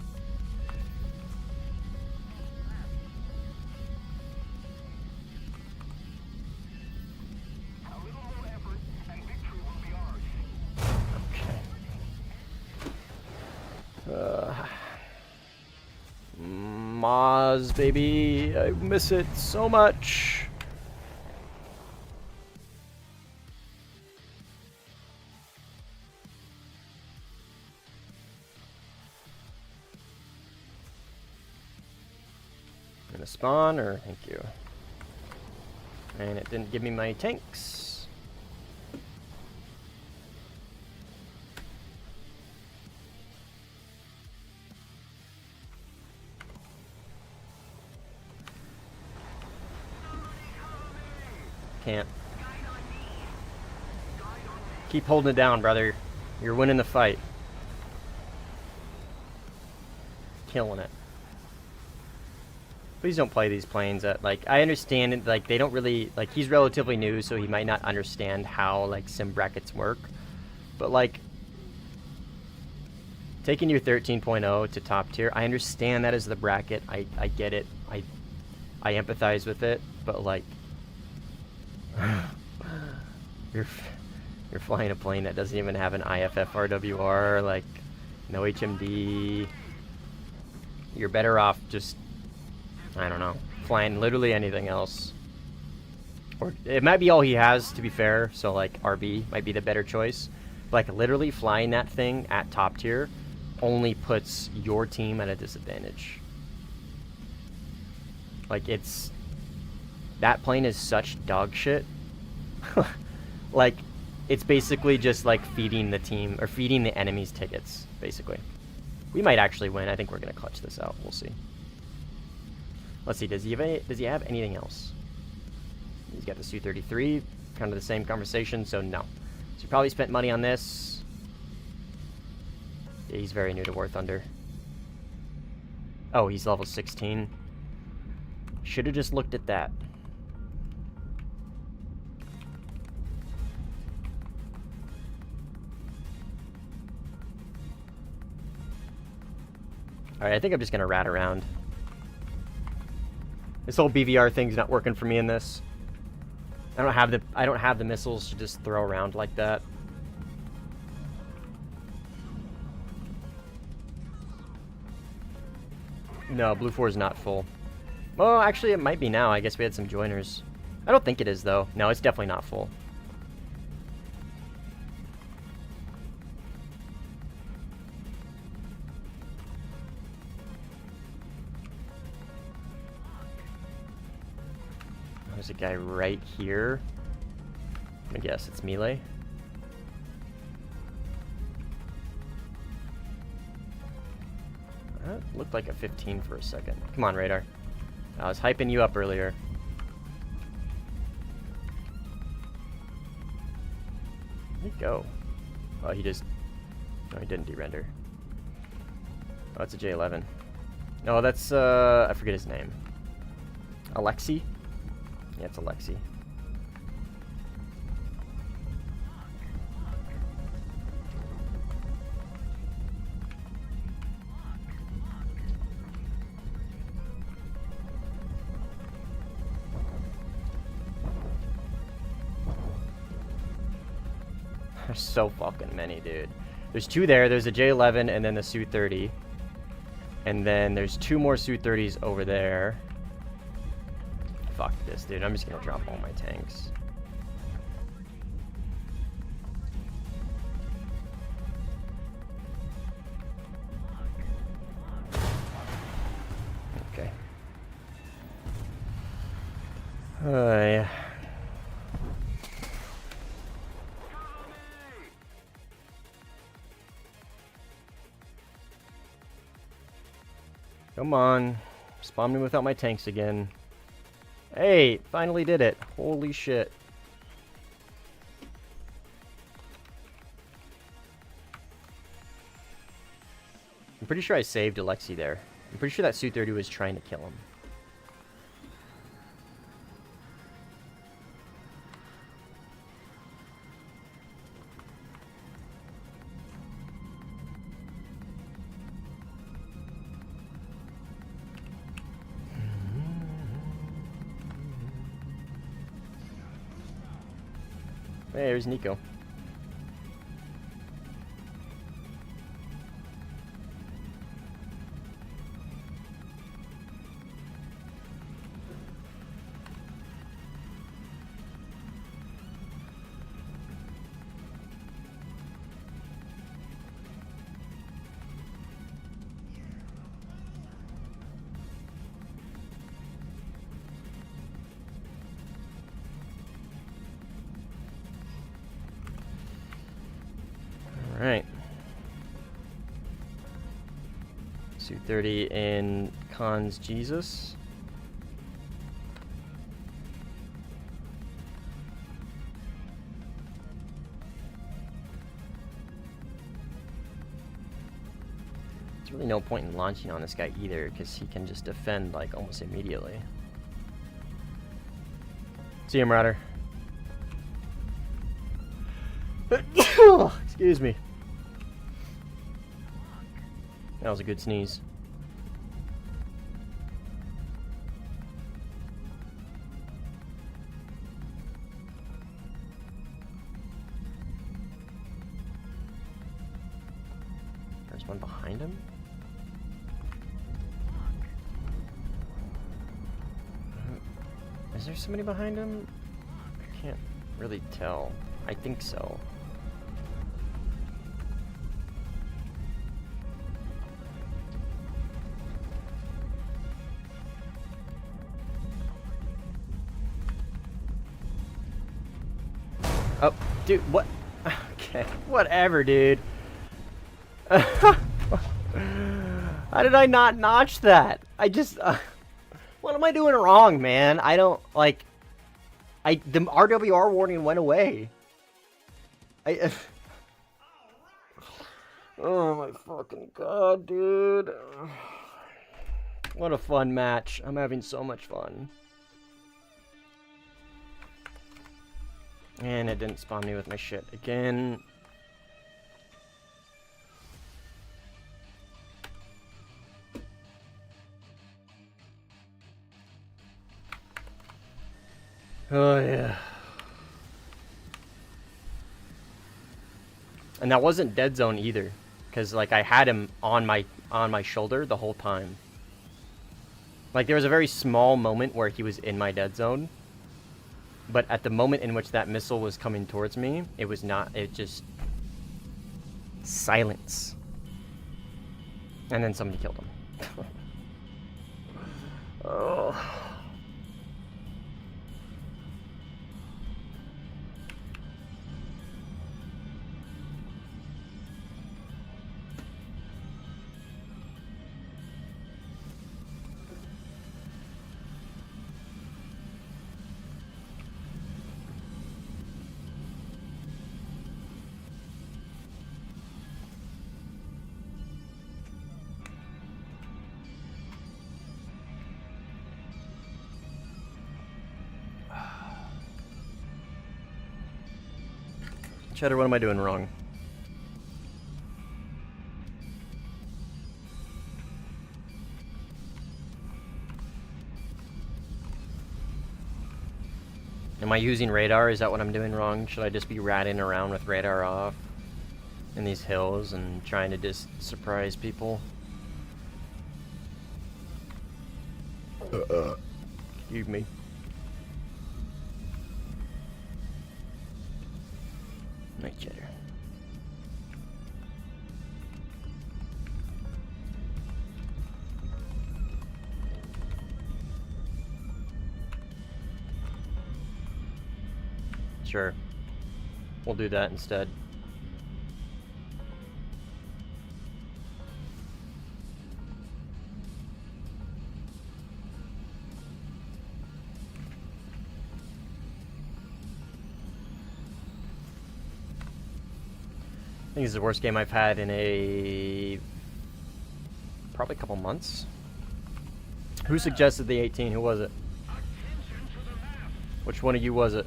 Maz, baby, I miss it so much. Gonna spawn, or thank you. And it didn't give me my tanks. Can't. Keep holding it down, brother. You're winning the fight. Killing it. Please don't play these planes at, like, I understand it, like, they don't really, like, he's relatively new, so he might not understand how, like, sim brackets work. But, like, taking your 13.0 to top tier, I understand that is the bracket. I get it. I empathize with it, but, like, you're flying a plane that doesn't even have an IFF RWR, like, no HMD. You're better off just, I don't know, flying literally anything else. Or it might be all he has, to be fair, so like RB might be the better choice. But like literally flying that thing at top tier only puts your team at a disadvantage. Like it's, that plane is such dog shit. Like it's basically just like feeding the team, or feeding the enemy's tickets, basically. We might actually win. I think we're gonna clutch this out. We'll see. Let's see. Does he have anything else? He's got the Su-33. Kind of the same conversation. So no. So he probably spent money on this. Yeah, he's very new to Warthunder. Oh, he's level 16. Should have just looked at that. Alright, I think I'm just gonna rat around. This whole BVR thing's not working for me in this. I don't have the missiles to just throw around like that. No, Blue 4 is not full. Well, actually it might be now. I guess we had some joiners. I don't think it is though. No, it's definitely not full. There's a guy right here. I guess it's melee. That looked like a 15 for a second. Come on, radar. I was hyping you up earlier. Where'd he go? Oh, he just... No, he didn't de-render. Oh, it's a J11. No, that's, I forget his name. Alexi? Yeah, it's Alexi. There's so fucking many, dude. There's two there. There's a J11 and then the Su-30. And then there's two more Su-30s over there. Fuck this, dude. I'm just gonna drop all my tanks. Okay. Yeah. Come on. Spawn me without my tanks again. Hey, finally did it. Holy shit. pretty sure I saved Alexei there. I'm pretty sure that Su-30 was trying to kill him. Hey, there's Nico. Alright. Su-30 in Khan's Jesus. There's really no point in launching on this guy either, because he can just defend like almost immediately. See him, Marauder. Excuse me. That was a good sneeze. There's one behind him. Is there somebody behind him? I can't really tell. I think so. Oh, dude, what? Okay, whatever, dude. How did I not notch that? I just, what am I doing wrong, man? I don't, like, the RWR warning went away. Oh my fucking god, dude. What a fun match. I'm having so much fun. And it didn't spawn me with my shit again. Oh yeah. And that wasn't dead zone either, because like I had him on my shoulder the whole time. Like there was a very small moment where he was in my dead zone. But at the moment in which that missile was coming towards me, it was not, it just... silence. And then somebody killed him. Oh. Cheddar, what am I doing wrong? Am I using radar? Is that what I'm doing wrong? Should I just be ratting around with radar off in these hills and trying to just surprise people? Excuse me. Night Cheddar. Sure. We'll do that instead. I think this is the worst game I've had in a probably a couple months. Who suggested the 18? Who was it? Attention to the map. Which one of you was it?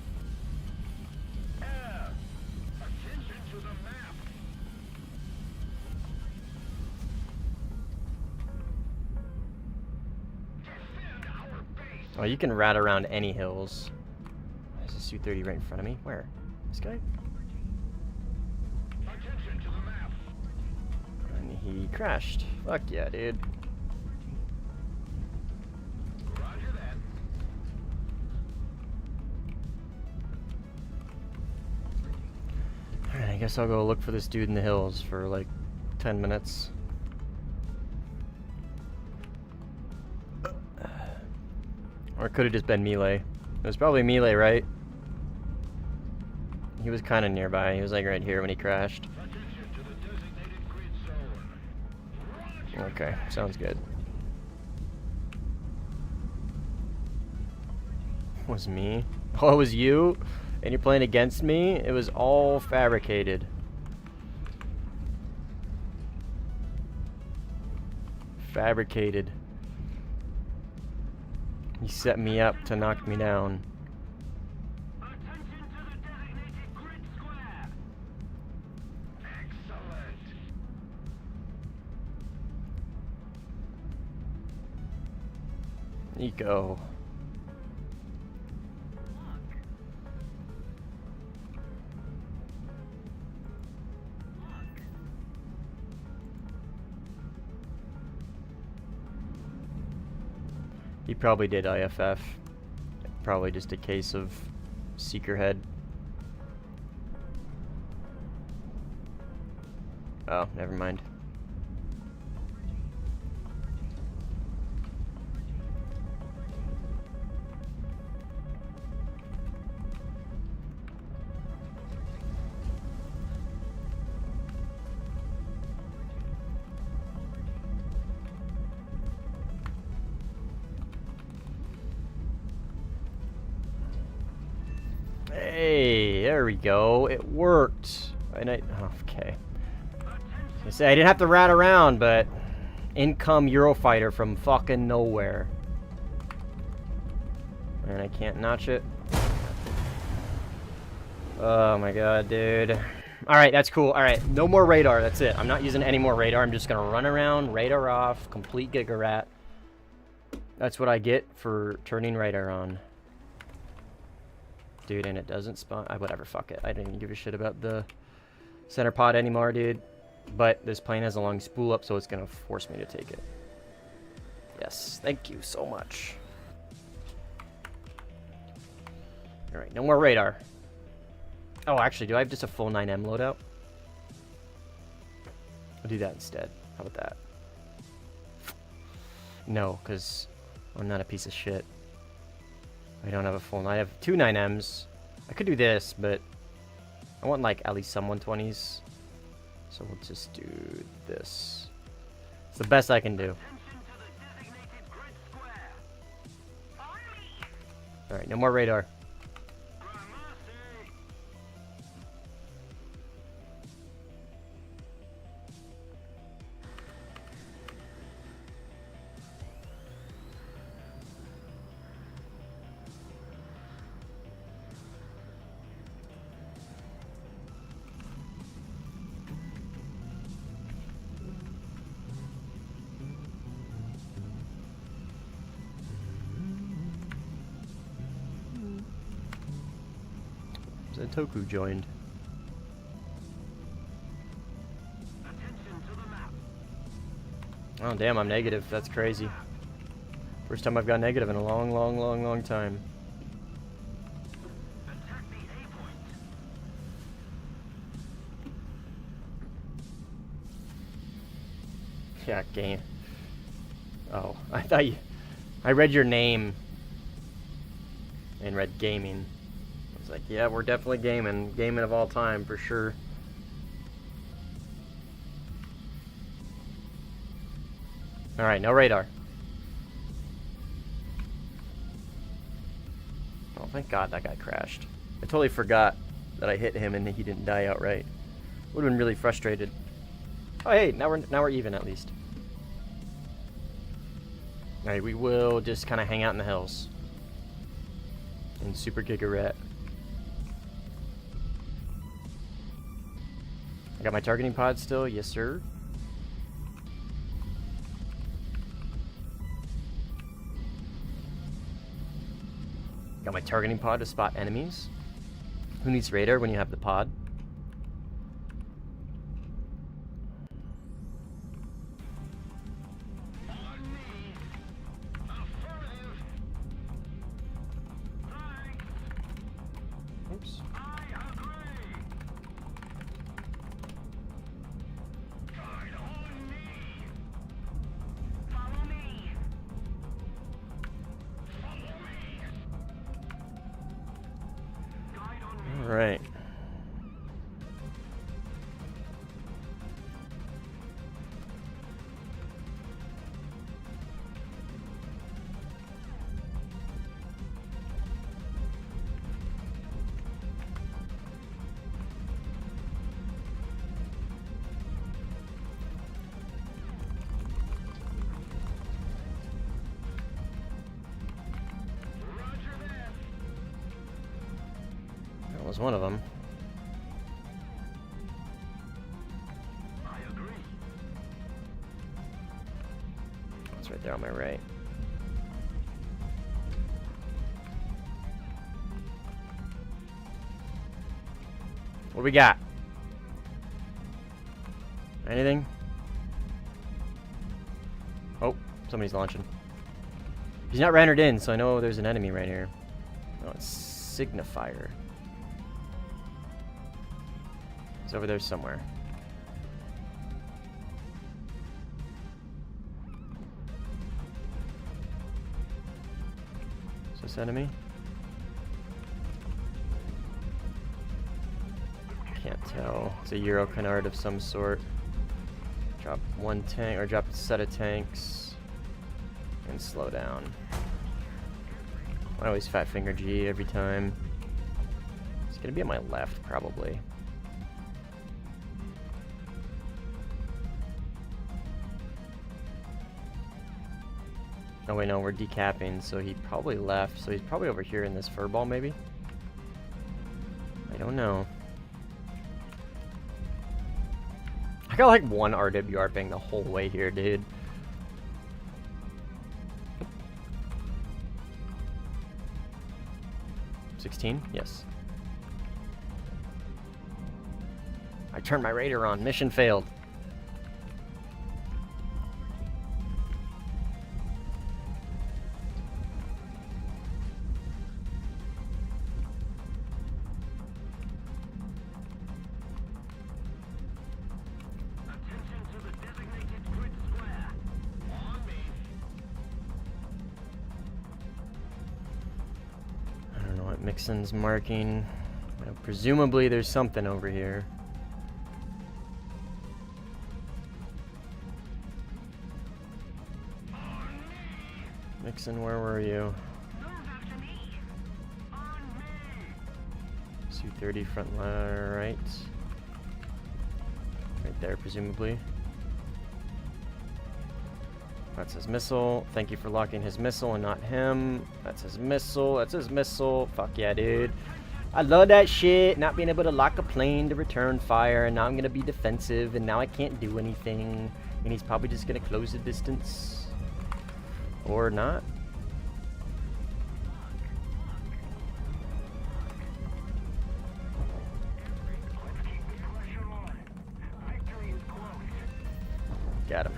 Air. Attention to the map. Defend our base. Oh, you can rat around any hills. There's a Su-30 right in front of me. Where? This guy? Attention to the map. And he crashed. Fuck yeah, dude. Roger that. Alright, I guess I'll go look for this dude in the hills for like 10 minutes. Or it could have just been melee. It was probably melee, right? He was kind of nearby. He was like right here when he crashed. Attention to the designated grid zone. Roger. Okay, sounds good. Was me? Oh, it was you? And you're playing against me? It was all fabricated. Fabricated. He set me up to knock me down. Attention to the designated grid square. Excellent. Nico. He probably did IFF. Probably just a case of seeker head. Oh, never mind. Hey, there we go. It worked. And okay. I say I didn't have to rat around, but in come Eurofighter from fucking nowhere. And I can't notch it. Oh my god, dude. Alright, that's cool. Alright, no more radar. That's it. I'm not using any more radar. I'm just gonna run around, radar off, complete Giga Rat. That's what I get for turning radar on. Dude, and it doesn't spawn. Whatever, fuck it. I didn't even give a shit about the center pod anymore, dude. But this plane has a long spool up, so it's gonna force me to take it. Yes, thank you so much. Alright, no more radar. Oh, actually, do I have just a full 9M loadout? I'll do that instead. How about that? No, because I'm not a piece of shit. I don't have a full 9. I have 2 9Ms. I could do this, but I want like at least some 120s. So we'll just do this. It's the best I can do. Alright, no more radar. Toku joined. Oh damn, I'm negative. That's crazy. First time I've got negative in a long time. Yeah, game. Oh, I thought you... I read your name and read gaming. It's like, yeah, we're definitely gaming. Gaming of all time, for sure. Alright, no radar. Oh, thank God that guy crashed. I totally forgot that I hit him and he didn't die outright. Would have been really frustrated. Oh, hey, now we're even at least. Alright, we will just kind of hang out in the hills. In Super Gigaret. I got my targeting pod still? Yes, sir. Got my targeting pod to spot enemies. Who needs radar when you have the pod? Oops. All right. That was one of them. It's right there on my right. What do we got? Anything? Oh, somebody's launching. He's not rendered in, so I know there's an enemy right here. Oh, it's Signifier. He's over there somewhere. Is this enemy? Can't tell. It's a Euro canard of some sort. Drop one tank, or drop a set of tanks. And slow down. I always fat finger G every time. It's gonna be on my left, probably. Oh wait, no, we're decapping, so he probably left. So he's probably over here in this furball, maybe? I don't know. I got like one RWR ping the whole way here, dude. $16? Yes. I turned my radar on. Mission failed. Mixon's marking. Presumably there's something over here. Mixon, where were you? 230 front line, right. Right there, presumably. That's his missile. Thank you for locking his missile and not him. That's his missile. That's his missile. Fuck yeah, dude. I love that shit. Not being able to lock a plane to return fire. And now I'm going to be defensive. And now I can't do anything. And he's probably just going to close the distance. Or not. Got him.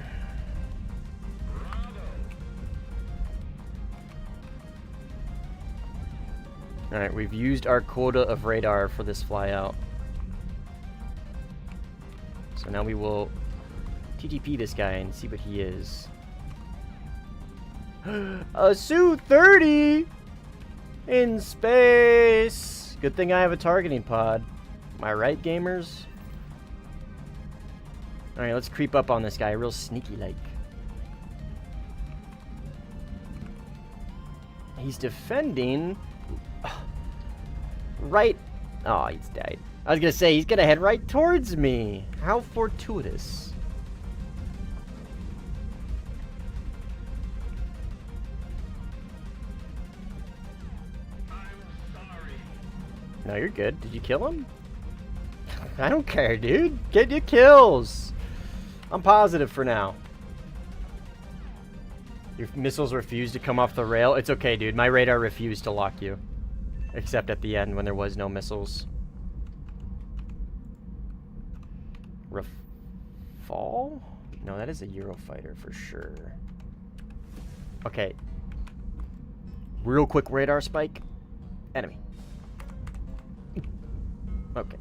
Alright, we've used our quota of radar for this flyout. So now we will TTP this guy and see what he is. A Su-30 in space! Good thing I have a targeting pod. Am I right, gamers? Alright, let's creep up on this guy real sneaky-like. He's defending... right... Oh, he's died. I was gonna say, he's gonna head right towards me. How fortuitous. No, you're good. Did you kill him? I don't care, dude. Get your kills. I'm positive for now. Your missiles refused to come off the rail. It's okay, dude. My radar refused to lock you. Except at the end when there was no missiles. Fall? No, that is a Eurofighter for sure. Okay. Real quick radar spike. Enemy. Okay.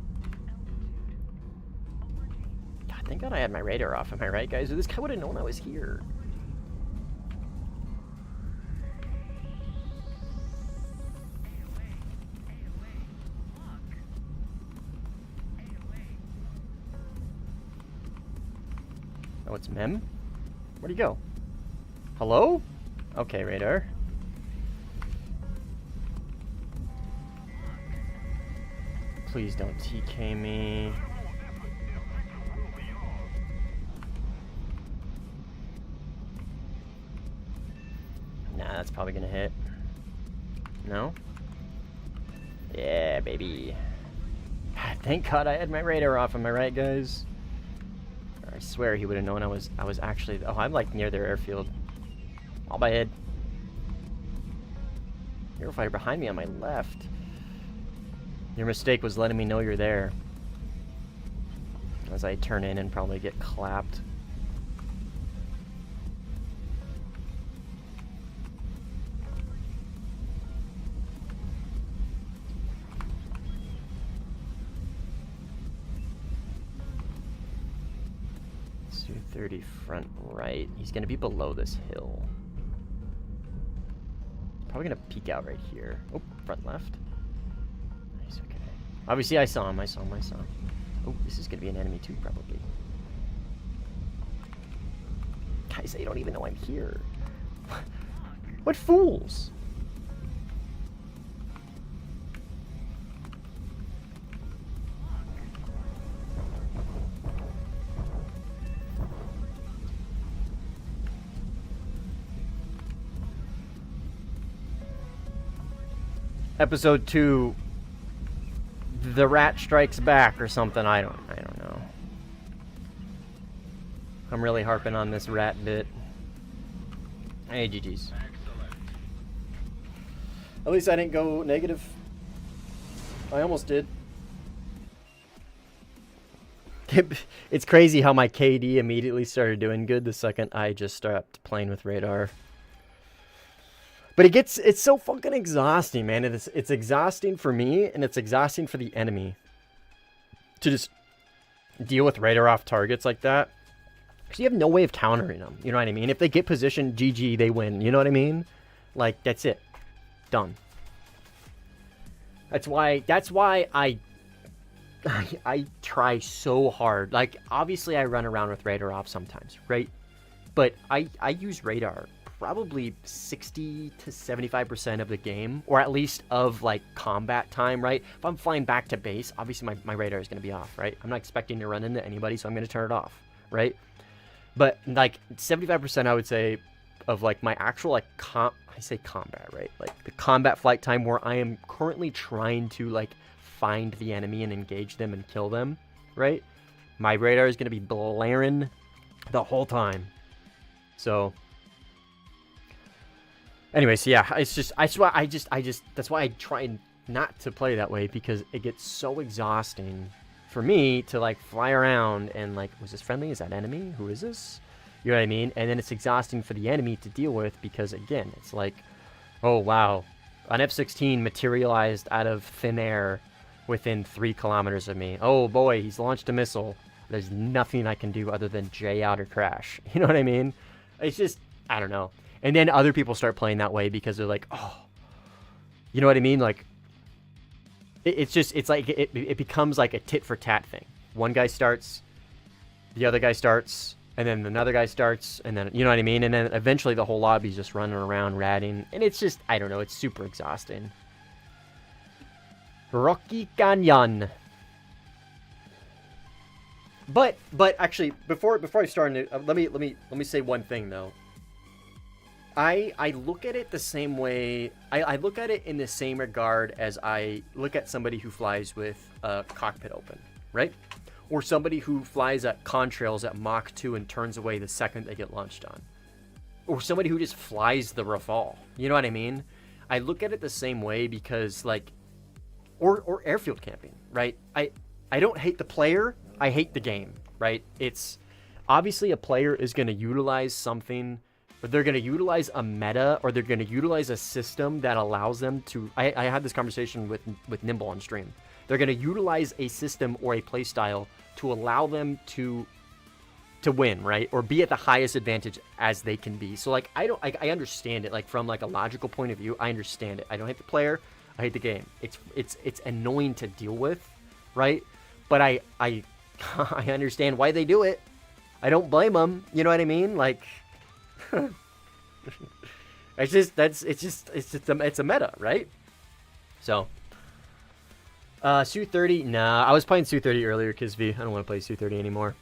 God, thank God I had my radar off. Am I right, guys? Or this guy would have known I was here. Oh, it's Mem? Where'd he go? Hello? Okay, radar. Please don't TK me. Nah, that's probably gonna hit. No? Yeah, baby. Thank God I had my radar off. Am I right, guys? I swear he would have known I was actually. Oh, I'm like near their airfield. All by head. Eurofighter behind me on my left. Your mistake was letting me know you're there. As I turn in and probably get clapped. Let's do 30 front right. He's gonna be below this hill. Probably gonna peek out right here. Oh, front left. Nice, okay. Obviously I saw him, I saw him. Oh, this is gonna be an enemy too, probably. Guys, they don't even know I'm here. What fools? Episode 2, the rat strikes back or something. I don't know. I'm really harping on this rat bit. Hey, GG's. At least I didn't go negative. I almost did. It's crazy how my KD immediately started doing good the second I just stopped playing with radar. But it's so fucking exhausting, man. It's exhausting for me, and it's exhausting for the enemy to just deal with radar off targets like that. Because you have no way of countering them. You know what I mean? If they get positioned, GG, they win. You know what I mean? Like, that's it. Done. That's why I try so hard. Like, obviously I run around with radar off sometimes, right? But I use radar probably 60 to 75% of the game, or at least of like combat time, right? If I'm flying back to base, obviously my radar is going to be off, right? I'm not expecting to run into anybody, so I'm going to turn it off, right? But like 75% I would say of like my actual like I say combat, right? Like the combat flight time where I am currently trying to like find the enemy and engage them and kill them, right? My radar is going to be blaring the whole time. So anyways, yeah, it's just that's why I try not to play that way, because it gets so exhausting for me to like fly around and like, was this friendly? Is that enemy? Who is this? You know what I mean? And then it's exhausting for the enemy to deal with, because again, it's like, oh wow, an F-16 materialized out of thin air within 3 kilometers of me. Oh boy, he's launched a missile. There's nothing I can do other than J out or crash. You know what I mean? It's just, I don't know. And then other people start playing that way because they're like, oh, you know what I mean? Like, it becomes like a tit for tat thing. One guy starts, the other guy starts, and then another guy starts, and then, you know what I mean? And then eventually the whole lobby's just running around ratting, and it's just, I don't know, it's super exhausting. Rocky Canyon. But actually, before I start, let me say one thing though. I look at it the same way. I look at it in the same regard as I look at somebody who flies with a cockpit open, right? Or somebody who flies at contrails at Mach 2 and turns away the second they get launched on. Or somebody who just flies the Rafale. You know what I mean? I look at it the same way because, like, or airfield camping, right? I don't hate the player, I hate the game, right? It's obviously a player is going to utilize something, or they're going to utilize a meta, or they're going to utilize a system that allows them to. I had this conversation with Nimble on stream. They're going to utilize a system or a playstyle to allow them to win, right? Or be at the highest advantage as they can be. So, like, I understand it. Like, from, like, a logical point of view, I understand it. I don't hate the player, I hate the game. It's annoying to deal with, right? But I I understand why they do it. I don't blame them. You know what I mean? Like, it's a meta, right? So, Su-30, nah. I was playing Su-30 earlier, Kisv. I don't want to play Su-30 anymore.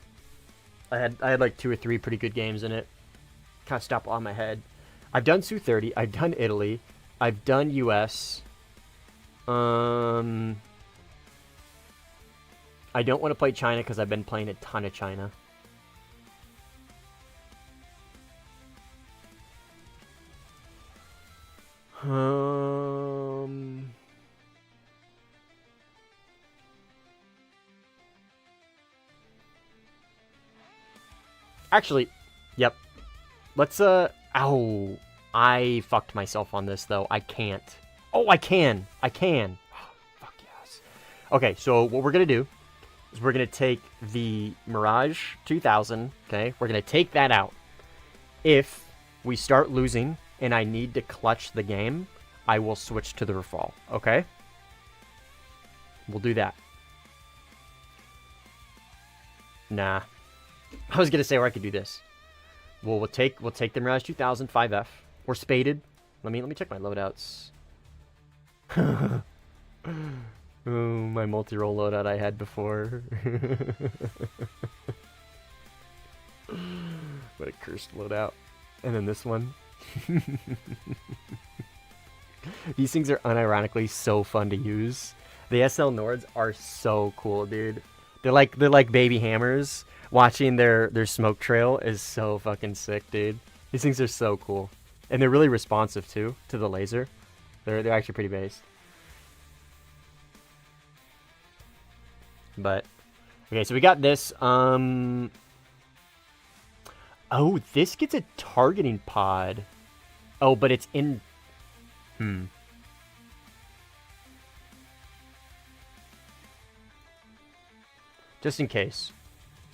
I had like 2 or 3 pretty good games in it. Kind of stop on my head. I've done Su-30. I've done Italy. I've done US. I don't want to play China because I've been playing a ton of China. Actually, yep. Let's, ow. I fucked myself on this, though. I can't. Oh, I can. I can. Fuck yes. Okay, so what we're going to do is we're going to take the Mirage 2000, okay? We're going to take that out. If we start losing and I need to clutch the game, I will switch to the Rafale, okay? We'll do that. Nah. I was gonna say where I could do this. Well, we'll take the Mirage 2000 5F. We're spaded. Let me check my loadouts. Oh, my multi-roll loadout I had before. What a cursed loadout. And then this one. These things are unironically so fun to use. The SL Nords are so cool, dude. They're like baby hammers. Watching their smoke trail is so fucking sick, dude. These things are so cool. And they're really responsive, too, to the laser. They're actually pretty based. But, okay, so we got this. Oh, this gets a targeting pod. Oh, but it's in... Just in case.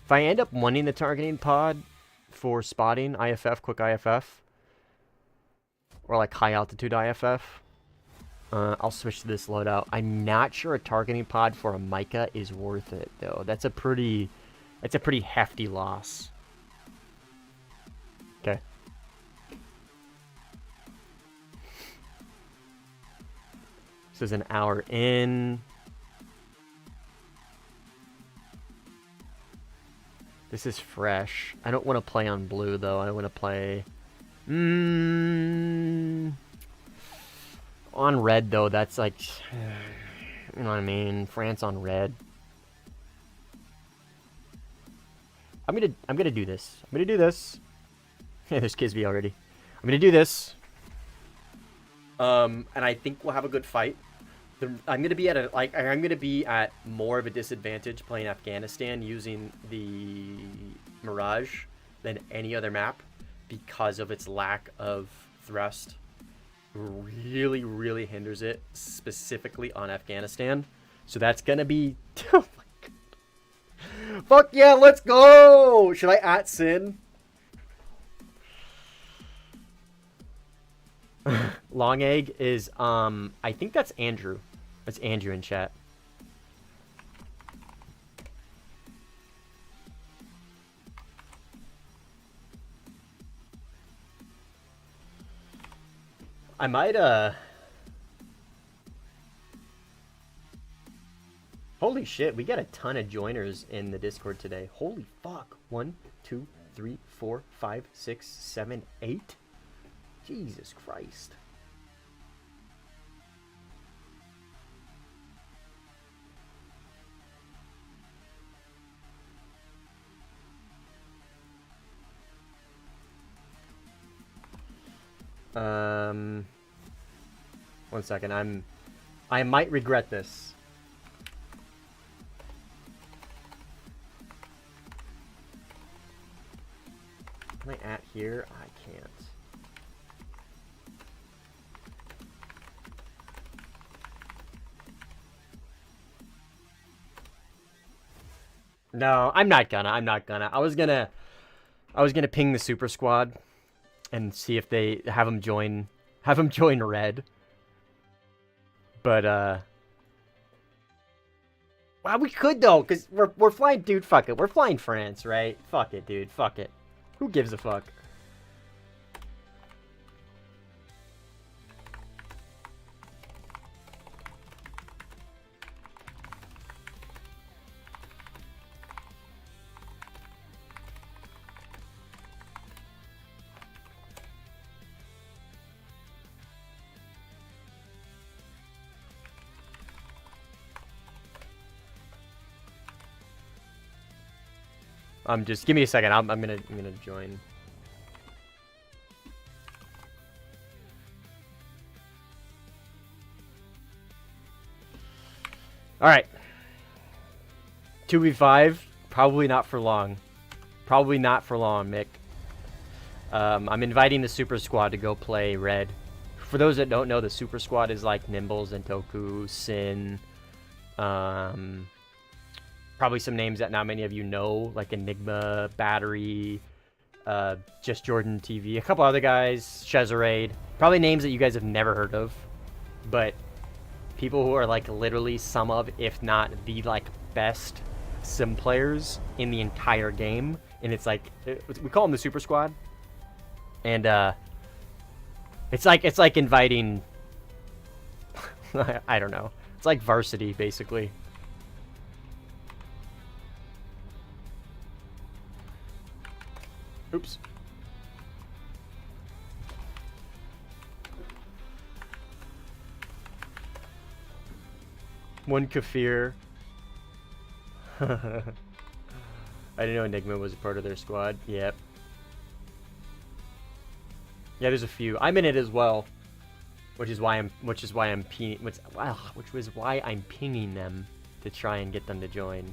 If I end up wanting the targeting pod for spotting IFF, quick IFF, or like high altitude IFF, I'll switch to this loadout. I'm not sure a targeting pod for a Micah is worth it, though. That's a pretty hefty loss. Okay. This is an hour in. This is fresh. I don't want to play on blue, though. I want to play... on red, though, that's like... You know what I mean? France on red. I'm gonna do this. I'm gonna do this. Yeah, there's Kisby already. I'm gonna do this. And I think we'll have a good fight. I'm gonna be at more of a disadvantage playing Afghanistan using the Mirage than any other map because of its lack of thrust. Really, really hinders it, specifically on Afghanistan. So that's gonna be... Oh my God. Fuck yeah, let's go! Should I @Sin? Long egg is, I think that's Andrew. That's Andrew in chat. I might, Holy shit, we got a ton of joiners in the Discord today. Holy fuck. 1, 2, 3, 4, 5, 6, 7, 8. Jesus Christ. One second. I might regret this. Am I at here? I can't. No, I'm not gonna. I was gonna ping the super squad and see if they have them join red. But well, we could though, cause we're flying, dude. Fuck it, we're flying France, right? Fuck it, dude. Fuck it. Who gives a fuck? Just give me a second. I'm gonna join. All right. 2v5. Probably not for long. Probably not for long, Mick. I'm inviting the super squad to go play red. For those that don't know, the super squad is like Nimbles and Toku, Sin. Probably some names that not many of you know, like Enigma, Battery, Just Jordan TV, a couple other guys, Shezarade. Probably names that you guys have never heard of, but people who are like literally some of, if not the like best sim players in the entire game. And it's like, we call them the Super Squad. And it's like inviting, I don't know. It's like varsity, basically. Oops. One Kafir. I didn't know Enigma was a part of their squad. Yep. Yeah, there's a few. I'm in it as well, which is why I'm pinging them to try and get them to join.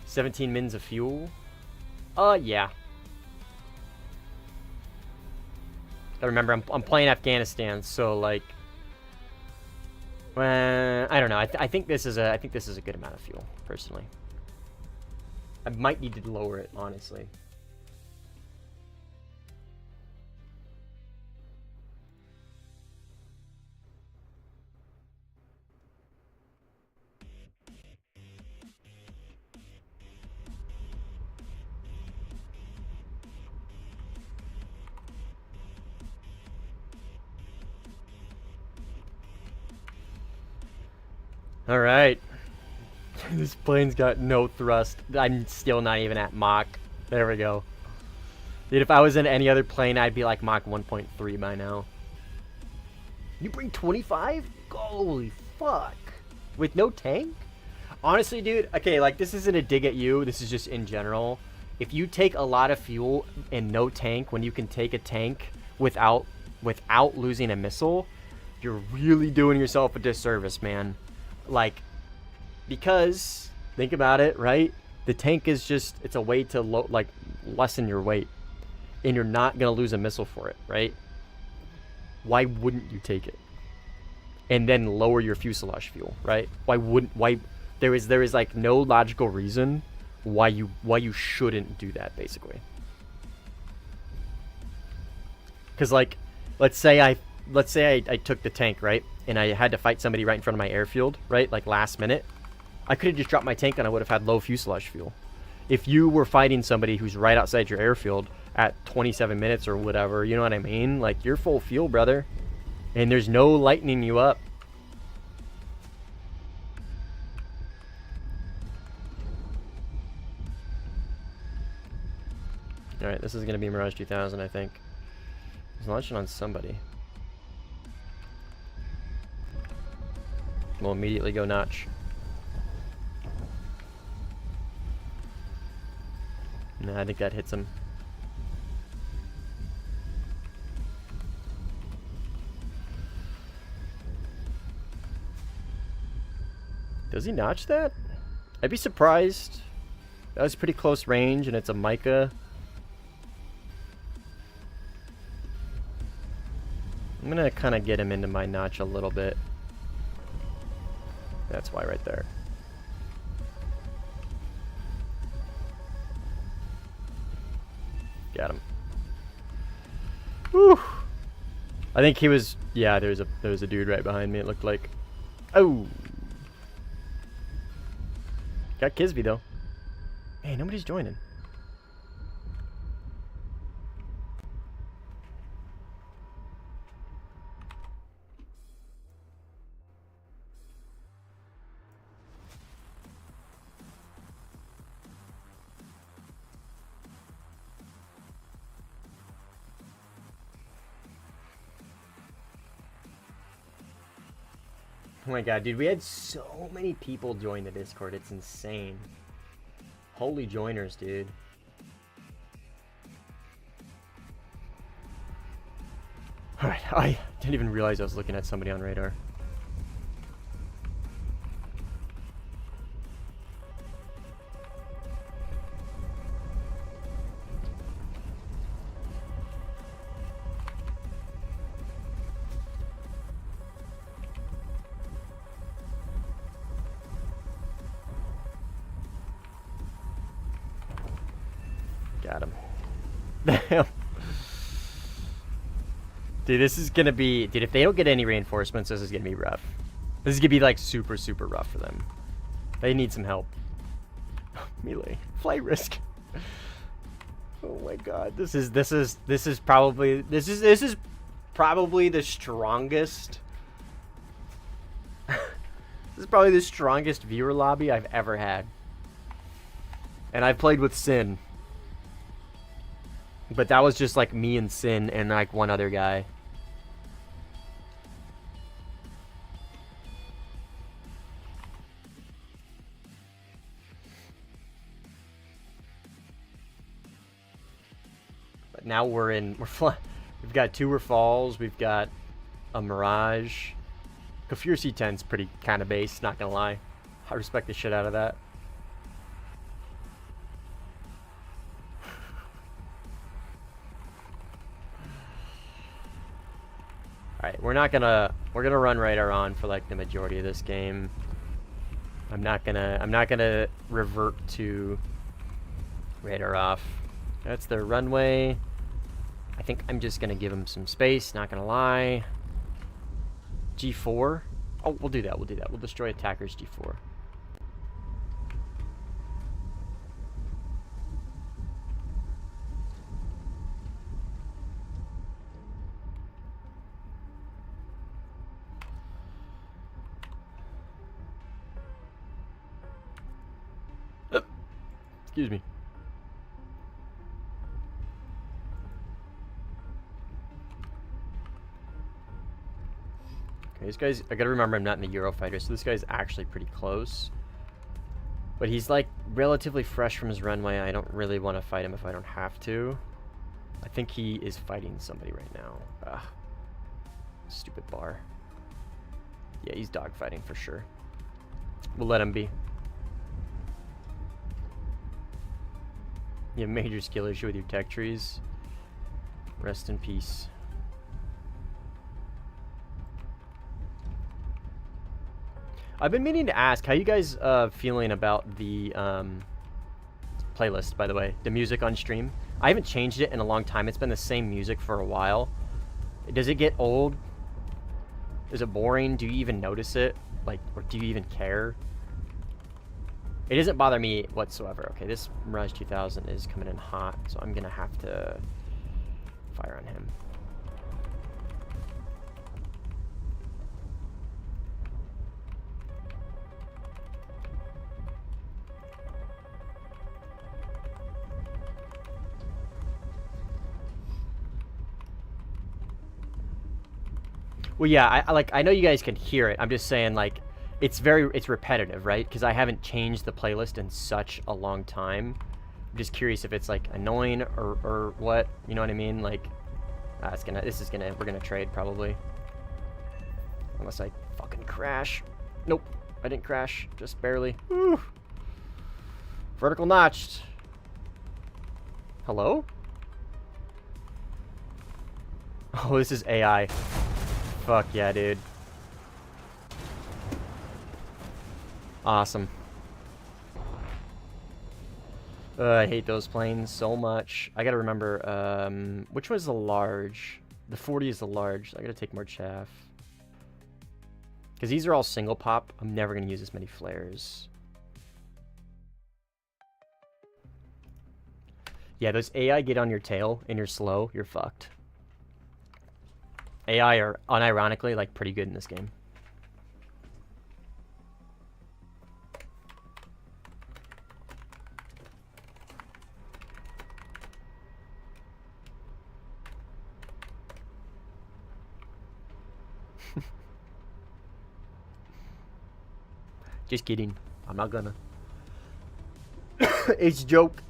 $17 mins of fuel? Yeah. I remember I'm playing Afghanistan, so like, I don't know. I think this is a good amount of fuel, personally. I might need to lower it, honestly. All right. This plane's got no thrust. I'm still not even at Mach. There we go. Dude, if I was in any other plane, I'd be like Mach 1.3 by now. You bring 25? Holy fuck. With no tank? Honestly, dude, okay, like, this isn't a dig at you. This is just in general. If you take a lot of fuel and no tank when you can take a tank without losing a missile, you're really doing yourself a disservice, man. Like, because think about it, right? The tank is just, it's a way to lessen your weight, and you're not gonna lose a missile for it, right? Why wouldn't you take it and then lower your fuselage fuel, right? Why there is like no logical reason why you shouldn't do that, basically. Because like, let's say I took the tank, right? And I had to fight somebody right in front of my airfield, right? Like last minute. I could have just dropped my tank and I would have had low fuselage fuel. If you were fighting somebody who's right outside your airfield at 27 minutes or whatever, you know what I mean? Like, you're full fuel, brother. And there's no lightening you up. Alright, this is going to be Mirage 2000, I think. He's launching on somebody. We'll immediately go Notch. Nah, I think that hits him. Does he notch that? I'd be surprised. That was pretty close range, and it's a Micah. I'm gonna kind of get him into my notch a little bit. That's why right there. Got him. Whew. I think he was. Yeah, there was a dude right behind me. It looked like. Oh. Got Kisby though. Hey, nobody's joining. Oh my god, dude, we had so many people join the Discord. It's insane. Holy joiners, dude. Alright, I didn't even realize I was looking at somebody on radar. Got him. Damn. Dude, this is gonna be... Dude, if they don't get any reinforcements, this is gonna be rough. This is gonna be, like, super, super rough for them. They need some help. Melee. Flight risk. Oh my god. This is probably the strongest... This is probably the strongest viewer lobby I've ever had. And I've played with Sin. But that was just like me and Sin and like one other guy. But now we've got two Rafales, we've got a Mirage. Kafir C10's pretty kind of base, not gonna lie. I respect the shit out of that. Alright, we're gonna run radar on for like the majority of this game. I'm not gonna revert to radar off. That's their runway. I think I'm just gonna give them some space, not gonna lie. G4. Oh, we'll do that. We'll destroy attackers G4. Excuse me. Okay, this guy's... I gotta remember I'm not in the Eurofighter, so this guy's actually pretty close. But he's, like, relatively fresh from his runway. I don't really want to fight him if I don't have to. I think he is fighting somebody right now. Ugh. Stupid bar. Yeah, he's dogfighting for sure. We'll let him be. You have major skill issue with your tech trees. Rest in peace. I've been meaning to ask, how you guys feeling about the playlist, by the way? The music on stream? I haven't changed it in a long time. It's been the same music for a while. Does it get old? Is it boring? Do you even notice it? Like, or do you even care? It doesn't bother me whatsoever. Okay, this Mirage 2000 is coming in hot, so I'm gonna have to fire on him. Well, yeah, I know you guys can hear it. I'm just saying, like, it's repetitive, right? Because I haven't changed the playlist in such a long time. I'm just curious if it's like annoying or what. You know what I mean? Like, we're gonna trade probably. Unless I fucking crash. Nope, I didn't crash, just barely. Woo. Vertical notched. Hello? Oh, this is AI. Fuck yeah, dude. Awesome. I hate those planes so much. I gotta remember, which one's the large? The 40 is the large. I gotta take more chaff. Because these are all single pop. I'm never gonna use as many flares. Yeah, those AI get on your tail and you're slow, you're fucked. AI are unironically like pretty good in this game. Just kidding. I'm not gonna. It's a joke.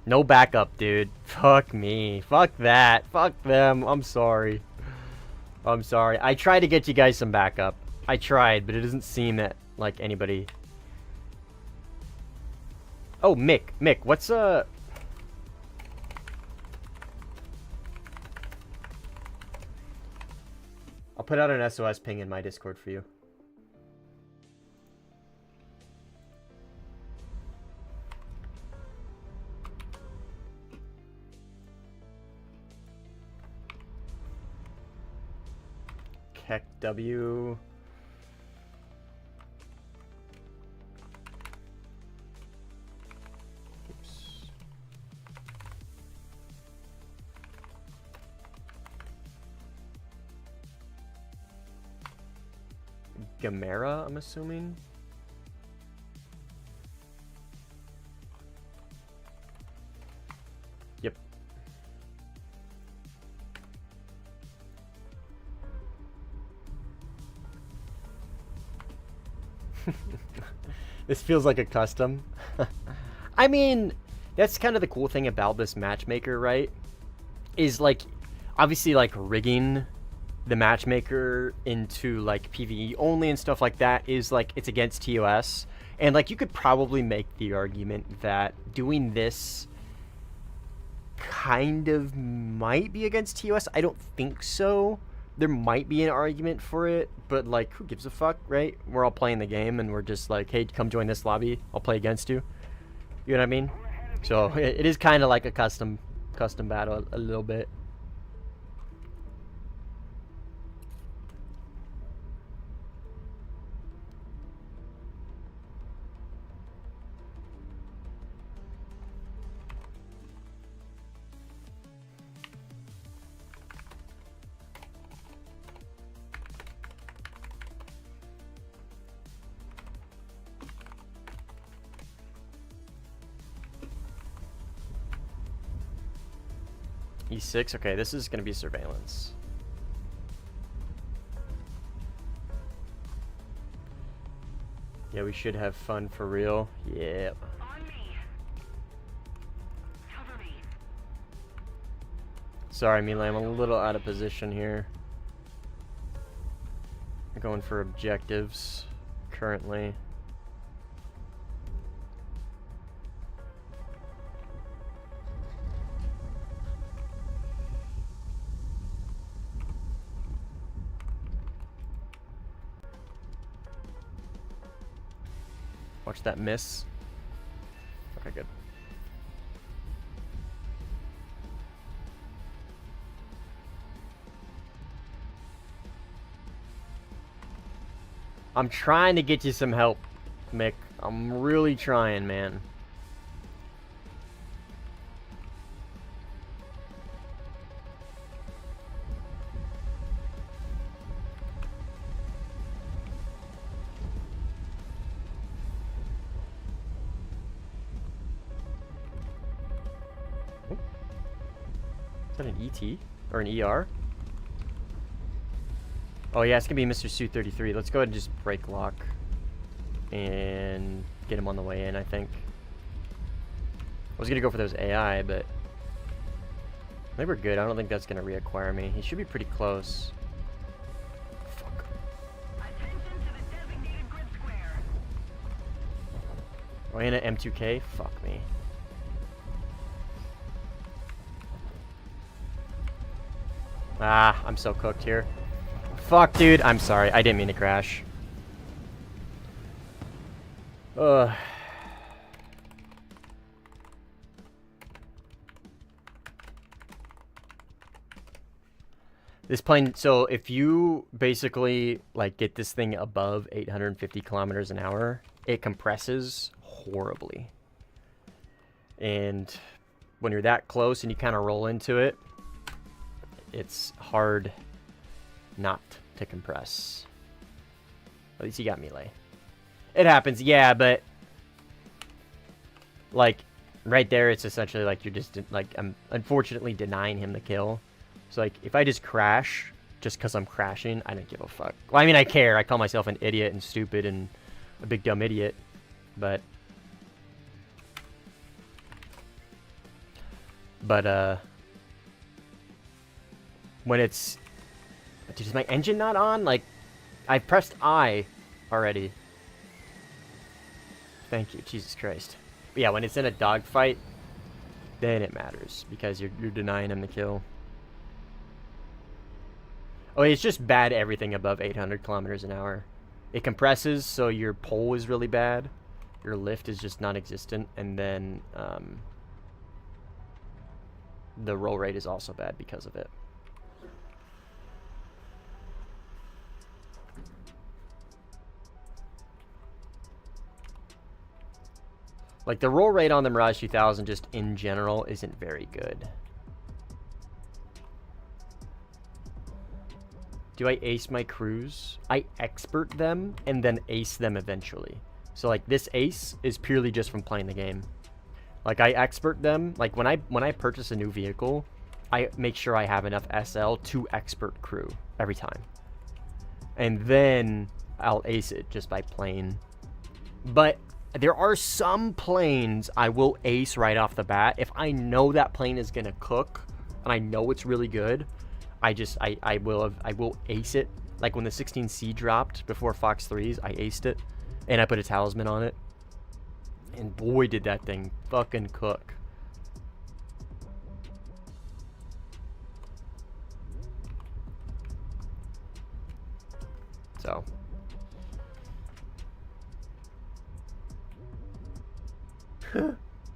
No backup, dude. Fuck me. Fuck that. Fuck them. I'm sorry. I'm sorry. I tried to get you guys some backup. I tried, but it doesn't seem that, like, anybody... Oh, Mick. Mick, what's, I'll put out an SOS ping in my Discord for you. Keck W. Oops. Gamera, I'm assuming. Yep. This feels like a custom. I mean, that's kind of the cool thing about this matchmaker, right? Is like, obviously, like rigging the matchmaker into like PvE only and stuff like that is like, it's against TOS. And like, you could probably make the argument that doing this kind of might be against TOS. I don't think so. There might be an argument for it, but like, who gives a fuck, right? We're all playing the game and we're just like, hey, come join this lobby. I'll play against you. You know what I mean? So it is kind of like a custom battle a little bit. E6, okay, this is gonna be surveillance. Yeah, we should have fun for real. Yeah. On me. Cover me. Sorry, Mila, I'm a little out of position here. I'm going for objectives currently. Watch that miss. Okay, good. I'm trying to get you some help, Mick. I'm really trying, man. Is that an ET? Or an ER? Oh yeah, it's gonna be Mr. Su-33. Let's go ahead and just break lock. And get him on the way in, I think. I was gonna go for those AI, but I think we're good. I don't think that's gonna reacquire me. He should be pretty close. Fuck. Attention to the designated grid square. Oh, and an M2K? Fuck me. Ah, I'm so cooked here. Fuck, dude. I'm sorry. I didn't mean to crash. Ugh. This plane, so if you basically like get this thing above 850 kilometers an hour, it compresses horribly. And when you're that close and you kind of roll into it, it's hard not to compress. At least you got melee. It happens, yeah, but like right there, it's essentially like you're just like, I'm unfortunately denying him the kill. So like if I just crash just because I'm crashing, I don't give a fuck. Well, I mean, I care. I call myself an idiot and stupid and a big dumb idiot, but when it's, dude, is my engine not on? Like, I pressed I already. Thank you, Jesus Christ. But yeah, when it's in a dogfight, then it matters because you're denying him the kill. Oh, it's just bad everything above 800 kilometers an hour. It compresses, so your pull is really bad. Your lift is just non-existent, and then the roll rate is also bad because of it. Like, the roll rate on the Mirage 2000 just in general isn't very good. Do I ace my crews? I expert them and then ace them eventually. So like this ace is purely just from playing the game. Like I expert them, like when I purchase a new vehicle, I make sure I have enough SL to expert crew every time. And then I'll ace it just by playing. But there are some planes I will ace right off the bat. If I know that plane is gonna cook and I know it's really good, I will ace it. Like when the 16C dropped before Fox 3s, I aced it and I put a talisman on it. And boy, did that thing fucking cook. So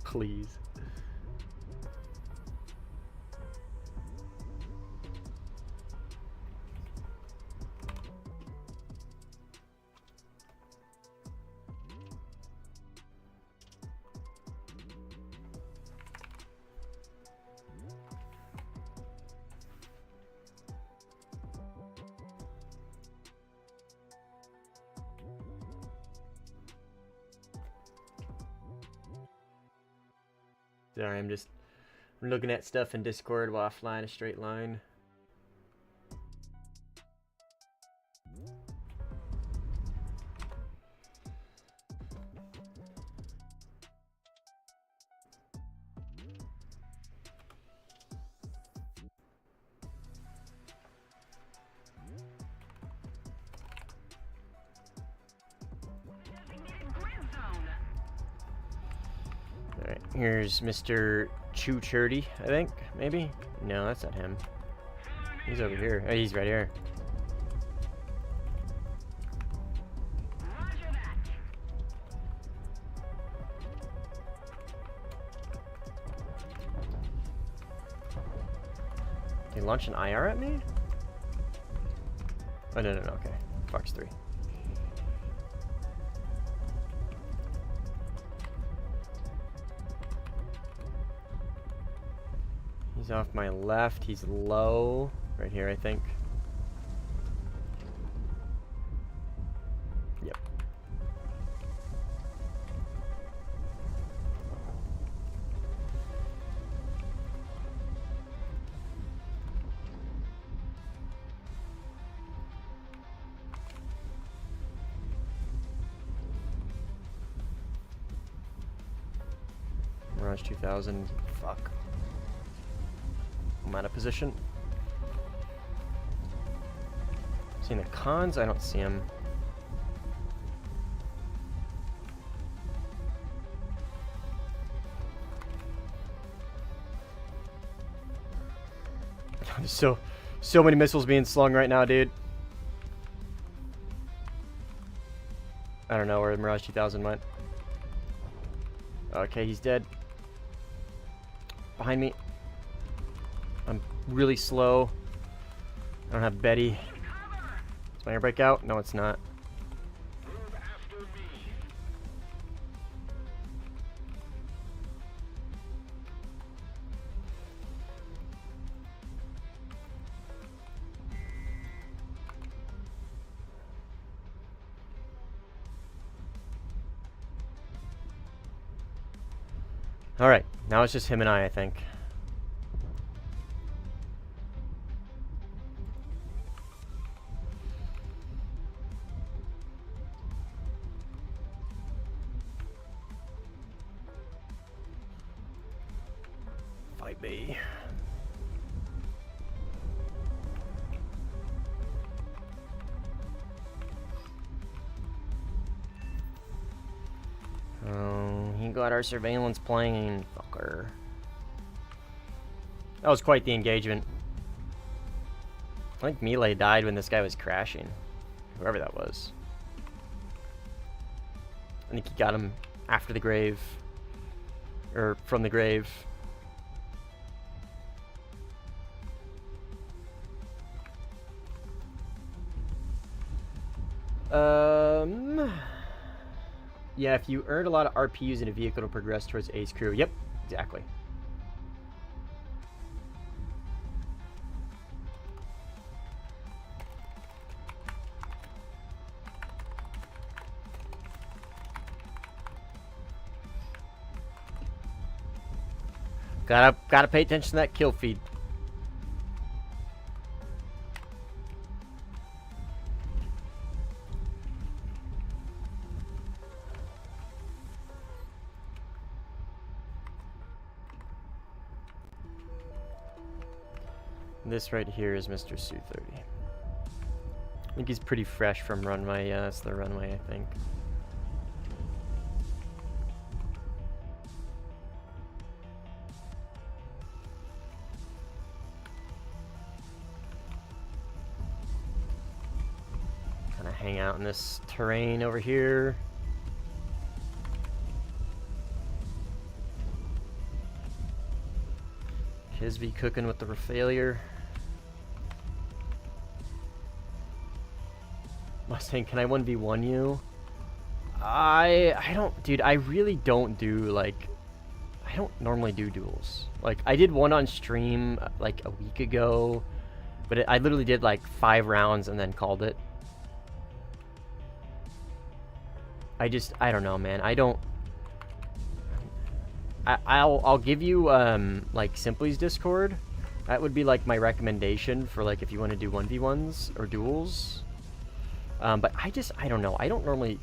please. Sorry, I'm just looking at stuff in Discord while flying a straight line. Alright, here's Mr. Churdy, I think, maybe? No, that's not him. He's over here. Oh, he's right here. Roger that. He launched an IR at me? Oh, no, okay. Fox 3. He's off my left. He's low. Right here, I think. Yep. Mirage 2000. Fuck. I'm out of position. Seeing the cons? I don't see him. There's so many missiles being slung right now, dude. I don't know where the Mirage 2000 went. Okay, he's dead. Behind me. I'm really slow. I don't have Betty. Is my air brake out? No, it's not. Move after me. Alright, now it's just him and I think. Fight me. Oh, he got our surveillance plane, fucker. That was quite the engagement. I think Melee died when this guy was crashing. Whoever that was. I think he got him after the grave. Or from the grave. Yeah, if you earned a lot of RPUs in a vehicle to progress towards ace crew. Yep, exactly. Gotta pay attention to that kill feed. This right here is Mr. Su-30. I think he's pretty fresh from runway. Yeah, that's the runway, I think. Kind of hang out in this terrain over here. Kisby cooking with the failure. Mustang, can I 1v1 you? I don't, dude, I really don't do, like, I don't normally do duels. Like, I did one on stream, like, a week ago, but I literally did, like, 5 rounds and then called it. I don't know, man. I'll give you, like, Simply's Discord. That would be, like, my recommendation for, like, if you want to do 1v1s or duels. But I don't know. I don't really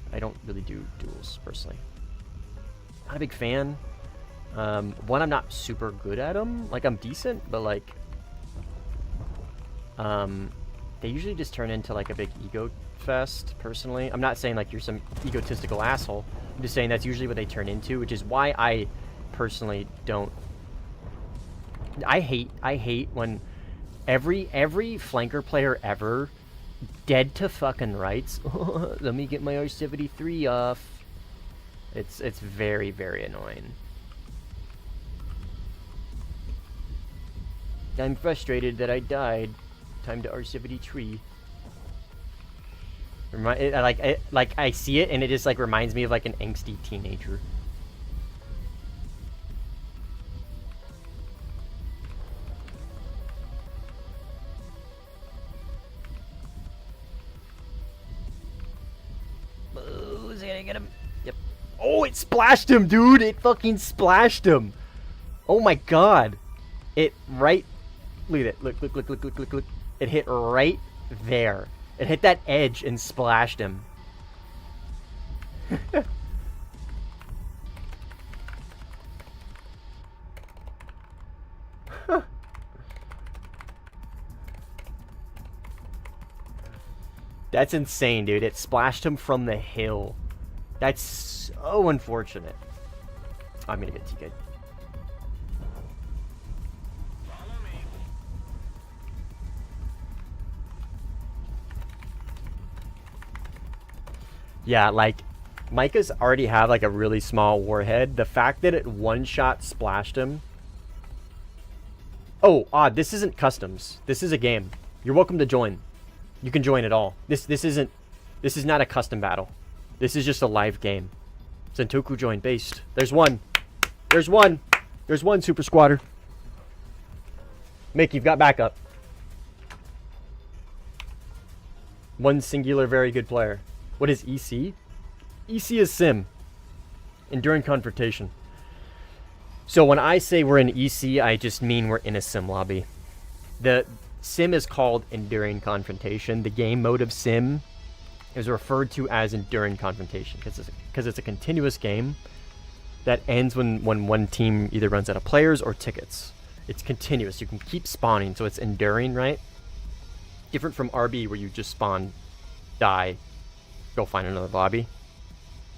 do duels, personally. Not a big fan. One, I'm not super good at them. Like, I'm decent, but, like, they usually just turn into, like, a big ego fest, personally. I'm not saying, like, you're some egotistical asshole. I'm just saying that's usually what they turn into, which is why I personally don't. I hate when every flanker player ever, dead to fucking rights. Let me get my R73 off. It's very, very annoying. I'm frustrated that I died. Time to R73. Like I see it and it just like reminds me of like an angsty teenager. Oh, is it gonna get him? Yep. Oh, it splashed him, dude! It fucking splashed him! Oh my god! It right... Look at it. Look. It hit right there. It hit that edge and splashed him. That's insane, dude. It splashed him from the hill. That's so unfortunate. I'm gonna get TK'd. Follow me. Yeah, like, Micah's already have like a really small warhead. The fact that it one-shot splashed him. Oh, this isn't customs. This is a game. You're welcome to join. You can join at all. This is not a custom battle. This is just a live game. Sentoku joined based. There's one. There's one. There's one super squatter. Mick, you've got backup. One singular very good player. What is EC? EC is sim. Enduring confrontation. So when I say we're in EC, I just mean we're in a sim lobby. The sim is called enduring confrontation. The game mode of sim is referred to as enduring confrontation because it's a continuous game that ends when one team either runs out of players or tickets. It's continuous. You can keep spawning, so it's enduring, right? Different from RB where you just spawn, die, go find another lobby.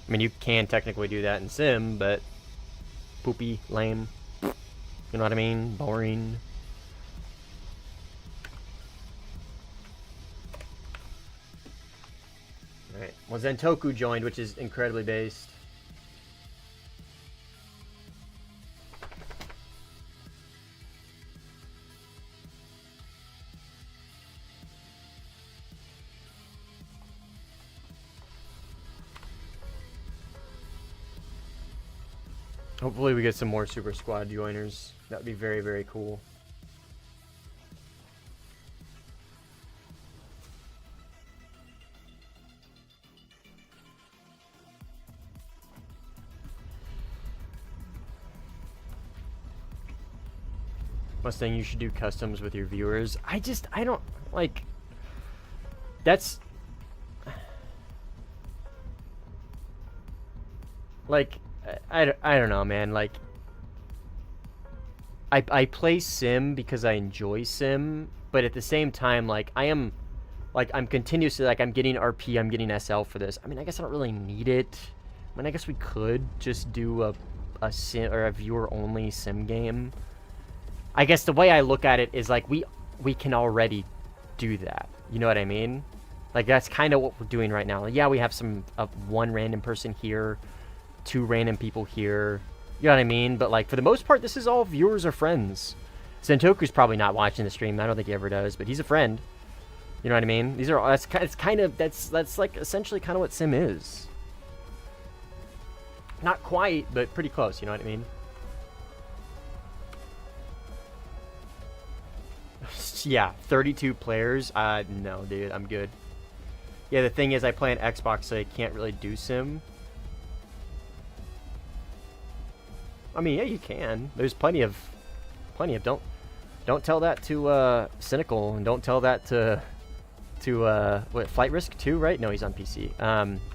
I mean, you can technically do that in sim, but poopy, lame. You know what I mean? Boring. Alright. Well, Zentoku joined, which is incredibly based. Hopefully we get some more Super Squad joiners. That would be very, very cool. Mustang, you should do customs with your viewers. I don't, like, that's, like, I don't know, man. Like, I play sim because I enjoy sim, but at the same time, like, I'm continuously, like, I'm getting RP, I'm getting SL for this. I mean, I guess I don't really need it. I mean, I guess we could just do a sim or a viewer only sim game. I guess the way I look at it is like we can already do that. You know what I mean? Like, that's kind of what we're doing right now. Like, yeah, we have one random person here, 2 random people here. You know what I mean? But like, for the most part, this is all viewers or friends. Sentoku's probably not watching the stream. I don't think he ever does, but he's a friend. You know what I mean? These are that's like essentially kind of what sim is. Not quite, but pretty close. You know what I mean? Yeah, 32 players. No, dude, I'm good. Yeah, the thing is, I play on Xbox, so I can't really do sim. I mean, yeah, you can. There's plenty of. Don't tell that to Cynical, and don't tell that to what, Flight Risk 2, right? No, he's on PC.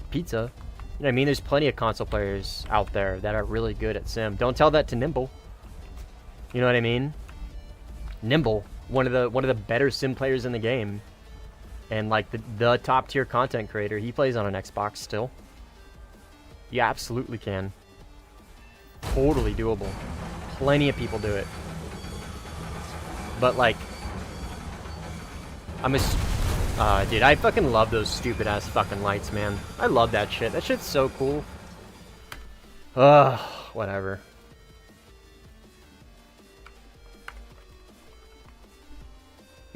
Pizza. You know what I mean? There's plenty of console players out there that are really good at sim. Don't tell that to Nimble. You know what I mean? Nimble. One of the better sim players in the game, and like the top tier content creator. He plays on an Xbox still. You absolutely can. Totally doable. Plenty of people do it. But like, dude, I fucking love those stupid ass fucking lights, man. I love that shit. That shit's so cool. Ugh, whatever.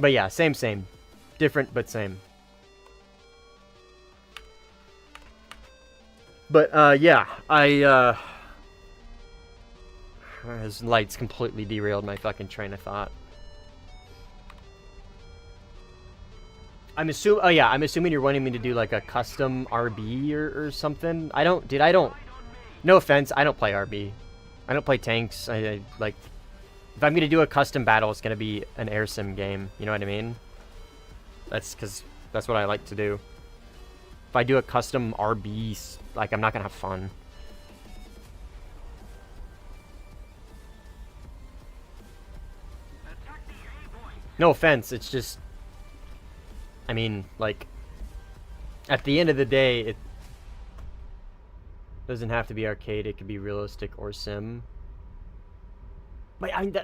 But yeah, same. Different, but same. But, yeah, his lights completely derailed my fucking train of thought. I'm assuming you're wanting me to do, like, a custom RB or something. No offense, I don't play RB. I don't play tanks. Like, if I'm going to do a custom battle, it's going to be an air sim game. You know what I mean? That's because that's what I like to do. If I do a custom RB, like, I'm not going to have fun. No offense, it's just, I mean, like, at the end of the day, it doesn't have to be arcade. It could be realistic or sim. But I mean,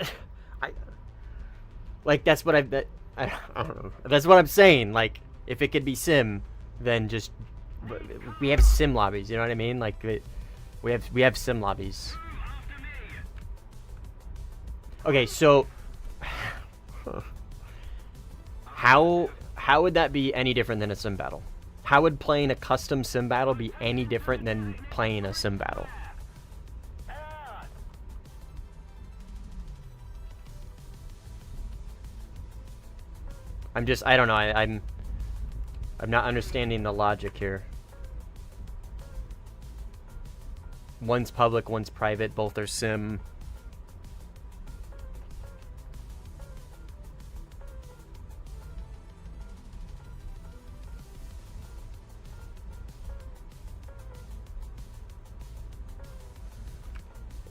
like, that's what I don't know. That's what I'm saying. Like, if it could be sim, then just, we have sim lobbies. You know what I mean? Like, we have sim lobbies. Okay, so how would that be any different than a sim battle? How would playing a custom sim battle be any different than playing a sim battle? I don't know. I'm not understanding the logic here. One's public, one's private. Both are sim.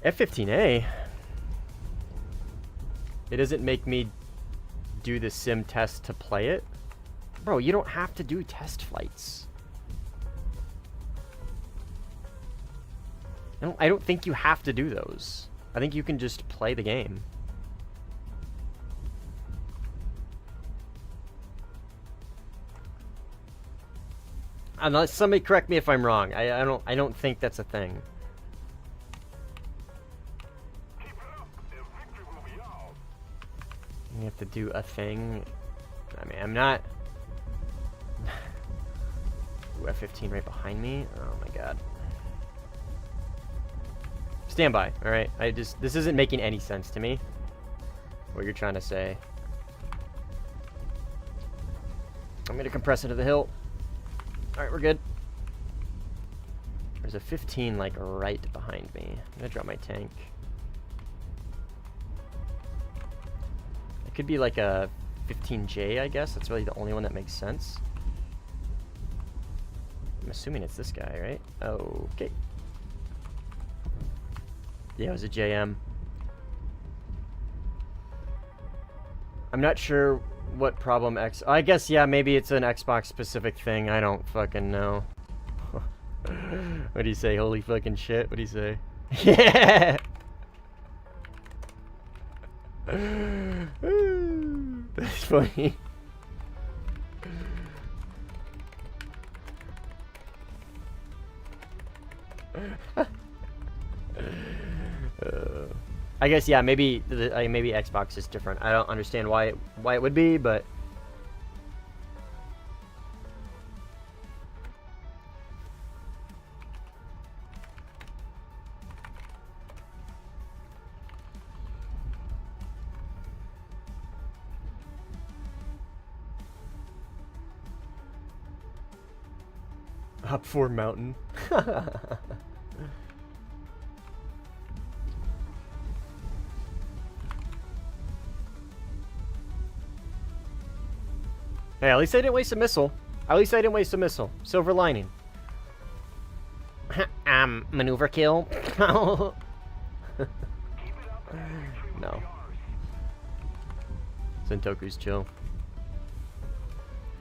F-15A. It doesn't make me do the sim test to play it. Bro, you don't have to do test flights. I don't think you have to do those. I think you can just play the game. Unless somebody correct me if I'm wrong. I don't think that's a thing. You have to do a thing. I mean, I'm not. Ooh, F-15 right behind me. Oh my god. Stand by. All right. This isn't making any sense to me. What you're trying to say. I'm gonna compress into the hill. All right, we're good. There's a 15 like right behind me. I'm gonna drop my tank. Could be like a 15J, I guess. That's really the only one that makes sense. I'm assuming it's this guy, right? Okay. Yeah, it was a JM. I'm not sure what problem I guess, yeah, maybe it's an Xbox specific thing. I don't fucking know. What do you say? Holy fucking shit. What do you say? Yeah! That's funny. I guess, yeah, maybe maybe Xbox is different. I don't understand why it would be, but Up 4 mountain. Hey, at least I didn't waste a missile. At least I didn't waste a missile. Silver lining. Maneuver kill. No. Sentoku's chill.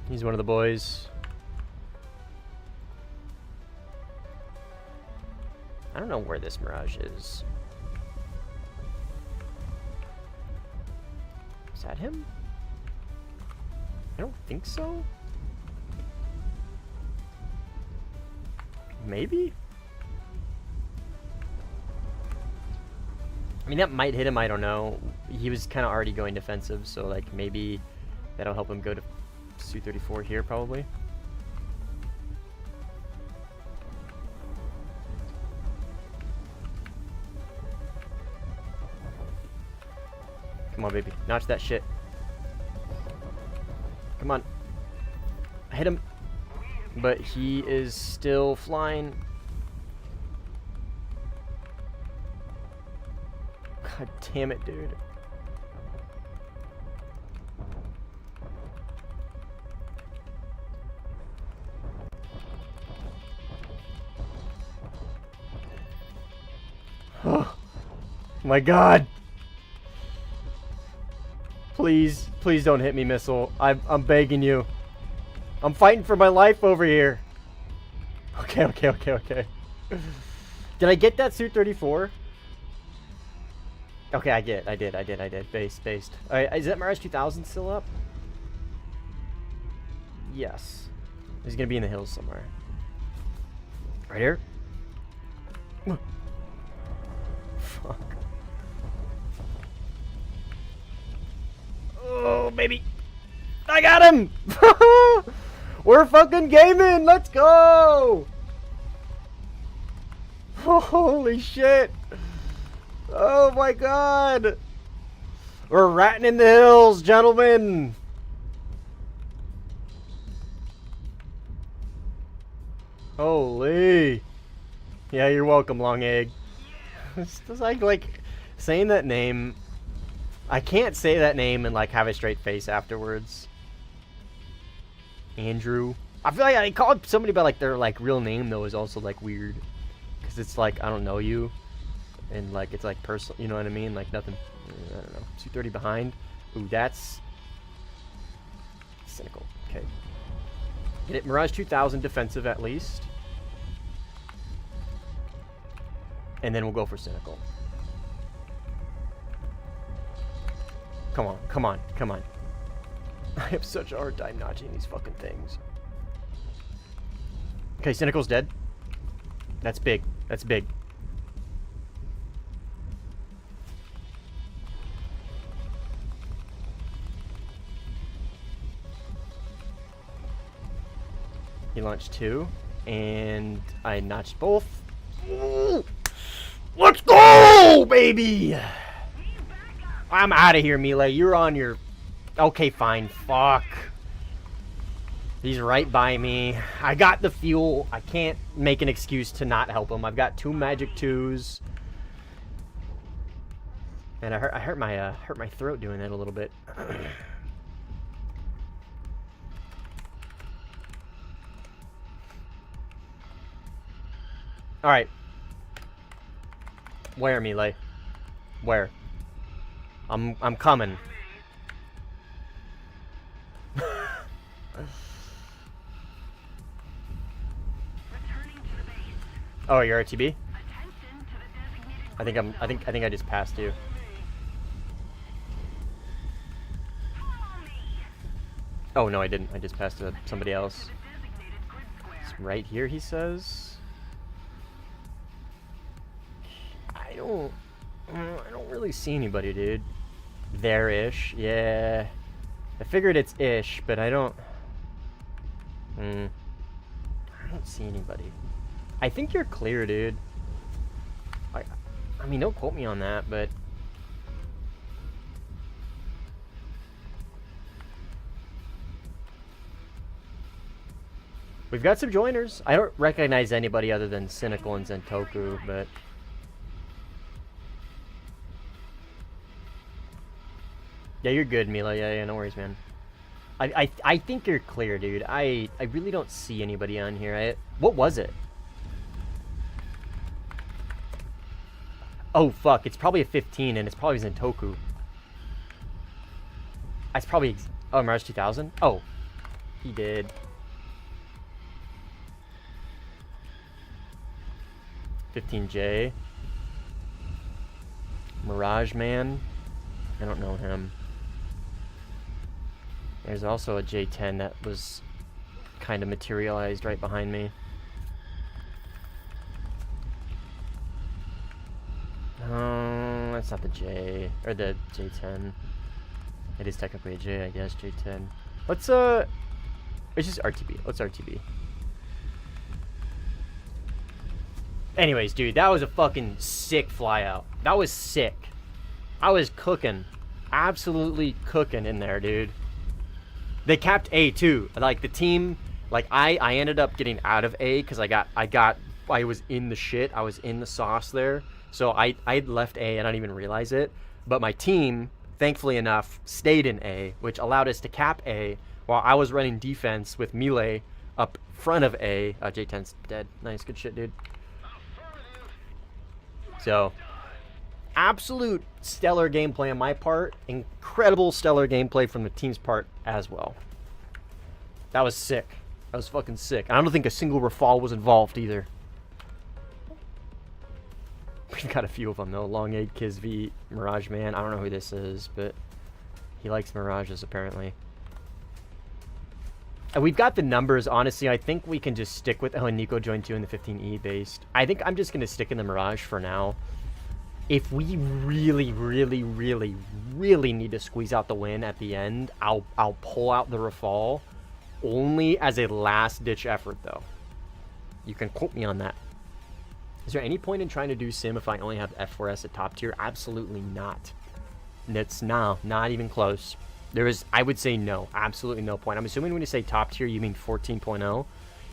He's one of the boys. I don't know where this Mirage is. Is that him? I don't think so. Maybe? I mean, that might hit him, I don't know. He was kind of already going defensive, so like maybe that'll help him go to Su-34 here, probably. Come on, baby. Notch that shit. Come on. I hit him. But he is still flying. God damn it, dude. Oh my god. Please, Please don't hit me, missile. I'm begging you. I'm fighting for my life over here. Okay. Did I get that Suit 34? Okay, I did. Based. Alright, is that Mirage 2000 still up? Yes. He's gonna be in the hills somewhere. Right here? Fuck. Oh, baby. I got him! We're fucking gaming! Let's go! Holy shit! Oh my god! We're ratting in the hills, gentlemen! Holy! Yeah, you're welcome, Long Egg. It's just like saying that name. I can't say that name and like have a straight face afterwards. Andrew. I feel like I called somebody by like their like real name though is also like weird, because it's like I don't know you, and like it's like personal. You know what I mean? Like nothing. I don't know. 230 behind. Ooh, that's cynical. Okay. Get it. Mirage 2000 defensive at least. And then we'll go for cynical. Come on. I have such a hard time dodging these fucking things. Okay, cynical's dead. That's big. He launched 2, and I notched both. Ooh. Let's go, baby! I'm out of here, Melee. You're on your... Okay, fine. Fuck. He's right by me. I got the fuel. I can't make an excuse to not help him. I've got 2 magic 2s. And I hurt my throat doing that a little bit. All right. Where, Melee? Where? I'm coming. Oh, you're RTB? I think I just passed you. Oh no, I didn't. I just passed to somebody else. It's right here, he says. I don't really see anybody, dude. There-ish, yeah. I figured it's ish, but I don't see anybody. I think you're clear, dude. I mean, don't quote me on that, but we've got some joiners. I don't recognize anybody other than Cynical and Zentoku, but yeah, you're good, Mila. Yeah, no worries, man. I think you're clear, dude. I really don't see anybody on here. What was it? Oh, fuck. It's probably a 15, and it's probably Zentoku. It's probably... Oh, Mirage 2000? Oh. He did. 15J. Mirage Man. I don't know him. There's also a J10 that was kind of materialized right behind me. That's not the J, or the J10. It is technically a J, I guess, J10. Let's, it's just RTB. Let's RTB. Anyways, dude, that was a fucking sick flyout. That was sick. I was cooking. Absolutely cooking in there, dude. They capped A too. Like the team, like I ended up getting out of A because I was in the shit. I was in the sauce there. So I'd left A and I didn't even realize it. But my team, thankfully enough, stayed in A, which allowed us to cap A while I was running defense with Melee up front of A. J10's dead. Nice, good shit, dude. So absolute stellar gameplay on my part. Incredible stellar gameplay from the team's part as well. That was sick. That was fucking sick. I don't think a single rafale was involved either. We've got a few of them though. Long Aid, Kisvi, Mirage Man. I don't know who this is, but he likes Mirages apparently. And we've got the numbers. Honestly, I think we can just stick with... Oh, and Nico joined 2 in the 15E based. I think I'm just going to stick in the Mirage for now. If we really need to squeeze out the win at the end, I'll pull out the Rafale. Only as a last-ditch effort, though. You can quote me on that. Is there any point in trying to do sim if I only have F4S at top tier? Absolutely not. No, not even close. There is, I would say no. Absolutely no point. I'm assuming when you say top tier, you mean 14.0.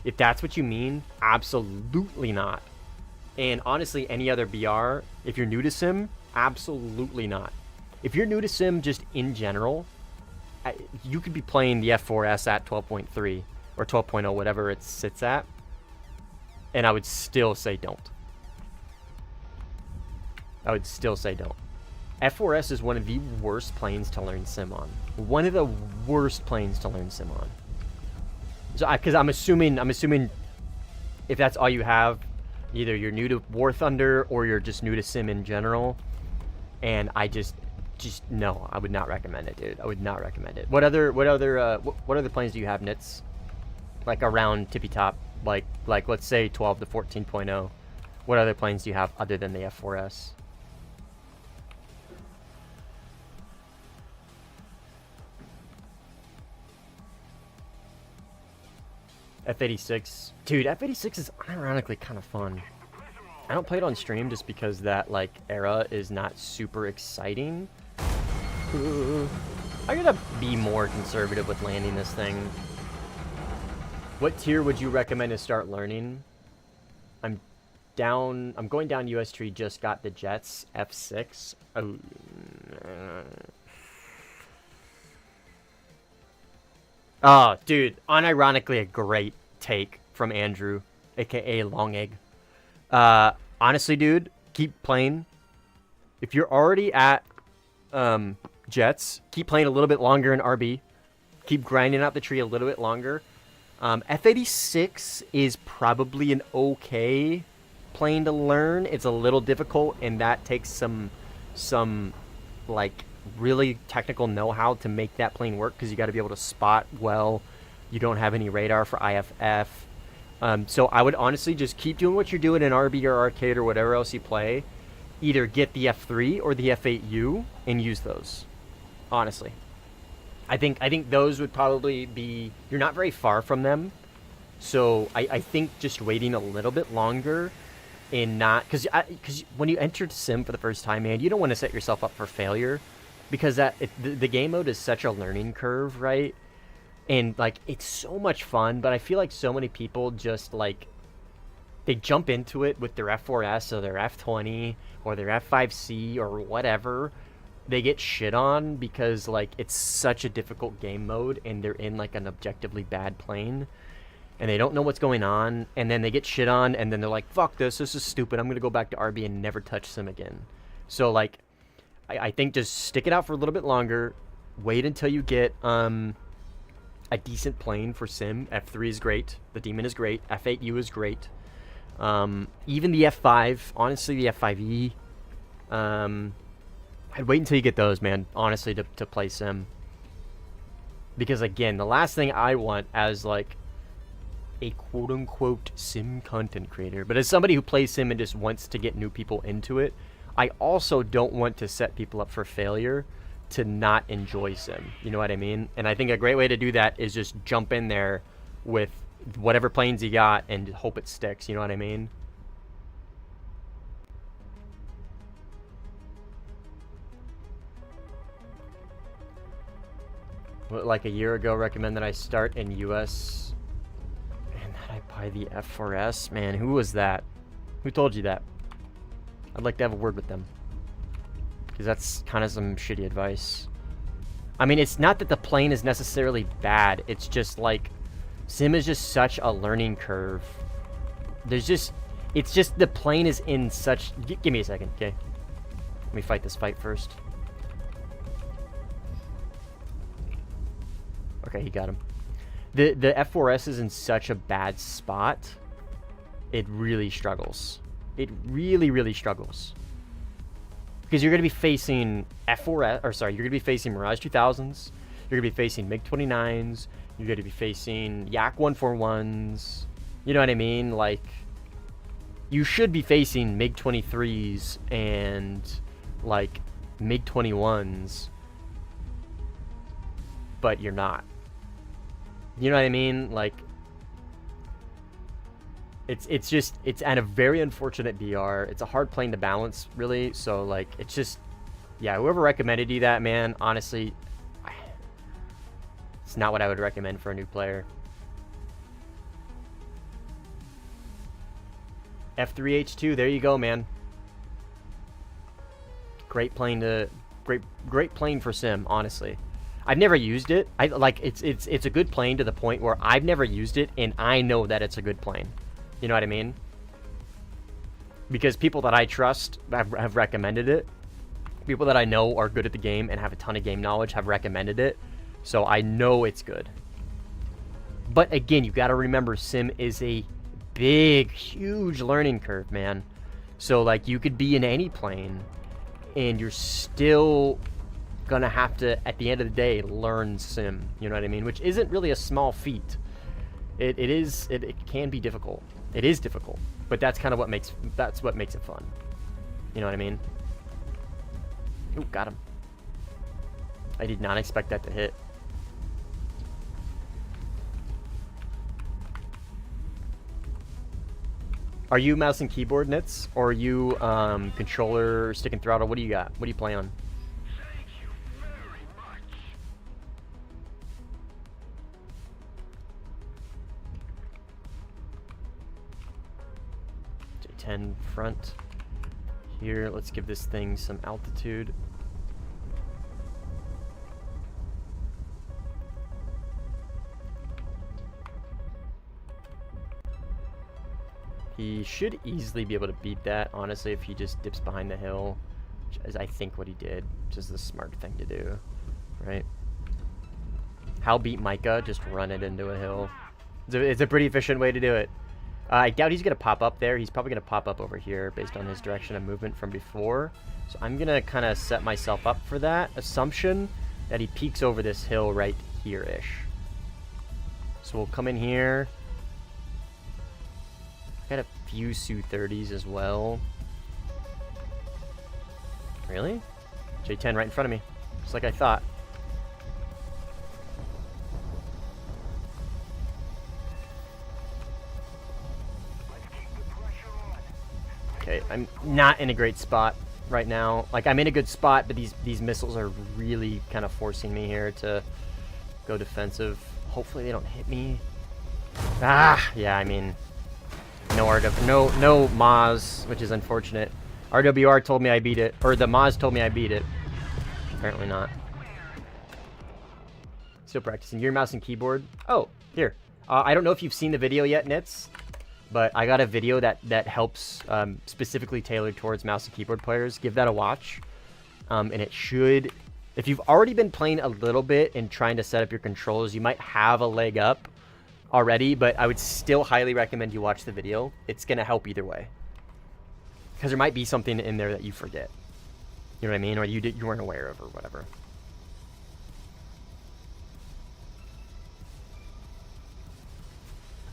If that's what you mean, absolutely not. And honestly, any other BR, if you're new to sim, absolutely not. If you're new to sim just in general, you could be playing the F4S at 12.3 or 12.0, whatever it sits at. And I would still say don't. I would still say don't. F4S is one of the worst planes to learn sim on. One of the worst planes to learn sim on. So, because I'm assuming if that's all you have, either you're new to Warthunder or you're just new to sim in general. And I just no, I would not recommend it, dude. I would not recommend it. What other planes do you have, Nits? Like around tippy top, like let's say 12 to 14.0. What other planes do you have other than the F4S? F86. Dude, F86 is ironically kind of fun. I don't play it on stream just because that, like, era is not super exciting. I gotta be more conservative with landing this thing. What tier would you recommend to start learning? I'm going down US tree, just got the jets. F6. Oh. Oh, dude, unironically a great take from Andrew, aka Long Egg. Honestly, dude, keep playing. If you're already at Jets, keep playing a little bit longer in RB. Keep grinding out the tree a little bit longer. F86 is probably an okay plane to learn. It's a little difficult, and that takes some like really technical know-how to make that plane work, because you got to be able to spot well. You don't have any radar for IFF. So I would honestly just keep doing what you're doing in RB or arcade or whatever else you play. Either get the F3 or the F8U and use those. Honestly, I think those would probably be... You're not very far from them, so I think just waiting a little bit longer and not... Because when you enter sim for the first time, man, you don't want to set yourself up for failure, because the game mode is such a learning curve, right? And, like, it's so much fun, but I feel like so many people just, like, they jump into it with their F4S or their F20 or their F5C or whatever. They get shit on because, like, it's such a difficult game mode and they're in, like, an objectively bad plane. And they don't know what's going on, and then they get shit on, and then they're like, fuck this is stupid, I'm going to go back to RB and never touch sim again. So, like, I think just stick it out for a little bit longer. Wait until you get a decent plane for sim. F3 is great. The Demon is great. F8U is great. Even the F5. Honestly, the F5E. I'd wait until you get those, man. Honestly, to play sim. Because, again, the last thing I want as, like, a quote-unquote sim content creator, but as somebody who plays sim and just wants to get new people into it, I also don't want to set people up for failure to not enjoy sim. You know what I mean? And I think a great way to do that is just jump in there with whatever planes you got and hope it sticks. You know what I mean? Like a year ago, recommend that I start in US and that I buy the F4S. Man, who was that? Who told you that? I'd like to have a word with them, because that's kind of some shitty advice. I mean, it's not that the plane is necessarily bad. It's just like, sim is just such a learning curve. It's just the plane is in such... Give me a second, okay? Let me fight this fight first. Okay, he got him. The F4S is in such a bad spot. It really struggles. It really, really struggles. Because you're going to be facing F4S, or sorry, you're going to be facing Mirage 2000s. You're going to be facing MiG-29s. You're going to be facing Yak 141s. You know what I mean? Like, you should be facing MiG-23s and, like, MiG-21s. But you're not. You know what I mean? Like, it's just, it's at a very unfortunate BR. It's a hard plane to balance, really. So, like, it's just, yeah, whoever recommended you that, man, honestly, it's not what I would recommend for a new player. F3H2, there you go, man. Great plane to, great plane for sim, honestly. I've never used it. It's a good plane to the point where I've never used it, and I know that it's a good plane. You know what I mean? Because people that I trust have recommended it. People that I know are good at the game and have a ton of game knowledge have recommended it. So I know it's good. But again, you got to remember, sim is a big, huge learning curve, man. So, like, you could be in any plane, and you're still gonna have to, at the end of the day, learn sim. You know what I mean? Which isn't really a small feat. It can be difficult. It is difficult, but that's kind of what makes it fun. You know what I mean? Ooh, got him. I did not expect that to hit. Are you mouse and keyboard, Nits? Or are you controller, stick and throttle? What do you got? What do you play on? Thank you very much. J10 front. Here, let's give this thing some altitude. He should easily be able to beat that, honestly, if he just dips behind the hill, which is, I think, what he did, which is the smart thing to do, right? How beat Micah? Just run it into a hill. It's a pretty efficient way to do it. I doubt he's going to pop up there. He's probably going to pop up over here based on his direction of movement from before. So I'm going to kind of set myself up for that assumption that he peeks over this hill right here-ish. So we'll come in here. Got a few Su-30s as well. Really? J10 right in front of me. Just like I thought. Okay, I'm not in a great spot right now. Like, I'm in a good spot, but these missiles are really kind of forcing me here to go defensive. Hopefully they don't hit me. Ah, yeah, I mean, no Maz, which is unfortunate. RWR told me I beat it, or the Maz told me I beat it. Apparently not. Still practicing. Your mouse and keyboard. Oh, here. I don't know if you've seen the video yet, Nits, but I got a video that helps specifically tailored towards mouse and keyboard players. Give that a watch. And it should, if you've already been playing a little bit and trying to set up your controls, you might have a leg up already, but I would still highly recommend you watch the video. It's going to help either way. Because there might be something in there that you forget. You know what I mean? Or you weren't aware of or whatever.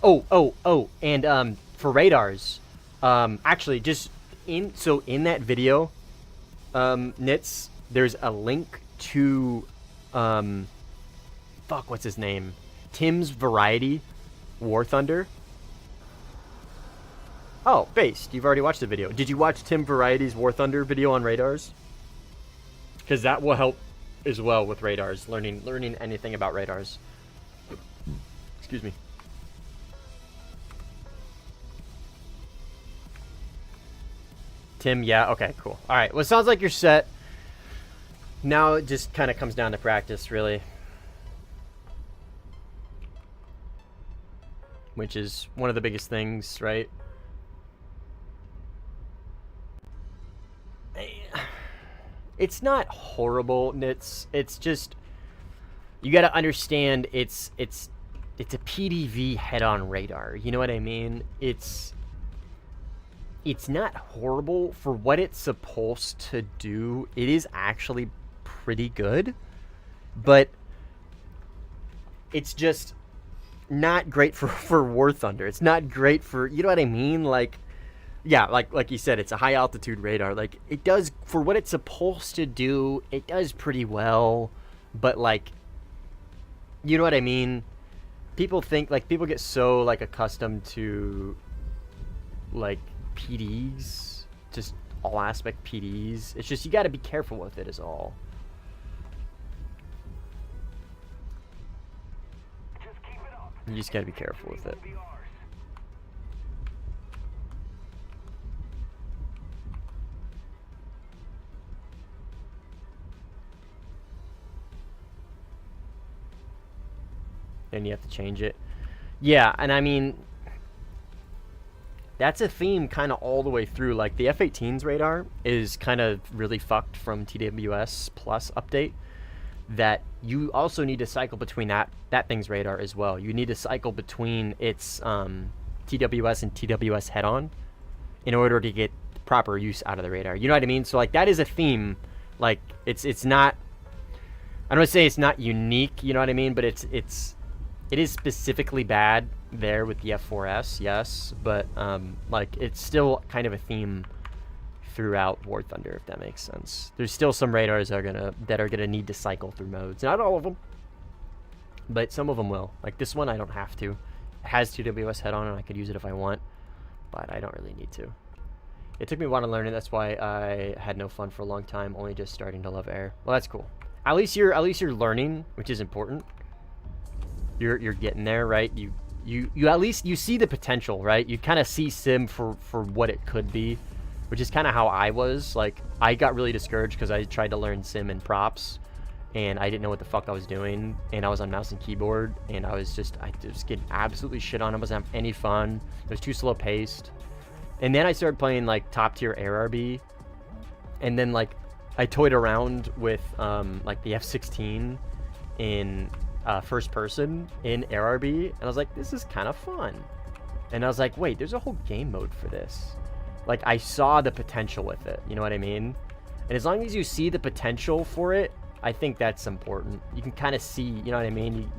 Oh, and for radars, actually just in that video, Nits, there's a link to what's his name? Tim's Variety Warthunder. Oh, Based, you've already watched the video. Did you watch Tim Variety's Warthunder video on radars? Because that will help as well with radars, learning anything about radars. Excuse me. Tim, yeah, okay, cool. All right, well, it sounds like you're set. Now it just kind of comes down to practice, really. Which is one of the biggest things, right? It's not horrible, Nits. It's just you got to understand it's a PDV head-on radar. You know what I mean? It's not horrible for what it's supposed to do. It is actually pretty good, but it's just not great for Warthunder. It's not great for, you know what I mean? Like, yeah, like you said, it's a high altitude radar. Like, it does, for what it's supposed to do, it does pretty well, but like, you know what I mean? People think, like, people get so like accustomed to like PDs, just all aspect PDs. It's just, you got to be careful with it is all. You just got to be careful with it. And you have to change it. Yeah, and I mean, that's a theme kind of all the way through. Like, the F-18's radar is kind of really fucked from TWS Plus update, that you also need to cycle between that thing's radar as well. You need to cycle between its TWS and TWS head-on in order to get proper use out of the radar. You know what I mean? So, like, that is a theme. Like, it's not, I don't want to say it's not unique, you know what I mean? But it is specifically bad there with the F4S, yes, but like, it's still kind of a theme throughout Warthunder, if that makes sense. There's still some radars that are gonna need to cycle through modes. Not all of them, but some of them will. Like this one, I don't have to. It has TWS head on, and I could use it if I want, but I don't really need to. It took me a while to learn it. That's why I had no fun for a long time. Only just starting to love air. Well, that's cool. At least you're learning, which is important. You're getting there, right? You at least you see the potential, right? You kind of see sim for what it could be, which is kind of how I was. Like, I got really discouraged because I tried to learn sim and props, and I didn't know what the fuck I was doing, and I was on mouse and keyboard, and I was just getting absolutely shit on. I wasn't having any fun. It was too slow paced. And then I started playing like top tier AirRB, and then like I toyed around with like the F-16 in first person in AirRB, and I was like, this is kind of fun. And I was like, wait, there's a whole game mode for this. Like, I saw the potential with it, you know what I mean? And as long as you see the potential for it, I think that's important. You can kind of see, you know what I mean?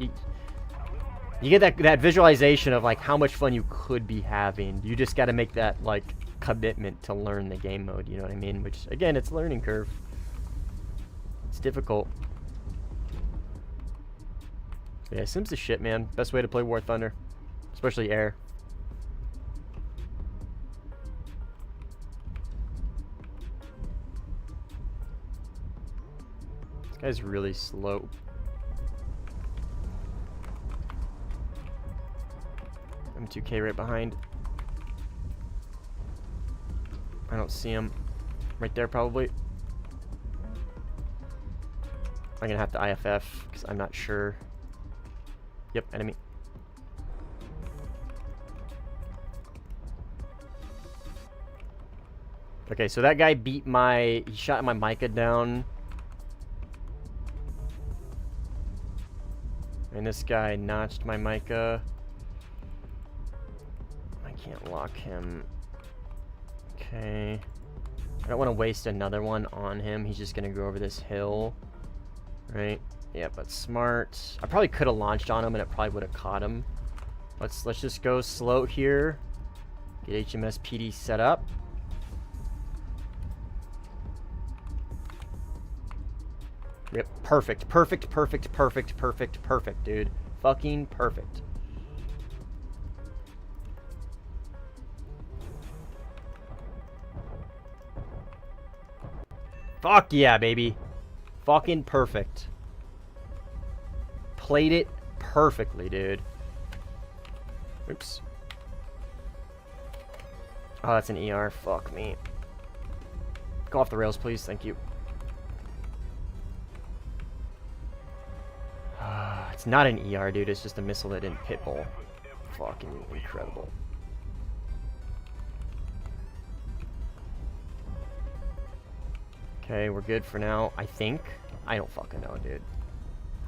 You get that visualization of like how much fun you could be having. You just got to make that like commitment to learn the game mode, you know what I mean? Which, again, it's a learning curve. It's difficult. So yeah, Sim's the shit, man. Best way to play Warthunder, especially air. This guy's really slow. M2K right behind. I don't see him. Right there, probably. I'm gonna have to IFF because I'm not sure. Yep, enemy. Okay, so that guy beat he shot my Micah down. And this guy notched my Micah. I can't lock him. Okay. I don't want to waste another one on him. He's just going to go over this hill. Right? Yeah, but smart. I probably could have launched on him and it probably would have caught him. Let's just go slow here. Get HMS PD set up. Yep, perfect, perfect, perfect, perfect, perfect, perfect, dude. Fucking perfect. Fuck yeah, baby. Fucking perfect. Played it perfectly, dude. Oops. Oh, that's an ER. Fuck me. Go off the rails, please. Thank you. It's not an ER, dude. It's just a missile that didn't pit hole. Fucking incredible. Okay, we're good for now, I think. I don't fucking know, dude.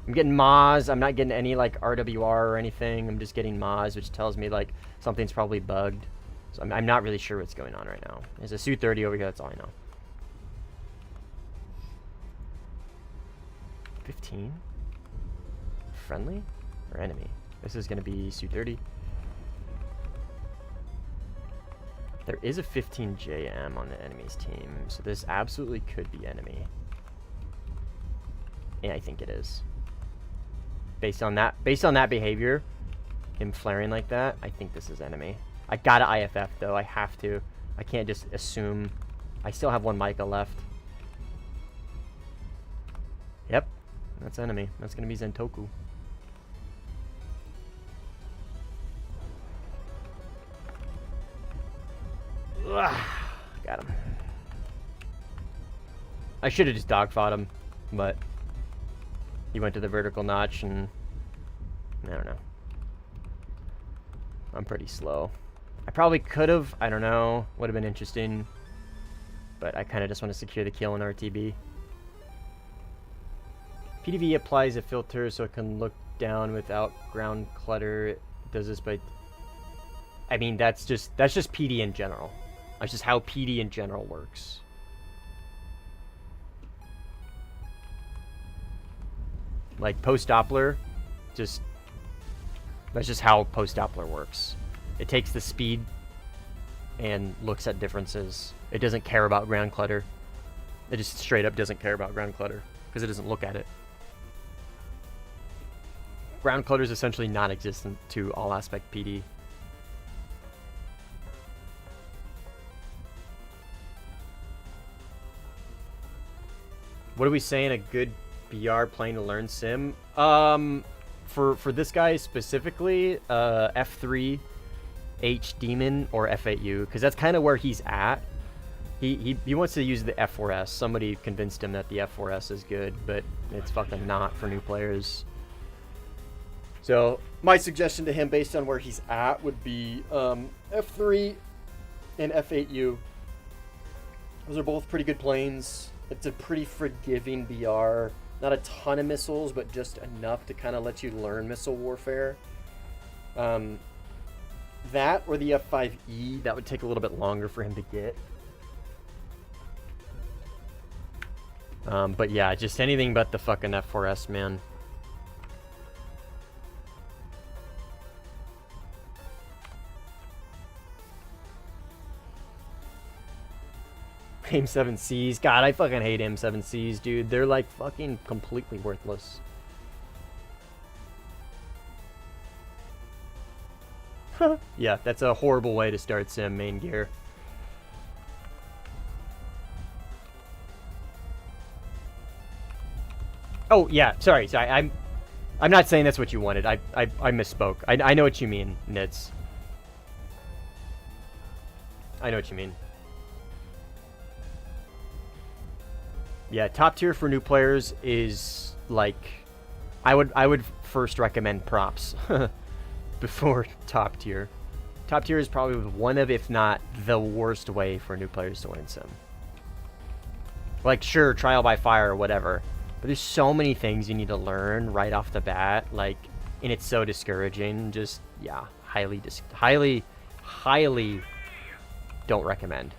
I'm getting Moz. I'm not getting any, like, RWR or anything. I'm just getting Moz, which tells me, like, something's probably bugged. So I'm not really sure what's going on right now. There's a Su-30 over here. That's all I know. 15? Friendly? Or enemy? This is going to be Su-30. There is a 15 JM on the enemy's team, so this absolutely could be enemy. Yeah, I think it is. Based on that behavior, him flaring like that, I think this is enemy. I gotta IFF though, I have to. I can't just assume. I still have one Micah left. Yep, that's enemy. That's gonna be Zentoku. Ugh, got him. I should have just dogfought him, but he went to the vertical notch and I don't know. I'm pretty slow. I probably could have, I don't know, would have been interesting, but I kind of just want to secure the kill in RTB. PDV applies a filter so it can look down without ground clutter. It does this by, I mean, that's just PD in general. That's just how PD in general works. Like post-Doppler, that's just how post-Doppler works. It takes the speed and looks at differences. It doesn't care about ground clutter. It just straight up doesn't care about ground clutter because it doesn't look at it. Ground clutter is essentially non-existent to all aspect PD. What are we saying a good BR playing to learn sim? For this guy specifically, F3, H Demon, or F8U, because that's kind of where he's at. He wants to use the F4S. Somebody convinced him that the F4S is good, but it's fucking not for new players. So my suggestion to him, based on where he's at, would be F3 and F8U. Those are both pretty good planes. It's a pretty forgiving BR. Not a ton of missiles, but just enough to kind of let you learn missile warfare. That or the F5E, that would take a little bit longer for him to get. But yeah, just anything but the fucking F4S, man. M7Cs. God, I fucking hate M7Cs, dude. They're like fucking completely worthless. Yeah, that's a horrible way to start sim main gear. Oh, yeah, sorry. I'm not saying that's what you wanted. I misspoke. I know what you mean, Nits. I know what you mean. Yeah, top tier for new players is like, I would first recommend props before top tier. Top tier is probably one of, if not the worst way for new players to win sim. Like, sure, trial by fire or whatever, but there's so many things you need to learn right off the bat, like, and it's so discouraging. Just, yeah, highly don't recommend.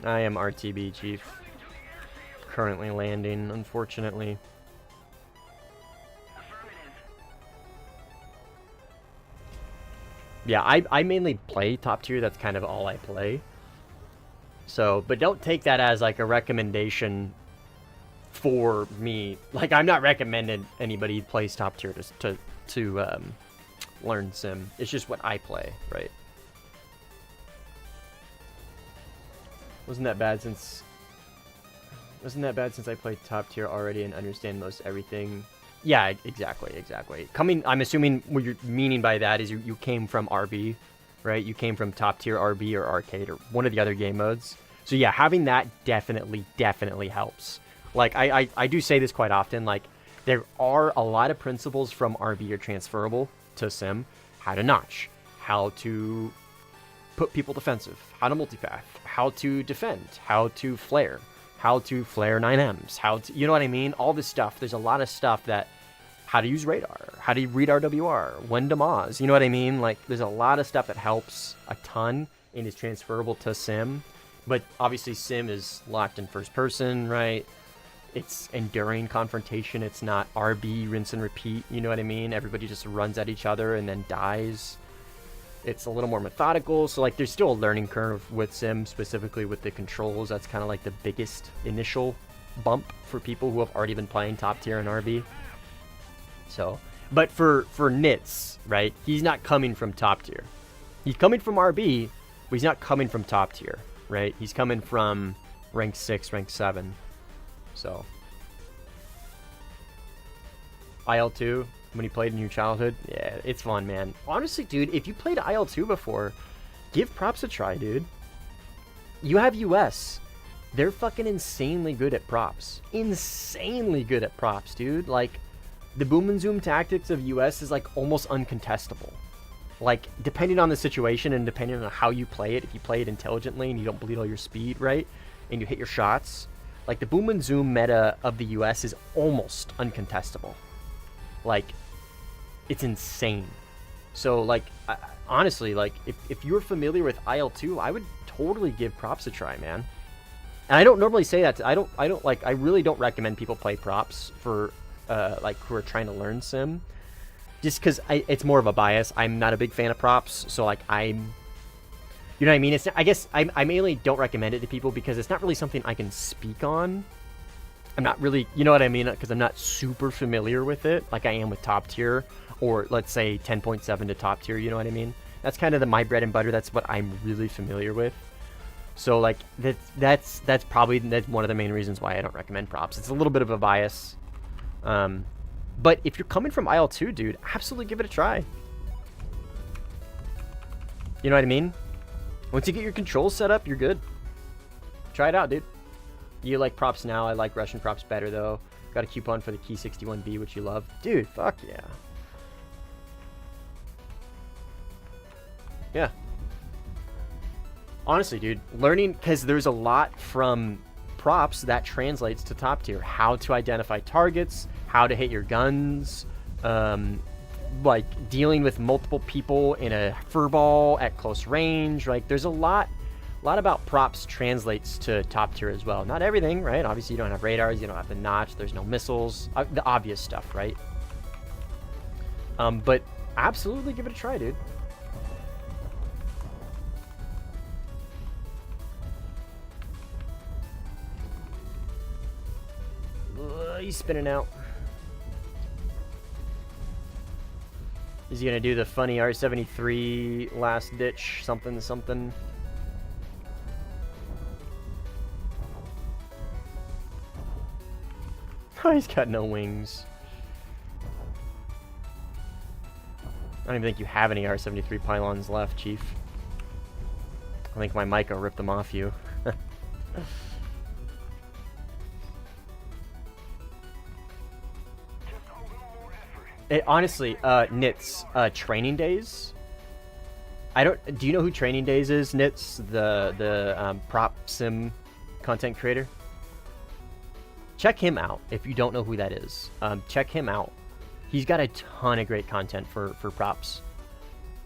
I am RTB, Chief. Currently landing, unfortunately. Yeah, I mainly play top tier. That's kind of all I play. So, but don't take that as like a recommendation for me. Like, I'm not recommending anybody plays top tier to learn sim. It's just what I play, right? Wasn't that bad since I played top tier already and understand most everything? Yeah, exactly. I'm assuming what you're meaning by that is you came from RB, right? You came from top tier RB or arcade or one of the other game modes. So yeah, having that definitely helps. Like, I do say this quite often, like, there are a lot of principles from RB are transferable to sim, how to notch, how to put people defensive, how to multipath, how to defend, how to flare 9Ms, how to, you know what I mean? All this stuff. There's a lot of stuff that, how to use radar, how to read RWR, when to Moz, you know what I mean? Like, there's a lot of stuff that helps a ton and is transferable to sim, but obviously sim is locked in first person, right? It's enduring confrontation. It's not RB, rinse and repeat, you know what I mean? Everybody just runs at each other and then dies. It's a little more methodical, so like there's still a learning curve with sim, specifically with the controls. That's kind of like the biggest initial bump for people who have already been playing top tier in RB. So, but for Nitz, right, he's not coming from top tier. He's coming from RB, but he's not coming from top tier, right? He's coming from rank 6, rank 7. So, IL2, when he played in your childhood, yeah, it's fun, man. Honestly, dude, if you played IL2 before, give props a try, dude. You have US. They're fucking insanely good at props. Insanely good at props, dude. Like, the boom and zoom tactics of US is like almost uncontestable. Like, depending on the situation and depending on how you play it, if you play it intelligently and you don't bleed all your speed, right, and you hit your shots, like the boom and zoom meta of the US is almost uncontestable. Like, it's insane. So like, honestly, like if you're familiar with IL2, I would totally give props a try, man. And I don't normally say that. I really don't recommend people play props for like who are trying to learn sim, just because it's more of a bias. I'm not a big fan of props, so like you know what I mean? It's not, I guess I mainly don't recommend it to people because it's not really something I can speak on. I'm not really, you know what I mean? Because I'm not super familiar with it like I am with top tier, or let's say 10.7 to top tier, you know what I mean? That's kind of my bread and butter. That's what I'm really familiar with. So like that's probably one of the main reasons why I don't recommend props. It's a little bit of a bias. But if you're coming from IL2, dude, absolutely give it a try. You know what I mean? Once you get your controls set up, you're good. Try it out, dude. You like props now. I like Russian props better, though. Got a coupon for the Key 61B, which you love. Dude, fuck yeah. Yeah. Honestly, dude, learning, because there's a lot from props that translates to top tier. How to identify targets, how to hit your guns, like dealing with multiple people in a furball at close range. Like, there's a lot about props translates to top tier as well. Not everything, right? Obviously, you don't have radars, you don't have the notch, there's no missiles, the obvious stuff, right? But absolutely give it a try, dude. He's spinning out. Is he gonna do the funny R73 last ditch something something? Oh, he's got no wings. I don't even think you have any R73 pylons left, Chief. I think my Micah ripped them off you. Honestly, Nitz, Training Days. Do you know who Training Days is, Nitz? The prop sim content creator? Check him out if you don't know who that is. Check him out. He's got a ton of great content for props.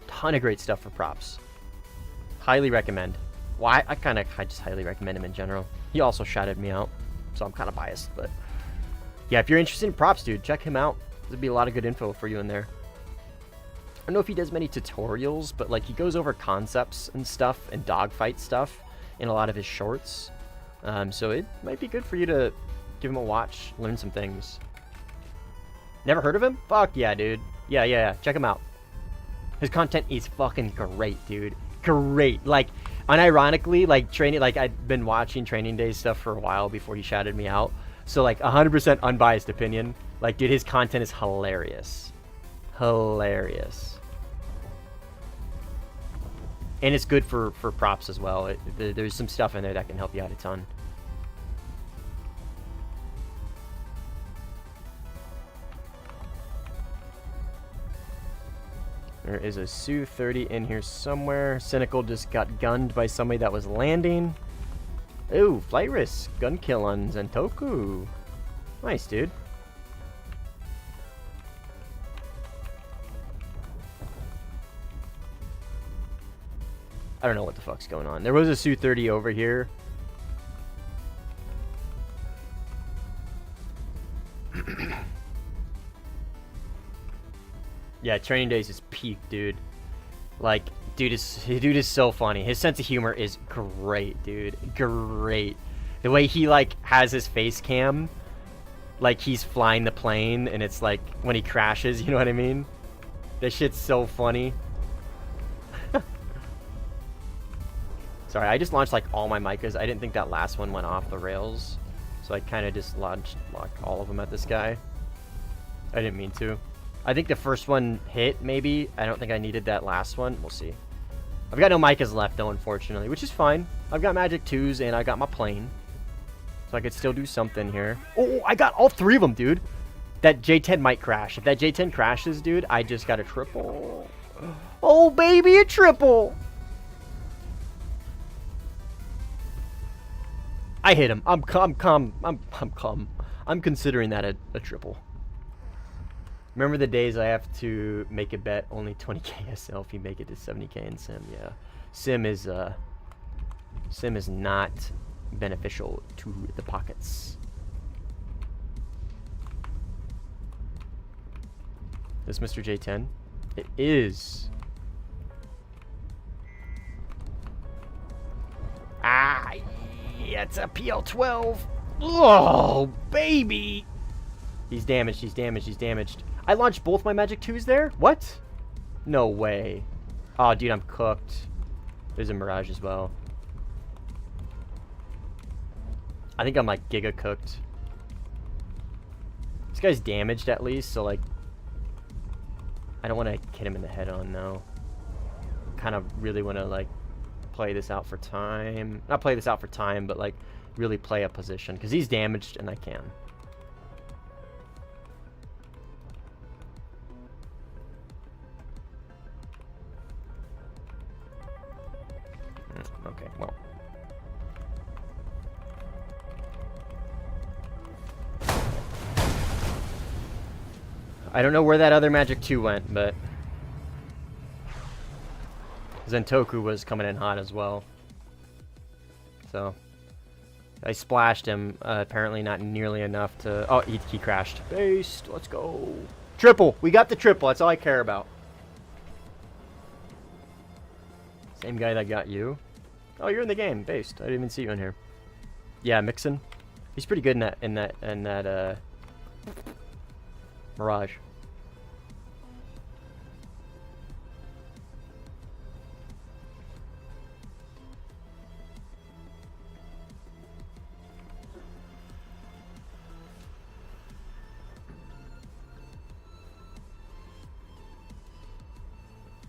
Ton of great stuff for props. Highly recommend. Why? I just highly recommend him in general. He also shouted me out, so I'm kind of biased, but yeah, if you're interested in props, dude, check him out. There'd be a lot of good info for you in there. I don't know if he does many tutorials, but like he goes over concepts and stuff and dogfight stuff in a lot of his shorts. So it might be good for you to give him a watch, learn some things. Never heard of him? Fuck yeah, dude. Yeah. Check him out. His content is fucking great, dude. Great. Like, unironically, like training, like I'd been watching Training Day stuff for a while before he shouted me out. So like 100% unbiased opinion. Like, dude, his content is hilarious. Hilarious. And it's good for props as well. There's some stuff in there that can help you out a ton. There is a Su-30 in here somewhere. Cynical just got gunned by somebody that was landing. Ooh, flight risk. Gun kill on Zentoku. Nice, dude. I don't know what the fuck's going on. There was a Su-30 over here. Yeah, Training Days is peak, dude. Like, dude is so funny. His sense of humor is great, dude. Great. The way he, like, has his face cam, like he's flying the plane, and it's like when he crashes, you know what I mean? That shit's so funny. Sorry, I just launched, like, all my micas. I didn't think that last one went off the rails. So I kind of just launched all of them at this guy. I didn't mean to. I think the first one hit, maybe. I don't think I needed that last one. We'll see. I've got no micas left, though, unfortunately, which is fine. I've got Magic 2s, and I got my plane. So I could still do something here. Oh, I got all 3 of them, dude. That J10 might crash. If that J10 crashes, dude, I just got a triple. Oh, baby, a triple. I hit him. I'm considering that a triple. Remember the days I have to make a bet only 20k SL if you make it to 70k in sim. Yeah, sim is not beneficial to the pockets. This Mr. J10? It is. Ah, yeah, it's a PL12. Oh, baby. He's damaged, he's damaged, he's damaged. I launched both my Magic 2s there? What? No way. Oh, dude, I'm cooked. There's a Mirage as well. I think I'm, like, giga cooked. This guy's damaged at least, so, like, I don't want to hit him in the head on, though. Kind of really want to, like, play this out for time. Not play this out for time, but, like, really play a position. Because he's damaged, and I can. Okay, well. I don't know where that other Magic 2 went, but Zentoku was coming in hot as well. So I splashed him, apparently not nearly enough to... Oh, he crashed. Based, let's go. Triple, we got the triple, that's all I care about. Same guy that got you. Oh, you're in the game, based. I didn't even see you in here. Yeah, Mixon. He's pretty good in that Mirage.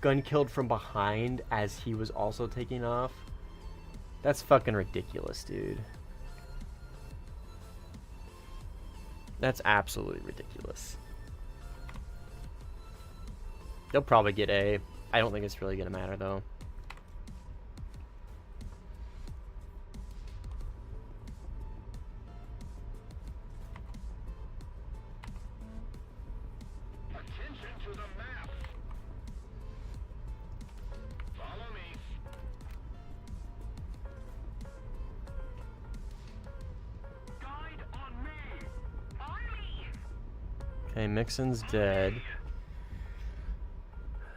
Gun killed from behind as he was also taking off. That's fucking ridiculous, dude. That's absolutely ridiculous. They'll probably get A. I don't think it's really gonna matter though. Attention to the map. Follow me. Guide on me. Okay, Mixon's dead.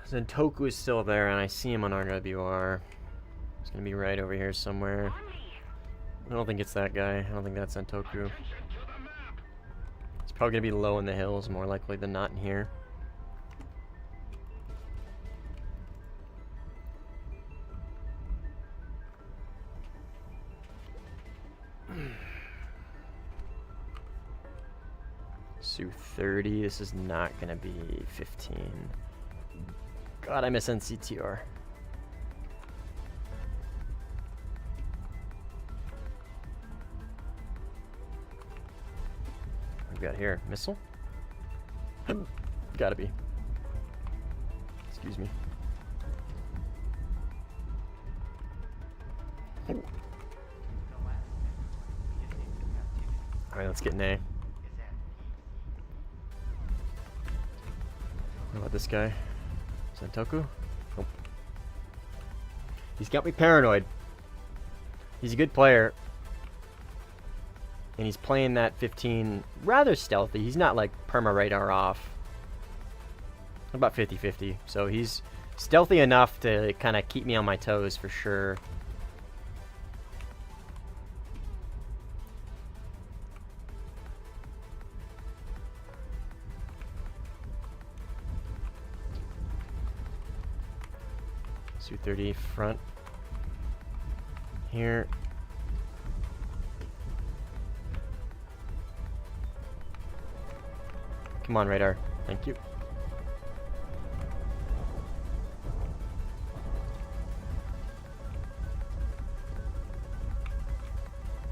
Zentoku is still there, and I see him on RWR. He's gonna be right over here somewhere. I don't think it's that guy. I don't think that's Zentoku. It's probably gonna be low in the hills, more likely than not in here. Su-30. This is not gonna be 15. God, I miss NCTR. What we got here? Missile? Gotta be. It's Excuse me. Alright, let's get an A. What about this guy? Santoku? Nope. He's got me paranoid. He's a good player. And he's playing that 15 rather stealthy. He's not like perma radar off. About 50-50. So he's stealthy enough to kind of keep me on my toes for sure. Su-30 front here. Come on, radar. Thank you.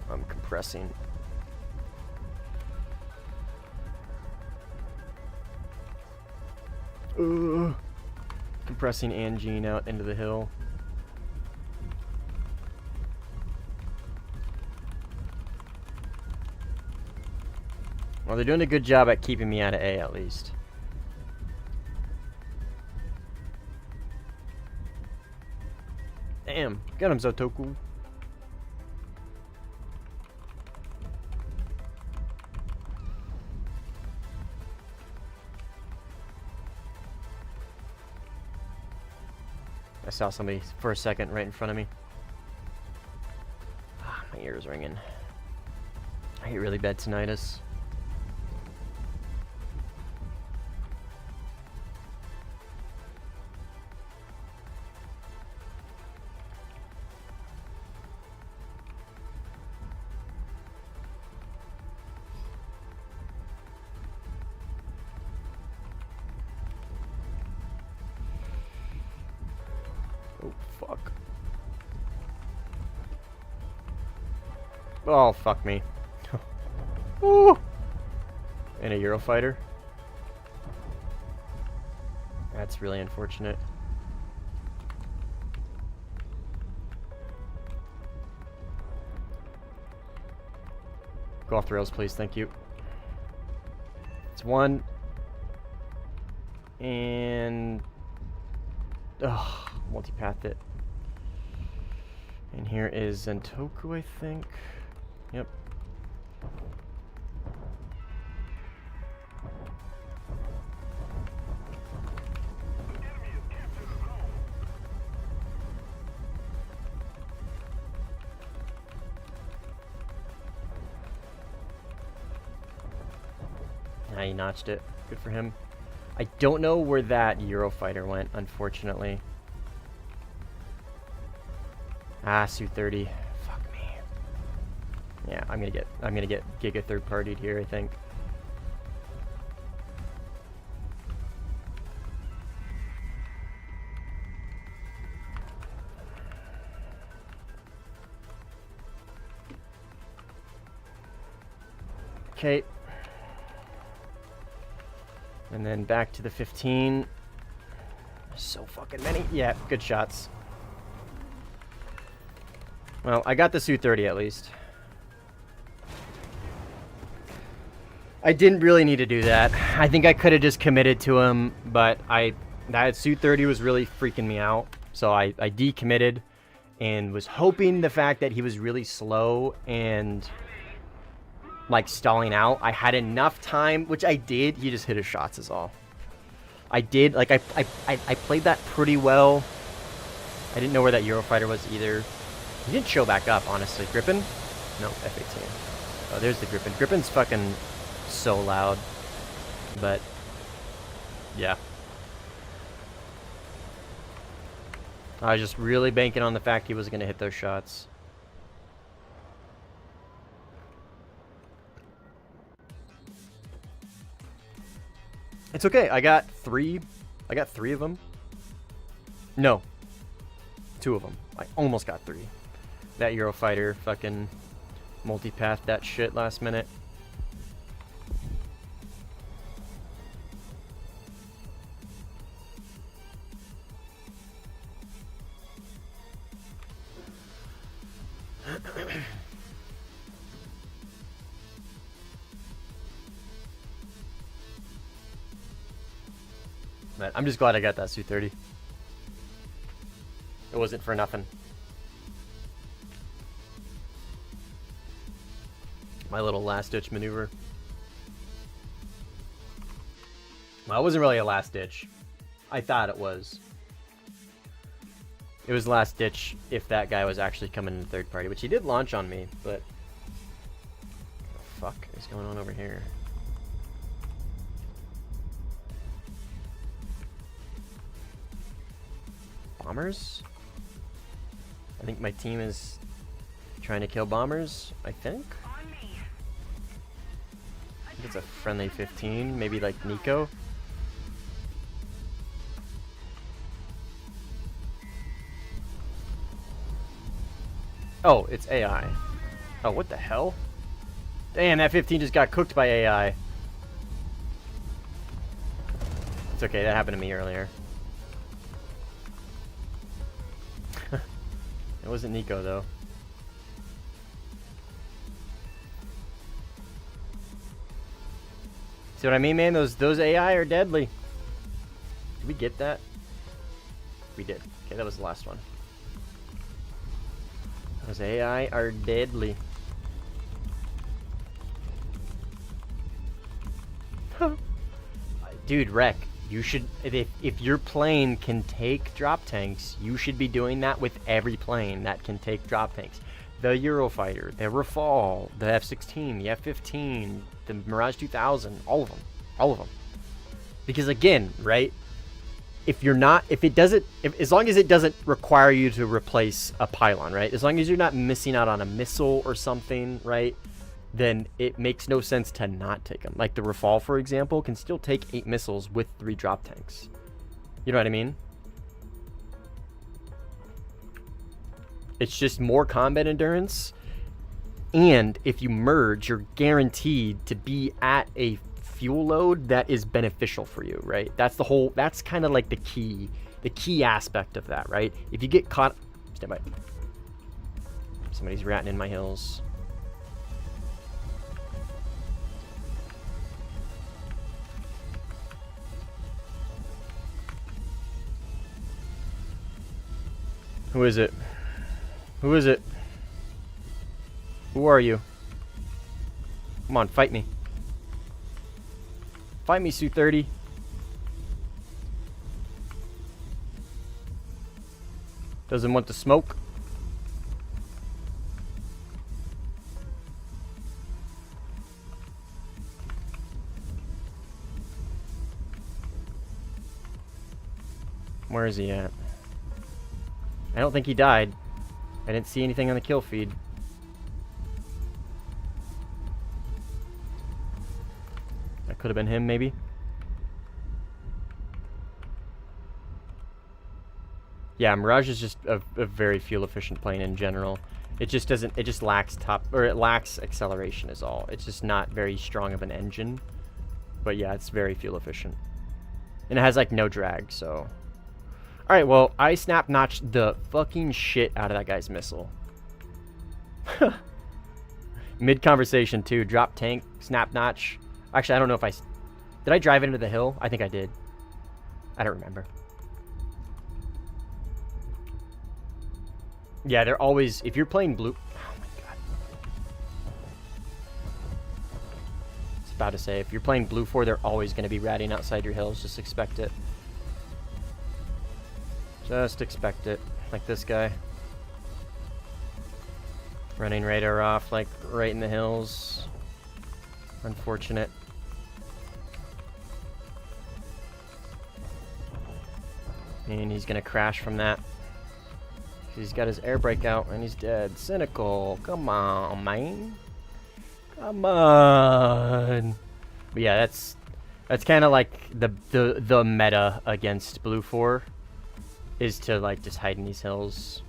I'm compressing. Compressing Angine out into the hill. Well, they're doing a good job at keeping me out of A, at least. Damn. Get him, Zotoku. I saw somebody for a second right in front of me. Ah, my ear is ringing. I get really bad tinnitus. Oh, fuck. Oh, fuck me. Ooh. And a Eurofighter. That's really unfortunate. Go off the rails, please. Thank you. It's one. And... ugh. Multipathed it. And here is Zentoku, I think. Yep. Now he notched it. Good for him. I don't know where that Eurofighter went, unfortunately. Ah, Su-30. Fuck me. Yeah, I'm gonna get Giga third-partied here, I think. Okay. And then back to the 15. There's so fucking many. Yeah, good shots. Well, I got the Su-30 at least. I didn't really need to do that. I think I could have just committed to him, but that Su-30 was really freaking me out. So I decommitted and was hoping the fact that he was really slow and like stalling out, I had enough time, which I did. He just hit his shots is all. I did, like I played that pretty well. I didn't know where that Eurofighter was either. He didn't show back up, honestly. Gripen? No, F-18. Oh, there's the Gripen. Gripen's fucking so loud. But, yeah. I was just really banking on the fact he was going to hit those shots. It's okay. I got three of them. No. 2 of them. I almost got 3. That Eurofighter fucking multipath that shit last minute. But I'm just glad I got that Su-30. It wasn't for nothing. My little last-ditch maneuver. Well, it wasn't really a last-ditch. I thought it was. It was last-ditch if that guy was actually coming in third party, which he did launch on me, but... What the fuck is going on over here? Bombers? I think my team is trying to kill bombers, I think. I think it's a friendly 15, maybe like Nico. Oh, it's AI. Oh, what the hell? Damn, that 15 just got cooked by AI. It's okay, that happened to me earlier. It wasn't Nico, though. See what I mean, man? Those AI are deadly. Did we get that? We did. Okay, that was the last one. Those AI are deadly. Dude, Rek, you should, if your plane can take drop tanks, you should be doing that with every plane that can take drop tanks. The Eurofighter, the Rafale, the F-16, the F-15, the Mirage 2000, all of them. All of them. Because again, right, if you're not, if it doesn't, as long as it doesn't require you to replace a pylon, right, as long as you're not missing out on a missile or something, right, then it makes no sense to not take them. Like the Rafale, for example, can still take 8 missiles with 3 drop tanks. You know what I mean? It's just more combat endurance, and if you merge, you're guaranteed to be at a fuel load that is beneficial for you, right? That's the whole, that's kind of like the key aspect of that, right? If you get caught, stand by. Somebody's ratting in my hills. Who is it? Who is it? Who are you? Come on, fight me. Fight me, Su-30. Doesn't want the smoke. Where is he at? I don't think he died. I didn't see anything on the kill feed. That could have been him, maybe. Yeah, Mirage is just a very fuel efficient plane in general. It just doesn't, it just lacks it lacks acceleration is all. It's just not very strong of an engine. But yeah, it's very fuel efficient. And it has like no drag, so. Alright, well, I snap-notched the fucking shit out of that guy's missile. Mid-conversation, too. Drop tank, snap-notch. Actually, I don't know if I... Did I drive into the hill? I think I did. I don't remember. Yeah, they're always... If you're playing blue... Oh, my God. I was about to say, if you're playing blue 4, they're always going to be ratting outside your hills. Just expect it. Just expect it. Like this guy. Running radar off, like, right in the hills. Unfortunate. And he's gonna crash from that. He's got his air brake out and he's dead. Cynical. Come on, man. Come on. But yeah, that's kind of like the meta against blue 4. Is to, like, just hide in these hills.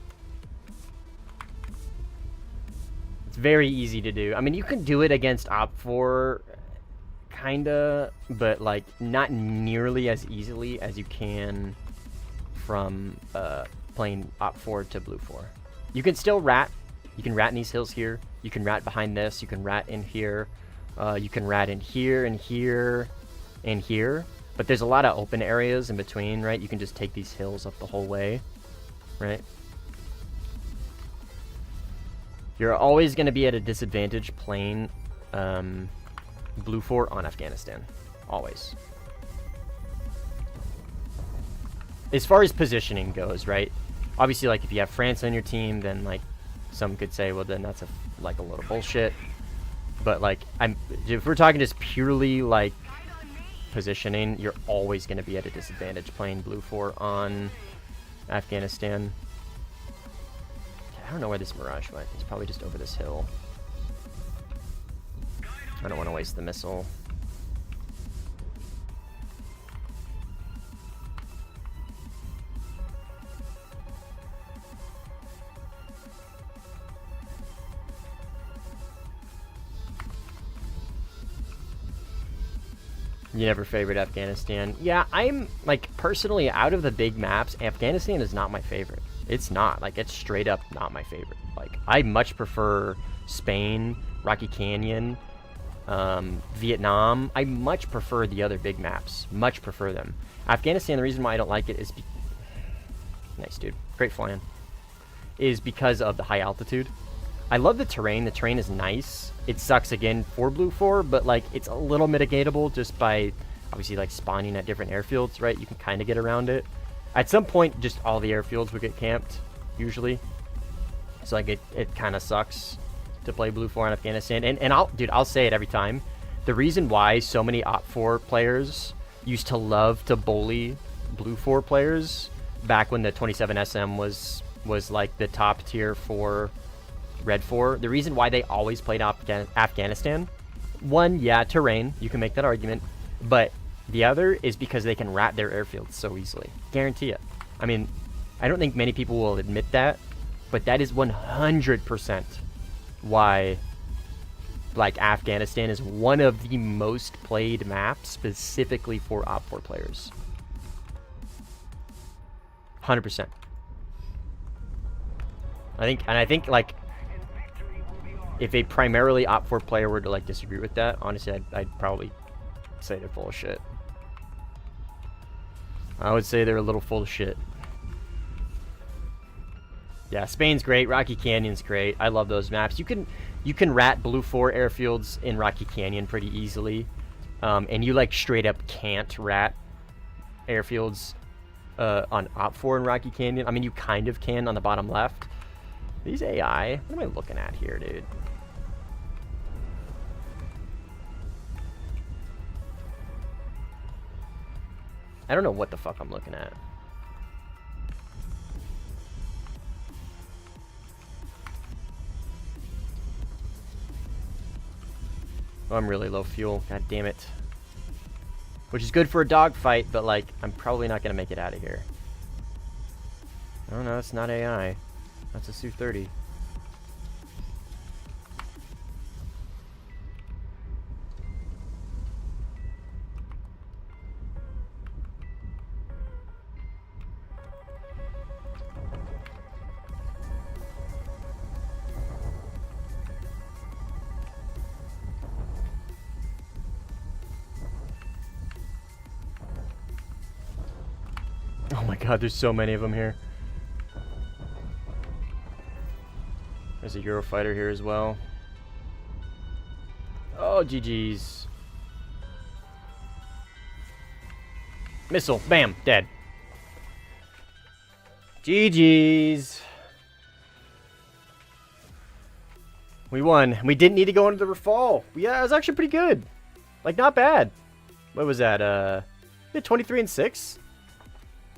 It's very easy to do. I mean, you can do it against Op 4, kinda, but, like, not nearly as easily as you can from playing Op 4 to Blue 4. You can still rat. You can rat in these hills here. You can rat behind this. You can rat in here. You can rat in here and here and here. But there's a lot of open areas in between, right? You can just take these hills up the whole way, right? You're always going to be at a disadvantage playing Blue Fort on Afghanistan. Always. As far as positioning goes, right? Obviously, like, if you have France on your team, then, like, some could say, well, then that's, a load of bullshit. But, like, if we're talking just purely, like, positioning, you're always going to be at a disadvantage playing Blue Fort on Afghanistan. I don't know where this Mirage went. It's probably just over this hill. I don't want to waste the missile. You never favored Afghanistan. Yeah, I'm, like, personally, out of the big maps, Afghanistan is not my favorite. It's not. Like, it's straight up not my favorite. Like, I much prefer Spain, Rocky Canyon, Vietnam. I much prefer the other big maps. Much prefer them. Afghanistan, the reason why I don't like it is... Nice, dude. Great flying. Is because of the high altitude. I love the terrain. The terrain is nice. It sucks, again, for Blue 4, but, like, it's a little mitigatable just by, obviously, like, spawning at different airfields, right? You can kind of get around it. At some point, just all the airfields would get camped, usually. So, like, it kind of sucks to play Blue 4 in Afghanistan. And I'll say it every time. The reason why so many Op 4 players used to love to bully Blue 4 players back when the 27 SM was like, the top tier for Red 4, the reason why they always played Afghanistan, one, yeah, terrain, you can make that argument, but the other is because they can rat their airfields so easily. Guarantee it. I mean, I don't think many people will admit that, but that is 100% why, like, Afghanistan is one of the most played maps specifically for Op 4 players. 100%. I think, like, if a primarily Op 4 player were to, like, disagree with that, honestly, I'd probably say they're full of shit. I would say they're a little full of shit. Yeah, Spain's great. Rocky Canyon's great. I love those maps. You can rat Blue 4 airfields in Rocky Canyon pretty easily. And you, like, straight up can't rat airfields on Op 4 in Rocky Canyon. I mean, you kind of can on the bottom left. These AI, what am I looking at here, dude? I don't know what the fuck I'm looking at. Oh, I'm really low fuel. God damn it. Which is good for a dogfight, but, like, I'm probably not going to make it out of here. Oh, no, it's not AI. That's a Su-30. Oh my god, there's so many of them here. There's a Eurofighter here as well. Oh, GG's. Missile. Bam. Dead. GG's. We won. We didn't need to go into the refall. Yeah, it was actually pretty good. Like, not bad. What was that? 23-6?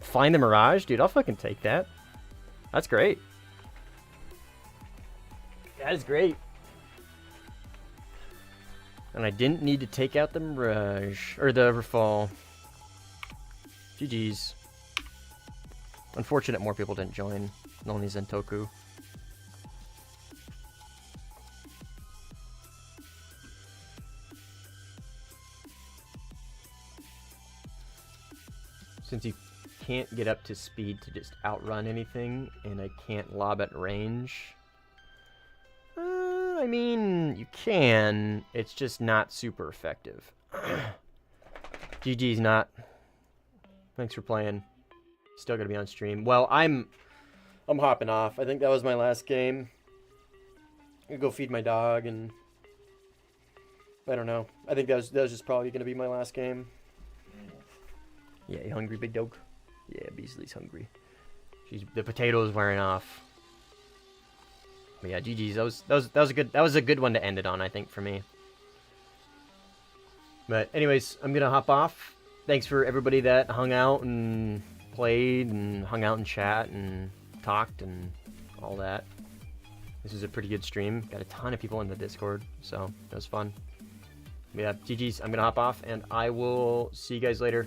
Find the Mirage? Dude, I'll fucking take that. That's great. That is great. And I didn't need to take out the Mirage. Or the refall. GG's. Unfortunate more people didn't join. Only Zentoku. Since you can't get up to speed to just outrun anything, and I can't lob at range. I mean, you can. It's just not super effective. GG's not. Thanks for playing. Still gonna be on stream. Well, I'm hopping off. I think that was my last game. I'm gonna go feed my dog, and I don't know. I think that was just probably gonna be my last game. Yeah, you hungry, big dog? Yeah, Beasley's hungry. The potato's wearing off. But yeah, GG's. That was a good one to end it on, I think, for me. But anyways, I'm gonna hop off. Thanks for everybody that hung out and played and hung out and chat and talked and all that. This was a pretty good stream. Got a ton of people in the Discord, so it was fun. But yeah, GG's. I'm gonna hop off, and I will see you guys later.